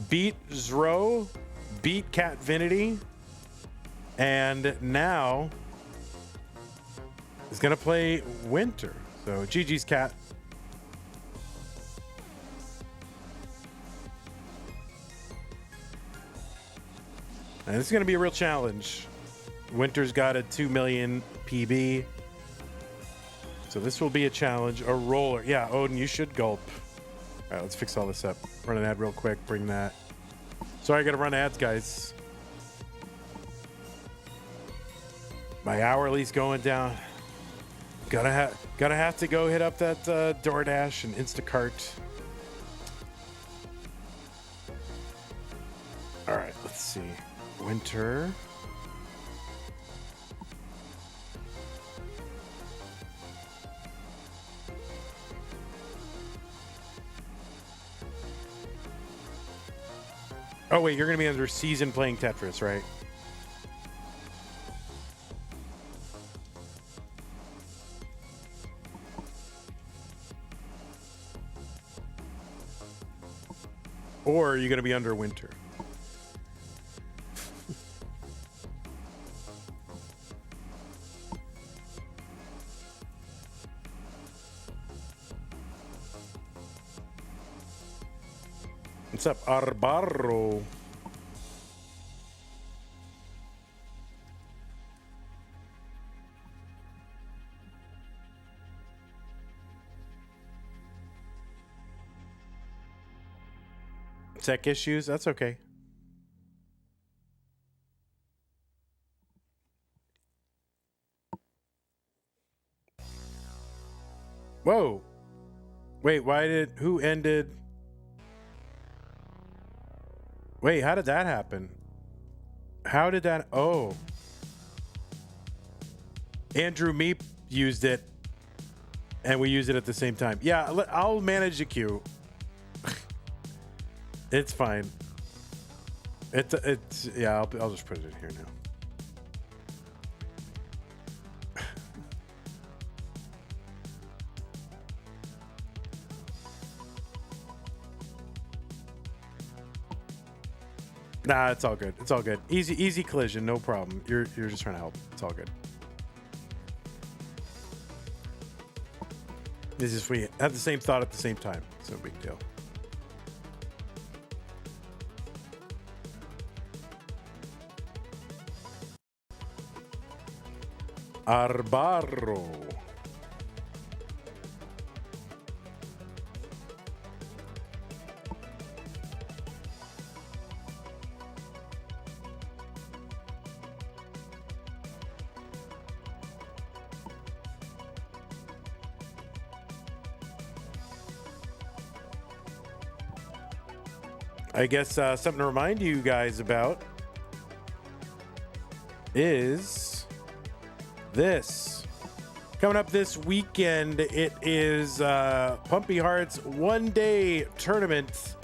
Beat Zro, beat Catvinity, and now is going to play Winter. So GG's Cat. And this is going to be a real challenge. Winter's got a 2 million PB. So this will be a challenge. A roller. Yeah, Odin, you should gulp. All right, let's fix all this up. Run an ad real quick. Bring that. Sorry, I gotta run ads, guys. My hourly's going down. Gonna have to go hit up that DoorDash and Instacart. All right, let's see. Winter. Oh wait, you're gonna be under season playing Tetris, right? Or are you gonna be under winter? What's up, Arbarro? Tech issues? That's okay. Whoa. Wait, who ended? Wait, how did that happen? How did that? Oh. Andrew Meep used it, and we used it at the same time. Yeah, I'll manage the queue. It's fine. It's yeah, I'll just put it in here now. Nah, it's all good. It's all good. Easy collision, no problem. You're just trying to help. It's all good. This is we have the same thought at the same time. It's no big deal. Arbarro. I guess something to remind you guys about is this. Coming up this weekend, it is Pumpy Heart's one-day tournament,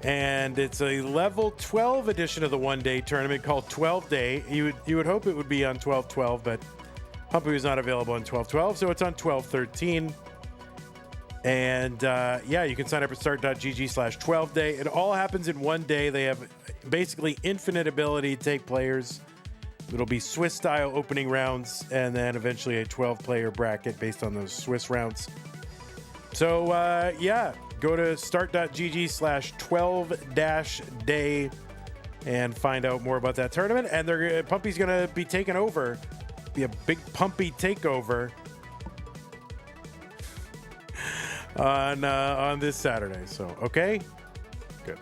and it's a level 12 edition of the one-day tournament called 12 Day. You would hope it would be on 12/12, but Pumpy was not available on 12/12, so it's on 12/13. And yeah, you can sign up at start.gg/12day. It all happens in one day. They have basically infinite ability to take players. It'll be Swiss style opening rounds and then eventually a 12-player bracket based on those Swiss rounds. So yeah, go to start.gg/12-day and find out more about that tournament. And Pumpy's gonna be taking over. Be a big Pumpy takeover on this Saturday. So okay, good.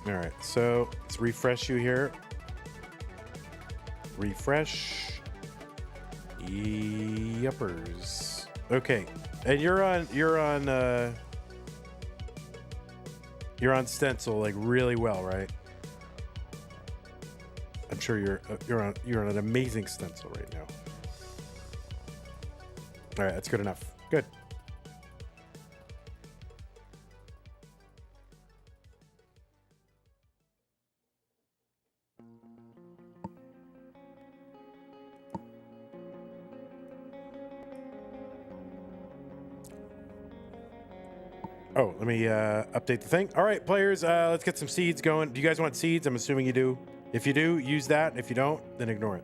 All right, so let's refresh you here. Refresh. Yuppers. Okay, and you're on stencil like really well, right? I'm sure you're on an amazing stencil right now. All right, that's good enough. Good. Oh, let me update the thing. All right, players, let's get some seeds going. Do you guys want seeds? I'm assuming you do. If you do, use that. If you don't, then ignore it.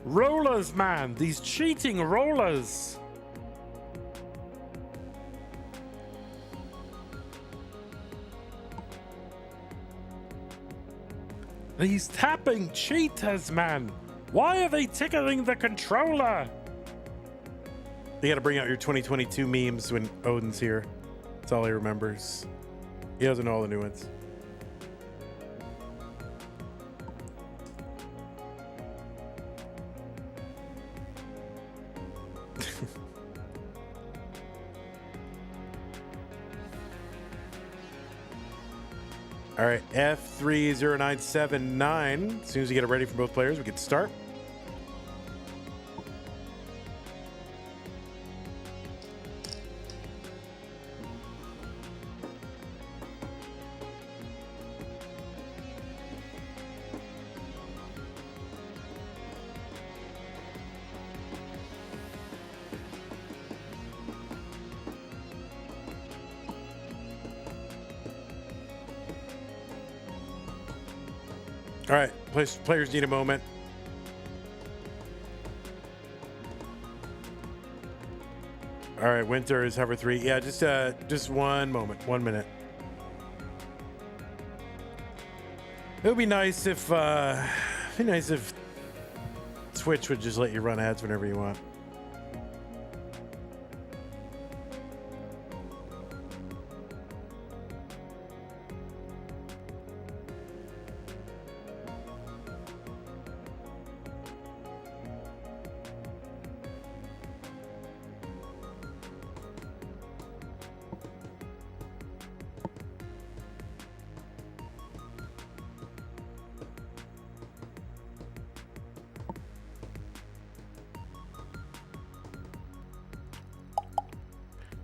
Rollers, man. These cheating rollers. These tapping cheaters, man. Why are they tickling the controller? You gotta bring out your 2022 memes when Odin's here. That's all he remembers. He doesn't know all the new ones. All right, F30979. As soon as you get it ready for both players, we can start. All right, players need a moment. All right, winter is hover 3. Yeah, just one moment, 1 minute. It would be nice if Twitch would just let you run ads whenever you want.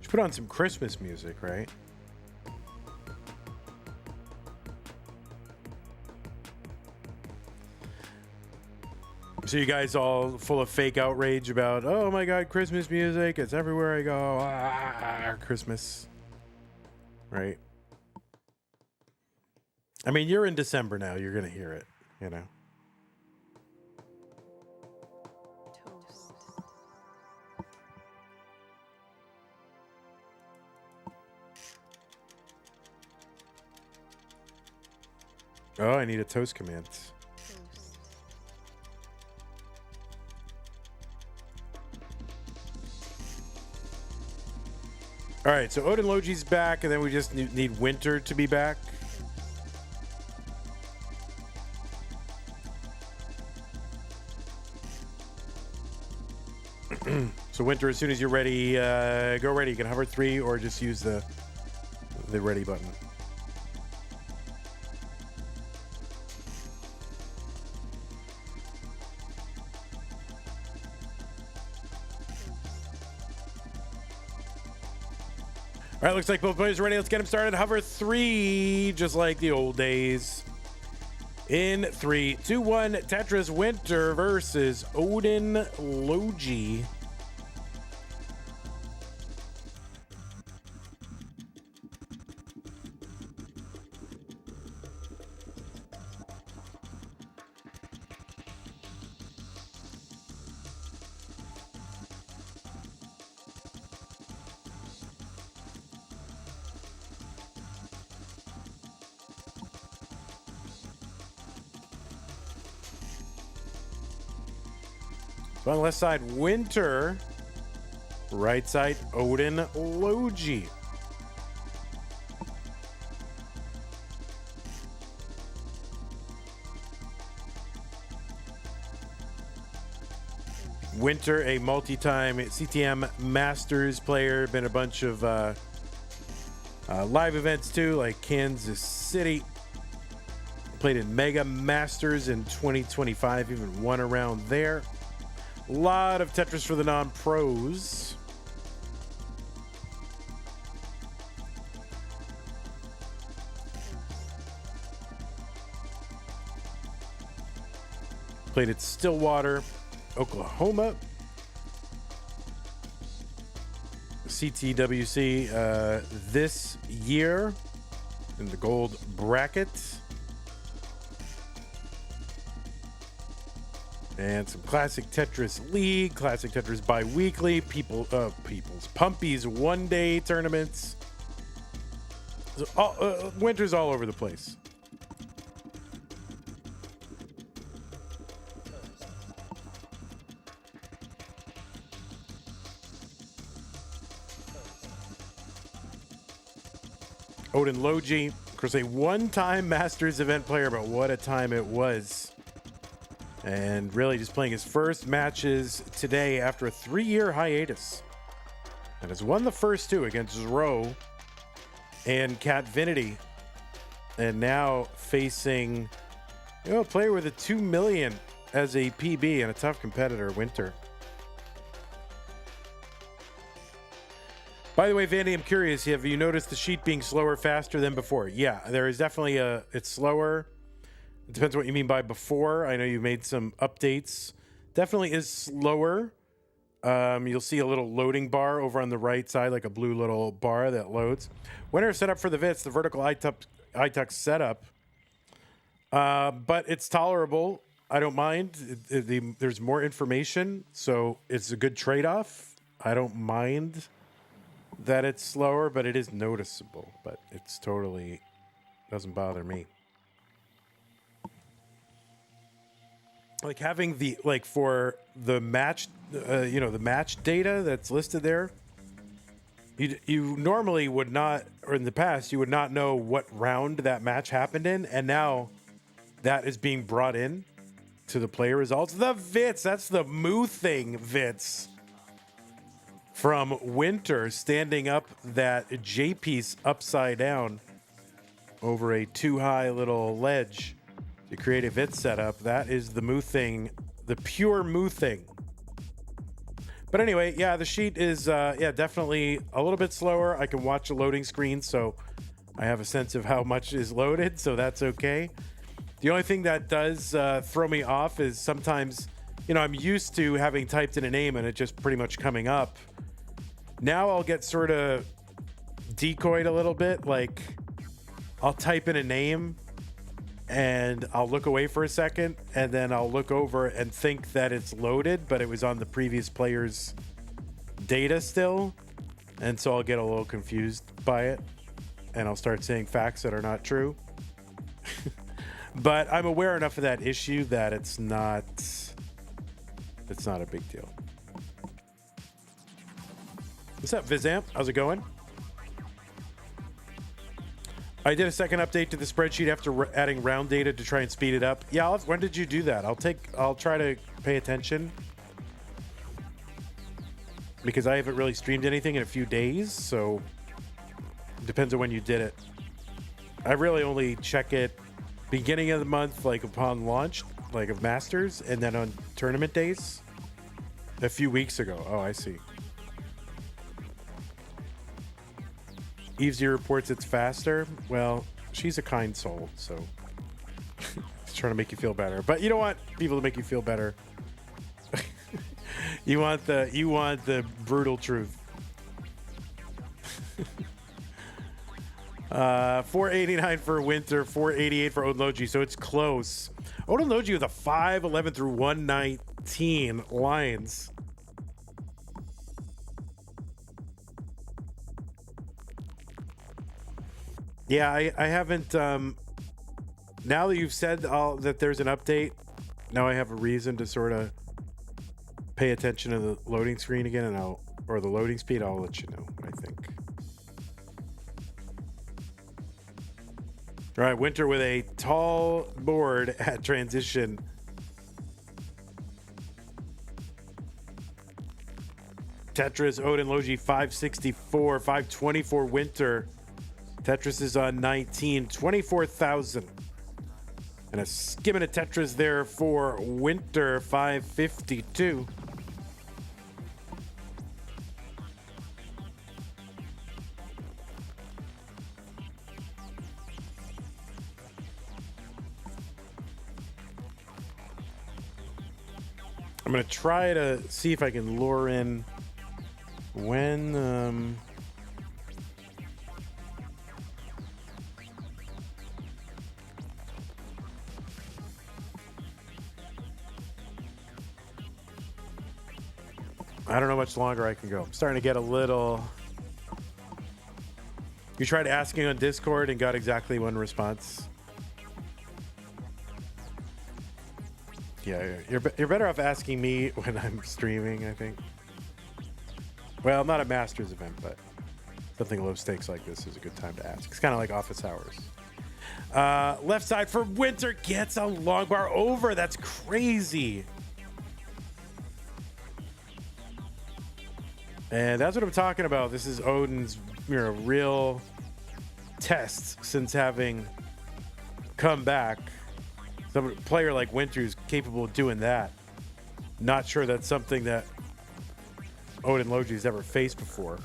Put on some Christmas music, right? So you guys all full of fake outrage about, oh my God, Christmas music. It's everywhere I go. Christmas. Right? I mean, you're in December now. You're going to hear it, you know? Oh, I need a toast command. All right, so Odin Logi's back, and then we just need Winter to be back. So Winter, as soon as you're ready, go ready. You can hover 3 or just use the ready button. All right, looks like both players are ready. Let's get them started. Hover 3, just like the old days. In 3, 2, 1, Tetris Winter versus Odin Logi. So on the left side, Winter. Right side, Odin Logi. Winter, a multi-time CTM Masters player. Been a bunch of live events too, like Kansas City. Played in Mega Masters in 2025, even won around there. A lot of Tetris for the non-pros. Played at Stillwater, Oklahoma. CTWC this year. in the gold bracket. And some Classic Tetris League, Classic Tetris bi-weekly, People's Pumpies one-day tournaments. So winter's all over the place. Odin Logi, of course, a one-time Masters event player, but what a time it was. And really just playing his first matches today after a 3-year hiatus. And has won the first two against Zro and Catvinity. And now facing a player with a 2 million as a PB and a tough competitor, Winter. By the way, Vandy, I'm curious, have you noticed the sheet being slower, faster than before? Yeah, there is definitely it's slower. It depends what you mean by before. I know you made some updates. Definitely is slower. You'll see a little loading bar over on the right side, like a blue little bar that loads. Winter setup for the VITs, the vertical iTux setup. But it's tolerable. I don't mind. There's more information, so it's a good trade-off. I don't mind that it's slower, but it is noticeable. But it's totally doesn't bother me. Like having the for the match, the match data that's listed there. You normally would not, or in the past, you would not know what round that match happened in, and now that is being brought in to the player results. The VITs, that's the moo thing, VITs. From Winter, standing up that J piece upside down over a too high little ledge to create a VIT setup. That is the moo thing, the pure moo thing. But anyway, yeah, the sheet is definitely a little bit slower. I can watch a loading screen, so I have a sense of how much is loaded, so that's okay. The only thing that does throw me off is sometimes, I'm used to having typed in a name and it just pretty much coming up. Now I'll get sort of decoyed a little bit. Like I'll type in a name and I'll look away for a second and then I'll look over and think that it's loaded, but it was on the previous player's data still. And so I'll get a little confused by it and I'll start saying facts that are not true. But I'm aware enough of that issue that it's not a big deal. What's up, Vizamp? How's it going? I did a second update to the spreadsheet after adding round data to try and speed it up. Yeah, when did you do that? I'll try to pay attention because I haven't really streamed anything in a few days, so it depends on when you did it. I really only check it beginning of the month, like upon launch, like of Masters, and then on tournament days a few weeks ago. Oh, I see. Evesy reports it's faster. Well, she's a kind soul, so she's trying to make you feel better. But you don't want people to make you feel better. You want the brutal truth. 489 for Winter, 488 for Odinlogi, so it's close. Odinlogi with a 511 through 119 lines. Yeah, I haven't. Now that you've said that there's an update, now I have a reason to sort of pay attention to the loading screen again, or the loading speed. I'll let you know, I think. All right, Winter with a tall board at transition. Tetris, Odin, Logi, 564, 524, Winter. Tetris is on 19, 24,000. And a skimming of Tetris there for Winter, 552. I'm going to try to see if I can lure in when I don't know much longer I can go. I'm starting to get a little... You tried asking on Discord and got exactly one response. Yeah, you're better off asking me when I'm streaming, I think. Well, not a Masters event, but something low stakes like this is a good time to ask. It's kind of like office hours. Left side for Winter gets a long bar over. That's crazy. And that's what I'm talking about. This is Odin's, real test since having come back. Some player like Winter's capable of doing that. Not sure that's something that Odin Logi's ever faced before.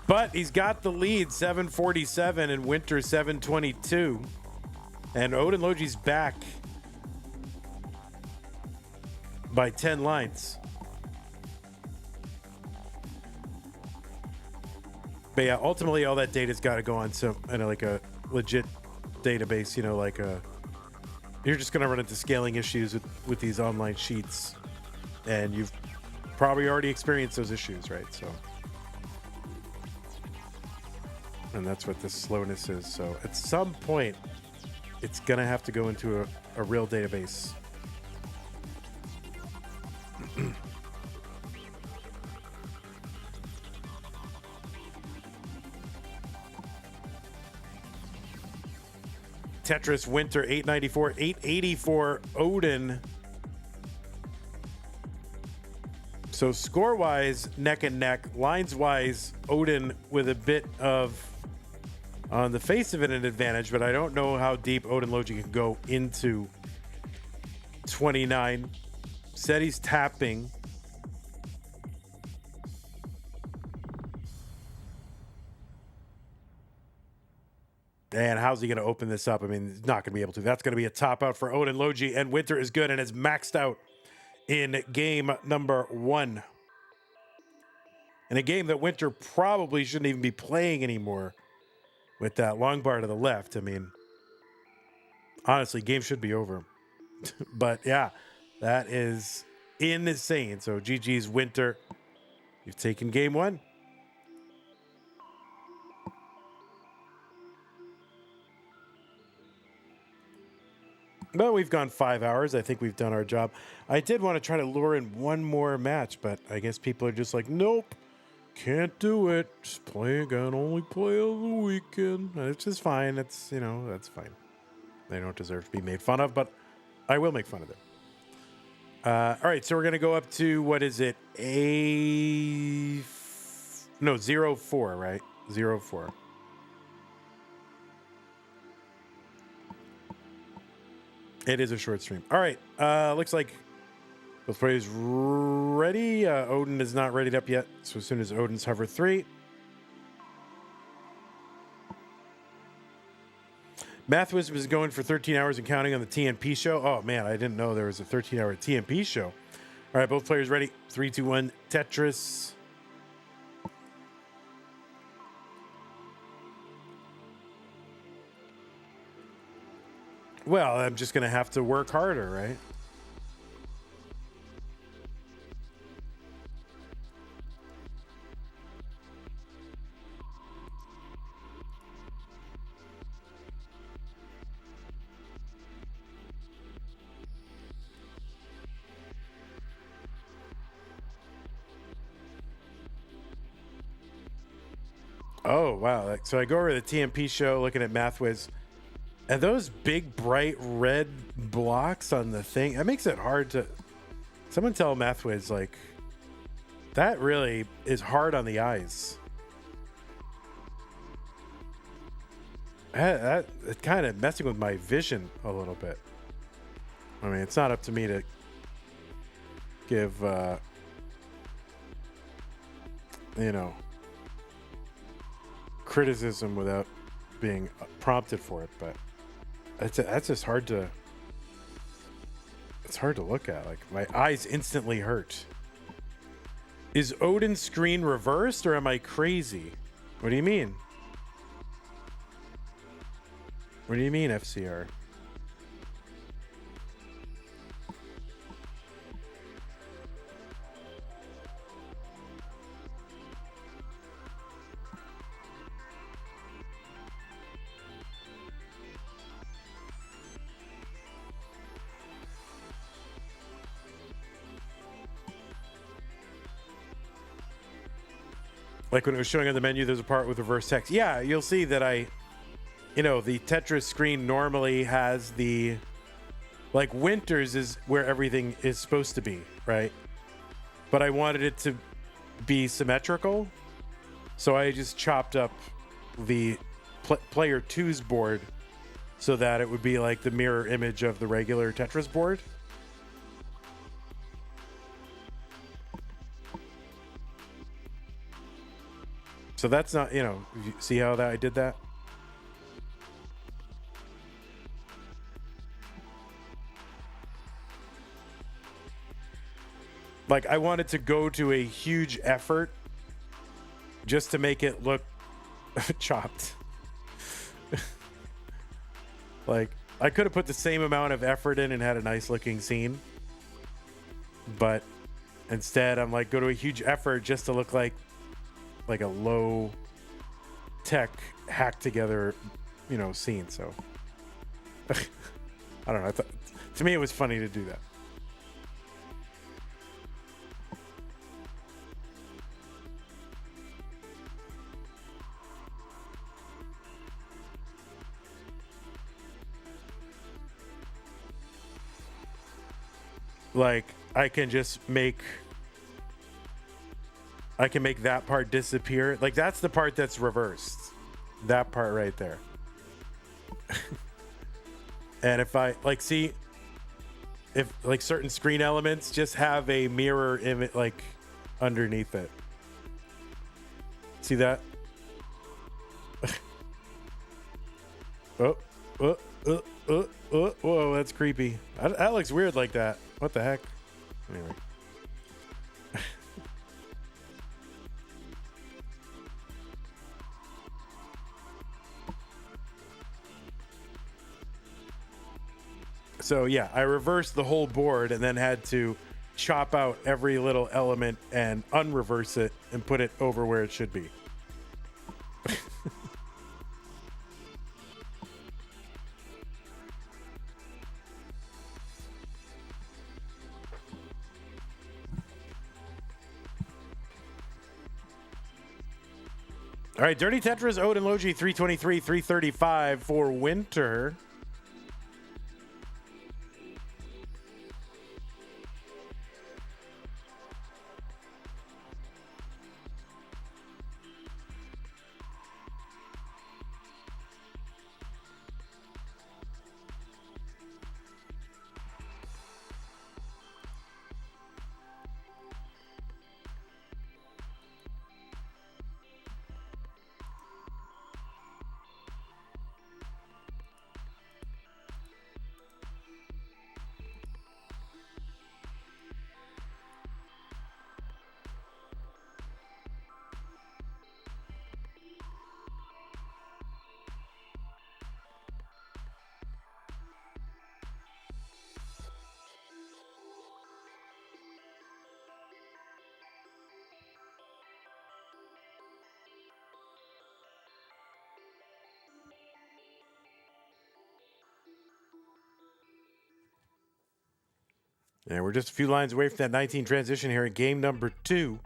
But he's got the lead, 747 and Winter 722. And Odin Logi's back by 10 lines. But yeah, ultimately all that data's got to go on some like a legit database, you're just going to run into scaling issues with these online sheets, and you've probably already experienced those issues, right? So, and that's what this slowness is. So at some point it's going to have to go into a real database. Tetris Winter 894, 884 Odin. So score wise, neck and neck. Lines wise, Odin with a bit of, on the face of it, an advantage, but I don't know how deep Odin Logi can go into 29. Said he's tapping. And how's he going to open this up? I mean, he's not going to be able to. That's going to be a top out for Odin Logi, and Winter is good and is maxed out in game number 1. In a game that Winter probably shouldn't even be playing anymore with that long bar to the left. I mean, honestly, game should be over. But yeah, that is insane. So GG's Winter. You've taken game 1. But we've gone 5 hours. I think we've done our job. I did want to try to lure in one more match, but I guess people are just like, nope, can't do it. Just play again. Only play on the weekend. It's just fine. It's, that's fine. They don't deserve to be made fun of, but I will make fun of them. All right, so we're going to go up to, what is it? 0-4, right? 0-4. It is a short stream. All right. Looks like both players ready. Odin is not readied up yet. So as soon as Odin's hover 3. Math Wisdom is going for 13 hours and counting on the TMP show. Oh, man. I didn't know there was a 13-hour TMP show. All right. Both players ready. 3, 2, 1. Tetris. Well, I'm just going to have to work harder, right? Oh, wow. So I go over to the TMP show looking at MathWiz. And those big, bright red blocks on the thing, that makes it hard to... Someone tell MathWiz, like, that really is hard on the eyes. It's kind of messing with my vision a little bit. I mean, it's not up to me to give, criticism without being prompted for it, but... That's just hard to... It's hard to look at. Like, my eyes instantly hurt. Is Odin's screen reversed, or am I crazy? What do you mean? What do you mean, FCR? like when it was showing on the menu, there's a part with reverse text. Yeah, you'll see that the Tetris screen normally has the, like, Winters is where everything is supposed to be, right? But I wanted it to be symmetrical, so I just chopped up the player 2's board so that it would be like the mirror image of the regular Tetris board. So that's not, you see how I did that? Like, I wanted to go to a huge effort just to make it look chopped. Like, I could have put the same amount of effort in and had a nice looking scene. But instead, I'm like, go to a huge effort just to look like a low tech hacked together, scene. So I don't know. To me, it was funny to do that. Like, I can make that part disappear. Like, that's the part that's reversed. That part right there. And if I if certain screen elements just have a mirror image like underneath it. See that? Whoa, that's creepy. That looks weird like that. What the heck? Anyway. So yeah, I reversed the whole board and then had to chop out every little element and unreverse it and put it over where it should be. All right, Dirty Tetris, Odin Logi, 323, 335 for Winter. And we're just a few lines away from that 19 transition here in game number 2.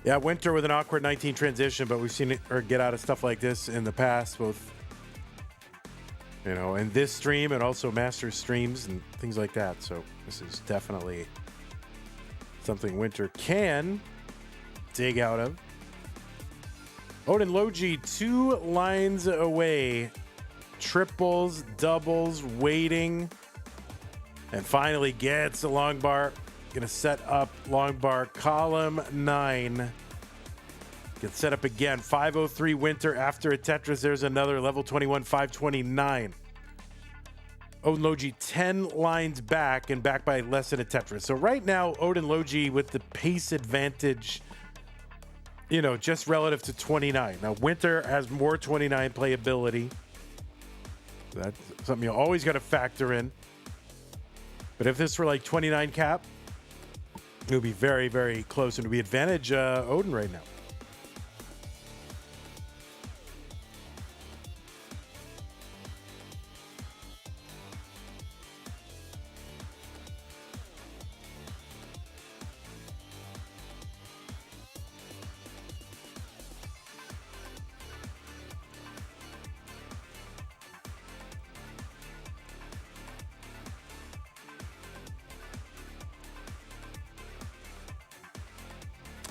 Yeah, Winter with an awkward 19 transition, but we've seen it or get out of stuff like this in the past, both in this stream and also Master streams and things like that. So this is definitely something Winter can dig out of. Odin Logi 2 lines away. Triples, doubles, waiting. And finally gets a long bar. Gonna set up long bar column 9. Gets set up again. 503 Winter after a Tetris. There's another level 21, 529. Odin Logi 10 lines back and back by less than a Tetris. So right now, Odin Logi with the pace advantage, just relative to 29. Now, Winter has more 29 playability. That's something you always got to factor in. But if this were like 29 cap, it would be very, very close and it would be advantage Odin right now.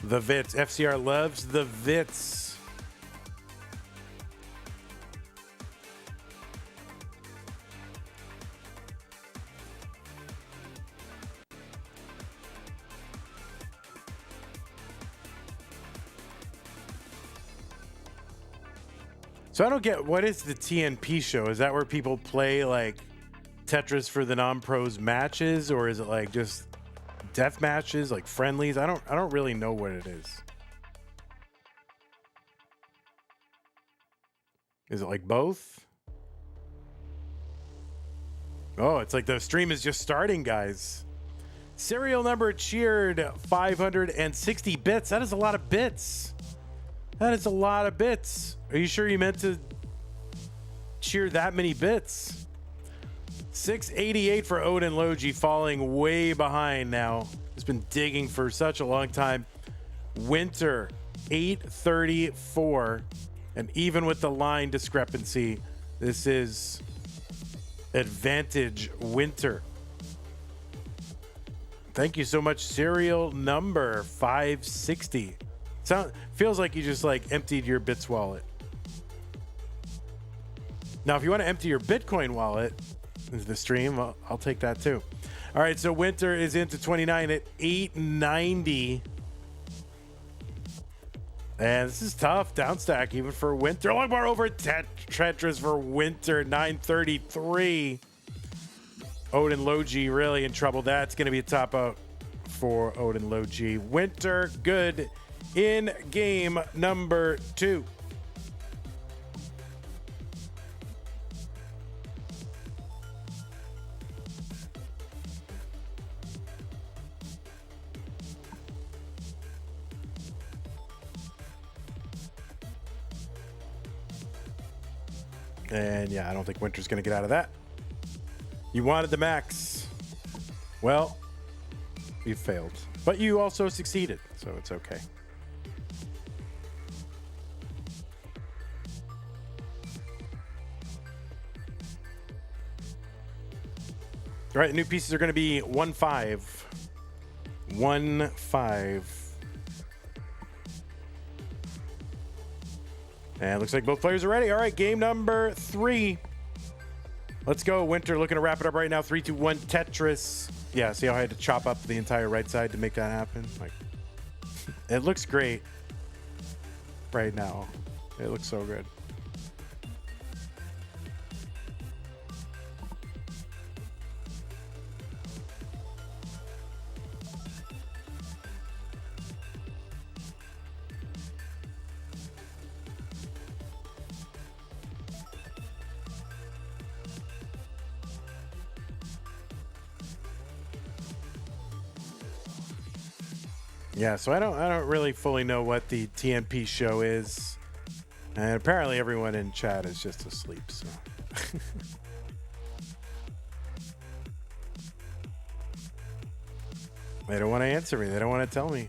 The Vits. FCR loves the Vits. So I don't get, what is the TNP show? Is that where people play like Tetris for the non-pros matches, or is it like just death matches, like friendlies? I don't really know what it is. Is it like both? Oh, it's like the stream is just starting, guys. Serial number cheered 560 bits. That is a lot of bits. That is a lot of bits. Are you sure you meant to cheer that many bits? 688 for Odin Logi, falling way behind now. It's been digging for such a long time. Winter, 834. And even with the line discrepancy, this is advantage Winter. Thank you so much, serial number 560. Feels like you just like emptied your bits wallet. Now, if you want to empty your Bitcoin wallet into the stream, I'll take that too. All right, so Winter is into 29 at 890. And this is tough. Downstack even for Winter. Long bar over Tetris for Winter, 933. Odin Logi really in trouble. That's going to be a top out for Odin Logi. Winter good in game number 2. And yeah, I don't think Winter's going to get out of that. You wanted the max. Well, you failed. But you also succeeded, so it's okay. All right, new pieces are going to be 1-5. 1-5. And it looks like both players are ready. All right, game number 3. Let's go. Winter looking to wrap it up right now. 3, 2, 1, Tetris. Yeah, see how I had to chop up the entire right side to make that happen? Like, it looks great right now. It looks so good. Yeah, so I don't really fully know what the TNP show is. And apparently everyone in chat is just asleep, so. They don't want to answer me. They don't want to tell me.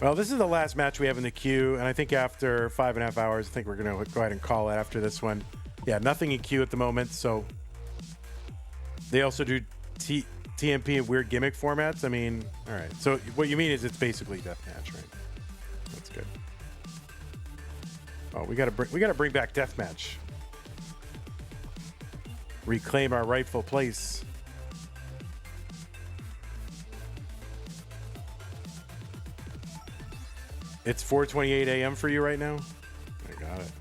Well, this is the last match we have in the queue, and I think after 5.5 hours, I think we're going to go ahead and call it after this one. Yeah, nothing in queue at the moment, so they also do TMP and weird gimmick formats. I mean, all right. So what you mean is it's basically deathmatch, right? That's good. Oh, we gotta bring back deathmatch. Reclaim our rightful place. It's 4:28 a.m. for you right now? I got it.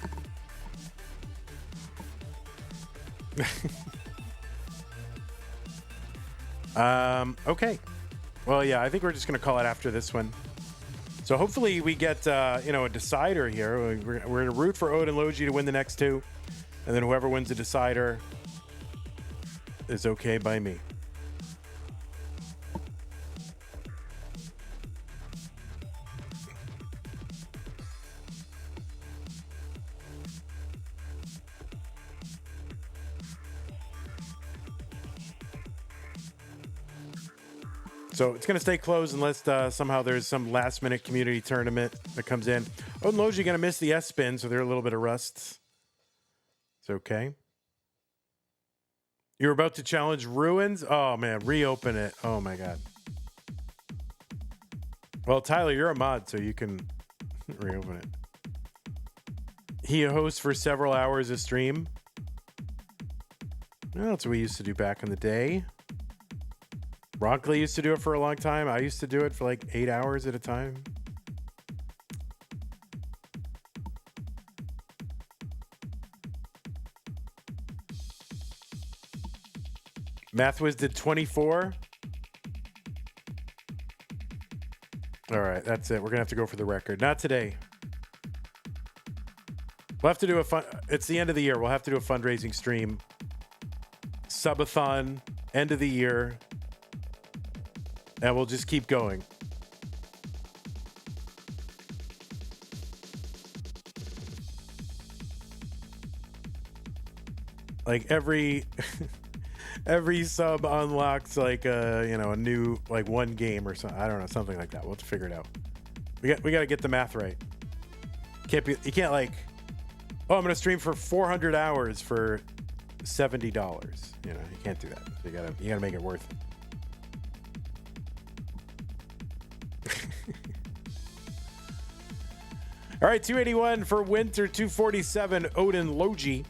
Okay. Well, yeah, I think we're just going to call it after this one. So hopefully we get, a decider here. We're going to root for Odin Logi to win the next 2. And then whoever wins the decider is okay by me. So it's going to stay closed unless somehow there's some last-minute community tournament that comes in. Odin Logi going to miss the S-spin, so they're a little bit of rust. It's okay. You're about to challenge Ruins? Oh, man, reopen it. Oh, my God. Well, Tyler, you're a mod, so you can reopen it. He hosts for several hours a stream. Well, that's what we used to do back in the day. Ronkley used to do it for a long time. I used to do it for like 8 hours at a time. Mathwiz did 24. All right, that's it. We're going to have to go for the record. Not today. We'll have to do a fun... It's the end of the year. We'll have to do a fundraising stream. Subathon, end of the year. And we'll just keep going. Like every... every sub unlocks like a new like one game or something. I don't know, something like that. We'll have to figure it out. We got to get the math right. You can't like, oh, I'm gonna stream for 400 hours for $70. You know, you can't do that. So you gotta make it worth it. All right, 281 for Winter, 247 Odin Logi.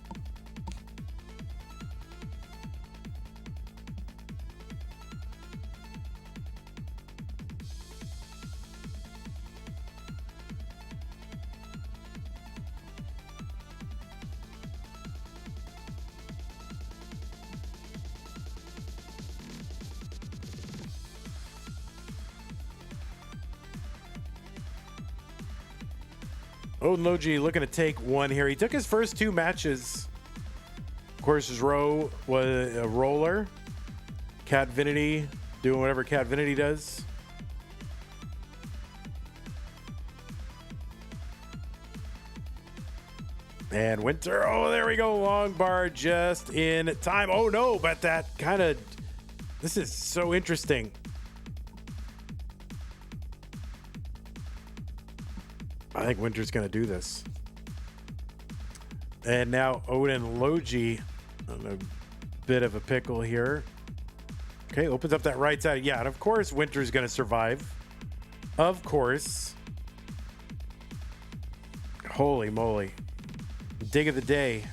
Odin Logi looking to take one here. He took his first two matches. Of course, his row was a roller. Catvinity doing whatever Catvinity does. And Winter, oh, there we go. Long bar just in time. Oh, no, but that kind of, this is so interesting. I think Winter's going to do this. And now Odin Logi on a bit of a pickle here. Okay, opens up that right side. Yeah, and of course Winter's going to survive. Of course. Holy moly. Dig of the day.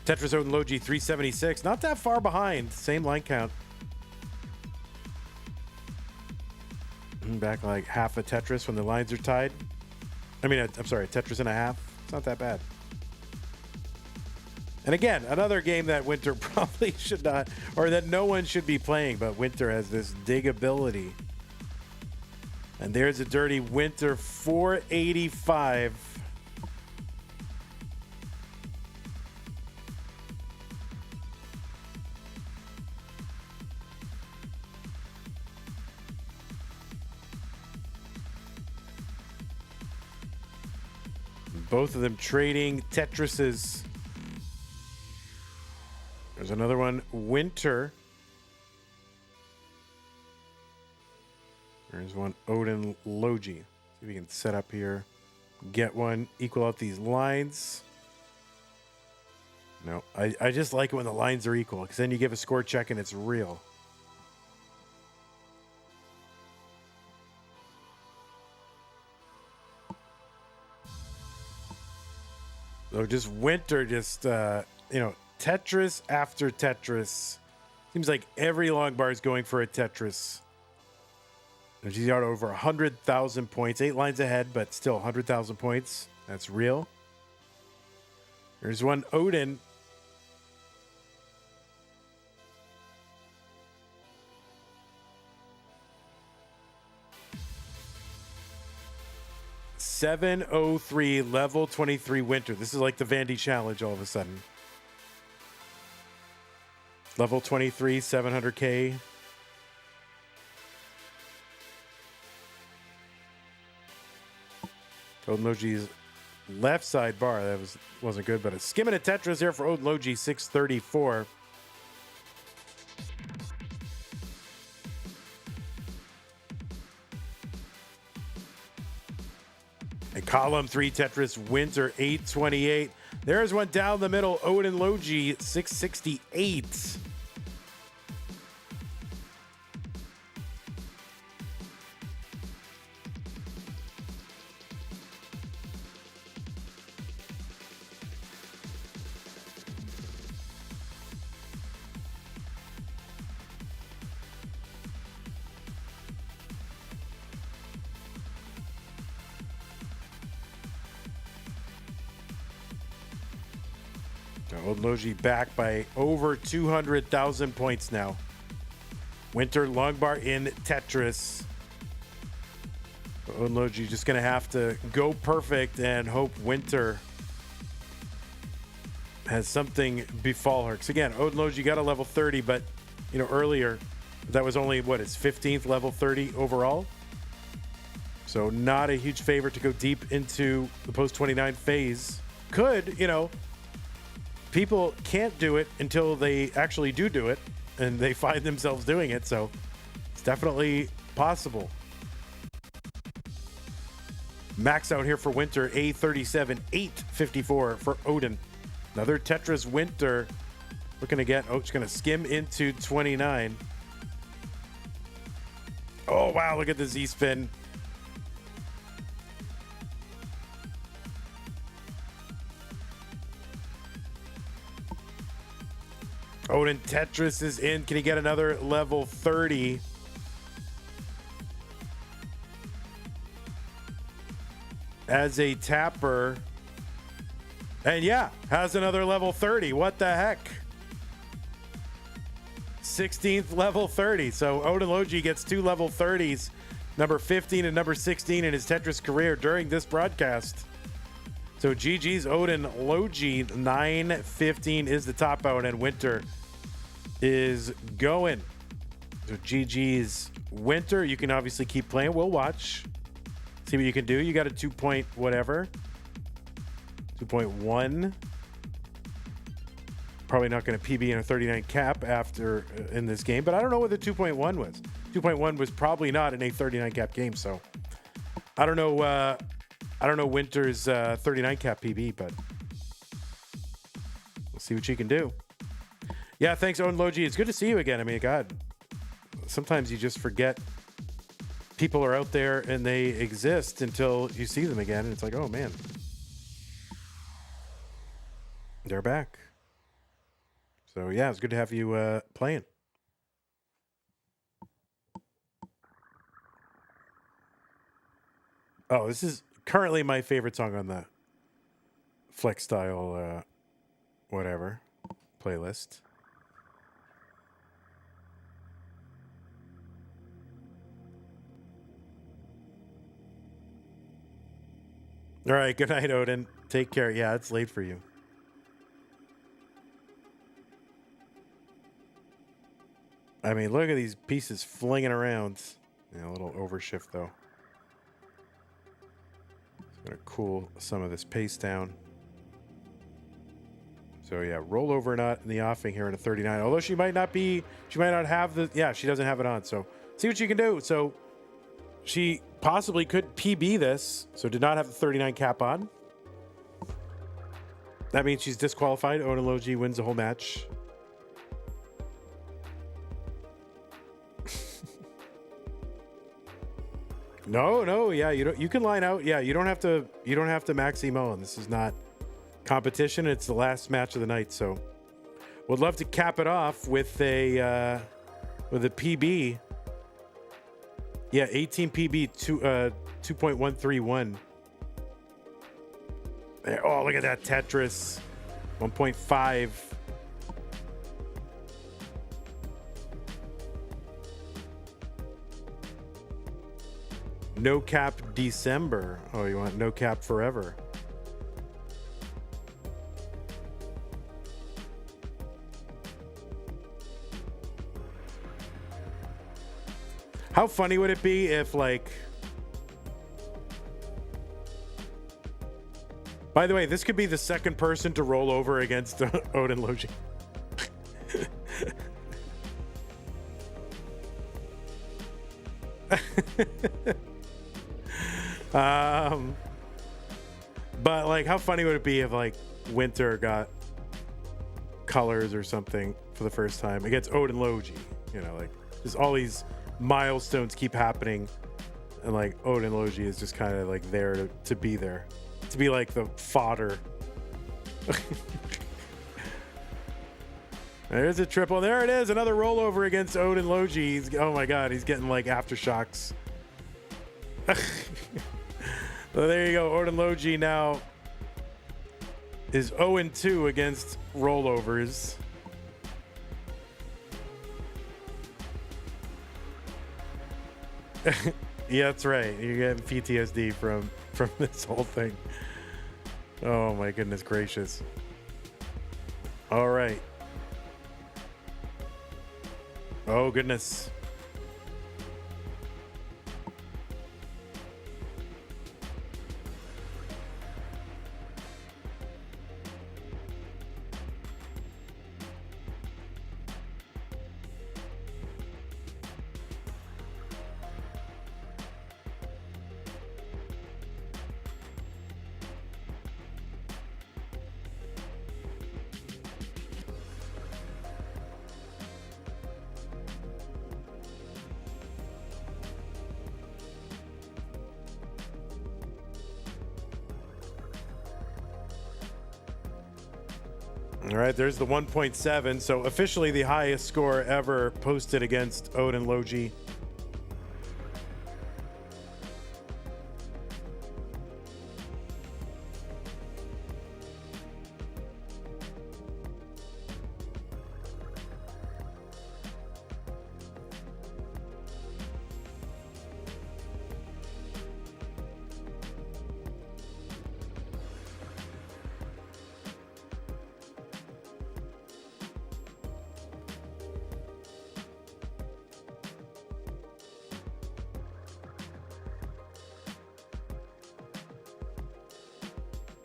Tetris Odin Logi 376. Not that far behind. Same line count. Back like half a Tetris when the lines are tied. I mean, I'm sorry, Tetris and a half. It's not that bad. And again, another game that Winter probably should not, or that no one should be playing, but Winter has this dig ability. And there's a dirty Winter 485. Both of them trading Tetrises. There's another one, Winter. There's one, Odin Logi. See if we can set up here. Get one, equal out these lines. No, I just like it when the lines are equal, because then you give a score check and it's real. So just Winter, Tetris after Tetris. Seems like every long bar is going for a Tetris. And she's got over 100,000 points. 8 lines ahead, but still 100,000 points. That's real. There's one Odin. $703 level 23 Winter. This is like the Vandy challenge all of a sudden. Level 23, 700K. Odin Logi's left side bar, that wasn't good, but a skimming a Tetris here for Odin Logi, 634. And Column 3 Tetris Winter 828. There's one down the middle. Odin Logi 668. Old Logi back by over 200,000 points now. Winter Longbar in Tetris. Old Logi just going to have to go perfect and hope Winter has something befall her. Because again, Odin Logi got a level 30, but you know, earlier that was only what his 15th level 30 overall. So not a huge favorite to go deep into the post 29 phase. Could, you know, people can't do it until they actually do it and they find themselves doing it. So it's definitely possible. Max out here for Winter, A37, 854 for Odin. Another Tetris Winter looking to get, it's going to skim into 29. Oh, wow. Look at the Z spin. Odin Tetris is in. Can he get another level 30? As a tapper. And yeah, has another level 30. What the heck? 16th level 30. So Odin Logi gets 2 level 30s. Number 15 and number 16 in his Tetris career during this broadcast. So GG's Odin Logi. 915 is the top out, and Winter is going. So GG's Winter. You can obviously keep playing. We'll watch. See what you can do. You got a 2 point whatever. 2.1. Probably not going to PB in a 39 cap after in this game, but I don't know what the 2.1 was. 2.1 was probably not in a 39 cap game, so I don't know. I don't know Winter's 39 cap PB, but we'll see what you can do. Yeah, thanks, Odin Logi. It's good to see you again. I mean, God, sometimes you just forget people are out there and they exist until you see them again, and it's like, oh man, they're back. So yeah, it's good to have you playing. Oh, this is currently my favorite song on the Flex Style whatever playlist. All right, good night, Odin. Take care. Yeah, it's late for you. I mean, look at these pieces flinging around. Yeah, a little overshift, though. It's going to cool some of this pace down. So, yeah, rollover not in the offing here in a 39. Although she might not have the... Yeah, she doesn't have it on. So, see what you can do. So, she possibly could PB this. So, did not have the 39 cap on. That means she's disqualified. Odin Logi wins the whole match. No, yeah, you can line out. Yeah, you don't have to max emo, and this is not competition. It's the last match of the night, so would love to cap it off with a PB. Yeah, 18 PB 2.131. Oh, look at that Tetris 1.5. No cap December. Oh, you want no cap forever. How funny would it be if, like... By the way, this could be the second person to roll over against Odin Logi. But like, how funny would it be if like Winter got colors or something for the first time against Odin Logi? You know, like just all these milestones keep happening, and like Odin Logi is just kind of like there to be there, to be like the fodder. There's a triple. There it is. Another rollover against Odin Logi. Oh my God, he's getting like aftershocks. So there you go. Odin Logi now is 0-2 against rollovers. Yeah, that's right. You're getting PTSD from this whole thing. Oh my goodness gracious. All right. Oh goodness. All right, there's the 1.7. So officially the highest score ever posted against Odin Logi.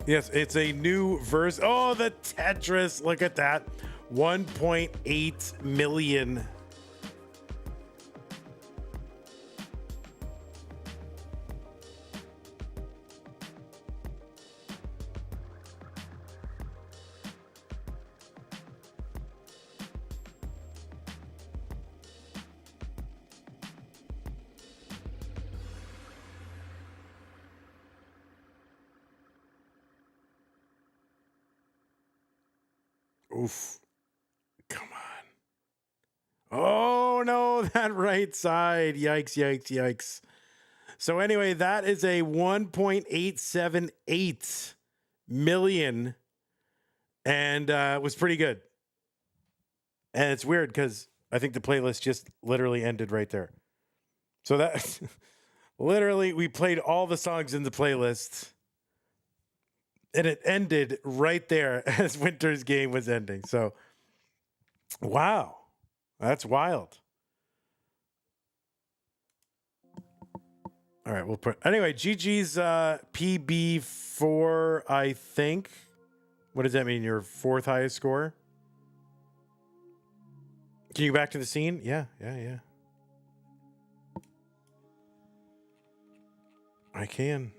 Yes, it's a new verse. Oh, the Tetris. Look at that. 1.8 million. Oof. Come on. Oh, no, that right side. Yikes, yikes, yikes. So anyway, that is a 1.878 million and was pretty good. And it's weird because I think the playlist just literally ended right there. So that literally we played all the songs in the playlist. And it ended right there as Winter's game was ending. So, wow, that's wild. All right, we'll put anyway. GG's PB4, I think. What does that mean? Your fourth highest score? Can you go back to the scene? Yeah. I can.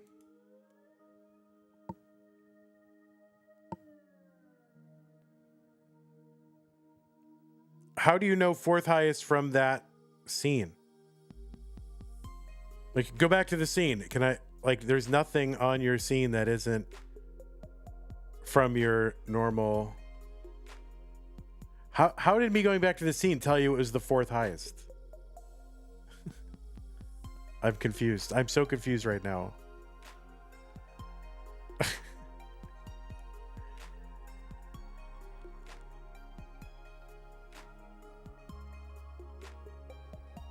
How do you know fourth highest from that scene? Like, go back to the scene. Can I, like, there's nothing on your scene that isn't from your normal. How did me going back to the scene tell you it was the fourth highest? I'm confused. I'm so confused right now.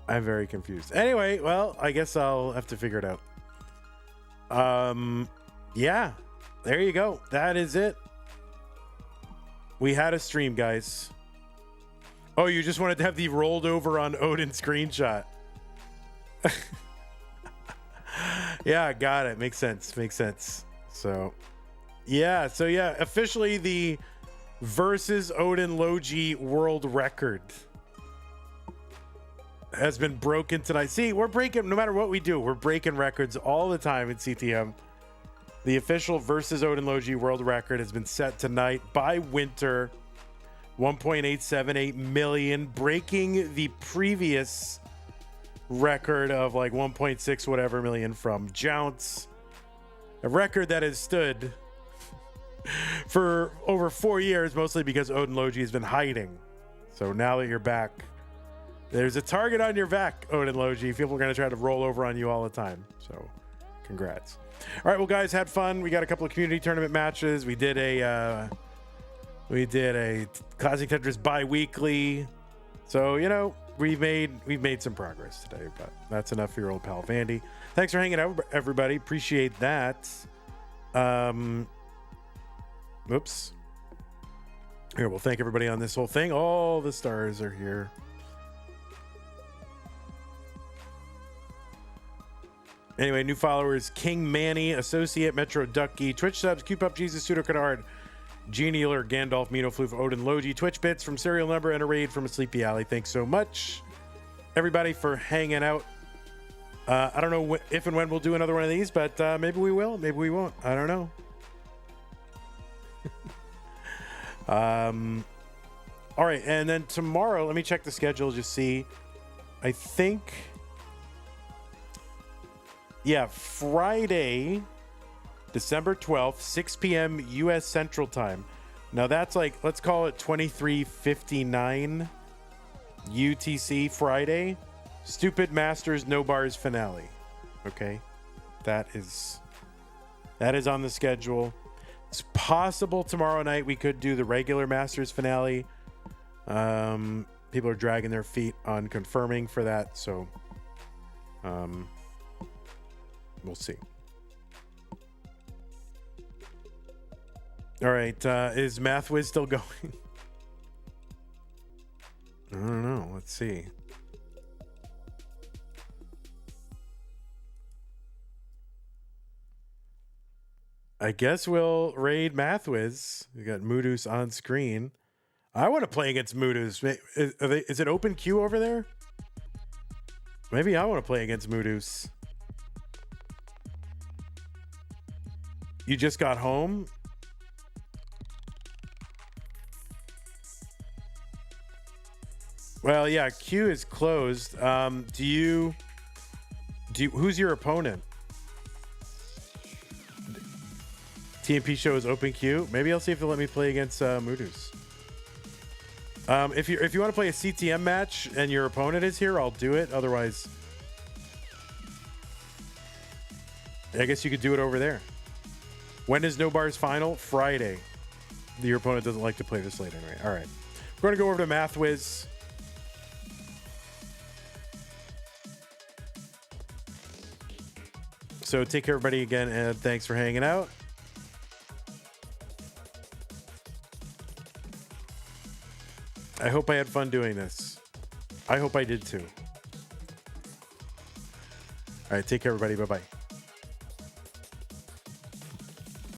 I'm very confused. Anyway, well, I guess I'll have to figure it out. Yeah, there you go. That is it. We had a stream, guys. Oh, you just wanted to have the rolled over on Odin screenshot. Yeah, got it. Makes sense. So yeah, officially the versus Odin Logi world record has been broken tonight. See, we're breaking, no matter what we do, we're breaking records all the time in CTM. The official versus Odin Logi world record has been set tonight by Winter. 1.878 million, breaking the previous record of like 1.6 whatever million from Jounce. A record that has stood for over 4 years, mostly because Odin Logi has been hiding. So now that you're back, there's a target on your back, Odin Logi. People are going to try to roll over on you all the time. So congrats. All right, well, guys, had fun. We got a couple of community tournament matches. We did a Classic Tetris bi-weekly. So, you know, we've made some progress today, but that's enough for your old pal Vandy. Thanks for hanging out, everybody. Appreciate that. Oops. Here, we'll thank everybody on this whole thing. All the stars are here. Anyway, new followers: King Manny, Associate, Metro Ducky, Twitch subs, Cube Up Jesus, Pseudo Canard, Genialer, Gandalf, Mino Floof, Odin Logi, Twitch bits from Serial Number, and a raid from a Sleepy Alley. Thanks so much, everybody, for hanging out. I don't know if and when we'll do another one of these, but maybe we will, maybe we won't. I don't know. All right, and then tomorrow, let me check the schedule, just see. I think, yeah, Friday, December 12th, 6 p.m. U.S. Central Time. Now that's like, let's call it 23:59 UTC Friday. Stupid Masters No Bars finale. Okay, that is on the schedule. It's possible tomorrow night we could do the regular Masters finale. People are dragging their feet on confirming for that, so we'll see. All right, is MathWiz still going? I don't know. Let's see. I guess we'll raid MathWiz. We got Moodus on screen. I want to play against Moodus. Is it open queue over there? Maybe I want to play against Moodus. You just got home? Well, yeah, queue is closed. Who's your opponent? TMP show is open queue. Maybe I'll see if they'll let me play against Moodus. If you want to play a CTM match and your opponent is here, I'll do it. Otherwise, I guess you could do it over there. When is No Bars final? Friday. Your opponent doesn't like to play this late anyway. All right. We're going to go over to MathWiz. So take care, everybody, again, and thanks for hanging out. I hope I had fun doing this. I hope I did too. All right, take care, everybody. Bye-bye.